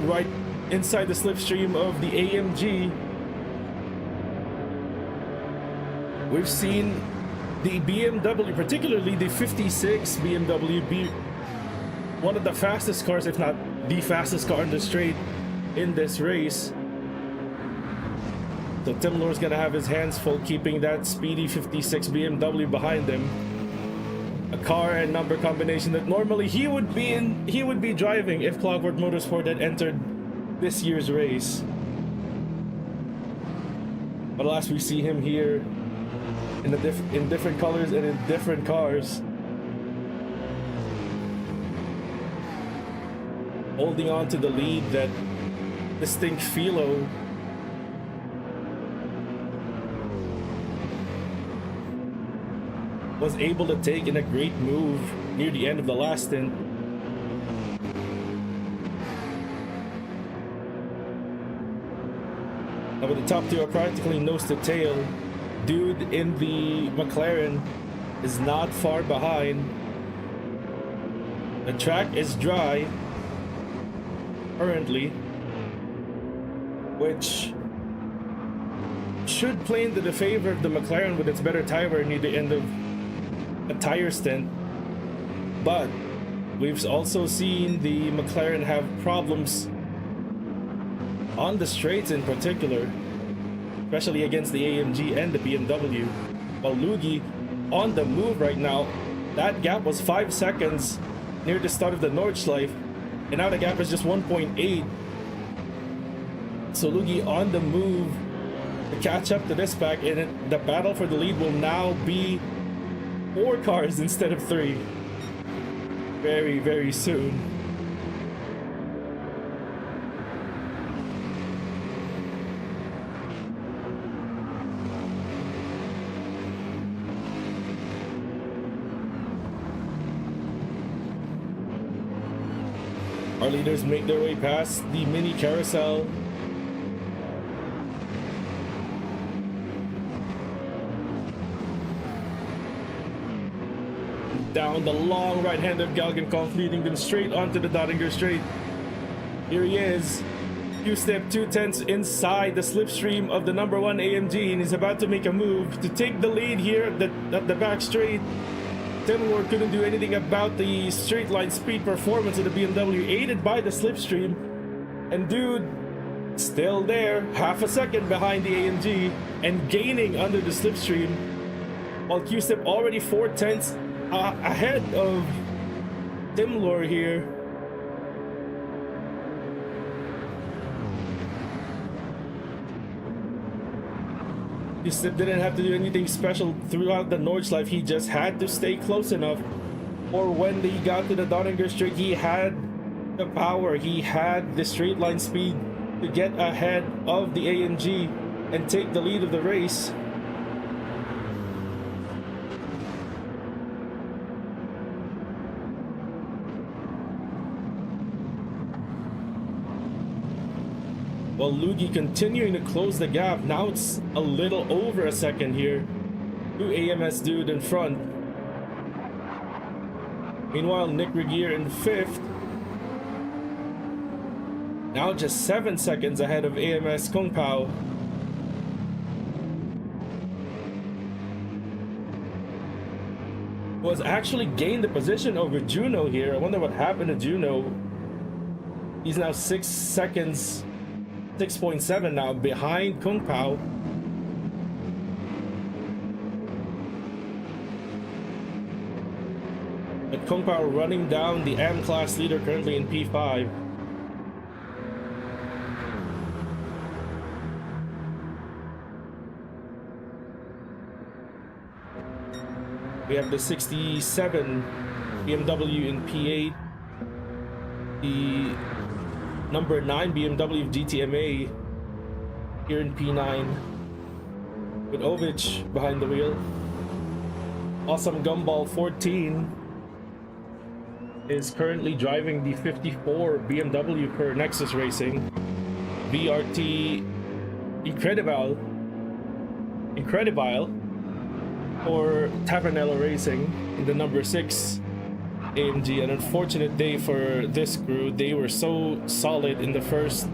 right inside the slipstream of the AMG. We've seen the BMW, particularly the 56 BMW, be one of the fastest cars, if not the fastest car on the straight in this race. So Tim Lore's gonna have his hands full keeping that speedy 56 BMW behind him. A car and number combination that normally he would be driving if Clockwork Motorsport had entered this year's race. But alas, we see him here in different colors and in different cars, holding on to the lead that distinct Philo was able to take in a great move near the end of the last stint. Now with the top two are practically nose to tail, Dude in the McLaren is not far behind. The track is dry currently, which should play into the favor of the McLaren with its better tire wear near the end of a tire stint. But we've also seen the McLaren have problems on the straights in particular, especially against the AMG and the BMW. While Lugi on the move right now, that gap was 5 seconds near the start of the Nordschleife, and now the gap is just 1.8 So Lugi on the move to catch up to this pack, and the battle for the lead will now be 4 cars instead of 3. Very, very soon. Our leaders make their way past the mini carousel. Down the long right hand of Galgenkolf, leading them straight onto the Dottinger Straight. Here he is. Q-step 2/10 inside the slipstream of the number 1 AMG, and he's about to make a move to take the lead here at the back straight. Timur couldn't do anything about the straight line speed performance of the BMW, aided by the slipstream. And dude, still there, half a second behind the AMG and gaining under the slipstream. While Q-step already 4/10 ahead of Timur here. Q-step didn't have to do anything special throughout the Nordschleife. He just had to stay close enough. Or when he got to the Dottinger Straight, he had the power, he had the straight line speed to get ahead of the AMG and take the lead of the race. While Lugi continuing to close the gap. Now it's a little over a second here to AMS dude in front. Meanwhile, Nick Regier in 5th. Now just 7 seconds ahead of AMS Kung Pao. Was actually gained the position over Juno here. I wonder what happened to Juno. He's now 6 seconds. 6.7 now behind Kung Pao. But Kung Pao running down the M class leader currently in P5. We have the 67 BMW in P8. The number 9 BMW GTMA here in P9 with Ovich behind the wheel. Awesome Gumball 14 is currently driving the 54 BMW per Nexus Racing. VRT Incredibile for Tavernello Racing in the number 6 AMG. An unfortunate day for this crew. They were so solid in the first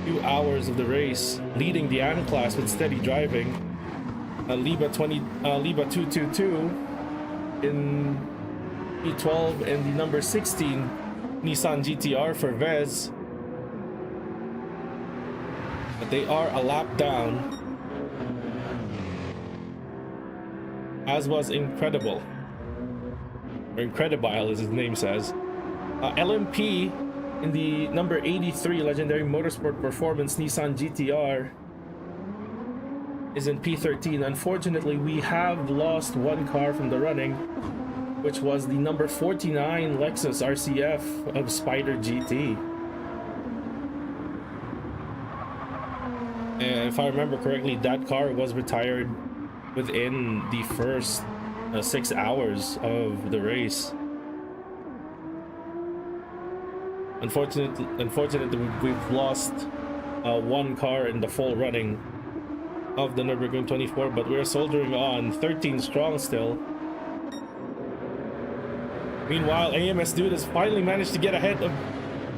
few hours of the race, leading the AM class with steady driving. Liba 222 in P12 and the number 16 Nissan GTR for Vez. But they are a lap down, as was Incredible. Or Incredibile as his name says. LMP in the number 83 Legendary Motorsport Performance Nissan GTR is in P13. Unfortunately, we have lost one car from the running, which was the number 49 Lexus RCF of Spider GT. And if I remember correctly, that car was retired within the first 6 hours of the race. Unfortunately, we've lost one car in the full running of the Nürburgring 24, but we're soldiering on, 13 strong still. Meanwhile, AMS dude has finally managed to get ahead of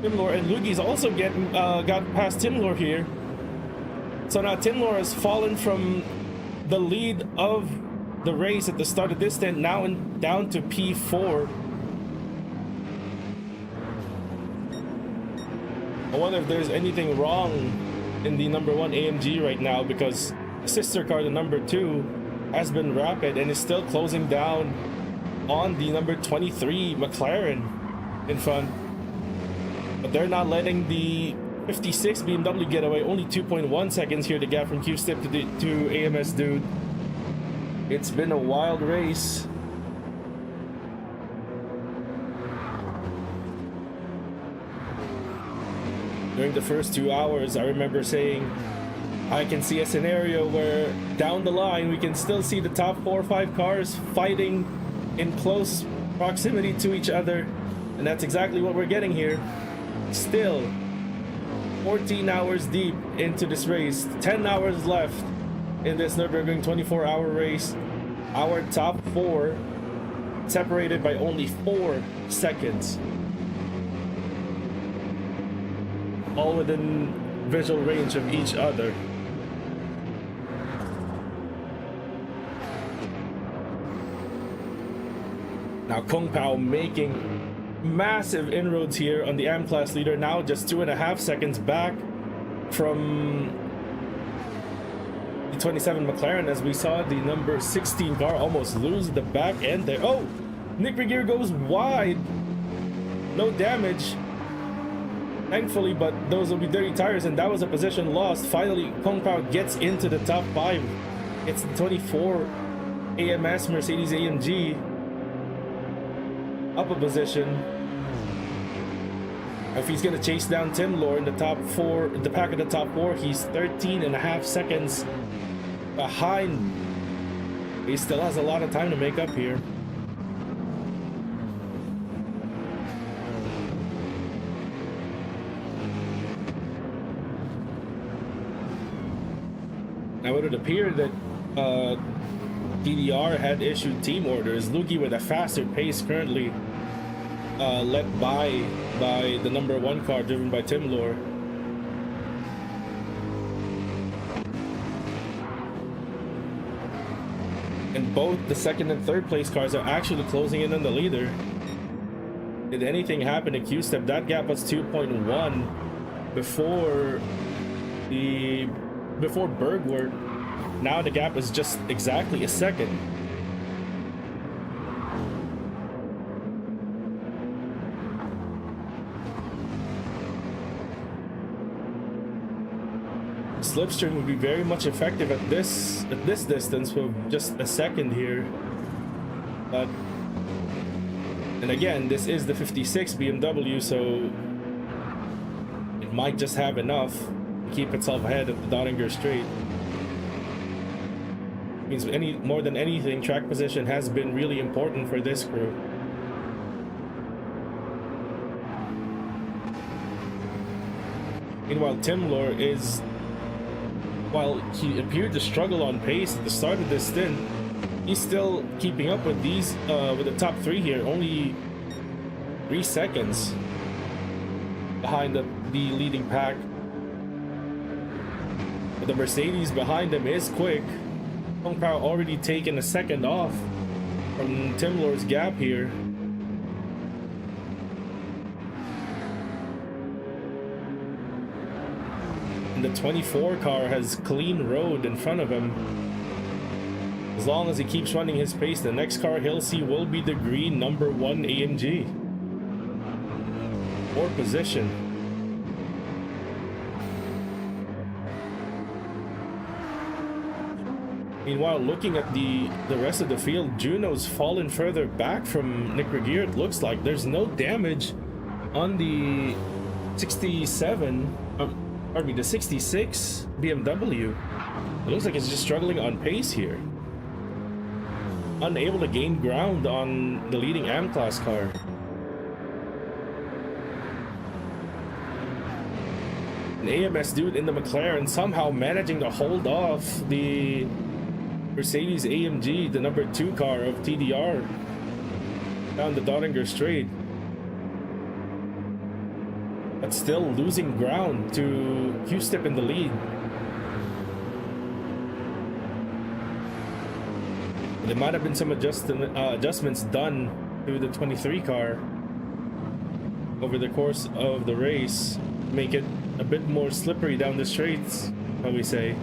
Timur, and Lugi's also got past Timur here. So now Timur has fallen from the lead of the race at the start of this stint, now down to P4. I wonder if there's anything wrong in the number 1 AMG right now, because the sister car, the number 2, has been rapid and is still closing down on the number 23 McLaren in front. But they're not letting the 56 BMW getaway, only 2.1 seconds here to get from Q-Step to AMS Dude. It's been a wild race. During the first 2 hours, I remember saying, I can see a scenario where down the line we can still see the top 4 or 5 cars fighting in close proximity to each other, and that's exactly what we're getting here. Still 14 hours deep into this race, 10 hours left in this Nürburgring 24-hour race. Our top 4 separated by only 4 seconds, all within visual range of each other. Now Kung Pao making massive inroads here on the AM class leader, now just 2.5 seconds back from the 27 McLaren, as we saw the number 16 car almost lose the back end there. Oh, Nick Regier goes wide. No damage, thankfully, but those will be dirty tires, and that was a position lost. Finally, Kung Pao gets into the top 5. It's the 24 AMS Mercedes AMG up a position. If he's gonna chase down Tim Lohr in the top 4, the pack of the top 4, he's 13.5 seconds behind. He still has a lot of time to make up here. Now it would appear that DDR had issued team orders. Luki with a faster pace currently, led by the number 1 car driven by Tim Lohr. And both the 2nd and 3rd place cars are actually closing in on the leader. Did anything happen at Q-Step? That gap was 2.1 before Bergwerk. Now the gap is just exactly a second. Slipstream would be very much effective at this distance with just a second here. But, and again, this is the 56 BMW, so it might just have enough to keep itself ahead at the Dottinger Straight. Means more than anything, track position has been really important for this crew. Meanwhile, Tim Lohr is, while he appeared to struggle on pace at the start of this stint, he's still keeping up with these with the top 3 here, only 3 seconds behind the leading pack. But the Mercedes behind him is quick. Kung Pao already taken a second off from Tim Lohr's gap here. And the 24 car has clean road in front of him. As long as he keeps running his pace, the next car he'll see will be the green number 1 AMG. 4th position. Meanwhile, looking at the rest of the field, Juno's fallen further back from Nick Regier. It looks like there's no damage on the 67, pardon me, the 66 BMW. It looks like it's just struggling on pace here. Unable to gain ground on the leading AM class car. An AMS dude in the McLaren somehow managing to hold off the Mercedes AMG, the number 2 car of TDR, down the Dottinger Straight. But still losing ground to Q-Step in the lead. There might have been some adjustments done to the 23 car over the course of the race, make it a bit more slippery down the straights, shall we say.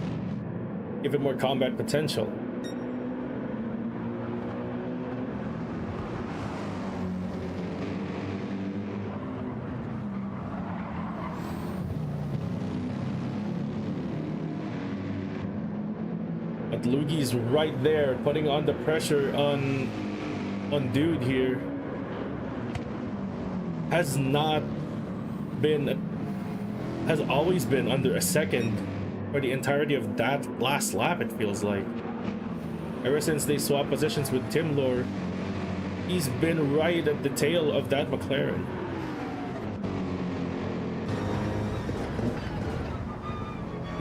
Give it more combat potential. Lugi's right there, putting on the pressure on Dude here. Has always been under a second for the entirety of that last lap, it feels like. Ever since they swapped positions with Tim Lor, he's been right at the tail of that McLaren.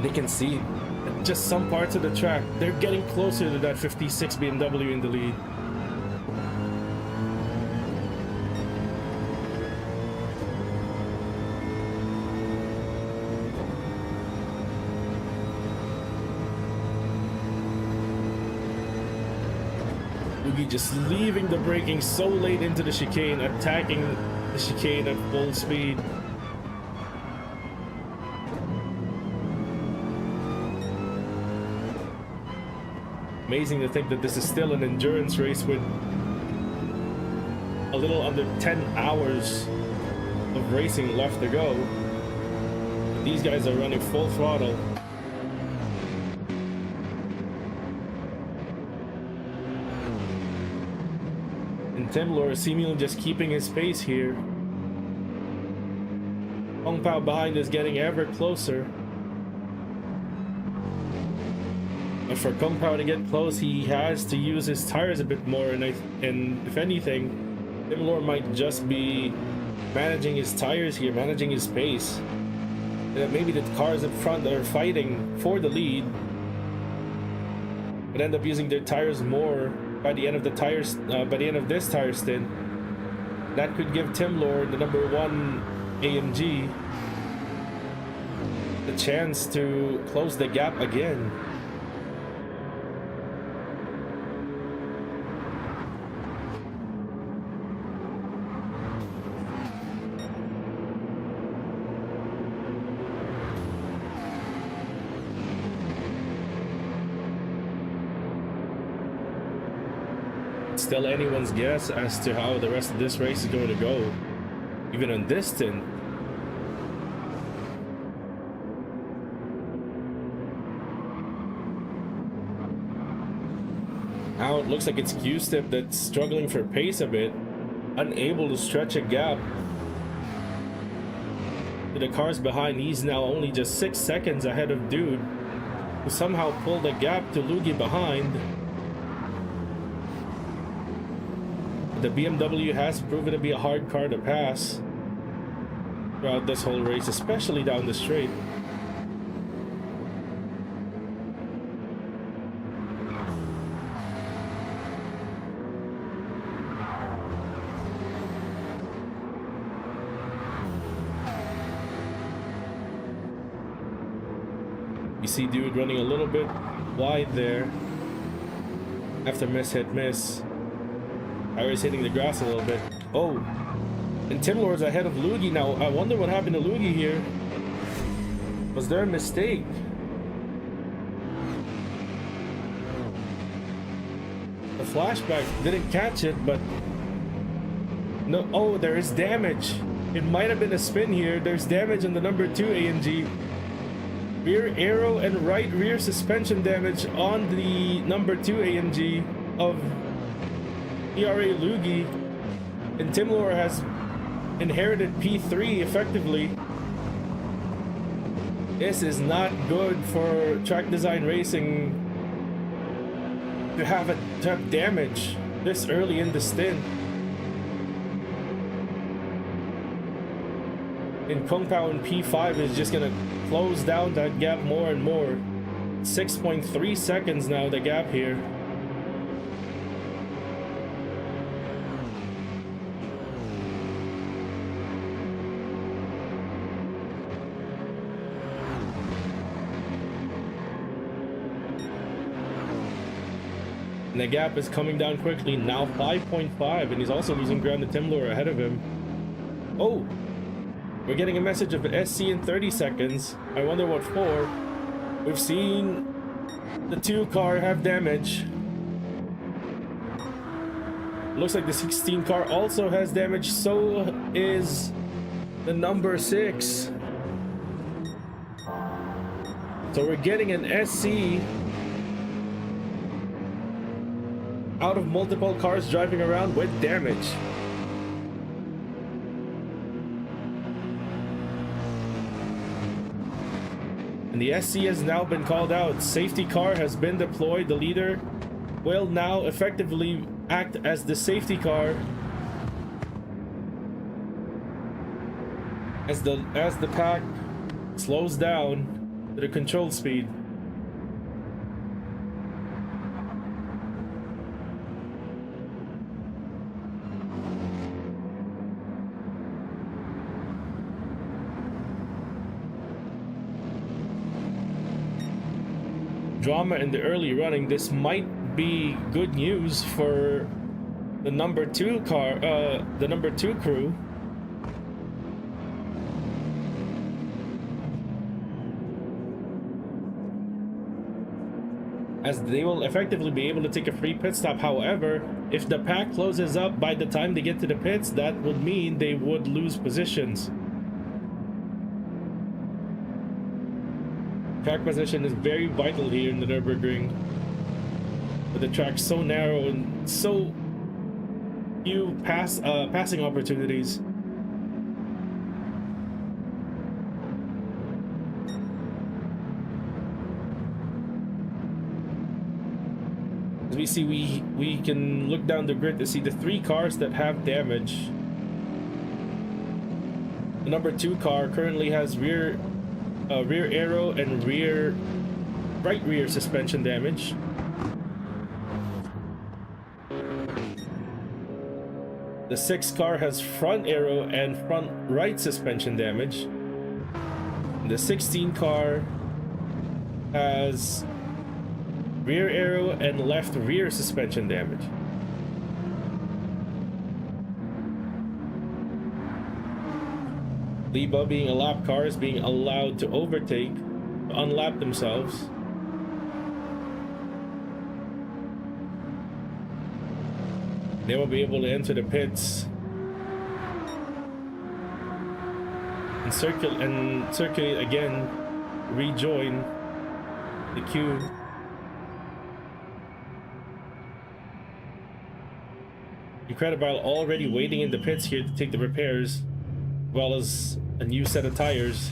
They can see just some parts of the track. They're getting closer to that 56 BMW in the lead. Lugi just leaving the braking so late into the chicane, attacking the chicane at full speed. Amazing to think that this is still an endurance race with a little under 10 hours of racing left to go. But these guys are running full throttle. And Tim Lor is seemingly just keeping his pace here. Hong Pao behind is getting ever closer. But for Kung Pao to get close, he has to use his tires a bit more, and if anything, Tim Lor might just be managing his tires here, managing his pace. And maybe the cars up front that are fighting for the lead would end up using their tires more by the end of this tire stint. That could give Tim Lor, the number 1 AMG, the chance to close the gap again. Still anyone's guess as to how the rest of this race is going to go, even on this stint. Now it looks like it's Q-Step that's struggling for pace a bit, unable to stretch a gap to the cars behind. He's now only just 6 seconds ahead of Dude, who somehow pulled a gap to Lugi behind. The BMW has proven to be a hard car to pass throughout this whole race, especially down the straight. You see Dude running a little bit wide there after miss hit miss. Tires hitting the grass a little bit. Oh, and Tim Lor's ahead of Lugi now. I wonder what happened to Lugi here. Was there a mistake? The flashback didn't catch it, but no. Oh, there is damage. It might have been a spin here. There's damage on the number 2 AMG. Rear aero and right rear suspension damage on the number 2 AMG of ERA Lugi, and Tim Lor has inherited P3 effectively. This is not good for track design racing to have damage this early in the stint. And Kung Pao in P5 is just gonna close down that gap more and more. 6.3 seconds now, the gap here. And the gap is coming down quickly, now 5.5, and he's also losing ground to Tim Lor ahead of him. Oh, we're getting a message of SC in 30 seconds. I wonder what for. We've seen the 2 car have damage. Looks like the 16 car also has damage, so is the number 6. So we're getting an SC out of multiple cars driving around with damage. And the SC has now been called out. Safety car has been deployed. The leader will now effectively act as the safety car as the pack slows down to the controlled speed. Drama in the early running. This might be good news for the number 2 car, the number 2 crew. As they will effectively be able to take a free pit stop. However, if the pack closes up by the time they get to the pits, that would mean they would lose positions. Track position is very vital here in the Nürburgring, with the track so narrow and so few passing opportunities. As we see, we can look down the grid to see the 3 cars that have damage. The number 2 car currently has rear aero and right rear suspension damage. The 6 car has front aero and front right suspension damage. The 16 car has rear aero and left rear suspension damage. Liba, being a lap car, is being allowed to overtake, to unlap themselves. They will be able to enter the pits and circulate again, rejoin the queue. Incredible already waiting in the pits here to take the repairs, as well as a new set of tires.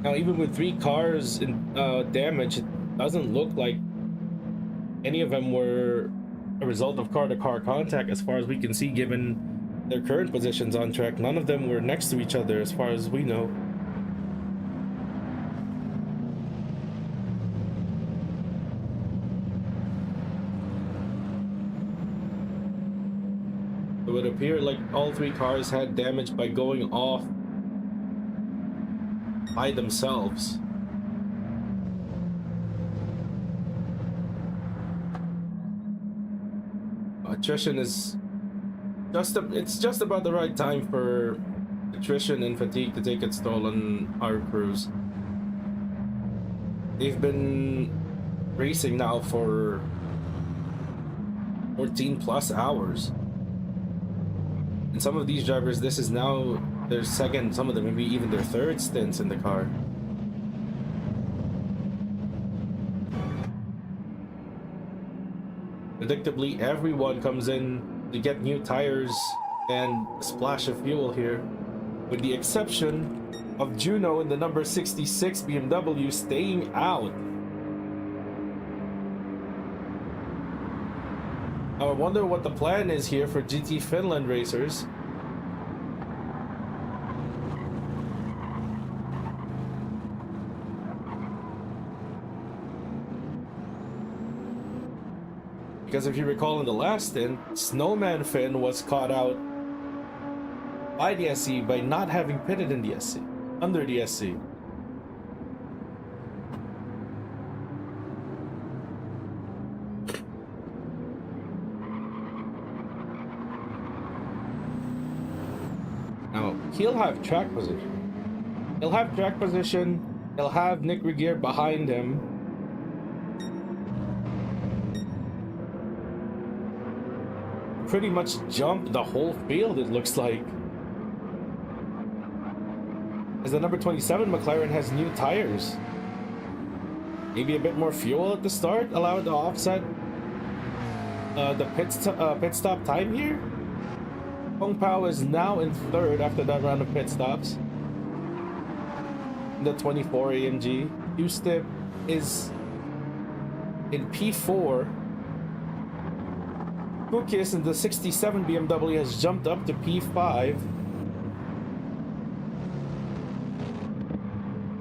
Now, even with 3 cars in damage, it doesn't look like any of them were a result of car-to-car contact, as far as we can see, given their current positions on track. None of them were next to each other, as far as we know. It would appear like all 3 cars had damage by going off by themselves. Attrition is it's just about the right time for attrition and fatigue to take its toll on our crews. They've been racing now for 14 plus hours. And some of these drivers, this is now their second, some of them maybe even their third stints in the car. Predictably, everyone comes in to get new tires and a splash of fuel here, with the exception of Juno in the number 66 BMW staying out. Now I wonder what the plan is here for GT Finland racers. Because if you recall in the last stint, Snowman Finn was caught out by the SC by not having pitted in the SC, under the SC. Now, he'll have track position. He'll have track position, he'll have Nick Regier behind him. pretty much jumped the whole field, it looks like. As the number 27 McLaren has new tires. Maybe a bit more fuel at the start, allow it to offset the pit stop time here. Hong Pao is now in third after that round of pit stops. The 24 AMG. Q-Stip is in P4. Kukis in the 67 BMW has jumped up to P5.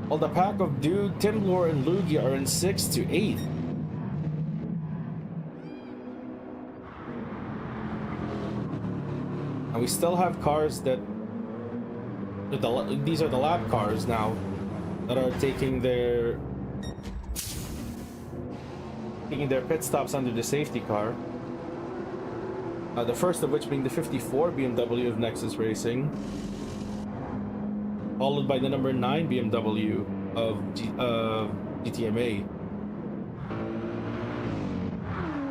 While the pack of Dude, Timlor, and Lugi are in 6th to 8th. And we still have cars that... These are the lap cars now that are taking their pit stops under the safety car. The first of which being the 54 BMW of Nexus Racing, followed by the number 9 BMW of GTMA.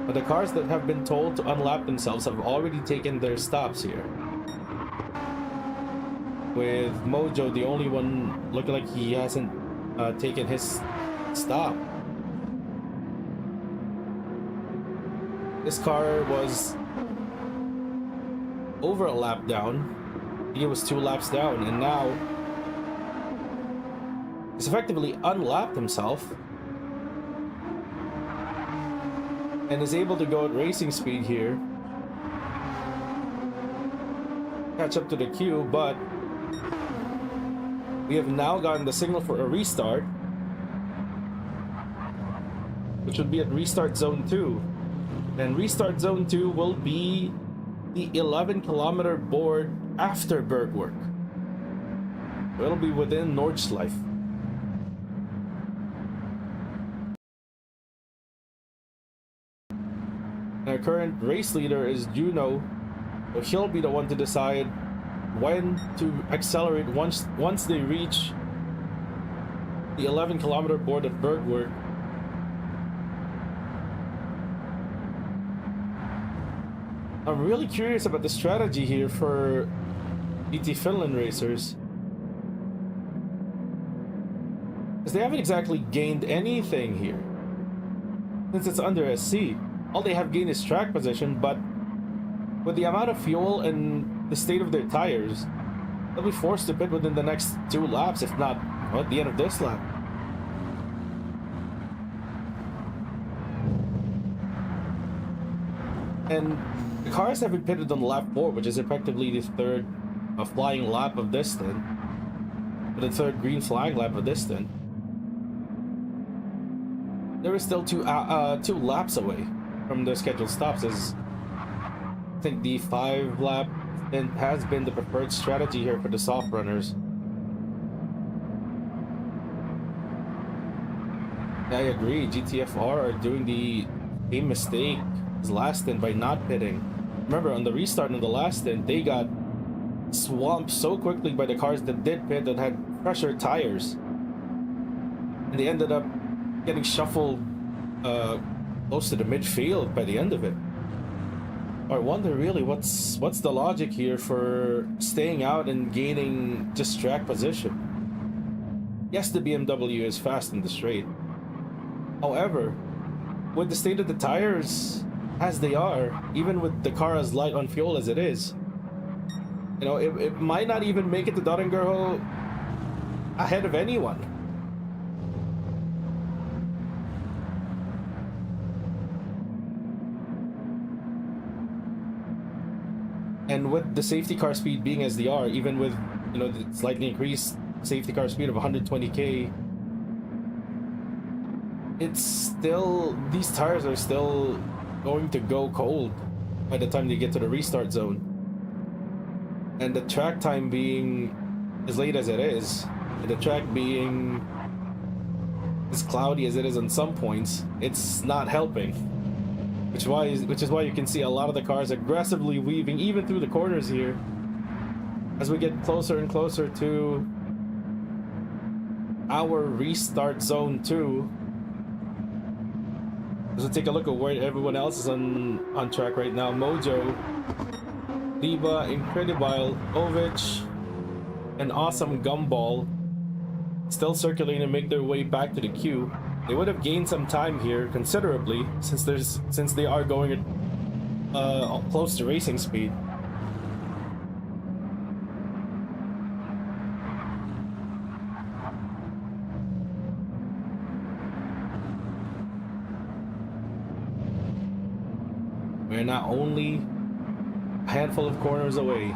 But the cars that have been told to unlap themselves have already taken their stops here. With Mojo, the only one looking like he hasn't taken his stop. This car was over a lap down. I think it was 2 laps down, and now he's effectively unlapped himself and is able to go at racing speed here, catch up to the queue, but we have now gotten the signal for a restart, which would be at restart zone 2. And restart zone 2 will be the 11-kilometer board after Bergwerk. It'll be within Nordschleife. Our current race leader is Juno, so he'll be the one to decide when to accelerate once they reach the 11-kilometer board at Bergwerk. I'm really curious about the strategy here for GT Finland racers, because they haven't exactly gained anything here since it's under SC. All they have gained is track position, but with the amount of fuel and the state of their tires, they'll be forced to pit within the next 2 laps, if not at the end of this lap. And the cars have been pitted on lap 4, which is effectively the third flying lap of this stint, or the third green flag lap of this stint. There is still two laps away from the scheduled stops, as I think the 5 lap has been the preferred strategy here for the soft runners. I agree, GTFR are doing the same mistake as last stint by not pitting. Remember, on the restart in the last stint, they got swamped so quickly by the cars that did pit that had fresher tires, and they ended up getting shuffled close to the midfield by the end of it. I wonder really what's the logic here for staying out and gaining just track position. Yes, the BMW is fast in the straight. However, with the state of the tires as they are, even with the car as light on fuel as it is, you know, it might not even make it to Dodingerho ahead of anyone. And with the safety car speed being as they are, even with, you know, the slightly increased safety car speed of 120k, it's still, these tires are still going to go cold by the time they get to the restart zone. And the track time being as late as it is, and the track being as cloudy as it is on some points, it's not helping. Which is why you can see a lot of the cars aggressively weaving even through the corners here as we get closer and closer to our restart zone 2. So take a look at where everyone else is on track right now. Mojo, Diva, Incredible, Ovich, and Awesome Gumball still circulating to make their way back to the queue. They would have gained some time here considerably since they are going close to racing speed. We're not only a handful of corners away.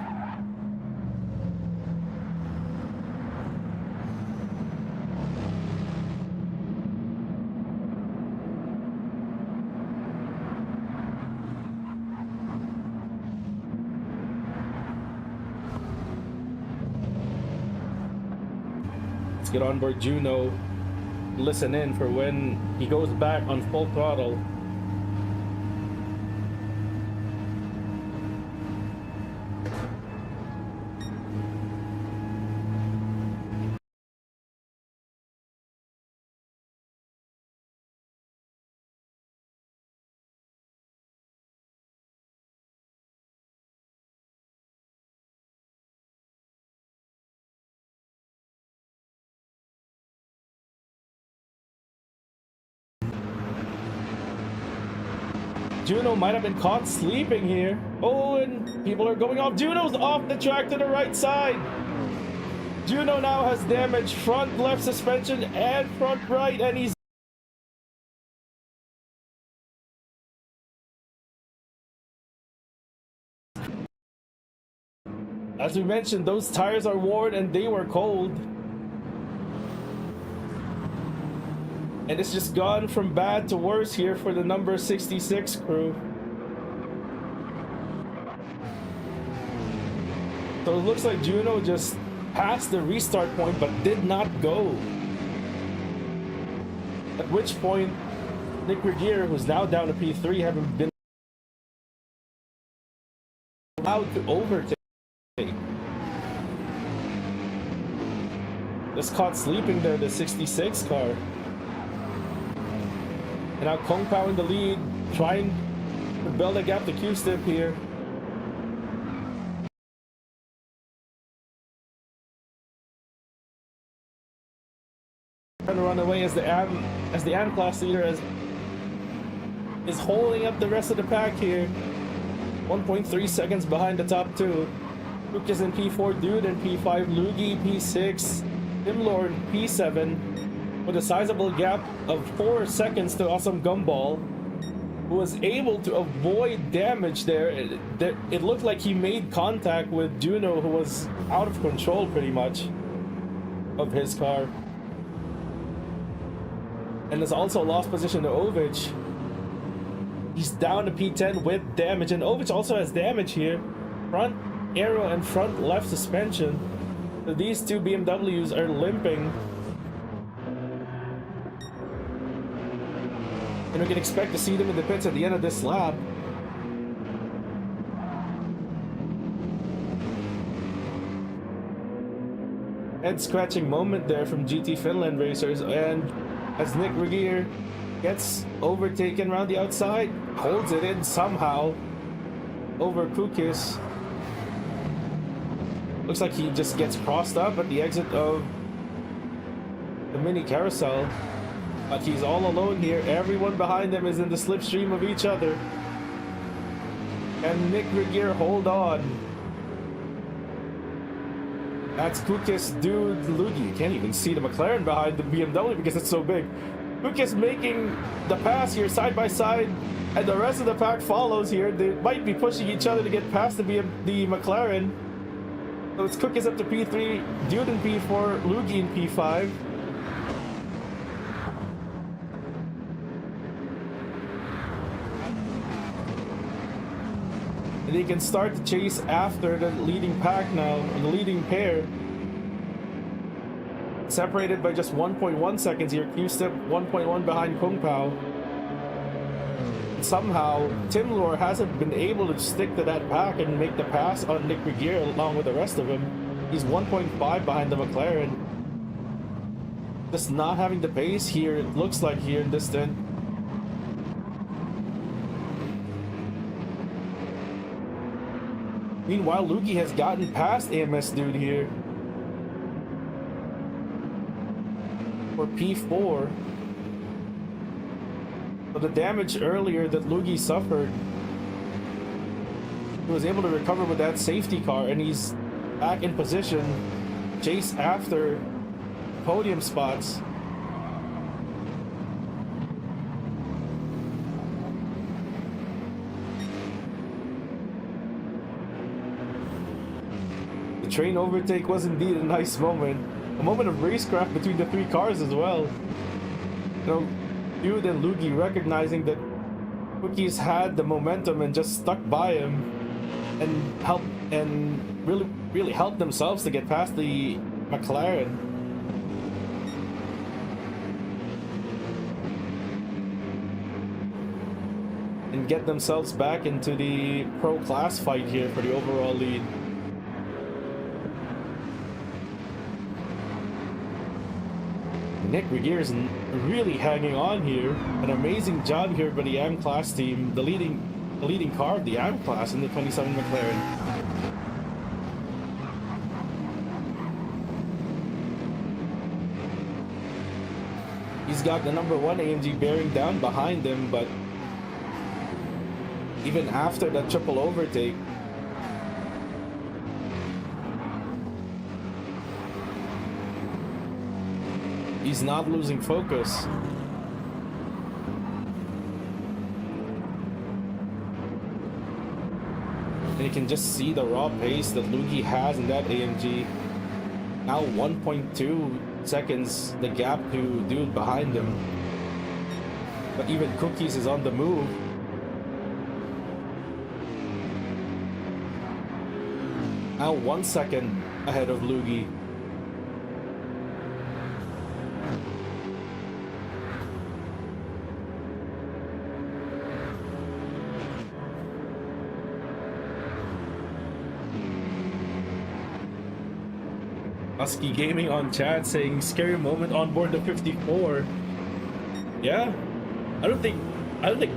Let's get on board Juno. Listen in for when he goes back on full throttle. Juno might have been caught sleeping here. Oh, and people are going off. Juno's off the track to the right side. Juno now has damaged front left suspension and front right, and he's... As we mentioned, those tires are worn and they were cold. And it's just gone from bad to worse here for the number 66 crew. So it looks like Juno just passed the restart point but did not go. At which point, Nick Regier, who's now down to P3, having been allowed to overtake. Just caught sleeping there, the 66 car. And now Kung Pao in the lead, trying to build a gap to Q-Step here. Trying to run away as the AM class leader is holding up the rest of the pack here. 1.3 seconds behind the top two. Luke is in P4, Dude in P5, Luigi P6, Timlord P7. With a sizable gap of 4 seconds to Awesome Gumball, who was able to avoid damage there. It looked like he made contact with Juno, who was out of control pretty much of his car. And has also lost position to Ovich. He's down to P10 with damage, and Ovich also has damage here. Front aero and front left suspension. So these two BMWs are limping. And we can expect to see them in the pits at the end of this lap. Head-scratching moment there from GT Finland racers, and as Nick Regier gets overtaken around the outside, holds it in somehow over Kukis. Looks like he just gets crossed up at the exit of the mini carousel. But he's all alone here. Everyone behind him is in the slipstream of each other. And Nick Regier, hold on. That's Kukis, Dude, Luigi. You can't even see the McLaren behind the BMW because it's so big. Kukis making the pass here side by side, and the rest of the pack follows here. They might be pushing each other to get past the McLaren. So it's Kukis up to P3, Dude in P4, Luigi in P5. They can start to chase after the leading pack now, the leading pair. Separated by just 1.1 seconds here. Q-Step 1.1 behind Kung Pao. Somehow, Tim Lore hasn't been able to stick to that pack and make the pass on Nick Regier along with the rest of him. He's 1.5 behind the McLaren. Just not having the pace here, it looks like here in this stint. Meanwhile, Lugi has gotten past AMS Dude here for P4. So the damage earlier that Lugi suffered, he was able to recover with that safety car, and he's back in position, chase after podium spots. The train overtake was indeed a nice moment. A moment of racecraft between the three cars as well. You know, Dude and Lugi recognizing that Cookie's had the momentum and just stuck by him and really helped themselves to get past the McLaren. And get themselves back into the pro class fight here for the overall lead. Nick Regier is really hanging on here. An amazing job here by the AM class team, the leading car of the AM class in the 27 McLaren. He's got the number 1 AMG bearing down behind him, but even after that triple overtake, he's not losing focus. And you can just see the raw pace that Lugi has in that AMG. Now 1.2 seconds the gap to Dude behind him. But even Cookies is on the move. Now 1 second ahead of Lugi. Husky Gaming on chat saying scary moment on board the 54. Yeah, I don't think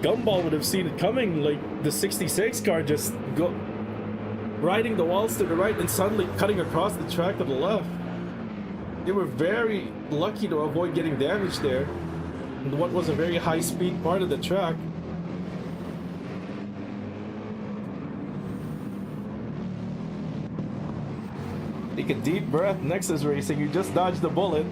Gumball would have seen it coming. Like the 66 car just go riding the walls to the right and suddenly cutting across the track to the left. They were very lucky to avoid getting damaged there in what was a very high speed part of the track. Take a deep breath. Nexus Racing, you just dodged the bullet.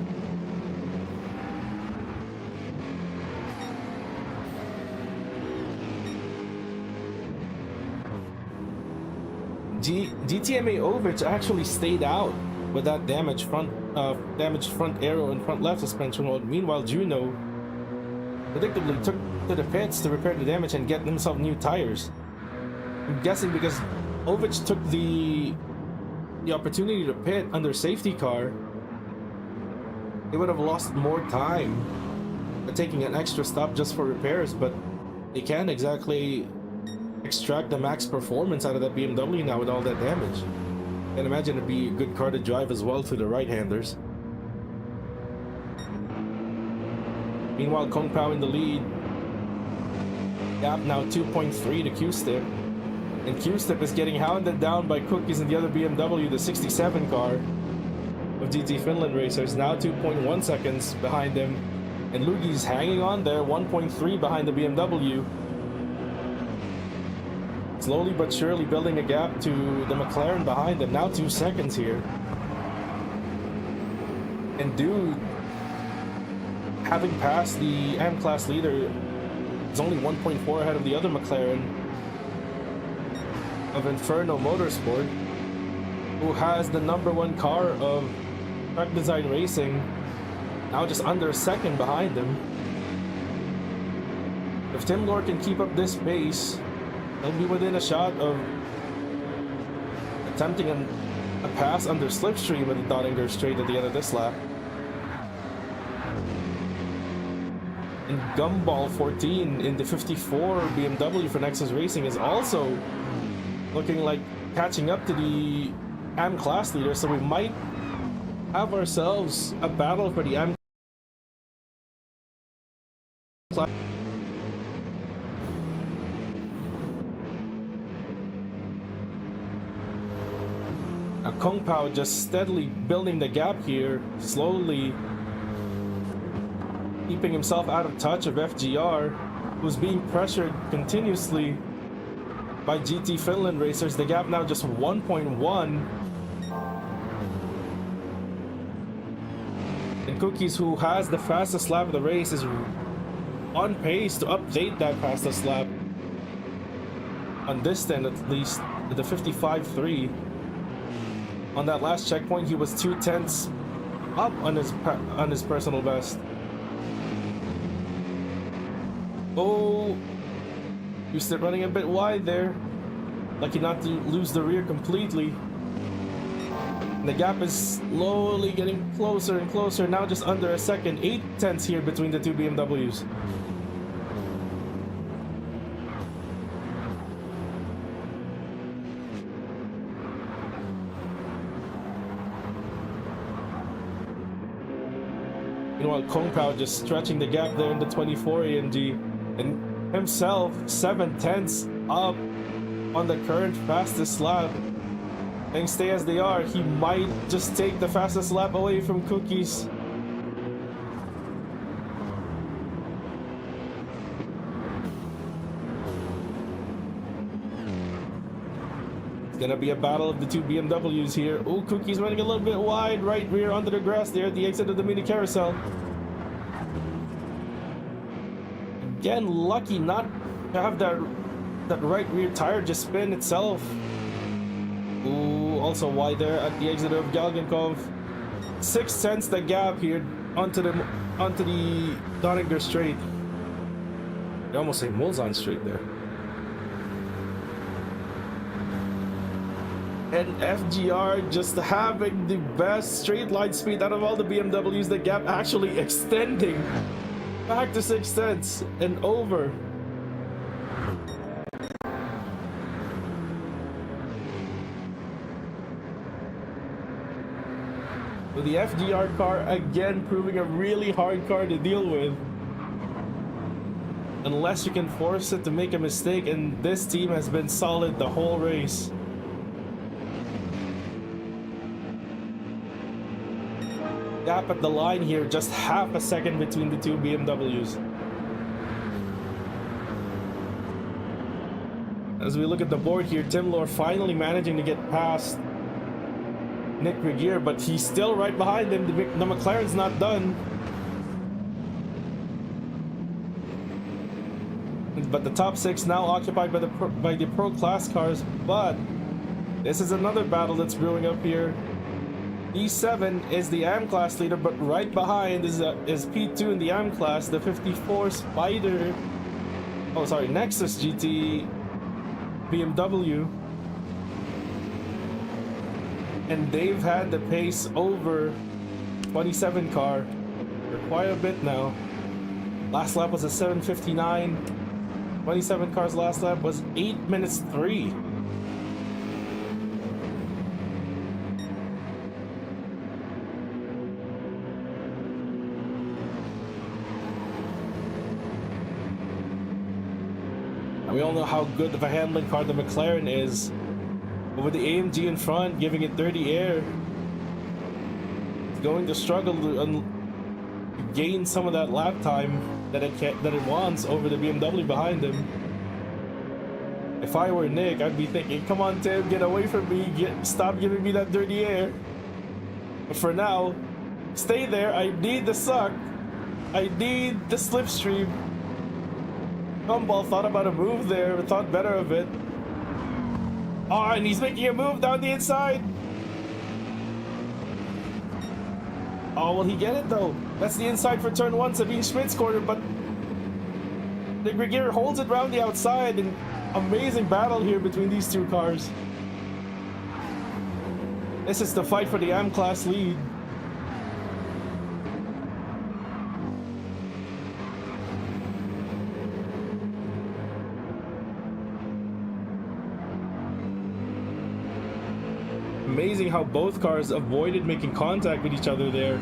GTMA Ovich actually stayed out with that damaged front aero and front left suspension mode. Meanwhile, Juno predictably took to the pits to repair the damage and get himself new tires. I'm guessing because Ovich took the opportunity to pit under safety car, they would have lost more time by taking an extra stop just for repairs, but they can't exactly extract the max performance out of that BMW now with all that damage. And imagine it'd be a good car to drive as well to the right-handers. Meanwhile, Kung Pao in the lead. Gap now 2.3 to Q-Step. And Q-Step is getting hounded down by Cookies and the other BMW, the 67 car of GT Finland Racers, now 2.1 seconds behind him. And Lugi's hanging on there, 1.3 behind the BMW. Slowly but surely building a gap to the McLaren behind him, now 2 seconds here. And Dude, having passed the M-Class leader, is only 1.4 ahead of the other McLaren of Inferno Motorsport, who has the #1 car of Track Design Racing, now just under a second behind him. If Tim Lord can keep up this pace, he'll be within a shot of attempting a pass under slipstream with the Dottinger straight at the end of this lap. And Gumball 14 in the 54 BMW for Nexus Racing is also looking like catching up to the AM class leader, so we might have ourselves a battle for the AM class. Kung Pao just steadily building the gap here, slowly keeping himself out of touch of FGR, who's being pressured continuously by GT Finland racers. The gap now just 1.1. And Cookies, who has the fastest lap of the race, is on pace to update that fastest lap on this stand, at least the 55.3. On that last checkpoint, he was 2/10 up on his personal best. Oh, he's still running a bit wide there. Lucky not to lose the rear completely. And the gap is slowly getting closer and closer. Now just under a second. 8/10 here between the two BMWs. Meanwhile, Kung Pao just stretching the gap there in the 24 AMG. And himself 7/10 up on the current fastest lap. Things stay as they are, he might just take the fastest lap away from Cookies. It's gonna be a battle of the two BMWs here. Oh, Cookies running a little bit wide, right rear onto the grass there at the exit of the mini carousel. Again, lucky not to have that right rear tire just spin itself. Ooh, also wide there at the exit of Galgenkov. 6/10 the gap here onto the Donninger Straight. I almost say Mulsanne Straight there. And FGR just having the best straight line speed out of all the BMWs. The gap actually extending back to 6/10 and over. With the FGR car again proving a really hard car to deal with. Unless you can force it to make a mistake, and this team has been solid the whole race. Gap at the line here, just half a second between the two BMWs. As we look at the board here, Tim Lohr finally managing to get past Nick Regier, but he's still right behind him. The McLaren's not done. But the top six now occupied by the pro class cars. But this is another battle that's brewing up here. E7 is the AM class leader, but right behind is P2 in the AM class, the 54 Spider. Oh, sorry, Nexus GT BMW. And they've had the pace over 27 car for quite a bit now. Last lap was a 7:59. 27 cars last lap was 8 minutes 3. We all know how good of a handling car the McLaren is. But with the AMG in front, giving it dirty air, it's going to struggle to gain some of that lap time that it wants over the BMW behind him. If I were Nick, I'd be thinking, come on Tim, get away from me, stop giving me that dirty air. But for now, stay there. I need the suck. I need the slipstream. Gumball thought about a move there, but thought better of it. Oh, and he's making a move down the inside. Oh, will he get it though? That's the inside for turn 1, Sabine Schmidt's corner, but the Regier holds it around the outside. And amazing battle here between these two cars. This is the fight for the AM class lead. Amazing how both cars avoided making contact with each other there.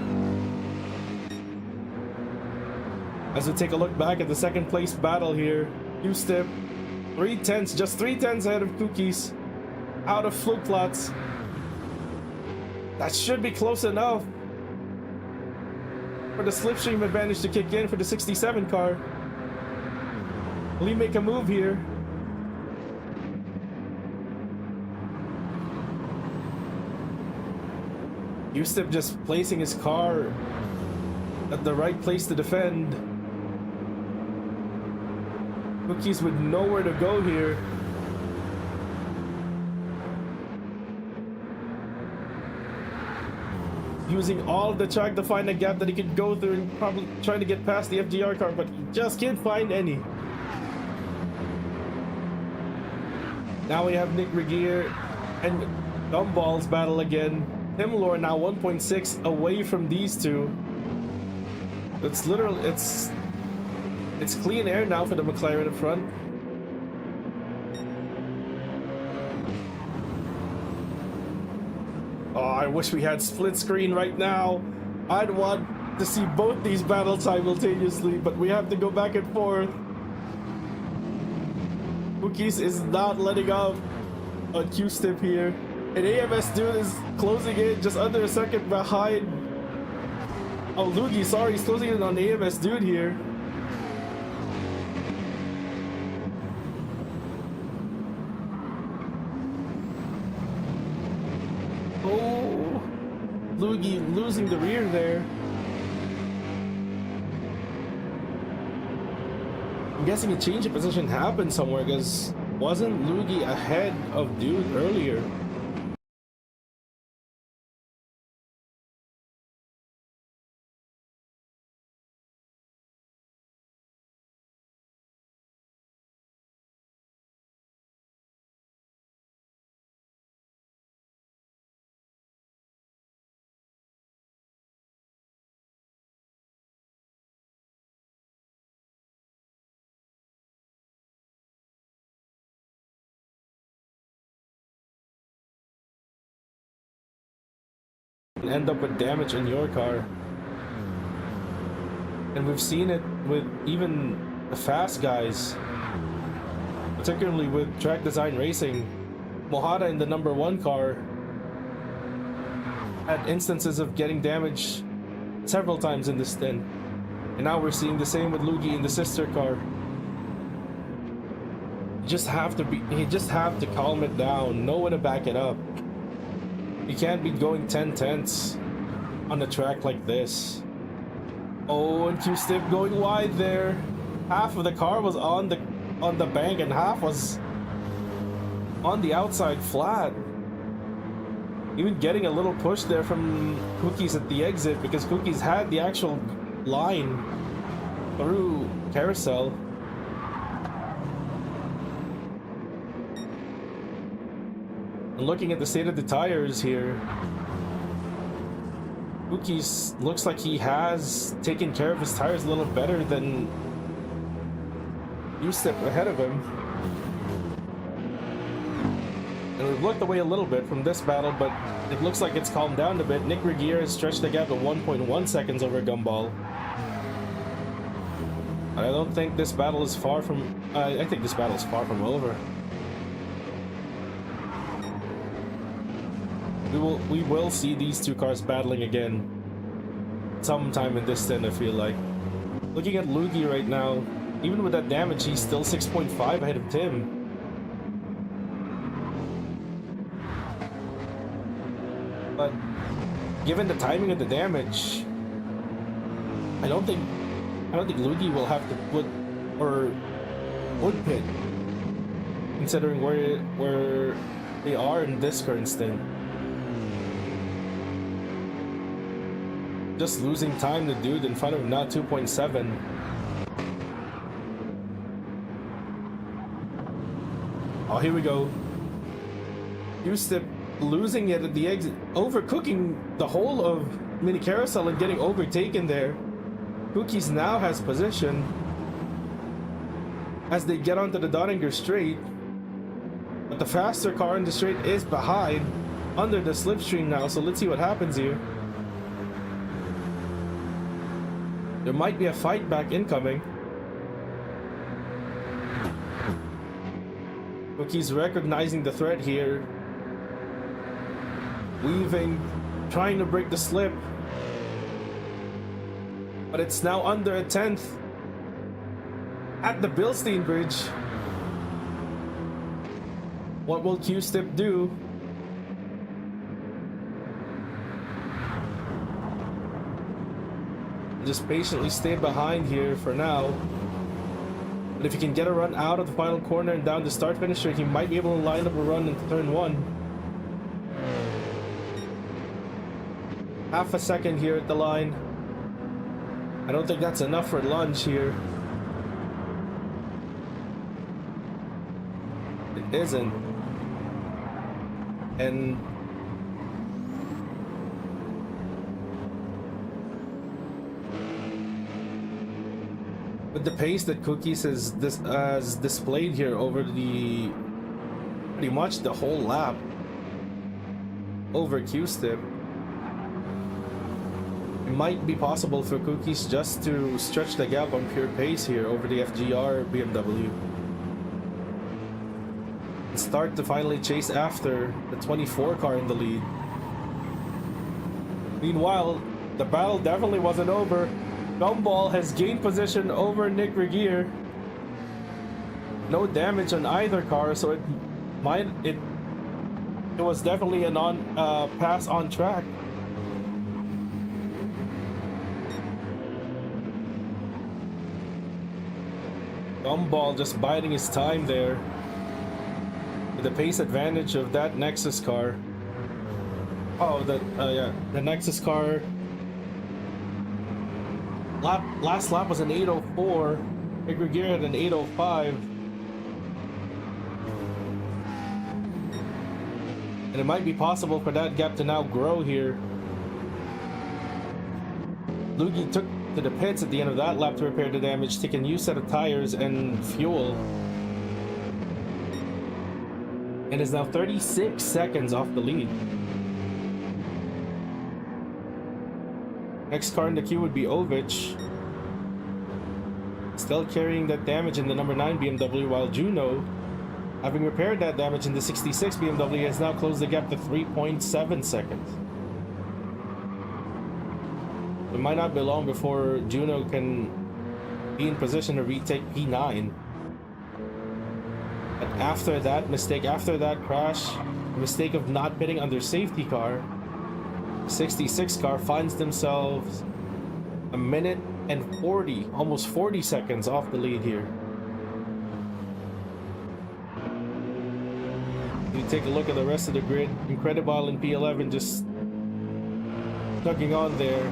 As we take a look back at the second place battle here, Q-Step, 3/10, just 3/10 ahead of Cookies, out of Flugplatz. That should be close enough for the slipstream advantage to kick in for the 67 car. Will he make a move here? Yustip just placing his car at the right place to defend. Cookies with nowhere to go here. Using all of the track to find a gap that he could go through and probably trying to get past the FDR car, but he just can't find any. Now we have Nick Regier and Gumball's battle again. Timlor now 1.6 away from these two. It's literally, it's clean air now for the McLaren in front. Oh, I wish we had split screen right now. I'd want to see both these battles simultaneously, but we have to go back and forth. Cookies is not letting up on Q-Stip here. And AMS Dude is closing in just under a second behind. Oh, Lugi, sorry, he's closing in on AMS Dude here. Oh, Lugi losing the rear there. I'm guessing a change of position happened somewhere because wasn't Lugi ahead of Dude earlier? End up with damage in your car. And we've seen it with even the fast guys, particularly with Track Design Racing. Mohada in the #1 car had instances of getting damage several times in this stint, and now we're seeing the same with Lugi in the sister car. You just have to calm it down, know when to back it up. You can't be going 10 tenths on a track like this. Oh, and Q-Stip going wide there. Half of the car was on the bank and half was on the outside flat. Even getting a little push there from Cookies at the exit because Cookies had the actual line through Carousel. Looking at the state of the tires here, Cookies looks like he has taken care of his tires a little better than you step ahead of him. And we've looked away a little bit from this battle, but it looks like it's calmed down a bit. Nick Regier has stretched the gap to 1.1 seconds over Gumball. I don't think this battle is far from... I think this battle is far from over. We will see these two cars battling again sometime in this stint, I feel like. Looking at Lugi right now, even with that damage, he's still 6.5 ahead of Tim. But given the timing of the damage, I don't think Lugi will have to put or would pit, considering where they are in this current stint. Just losing time to Dude in front of not 2.7. Oh, here we go. Q-Stip losing it at the exit, overcooking the whole of Mini Carousel and getting overtaken there. Cookies now has position as they get onto the Donninger straight, but the faster car in the straight is behind under the slipstream now, so let's see what happens here. There might be a fight back incoming. Cookie's recognizing the threat here. Weaving trying to break the slip. But it's now under a tenth at the Bilstein Bridge. What will Q-Step do? Just patiently stay behind here for now. But if he can get a run out of the final corner and down the start finisher, he might be able to line up a run into turn 1. Half a second here at the line. I don't think that's enough for lunge here. It isn't. And with the pace that Cookies has displayed here over the pretty much the whole lap over Q-Step, it might be possible for Cookies just to stretch the gap on pure pace here over the FGR BMW and start to finally chase after the 24 car in the lead. Meanwhile, the battle definitely wasn't over. Gumball has gained position over Nick Regier. No damage on either car, so it was definitely a pass on track. Gumball just biding his time there with the pace advantage of that Nexus car. Oh, the Nexus car. Last lap was an 8:04. Nick Regier had an 8:05. And it might be possible for that gap to now grow here. Loogie took to the pits at the end of that lap to repair the damage, take a new set of tires and fuel. And is now 36 seconds off the lead. Next car in the queue would be Ovich. Still carrying that damage in the number 9 BMW, while Juno, having repaired that damage in the 66 BMW, has now closed the gap to 3.7 seconds. It might not be long before Juno can be in position to retake P9. But after that mistake, after that crash, the mistake of not pitting under safety car, 66 car finds themselves a minute and 40, almost 40 seconds off the lead here. You take a look at the rest of the grid. Incredible in P11 just tugging on there.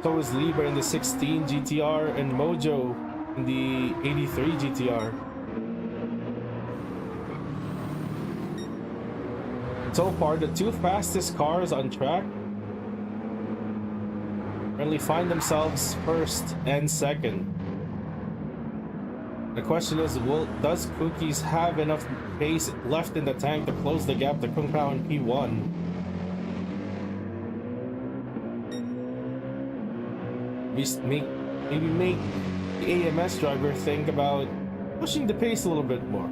So is Lieber in the 16 GTR and Mojo in the 83 GTR. So far, the two fastest cars on track currently find themselves first and second. The question is, does Cookies have enough pace left in the tank to close the gap to Kung Pao in P1? Maybe make the AMS driver think about pushing the pace a little bit more.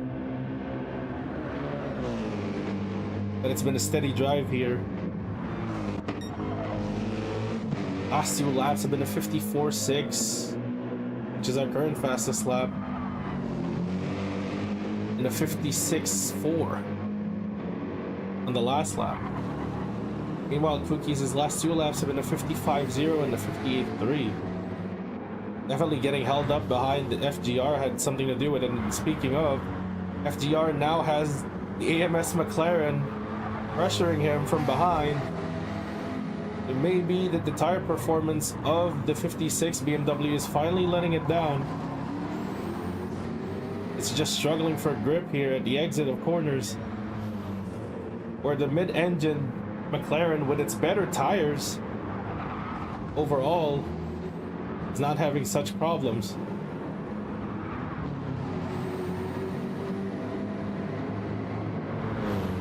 But it's been a steady drive here. Last two laps have been a 54.6, which is our current fastest lap, and a 56.4 on the last lap. Meanwhile, Cookies' last two laps have been a 55.0 and a 58.3. Definitely getting held up behind the FGR had something to do with it. And speaking of, FGR now has the AMS McLaren pressuring him from behind. It may be that the tire performance of the 56 BMW is finally letting it down. It's just struggling for grip here at the exit of corners, where the mid-engine McLaren, with its better tires overall, is not having such problems.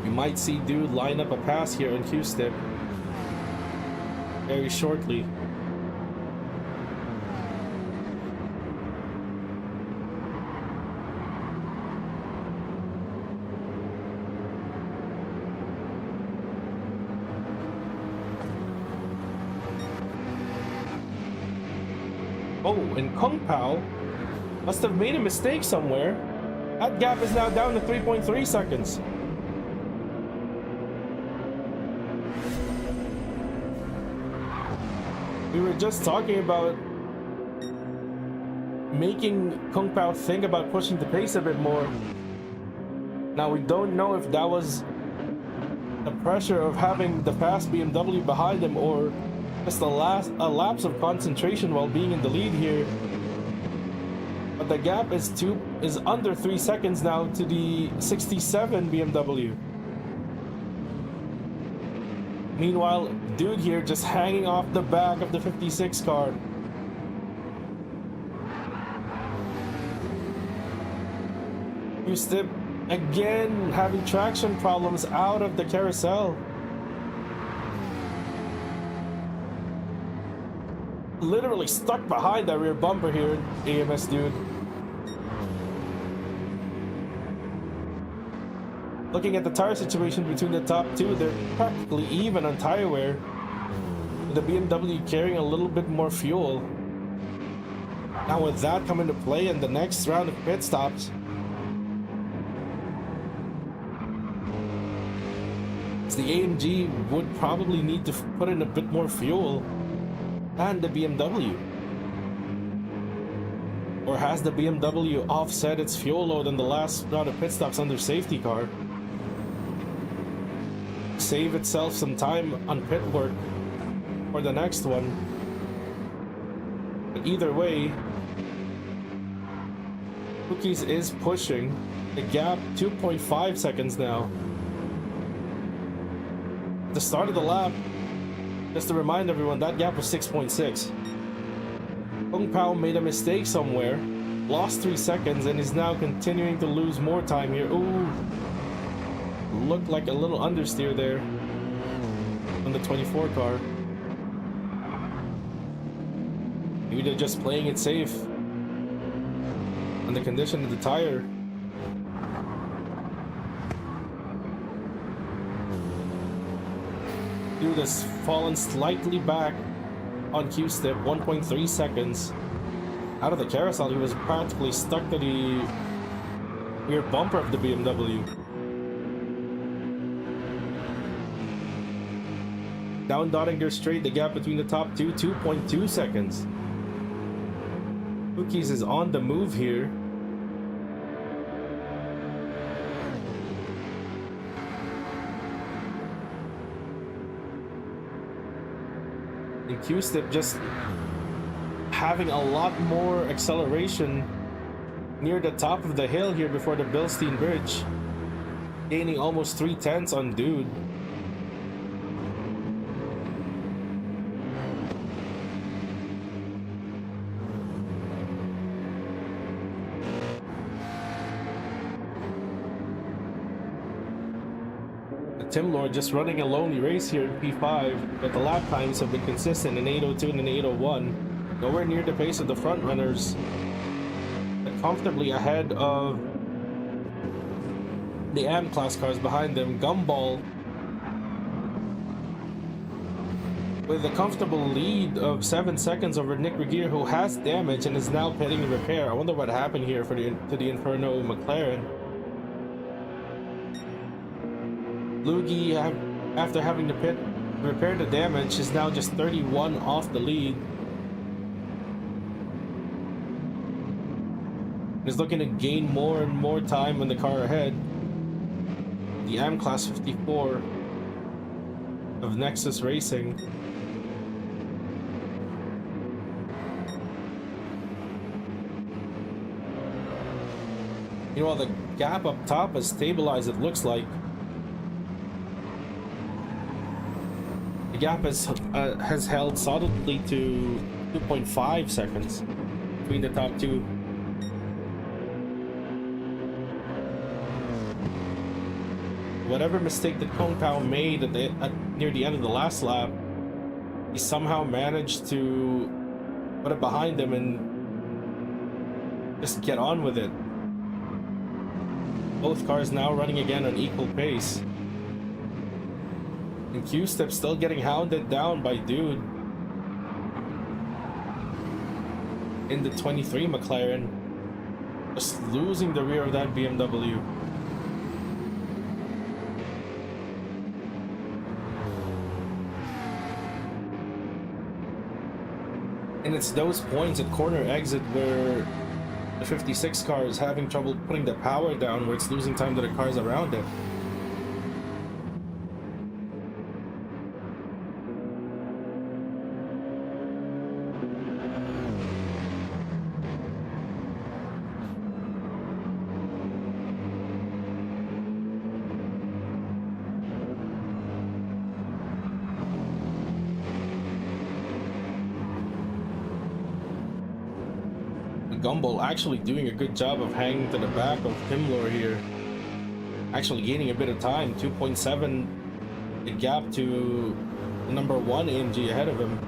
We might see Dude line up a pass here in Q-Step very shortly. Oh, and Kung Pao must have made a mistake somewhere. That gap is now down to 3.3 seconds. We were just talking about making Kung Pao think about pushing the pace a bit more. Now we don't know if that was the pressure of having the fast BMW behind him or just a lapse of concentration while being in the lead here. But the gap is under 3 seconds now to the 67 BMW. Meanwhile, dude here just hanging off the back of the 56 car. Step again having traction problems out of the carousel. Literally stuck behind that rear bumper here, AMS dude. Looking at the tire situation between the top two, they're practically even on tire wear. With the BMW carrying a little bit more fuel. Now with that coming to play in the next round of pit stops, the AMG would probably need to put in a bit more fuel than the BMW. Or has the BMW offset its fuel load in the last round of pit stops under safety car? Save itself some time on pit work for the next one. But either way, Cookies is pushing the gap 2.5 seconds now. At the start of the lap, just to remind everyone, that gap was 6.6. Kung Pao made a mistake somewhere, lost 3 seconds, and is now continuing to lose more time here. Ooh, looked like a little understeer there on the 24 car. Maybe they're just playing it safe on the condition of the tire. Dude has fallen slightly back on Q-step, 1.3 seconds. Out of the carousel, he was practically stuck to the rear bumper of the BMW. Down Dottinger straight, the gap between the top two, 2.2 seconds. Cookies is on the move here. And Q-step just having a lot more acceleration near the top of the hill here before the Bilstein Bridge, gaining almost 3/10 on Dude. Tim Lord just running a lonely race here in P5, but the lap times have been consistent in 8:02 and in 8:01. Nowhere near the pace of the front runners, but comfortably ahead of the AM class cars behind them. Gumball with a comfortable lead of 7 seconds over Nick Regier, who has damage and is now pitting to repair. I wonder what happened here to the Inferno McLaren. Luigi, after having to repair the damage, is now just 31 off the lead. Is looking to gain more and more time on the car ahead. The AM Class 54 of Nexus Racing. You know, the gap up top has stabilized, it looks like. The gap has held solidly to 2.5 seconds between the top two. Whatever mistake that Kung Pao made near the end of the last lap, he somehow managed to put it behind him and just get on with it. Both cars now running again on equal pace. And Q-Step still getting hounded down by Dude. in the 23 McLaren, just losing the rear of that BMW. And it's those points at corner exit where the 56 car is having trouble putting the power down, where it's losing time to the cars around it. Gumball actually doing a good job of hanging to the back of Himmler here. Actually gaining a bit of time, 2.7 the gap to the number 1 AMG ahead of him.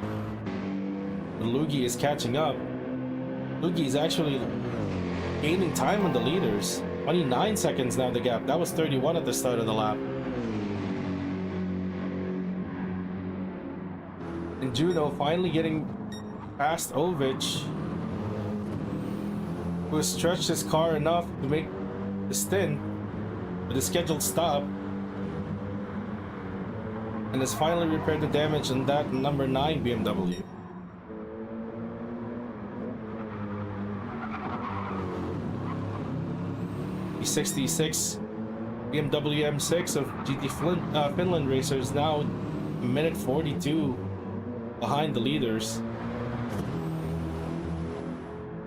But Luigi is catching up. Luigi is actually gaining time on the leaders. 29 seconds now the gap. That was 31 at the start of the lap. And Juno finally getting past Ovich, who has stretched his car enough to make the stint with a scheduled stop, and has finally repaired the damage on that number 9 BMW. The 66 BMW M6 of GT Finland racers now a minute 42 behind the leaders.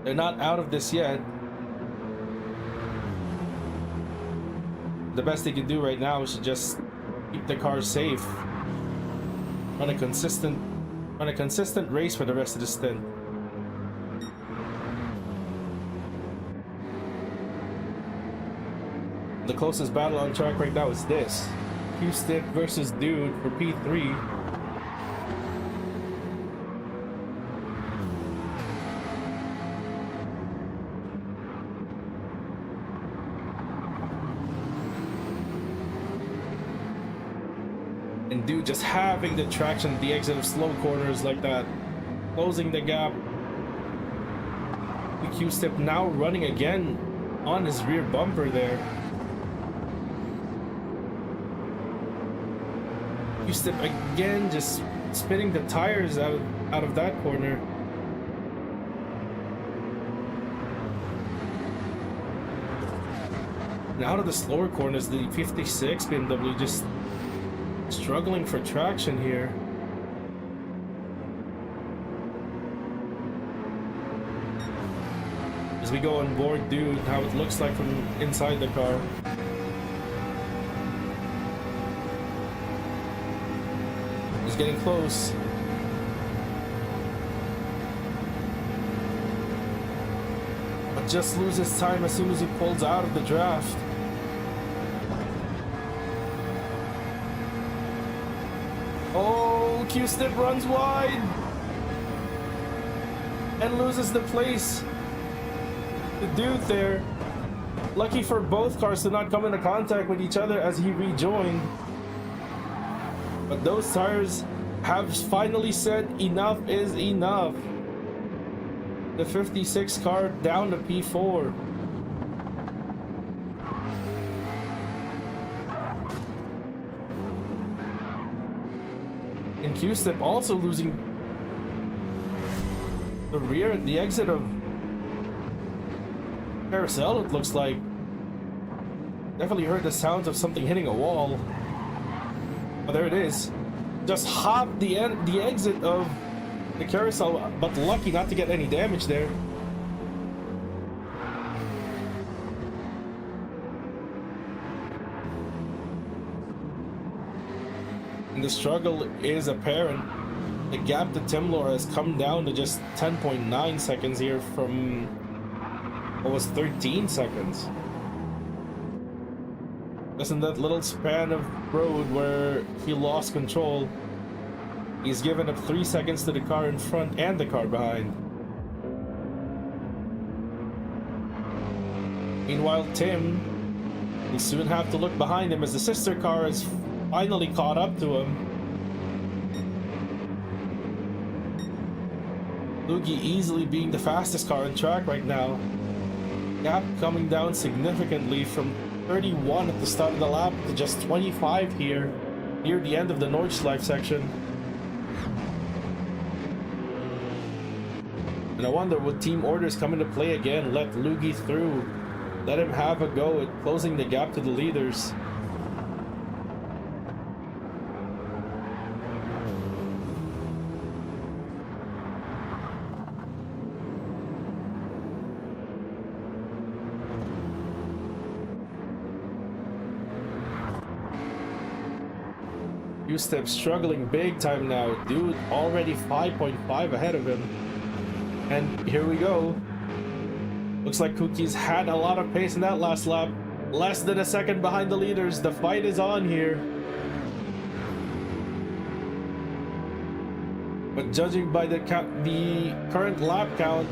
They're not out of this yet. The best they can do right now is to just keep the car safe. Run a consistent race for the rest of the stint. The closest battle on track right now is this. Q-Stick versus Dude for P3. And Dude just having the traction at the exit of slow corners like that, closing the gap. The Q-Step now running again on his rear bumper there. Q-Step again just spinning the tires out of that corner. And out of the slower corners, the 56 BMW just struggling for traction here. As we go on board Dude, how it looks like from inside the car. He's getting close. But just loses time as soon as he pulls out of the draft. Oh, Q-Step runs wide and loses the place. The Dude there, lucky for both cars to not come into contact with each other as he rejoined. But those tires have finally said enough is enough. The 56 car down to P4. And Q-Step also losing the rear at the exit of Carousel, it looks like. Definitely heard the sounds of something hitting a wall. Oh, there it is. Just hopped the exit of the Carousel, but lucky not to get any damage there. And the struggle is apparent. The gap to Timlor has come down to just 10.9 seconds here from what was 13 seconds. Just in that little span of road where he lost control, he's given up 3 seconds to the car in front and the car behind. Meanwhile, Tim will soon have to look behind him as the sister car has finally caught up to him. Lugi easily being the fastest car on track right now. Gap coming down significantly from 31 at the start of the lap to just 25 here near the end of the Nordschleife section. And I wonder, would team orders come into play again? Let Lugi through. Let him have a go at closing the gap to the leaders. Step struggling big time now. Dude already 5.5 ahead of him. And here we go. Looks like Cookie's had a lot of pace in that last lap. Less than a second behind the leaders. The fight is on here. But judging by the current lap count,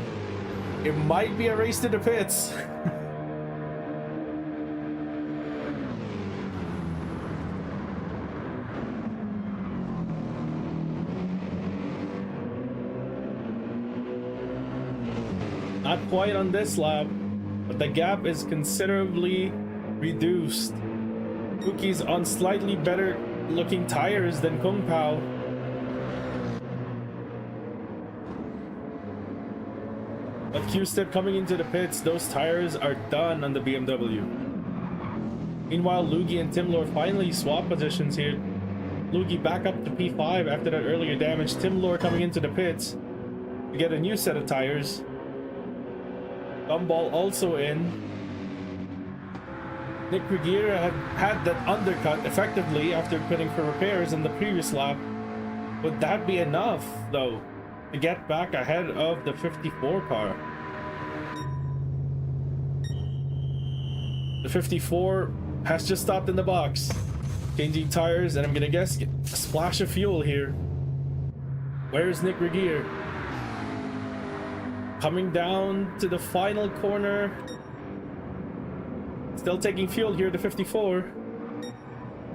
it might be a race to the pits. Not quite on this lap, but the gap is considerably reduced. Cookie's on slightly better looking tires than Kung Pao. But Q-Step coming into the pits, those tires are done on the BMW. Meanwhile, Lugi and Timlor finally swap positions here. Lugi back up to P5 after that earlier damage. Timlor coming into the pits to get a new set of tires. Gumball also in. Nick Regier had that undercut effectively after pitting for repairs in the previous lap. Would that be enough, though, to get back ahead of the 54 car? The 54 has just stopped in the box, changing tires, and I'm gonna guess a splash of fuel here. Where's Nick Regier? Coming down to the final corner. Still taking fuel here, the 54.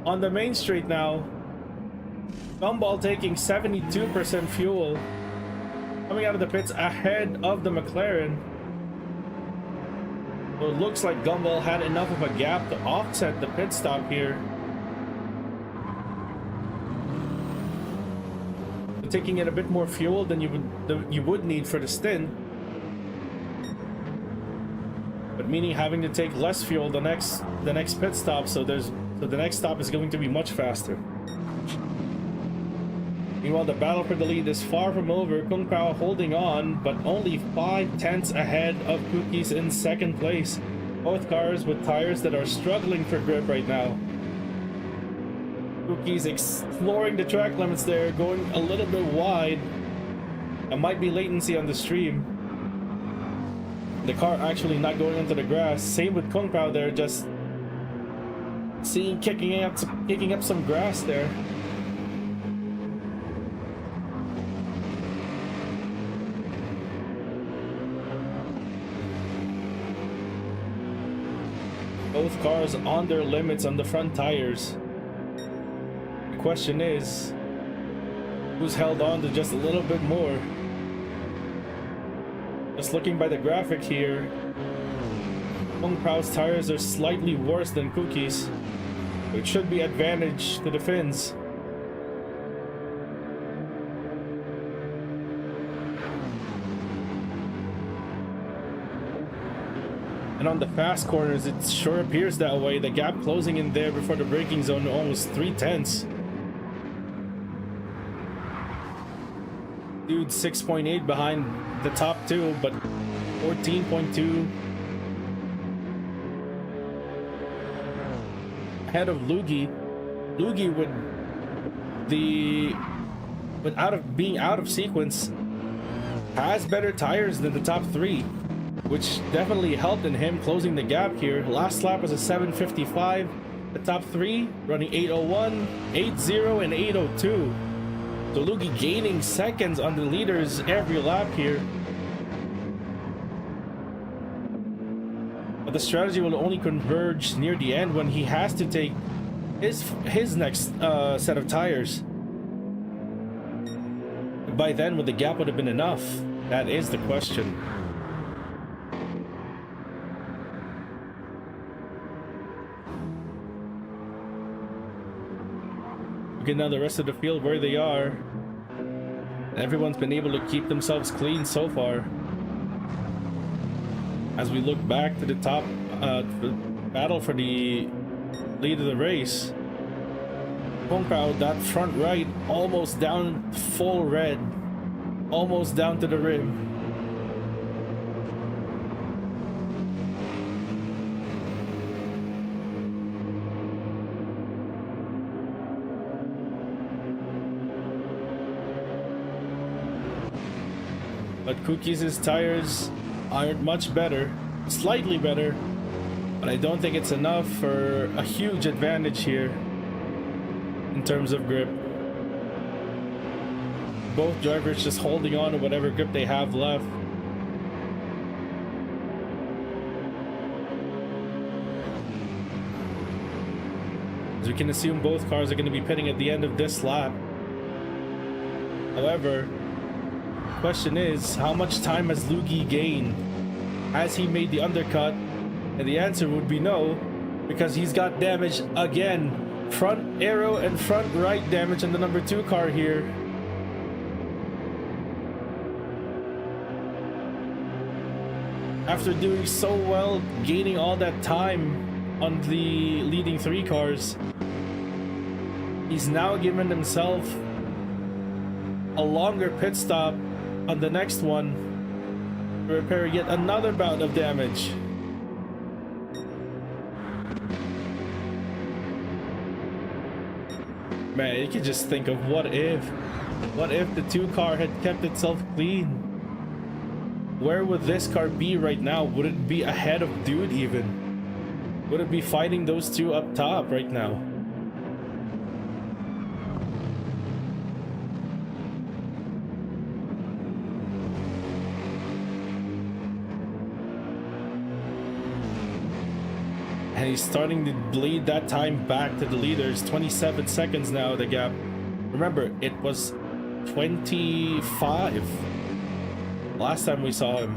On the main straight now. Gumball taking 72% fuel. Coming out of the pits ahead of the McLaren. So it looks like Gumball had enough of a gap to offset the pit stop here. Taking in a bit more fuel than you would need for the stint. But meaning having to take less fuel the next pit stop, so the next stop is going to be much faster. Meanwhile, the battle for the lead is far from over. Kung Pao holding on, but only 5/10 ahead of Cookies in second place. Both cars with tires that are struggling for grip right now. Cookies exploring the track limits there, going a little bit wide. There might be latency on the stream. The car actually not going into the grass. Same with Kung Pao there, just kicking up some grass there. Both cars on their limits on the front tires. The question is, who's held on to just a little bit more? Just looking by the graphic here, Kung Pao's tires are slightly worse than Cookie's, which should be advantage to the Finns. And on the fast corners, it sure appears that way. The gap closing in there before the braking zone, almost 3/10. Dude, 6.8 behind the top two, but 14.2 ahead of Lugi. Lugi being out of sequence, has better tires than the top three, which definitely helped in him closing the gap here. Last lap was a 7:55. The top three running 8:01, 8:0, and 8:02. So Lugi gaining seconds on the leaders every lap here. But the strategy will only converge near the end when he has to take his next set of tires. By then, the gap would have been enough. That is the question. Look at now the rest of the field where they are. Everyone's been able to keep themselves clean so far. As we look back to the top the battle for the lead of the race. Kung Pao, that front right, almost down full red. Almost down to the rim. But Cookies' tires aren't much better, slightly better, but I don't think it's enough for a huge advantage here in terms of grip. Both drivers just holding on to whatever grip they have left. As we can assume both cars are going to be pitting at the end of this lap. However, question is, how much time has Lugi gained? Has he made the undercut? And the answer would be no, because he's got damage again. Front aero and front right damage in the number 2 car here. After doing so well, gaining all that time on the leading 3 cars, he's now given himself a longer pit stop on the next one to repair yet another bout of damage. Man, you could just think of what if the 2 car had kept itself clean. Where would this car be right now? Would it be ahead of Dude even? Would it be fighting those 2 up top right now? And he's starting to bleed that time back to the leaders. 27 seconds now, the gap. Remember, it was 25 last time we saw him.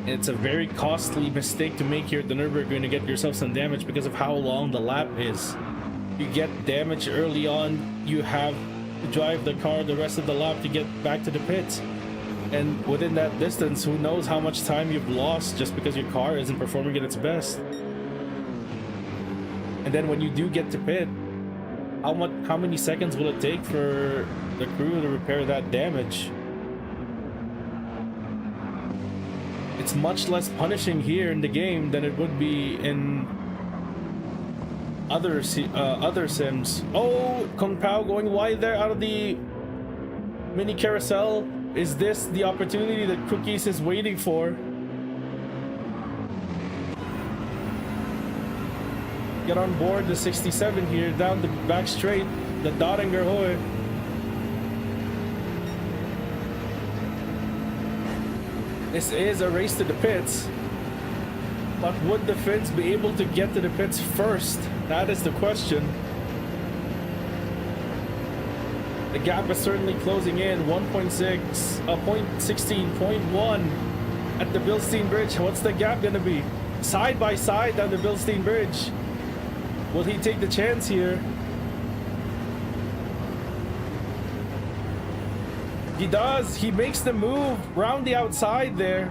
It's a very costly mistake to make here at the Nürburgring to get yourself some damage because of how long the lap is. You get damage early on, you have to drive the car the rest of the lap to get back to the pits. And within that distance, who knows how much time you've lost just because your car isn't performing at its best. And then when you do get to pit, how many seconds will it take for the crew to repair that damage? It's much less punishing here in the game than it would be in other sims. Oh, Kung Pao going wide there out of the mini carousel. Is this the opportunity that Cookies is waiting for? Get on board the 67 here, down the back straight, the Dottinger Hoy. This is a race to the pits, but would the Finns be able to get to the pits first? That is the question. The gap is certainly closing in. 0.16.1 at the Bilstein Bridge. What's the gap gonna be? Side by side down the Bilstein Bridge. Will he take the chance here? He does. He makes the move round the outside there.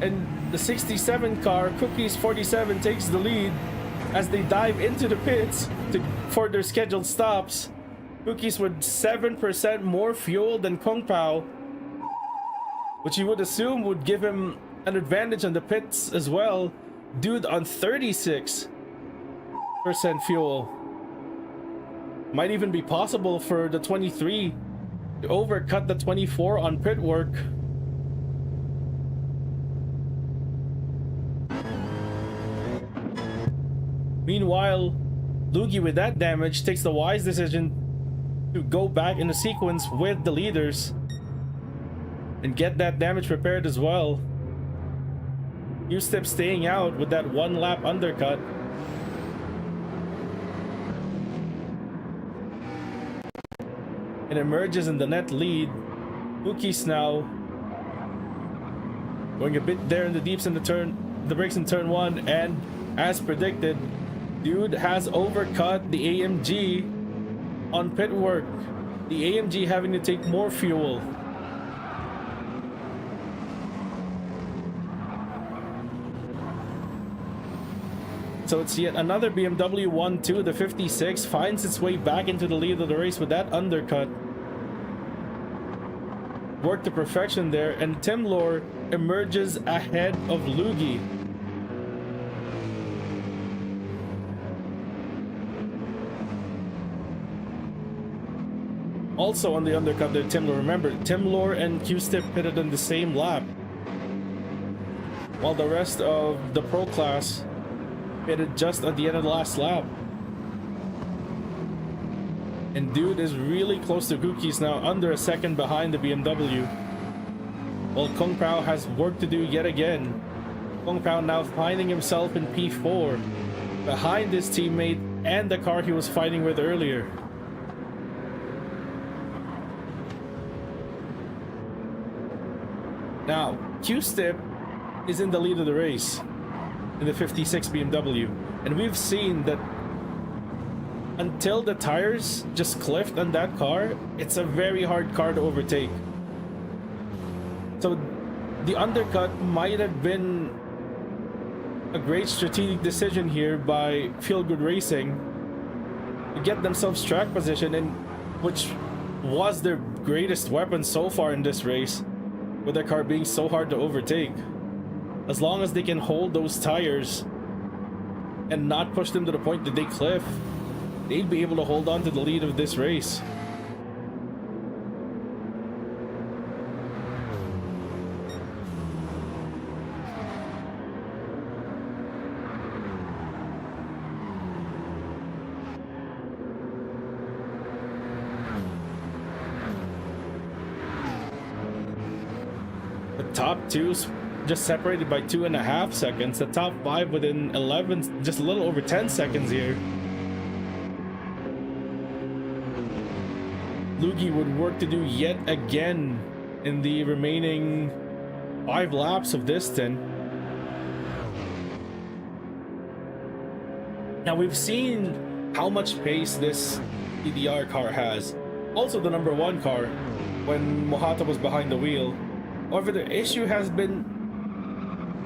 And the 67 car, Cookies 47, takes the lead as they dive into the pits for their scheduled stops. Cookies with 7% more fuel than Kung Pao, which you would assume would give him an advantage on the pits as well. Dude on 36% fuel. Might even be possible for the 23 to overcut the 24 on pit work. Meanwhile, Lugi with that damage takes the wise decision to go back in the sequence with the leaders. and get that damage repaired as well. Q-Step staying out with that 1 lap undercut. It emerges in the net lead. Hookie's now going a bit there in the deeps in the brakes in turn 1, and as predicted, dude has overcut the AMG on pit work. The AMG having to take more fuel. So it's yet another BMW 1-2. The 56 finds its way back into the lead of the race with that undercut. Worked to perfection there, and Tim Lohr emerges ahead of Lugi. Also on the undercut there, Tim Lohr. Remember, Tim Lohr and Q-Step pitted in the same lap, while the rest of the Pro class pitted just at the end of the last lap. And dude is really close to Cookies now, under a second behind the BMW. While Kung Pao has work to do yet again. Kung Pao now finding himself in P4, behind his teammate and the car he was fighting with earlier. Now, Q-Step is in the lead of the race in the 56 BMW, and we've seen that until the tires just cliffed on that car, it's a very hard car to overtake. So the undercut might have been a great strategic decision here by Feel Good Racing to get themselves track position, and which was their greatest weapon so far in this race, with their car being so hard to overtake. As long as they can hold those tires and not push them to the point that they cliff, they'd be able to hold on to the lead of this race. The top two's just separated by 2.5 seconds. The top 5 within 11, just a little over 10 seconds here. Lugi would work to do yet again in the remaining 5 laps of this stint. Now we've seen how much pace this DDR car has. Also the number 1 car when Mohata was behind the wheel. However, the issue has been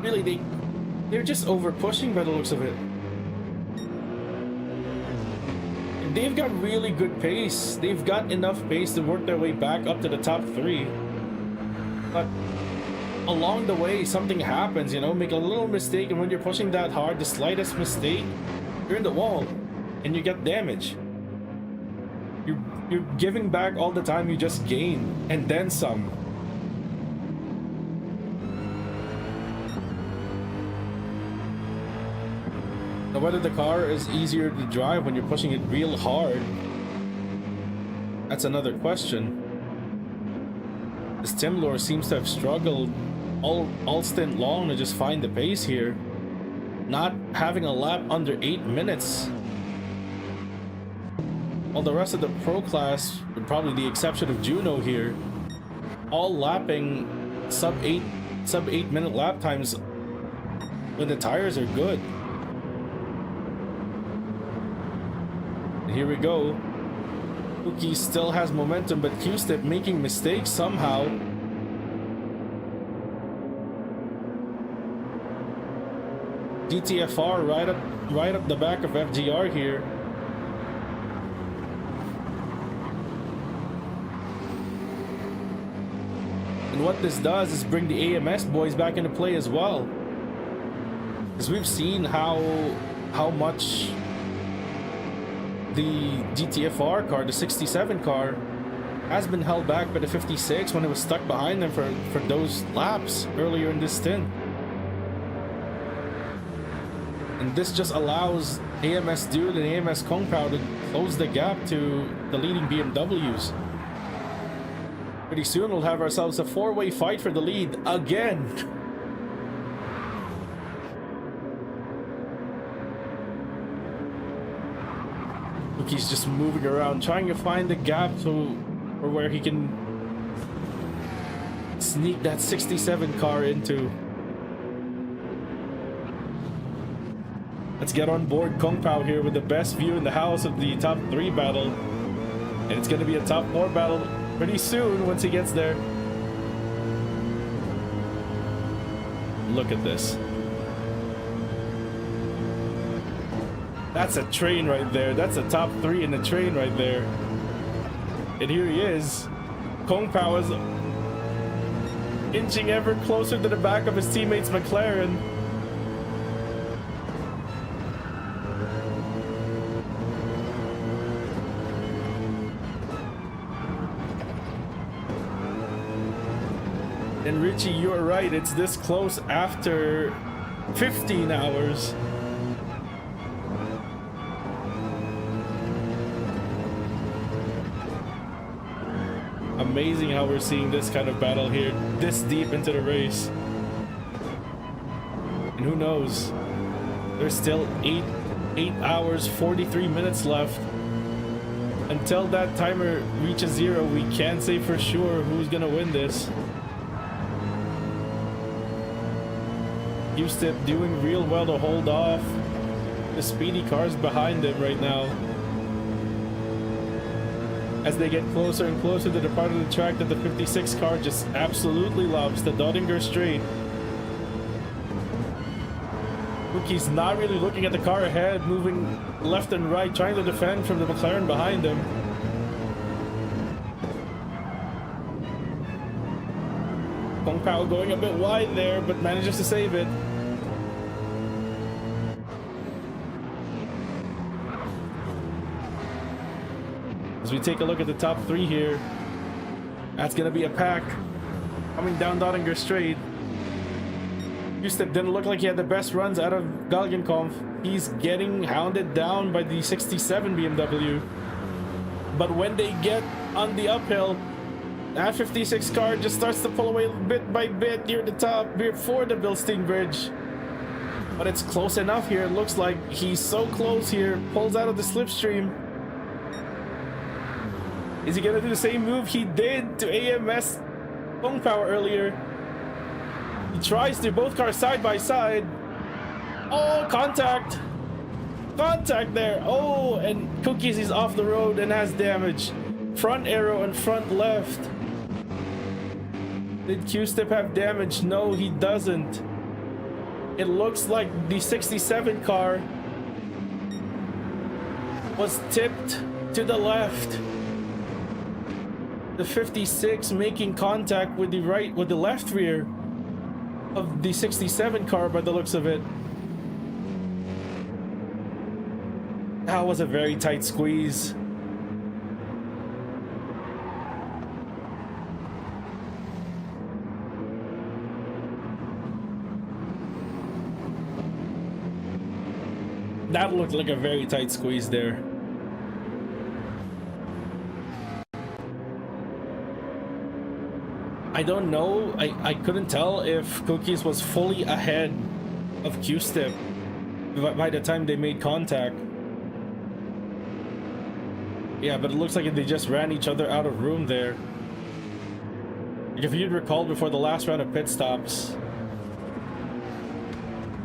really they're just over pushing by the looks of it. They've got really good pace. They've got enough pace to work their way back up to the top 3. But along the way, something happens, you know, make a little mistake, and when you're pushing that hard, the slightest mistake, you're in the wall and you get damage. You're giving back all the time you just gained, and then some. Now, whether the car is easier to drive when you're pushing it real hard, that's another question. As Tim Lohr seems to have struggled all stint long to just find the pace here, not having a lap under 8 minutes. While the rest of the Pro class, with probably the exception of Juno here, all lapping sub 8 minute lap times when the tires are good. Here we go. Cookie still has momentum, but Q-Step making mistakes somehow. GTFR right up the back of FGR here. And what this does is bring the AMS boys back into play as well. Because we've seen how much the GTFR car, the 67 car, has been held back by the 56 when it was stuck behind them for those laps earlier in this stint. And this just allows AMS Dude and AMS Kung Pao to close the gap to the leading BMWs. Pretty soon we'll have ourselves a four-way fight for the lead again. Look, he's just moving around, trying to find the gap or where he can sneak that 67 car into. Let's get on board Kung Pao here with the best view in the house of the top 3 battle. And it's going to be a top 4 battle pretty soon once he gets there. Look at this. That's a train right there. That's a top 3 in the train right there. And here he is. Kung Pao is inching ever closer to the back of his teammate's McLaren. And Richie, you're right, it's this close after 15 hours. Amazing how we're seeing this kind of battle here, this deep into the race. And who knows? There's still 8 hours, 43 minutes left. Until that timer reaches 0, we can't say for sure who's gonna win this. Q-Step doing real well to hold off the speedy cars behind him right now. As they get closer and closer to the part of the track that the 56 car just absolutely loves, the Dottinger Straight. Cookie's not really looking at the car ahead, moving left and right, trying to defend from the McLaren behind him. Kung Pao going a bit wide there, but manages to save it. As we take a look at the top 3 here, that's going to be a pack coming down Dottinger Straight. Q-Step didn't look like he had the best runs out of Galgenkampf. He's getting hounded down by the 67 BMW. But when they get on the uphill, that 56 car just starts to pull away bit by bit near the top before the Bilstein Bridge. But it's close enough here. It looks like he's so close here. Pulls out of the slipstream. Is he gonna do the same move he did to AMS Kung Pao earlier? He tries to, both cars side by side. Oh, contact! Contact there! Oh, and Cookies is off the road and has damage. Front arrow and front left. Did Q-Step have damage? No, he doesn't. It looks like the 67 car was tipped to the left. The 56 making contact with the left rear of the 67 car by the looks of it. That was a very tight squeeze. That looked like a very tight squeeze there. I don't know. I couldn't tell if Cookies was fully ahead of Q-Step by the time they made contact. Yeah, but it looks like they just ran each other out of room there. If you'd recall before the last round of pit stops,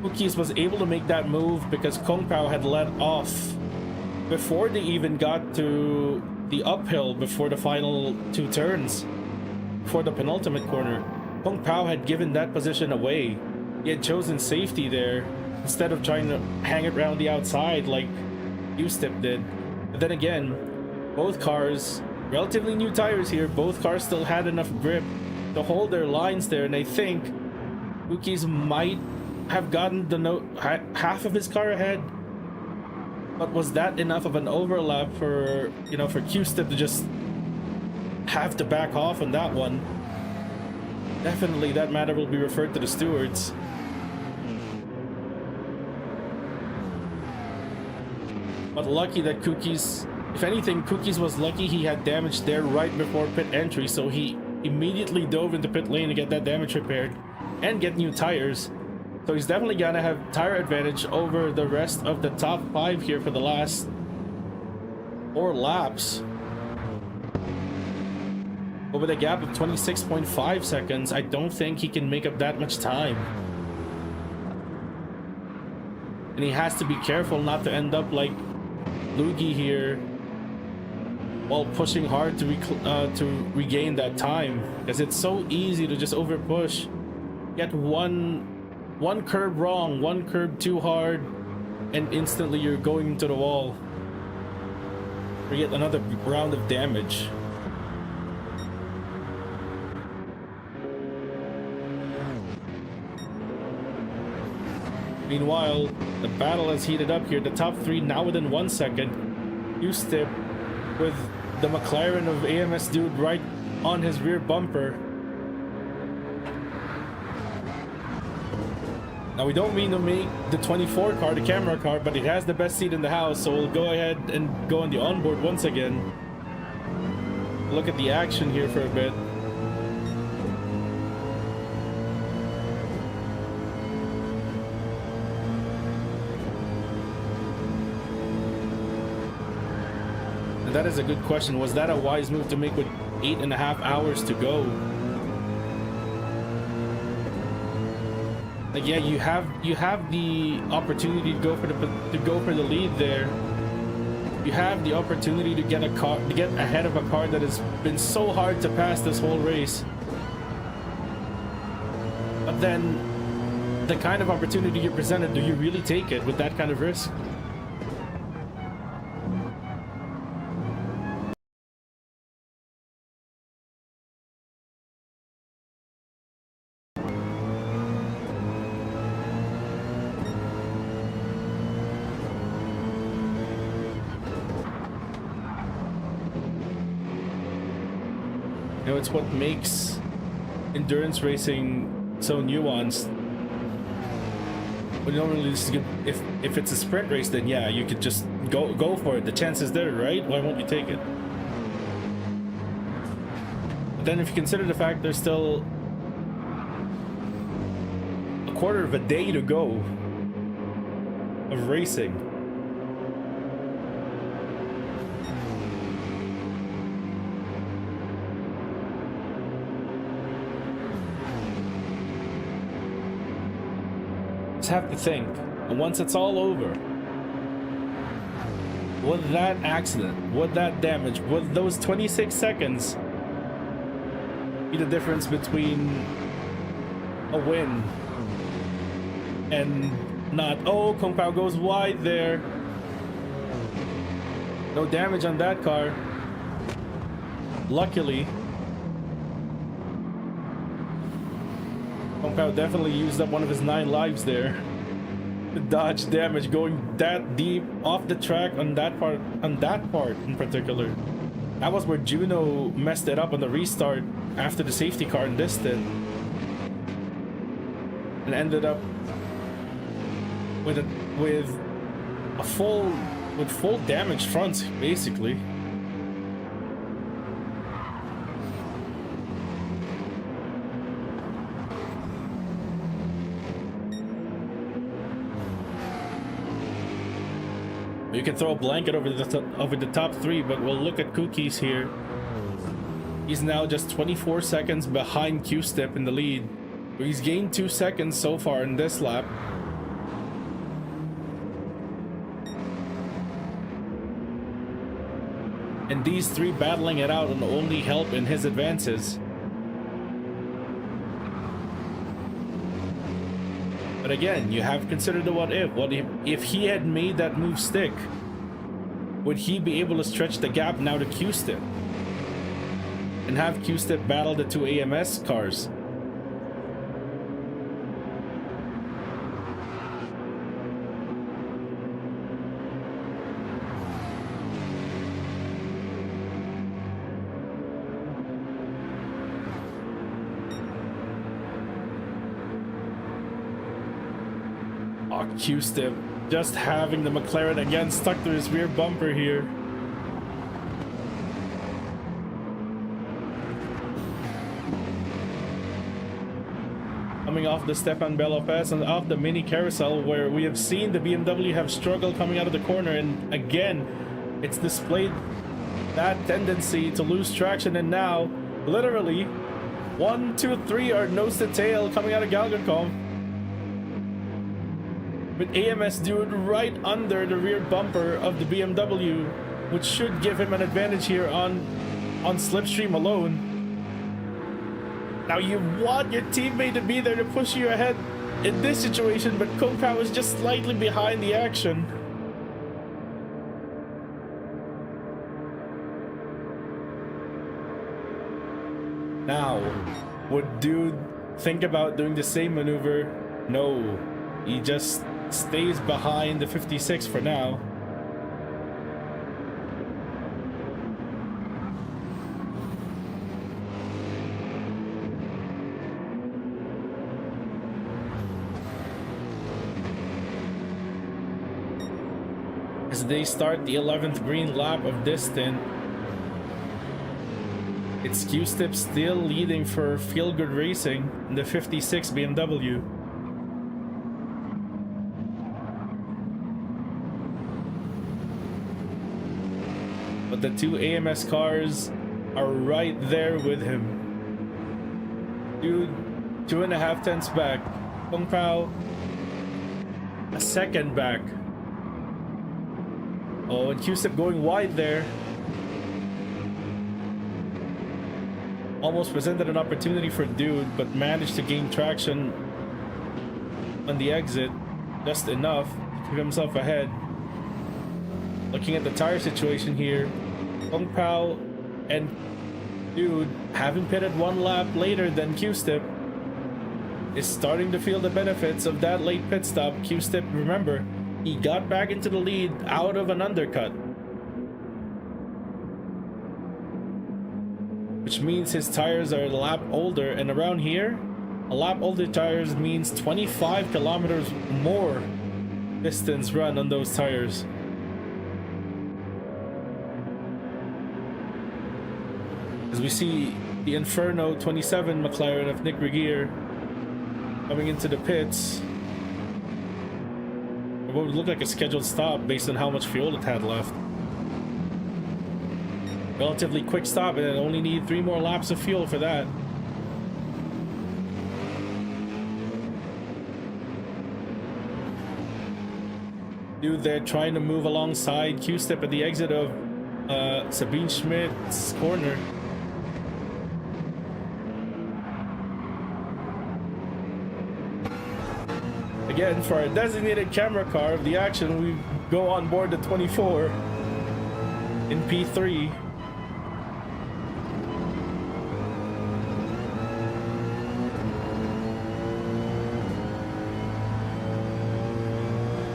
Cookies was able to make that move because Kung Pao had let off before they even got to the uphill before the final 2 turns. For the penultimate corner, Kung Pao had given that position away. He had chosen safety there instead of trying to hang it around the outside like Q-Step did. But then again, both cars, relatively new tires here, both cars still had enough grip to hold their lines there, and I think Cookies might have gotten half of his car ahead. But was that enough of an overlap for Q-Step to just have to back off on that one? Definitely that matter will be referred to the stewards. But lucky that Cookies, if anything, Cookies was lucky he had damage there right before pit entry, so he immediately dove into pit lane to get that damage repaired and get new tires. So he's definitely gonna have tire advantage over the rest of the top 5 here for the last 4 laps. But with a gap of 26.5 seconds, I don't think he can make up that much time. And he has to be careful not to end up like Luigi here while pushing hard to regain that time, because it's so easy to just over push, get one curb wrong, one curb too hard, and instantly you're going into the wall or get another round of damage. Meanwhile, the battle has heated up here. The top 3 now within 1 second. Q-Step with the McLaren of AMS Dude right on his rear bumper. Now we don't mean to make the 24 car the camera car, but it has the best seat in the house, so we'll go ahead and go on the onboard once again. Look at the action here for a bit. And that is a good question. Was that a wise move to make with 8.5 hours to go? Like, yeah, you have the opportunity to go for the lead there. You have the opportunity to get ahead of a car that has been so hard to pass this whole race. But then, the kind of opportunity you're presented, do you really take it with that kind of risk? You know, it's what makes endurance racing so nuanced. But normally, if it's a sprint race, then yeah, you could just go for it. The chance is there, right? Why won't you take it? But then, if you consider the fact there's still a quarter of a day to go of racing. Have to think, and once it's all over, would that accident, would that damage, would those 26 seconds be the difference between a win and not? Oh, Kung Pao goes wide there. No damage on that car, luckily. Kung Pao definitely used up one of his 9 lives there to dodge damage going that deep off the track on that part in particular. That was where Juno messed it up on the restart after the safety car in this stint, and ended up with full damaged fronts basically. You can throw a blanket over the top 3, but we'll look at Cookies here. He's now just 24 seconds behind Q-Step in the lead. He's gained 2 seconds so far in this lap. And these 3 battling it out will only help in his advances. But again, you have considered the what if. What if he had made that move stick? Would he be able to stretch the gap now to Q-Step? And have Q-Step battle the 2 AMS cars? Q-Step just having the McLaren again stuck to his rear bumper here. coming off the Stefan Bell FS and off the mini carousel, where we have seen the BMW have struggled coming out of the corner, and again it's displayed that tendency to lose traction. And now literally 1, 2, 3 are nose to tail coming out of Galgacom, with AMS Dude right under the rear bumper of the BMW, which should give him an advantage here on slipstream alone. Now you want your teammate to be there to push you ahead in this situation, but Kung Pao is just slightly behind the action. Now, would Dude think about doing the same maneuver? No, he just stays behind the 56 for now. As they start the 11th green lap of this stint, it's Q-Step still leading for Feel Good Racing in the 56 BMW. But the two AMS cars are right there with him. Dude, 2.5 tenths back. Kung Pao, a second back. Oh, and Q-Step going wide there. Almost presented an opportunity for Dude, but managed to gain traction on the exit just enough to keep himself ahead. Looking at the tire situation here, Kung Pao and Dude, having pitted 1 lap later than Q-Step, is starting to feel the benefits of that late pit stop. Q-Step, remember, he got back into the lead out of an undercut, which means his tires are a lap older, and around here, a lap older tires means 25 kilometers more distance run on those tires. As we see the Inferno 27 McLaren of Nick Regier coming into the pits. What would look like a scheduled stop based on how much fuel it had left. Relatively quick stop, and it only need 3 more laps of fuel for that. Dude, they're trying to move alongside Q-Step at the exit of Sabine Schmidt's corner. Again, for our designated camera car of the action, we go on board the 24 in P3.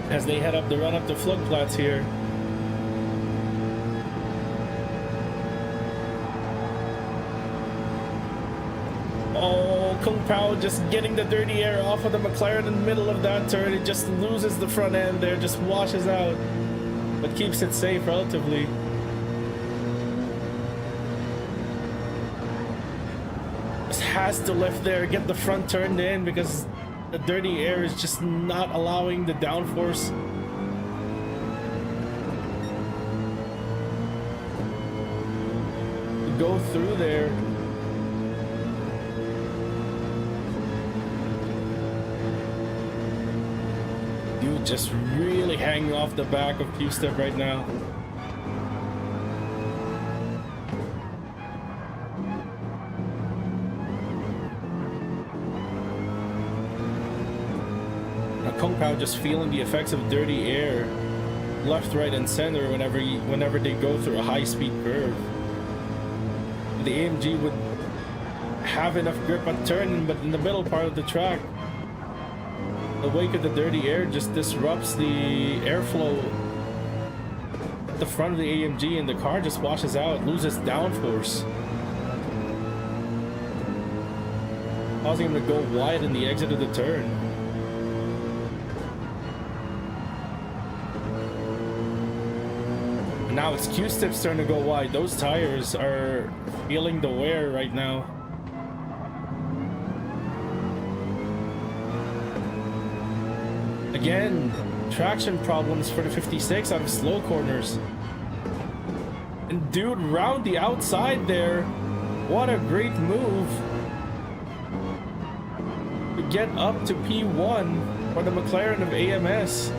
As they head up the run up to Flugplatz here. Oh, Kung Pao just getting the dirty air off of the McLaren in the middle of that turn. It just loses the front end there, just washes out, but keeps it safe relatively. Just has to lift there, get the front turned in, because the dirty air is just not allowing the downforce to go through there. Dude, just really hanging off the back of Q-Step right now. Kung Pao just feeling the effects of dirty air left, right, and center whenever they go through a high-speed curve. The AMG would have enough grip on turning, but in the middle part of the track, the wake of the dirty air just disrupts the airflow at the front of the AMG, and the car just washes out, loses downforce, causing him to go wide in the exit of the turn. Now it's Q-Step's turn to go wide. Those tires are feeling the wear right now. again, traction problems for the 56 out of slow corners. And dude, round the outside there. What a great move to get up to P1 for the McLaren of AMS.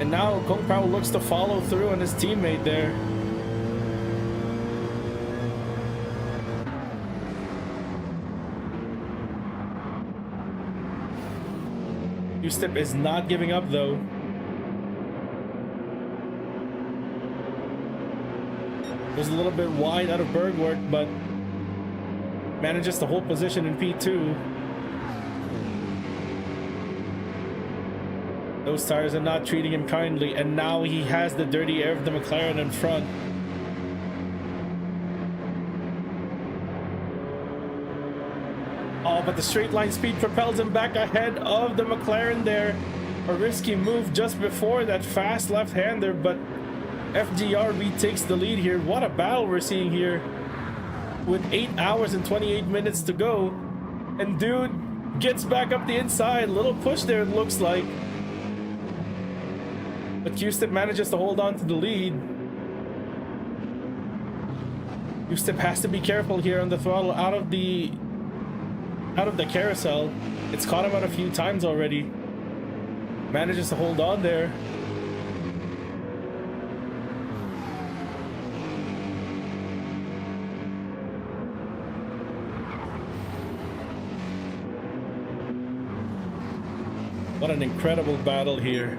And now Kung Pao looks to follow through on his teammate there. Q-Step is not giving up though. Was a little bit wide out of Bergwerk, but manages to hold position in P2. Those tires are not treating him kindly, and now he has the dirty air of the McLaren in front. Oh, but the straight line speed propels him back ahead of the McLaren there. A risky move just before that fast left-hander, but FGR retakes the lead here. What a battle we're seeing here. With 8 hours and 28 minutes to go. And dude gets back up the inside. Little push there, it looks like. But Q-Step manages to hold on to the lead. Q-Step has to be careful here on the throttle out of the carousel. It's caught him out a few times already. Manages to hold on there. What an incredible battle here.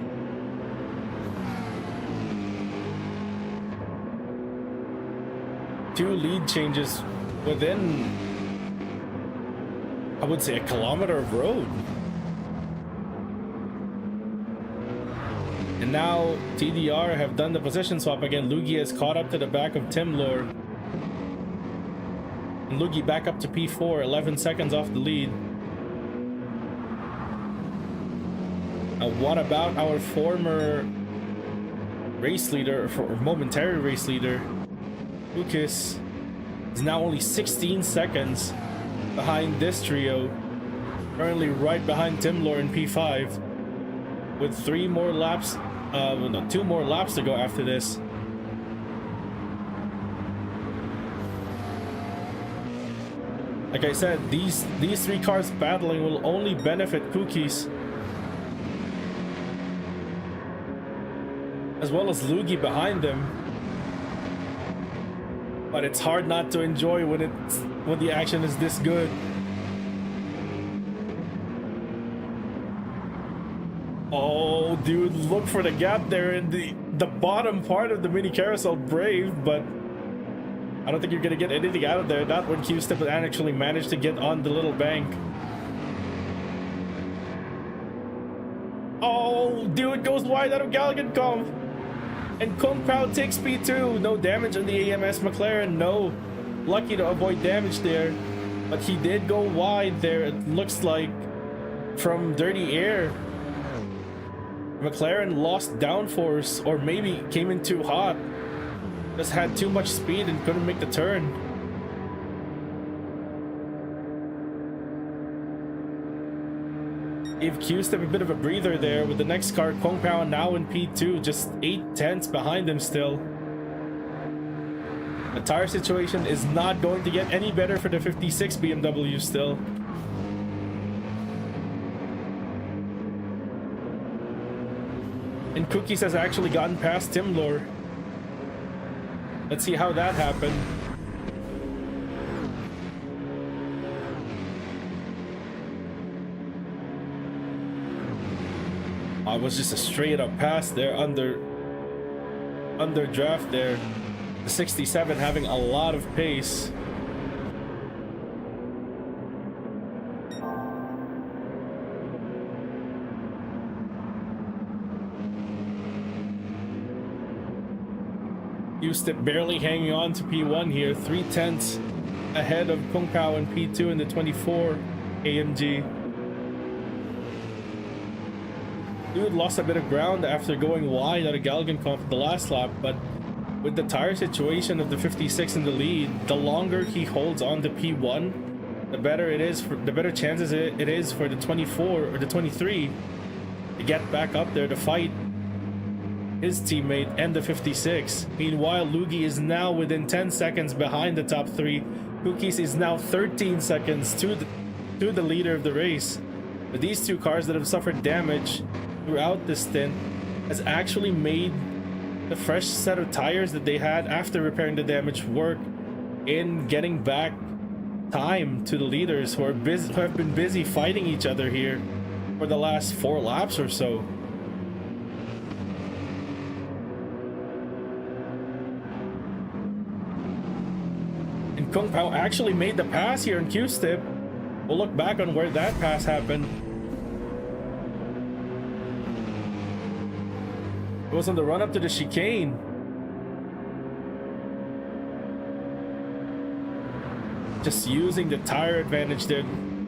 Two lead changes within, I would say, a kilometer of road. And now TDR have done the position swap again. Lugi has caught up to the back of Timlor. And Lugi back up to P4, 11 seconds off the lead. Now what about our former race leader, or momentary race leader? Lucas is now only 16 seconds behind this trio, currently right behind Timlor in P5, with 2 more laps to go after this. Like I said, these 3 cars battling will only benefit Cookies, as well as Lugi behind them. But it's hard not to enjoy when the action is this good. Oh, dude, look for the gap there in the bottom part of the mini carousel. Brave, but I don't think you're gonna get anything out of there. Not when Q-Step actually managed to get on the little bank. Oh, dude goes wide out of Galligan Comp. And Kung Pao takes P2. No damage on the AMS McLaren. No. Lucky to avoid damage there. But he did go wide there, it looks like, from dirty air. McLaren lost downforce, or maybe came in too hot. Just had too much speed and couldn't make the turn. Gave Q-Step a bit of a breather there with the next car, Kung Pao, now in P2, just 8 tenths behind him still. The tire situation is not going to get any better for the 56 BMW still. And Cookies has actually gotten past Timlor. Let's see how that happened. It was just a straight up pass there under draft there. The 67 having a lot of pace. Q-Step barely hanging on to P1 here, 3 tenths ahead of Kung Pao in P2 in the 24 AMG. Dude lost a bit of ground after going wide out of Galgenkampf the last lap, but with the tire situation of the 56 in the lead, the longer he holds on to P1, the better it is, the better chances it is for the 24 or the 23 to get back up there to fight his teammate and the 56. Meanwhile, Lugi is now within 10 seconds behind the top 3. Cookies is now 13 seconds to the leader of the race. But these two cars that have suffered damage throughout this stint has actually made the fresh set of tires that they had after repairing the damage work in getting back time to the leaders who have been busy fighting each other here for the last 4 laps or so. And Kung Pao actually made the pass here in Q-Stip. We'll look back on where that pass happened. It was on the run up to the chicane. Just using the tire advantage there.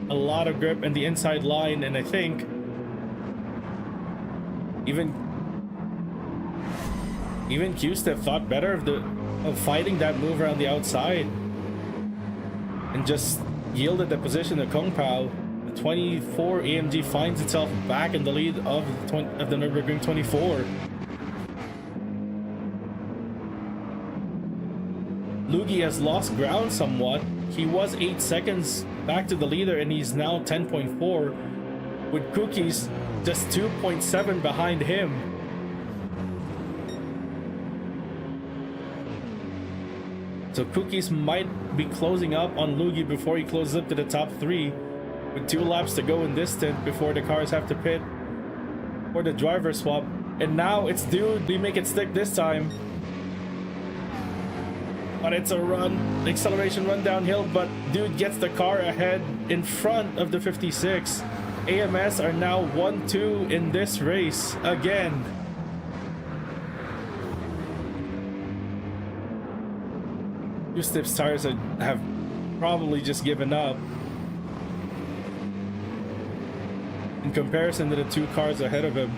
A lot of grip and the inside line, and I think even Q-Step thought better of fighting that move around the outside and just yielded the position to Kung Pao. The 24 AMG finds itself back in the lead of the Nürburgring 24. Lugi has lost ground somewhat. He was 8 seconds back to the leader, and he's now 10.4, with Cookies just 2.7 behind him. So Cookies might be closing up on Lugi before he closes up to the top 3, with 2 laps to go in this stint before the cars have to pit for the driver swap. And now it's Dude. We make it stick this time. But it's a acceleration run downhill, but Dude gets the car ahead in front of the 56. AMS are now 1-2 in this race again. Q-Stip's tires have probably just given up in comparison to the 2 cars ahead of him.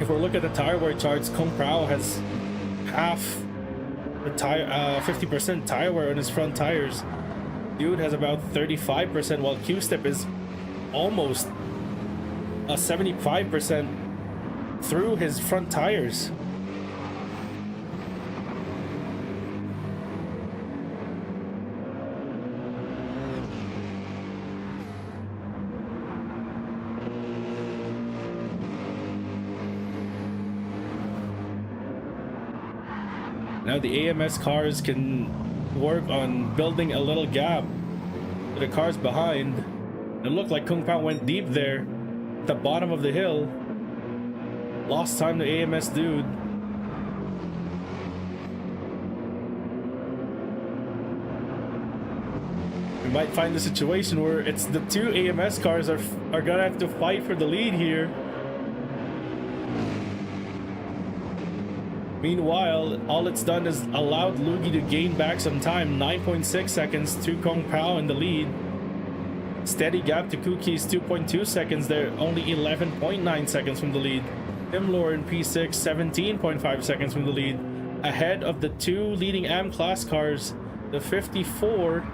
If we look at the tire wear charts, Kung Pao has half the tire, 50% tire wear on his front tires. Dude has about 35%, while Q-Step is almost 75% through his front tires. Now the AMS cars can work on building a little gap to the cars behind. It looked like Kung Pao went deep there at the bottom of the hill. Lost time to AMS Dude. We might find a situation where it's the 2 AMS cars are gonna have to fight for the lead here. Meanwhile, all it's done is allowed Lugi to gain back some time, 9.6 seconds to Kung Pao in the lead. Steady gap to Cookies, 2.2 seconds there, only 11.9 seconds from the lead. Timlor in P6, 17.5 seconds from the lead. Ahead of the 2 leading AM class cars, the 54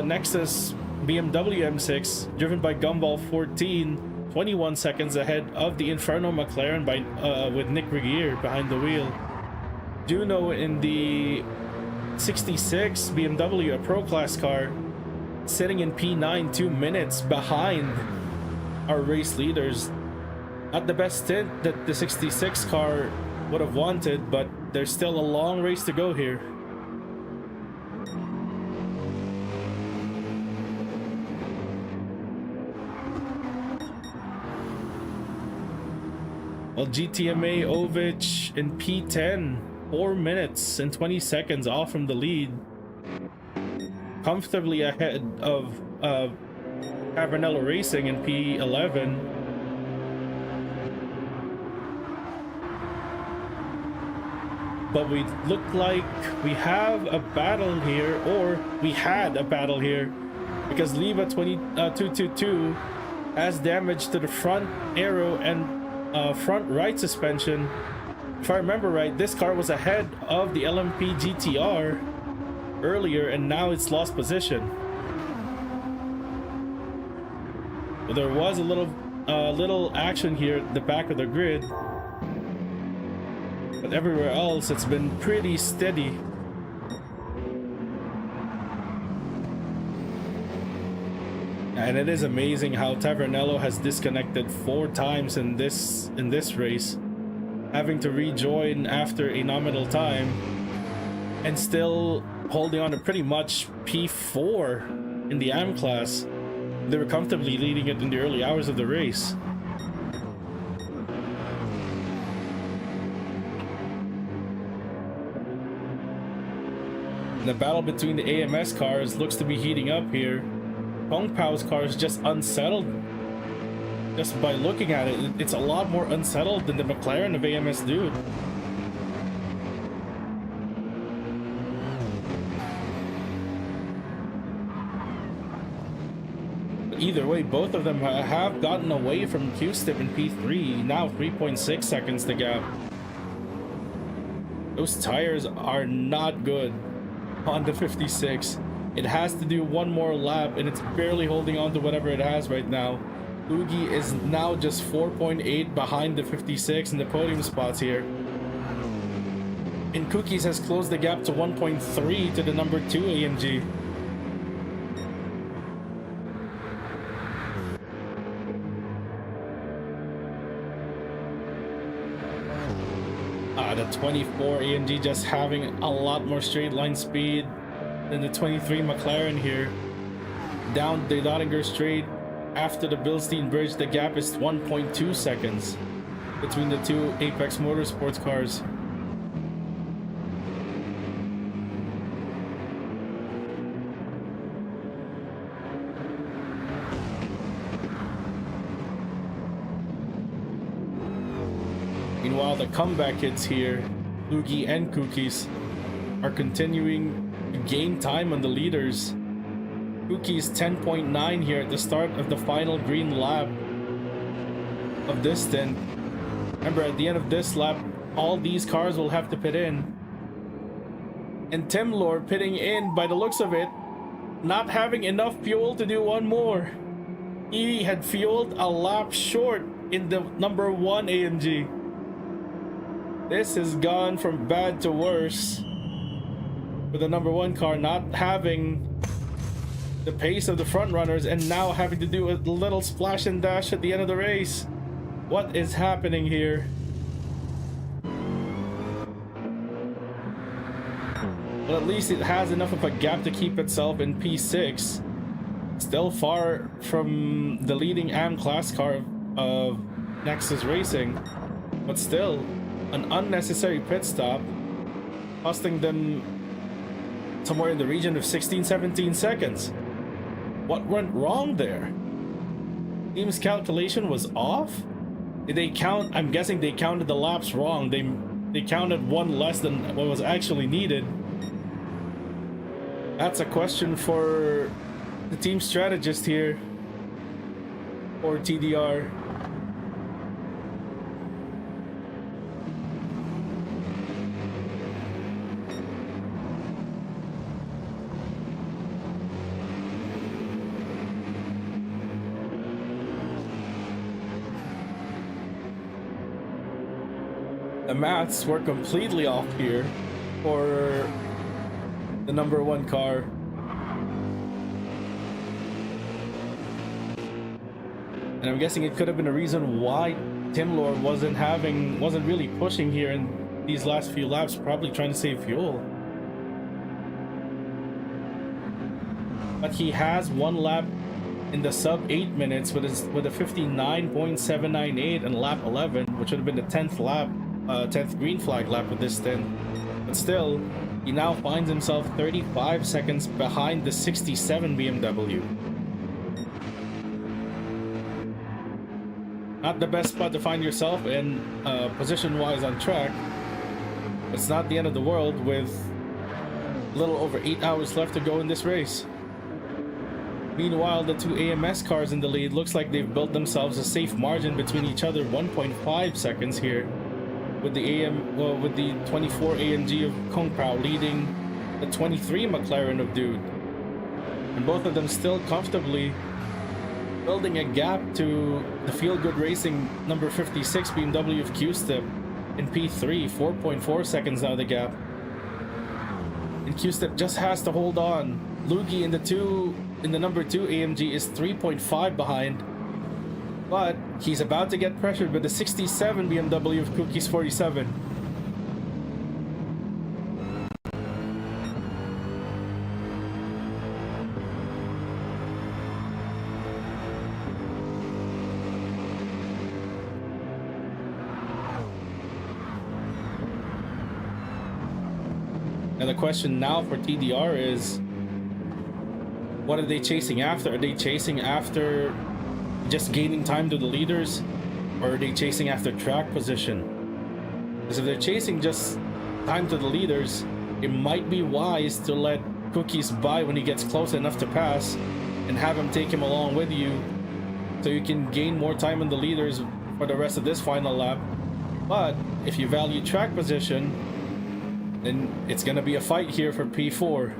Nexus BMW M6, driven by Gumball 14, 21 seconds ahead of the Inferno McLaren with Nick Regier behind the wheel. Juno in the 66 BMW, a Pro Class car, sitting in P9, 2 minutes behind our race leaders. Not the best stint that the 66 car would have wanted, but there's still a long race to go here. Well, GTMA Ovich in P10, 4 minutes and 20 seconds off from the lead. Comfortably ahead of Cavernello Racing in P11. But we look like we have a battle here, or we had a battle here, because Leva 222 has damage to the front aero and front right suspension. If I remember right, this car was ahead of the LMP GTR earlier, and now it's lost position. There was a little action here at the back of the grid, but everywhere else it's been pretty steady. And it is amazing how Tavernello has disconnected 4 times in this race, having to rejoin after a nominal time and still holding on to pretty much P4 in the AM class. They were comfortably leading it in the early hours of the race. The battle between the AMS cars looks to be heating up here. Kung Pao's car is just unsettled. Just by looking at it, it's a lot more unsettled than the McLaren of AMS Dude. But either way, both of them have gotten away from Q-Stip in P3, now 3.6 seconds the gap. Those tires are not good on the 56. It has to do one more lap, and it's barely holding on to whatever it has right now. Ugi is now just 4.8 behind the 56 in the podium spots here. And Cookies has closed the gap to 1.3 to the number 2 AMG. The 24 AMG just having a lot more straight line speed than the 23 McLaren here. Down the Dottinger Straight after the Bilstein Bridge, the gap is 1.2 seconds between the two Apex Motorsports cars. Meanwhile, the comeback hits here, Lugi and Cookies, are continuing to gain time on the leaders. Cookies 10.9 here at the start of the final green lap of this stint. Remember, at the end of this lap, all these cars will have to pit in. And Timlor pitting in, by the looks of it, not having enough fuel to do one more. He had fueled a lap short in the number 1 AMG. This has gone from bad to worse, with the number 1 car not having the pace of the front runners and now having to do a little splash and dash at the end of the race. What is happening here? But at least it has enough of a gap to keep itself in P6. Still far from the leading AM class car of Nexus Racing, but still an unnecessary pit stop, costing them somewhere in the region of 16-17 seconds. What went wrong there? Team's calculation was off? Did they count? I'm guessing they counted the laps wrong. They counted one less than what was actually needed. That's a question for the team strategist here, or TDR. The maths were completely off here for the number 1 car. And I'm guessing it could have been a reason why Timlor wasn't really pushing here in these last few laps, probably trying to save fuel. But he has one lap in the sub 8 minutes with a 59.798 in lap 11, which would have been the 10th lap. 10th green flag lap with this stint. But still, he now finds himself 35 seconds behind the 67 BMW. Not the best spot to find yourself in, position-wise on track. It's not the end of the world with a little over 8 hours left to go in this race. Meanwhile, the two AMS cars in the lead looks like they've built themselves a safe margin between each other, 1.5 seconds here. With the 24 AMG of Kung Pao leading the 23 McLaren of Dude. And both of them still comfortably building a gap to the Feel Good Racing number 56 BMW of Q-Step in P3, 4.4 seconds now the gap. And Q-Step just has to hold on. Lugi in the number 2 AMG is 3.5 behind. But he's about to get pressured with the 67 BMW of Cookies 47. And the question now for TDR is, what are they chasing after? Are they chasing after just gaining time to the leaders, or are they chasing after track position? Because if they're chasing just time to the leaders, it might be wise to let Cookies by when he gets close enough to pass and have him take him along with you so you can gain more time on the leaders for the rest of this final lap. But if you value track position, then it's gonna be a fight here for P4.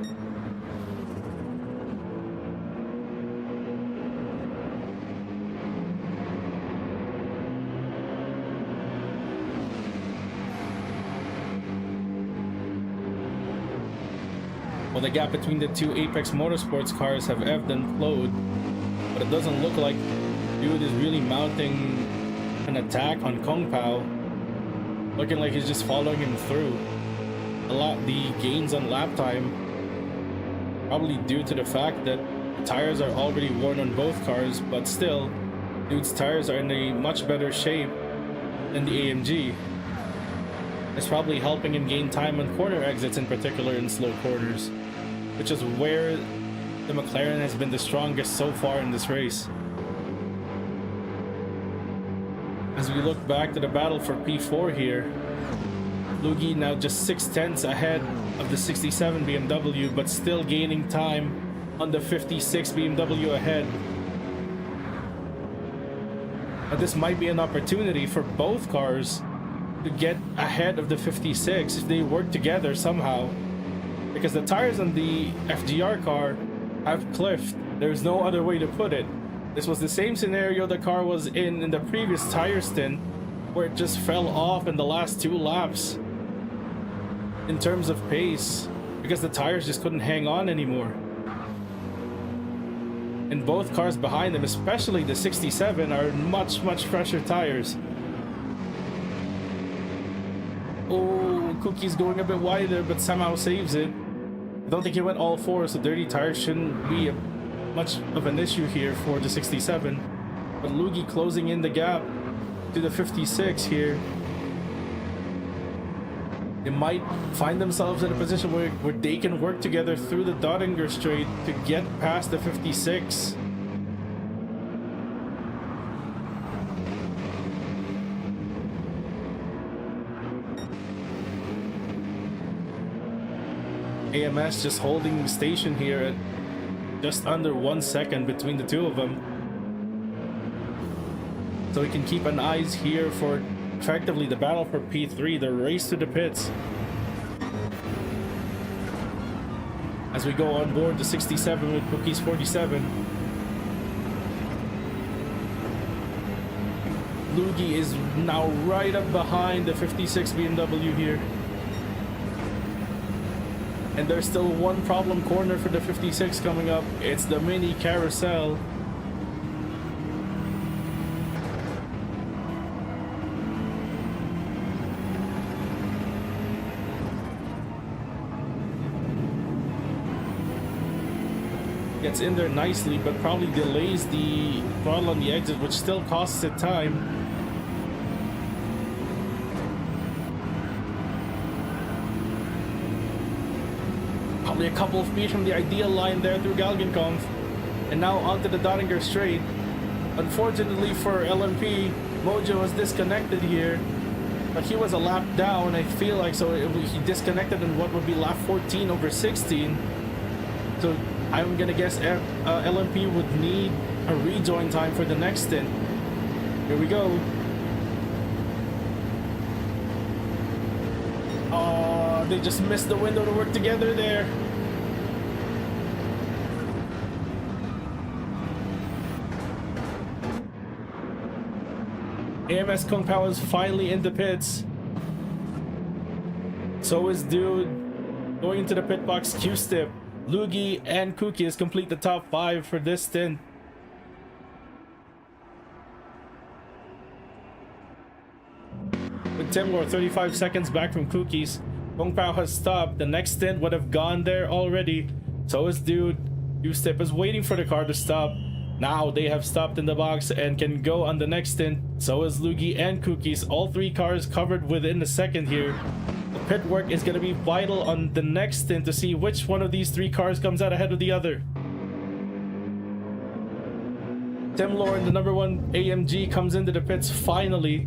Well, the gap between the two Apex Motorsports cars have ebbed and flowed, but it doesn't look like dude is really mounting an attack on Kung Pao. Looking like he's just following him through. The gains on lap time probably due to the fact that tires are already worn on both cars, but still, dude's tires are in a much better shape than the AMG. It's probably helping him gain time on corner exits, in particular in slow corners, which is where the McLaren has been the strongest so far in this race. As we look back to the battle for P4 here, Lugi now just 6/10 ahead of the 67 BMW, but still gaining time on the 56 BMW ahead. But this might be an opportunity for both cars to get ahead of the 56 if they work together somehow, because the tires on the FGR car have cliffed. There's no other way to put it. This was the same scenario the car was in the previous tire stint, where it just fell off in the last 2 laps in terms of pace, because the tires just couldn't hang on anymore. And both cars behind them, especially the 67, are much fresher tires. Oh, Cookie's going a bit wider, but somehow saves it. I don't think he went all 4, so dirty tires shouldn't be much of an issue here for the 67. But Lugi closing in the gap to the 56 here. They might find themselves in a position where they can work together through the Dottinger Straight to get past the 56. AMS just holding station here at just under 1 second between the two of them. So we can keep an eyes here for effectively the battle for P3, the race to the pits. As we go on board the 67 with Cookies 47. Lugi is now right up behind the 56 BMW here. And there's still one problem corner for the 56 coming up. It's the mini carousel. Gets in there nicely, but probably delays the throttle on the exit, which still costs it time. Probably a couple of feet from the ideal line there through Galgenkampf. And now onto the Dottinger Straight. Unfortunately for LMP, Mojo was disconnected here, but he was a lap down, I feel like, so he disconnected in what would be lap 14 over 16. So I'm gonna guess LMP would need a rejoin time for the next stint. Here we go. Oh, they just missed the window to work together there. AMS Kung Pao is finally in the pits. So is Dude. Going into the pit box, Q-Stip, Lugi, and Cookie is complete the top 5 for this stint. With Timor 35 seconds back from Cookies, Kung Pao has stopped. The next stint would have gone there already. So is Dude. Q-Stip is waiting for the car to stop. Now they have stopped in the box and can go on the next stint. So is Lugi and Cookies. All 3 cars covered within a second here. The pit work is going to be vital on the next stint to see which one of these 3 cars comes out ahead of the other. Tim Lauren, the number 1 AMG, comes into the pits finally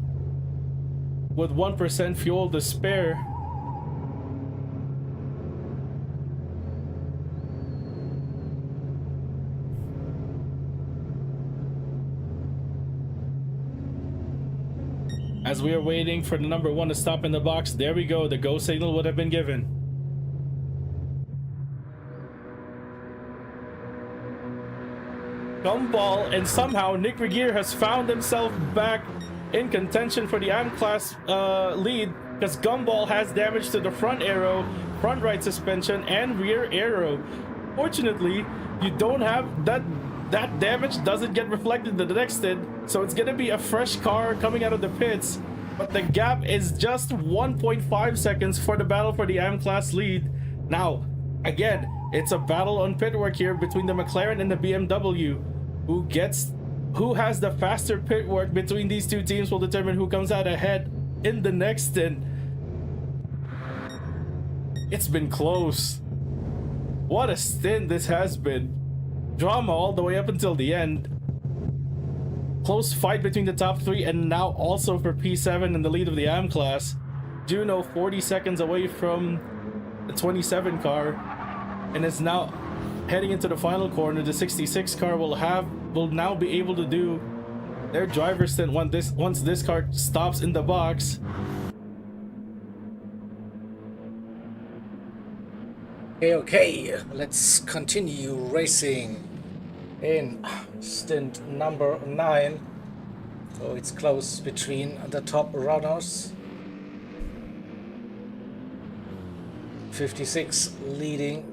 with 1% fuel to spare. As we are waiting for the number 1 to stop in the box, there we go, the go signal would have been given. Gumball, and somehow Nick Regier has found himself back in contention for the AM class lead, because Gumball has damage to the front aero, front right suspension, and rear aero. Fortunately, you don't have that damage doesn't get reflected in the next stint, so it's gonna be a fresh car coming out of the pits, but the gap is just 1.5 seconds for the battle for the AM class lead. Now, again, it's a battle on pit work here between the McLaren and the BMW. Who has the faster pit work between these 2 teams will determine who comes out ahead in the next stint. It's been close. What a stint this has been. Drama all the way up until the end. Close fight between the top 3, and now also for P7 in the lead of the AM class. Juno 40 seconds away from the 27 car, and is now heading into the final corner. The 66 car will now be able to do their driver's stint once this car stops in the box. Okay, let's continue racing in stint number 9. So it's close between the top runners. 56 leading,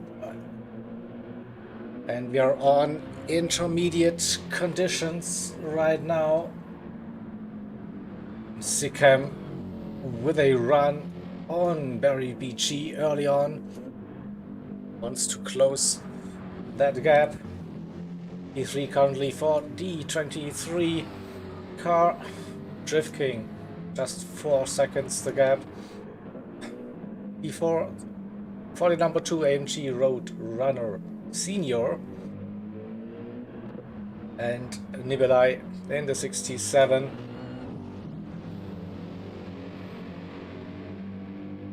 and we are on intermediate conditions right now. Sikam with a run on Barry BG early on wants to close that gap. P3 currently for D23 car. Drift King just 4 seconds the gap. P4 for the number 2 AMG Road Runner Senior, and Nibelai in the 67.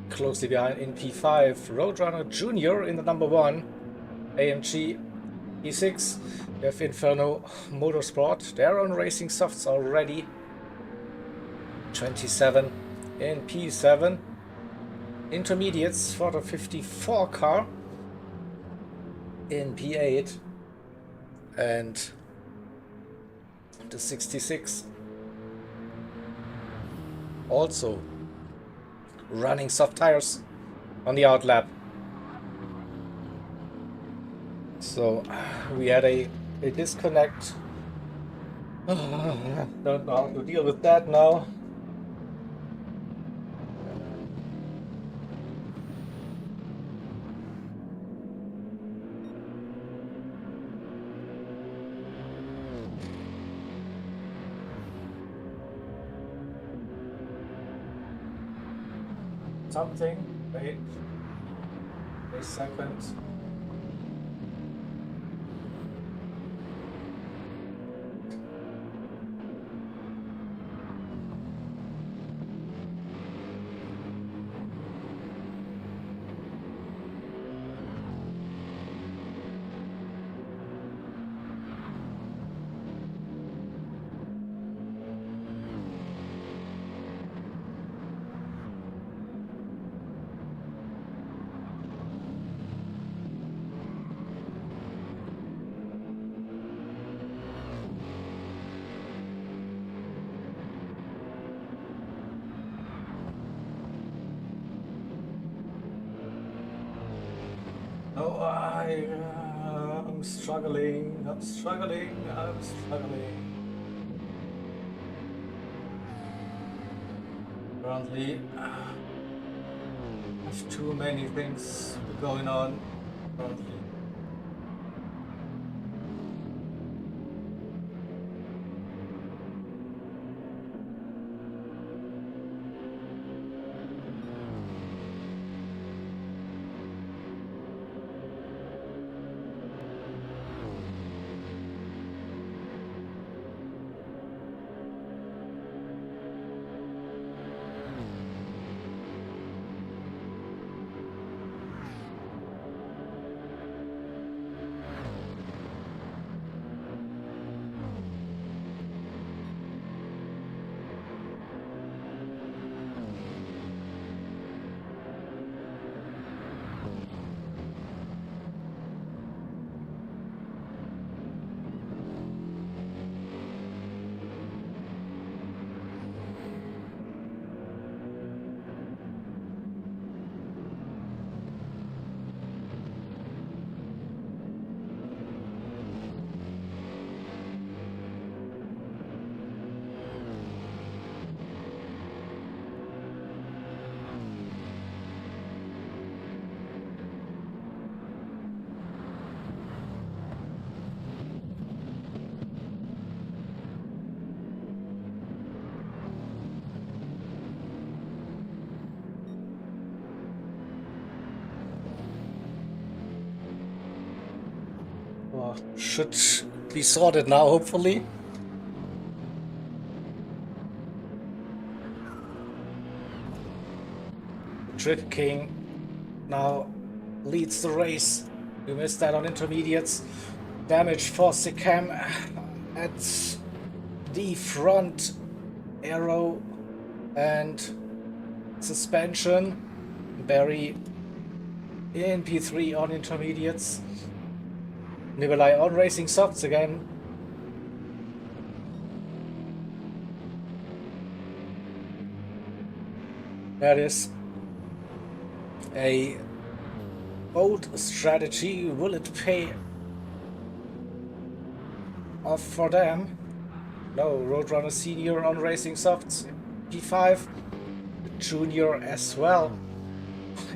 Closely behind in P5, Roadrunner Junior in the number 1 AMG P6. We have Inferno Motorsport. They're on racing softs already. 27 in P7. Intermediates for the 54 car in P8, and the 66 also running soft tires on the outlap. So we had a disconnect. Don't know how to deal with that now. Something, wait a second. Oh, I'm struggling. Currently, I have too many things going on currently. Should be sorted now, hopefully. Trick King now leads the race. We missed that on intermediates. Damage for Sikam at the front arrow and suspension. Barry in P3 on intermediates. Nikolai on racing softs again. That is a old strategy. Will it pay off for them? No, Roadrunner Senior on racing softs. P5. Junior as well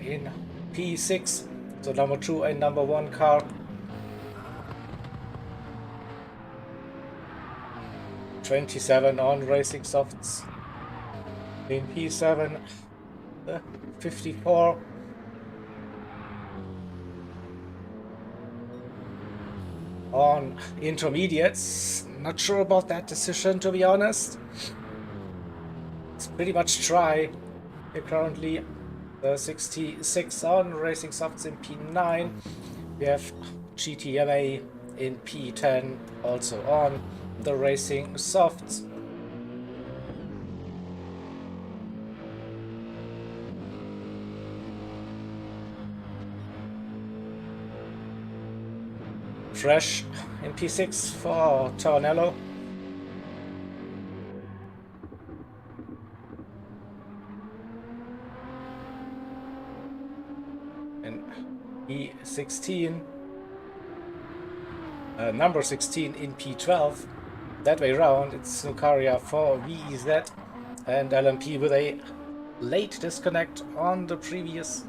in P6. So number 2 and number 1 car. '27 on racing softs in P7. 54 on intermediates. Not sure about that decision, to be honest. It's pretty much dry here currently. 66 on racing softs in P9. We have GTMA in P10 also on the racing softs. Fresh in P6 for Tornello. In P16, number 16 in P12. That way round, it's Nukaria for VEZ and LMP with a late disconnect on the previous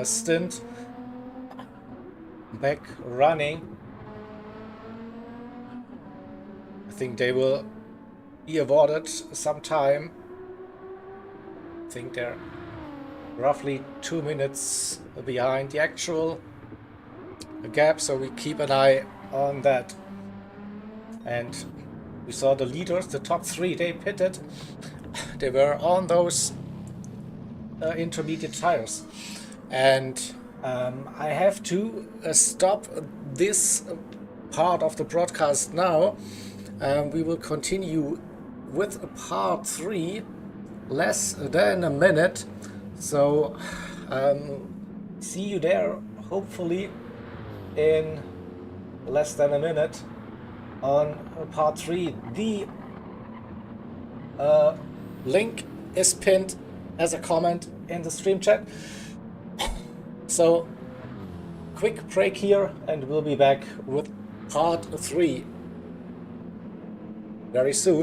stint. Back running. I think they will be awarded some time. I think they're roughly 2 minutes behind the actual gap, so we keep an eye on that. And we saw the leaders, the top 3, they pitted. They were on those intermediate tires. And I have to stop this part of the broadcast now. We will continue with part 3, less than a minute. So see you there, hopefully in less than a minute on part 3. The link is pinned as a comment in the stream chat. So, quick break here, and we'll be back with part 3 very soon.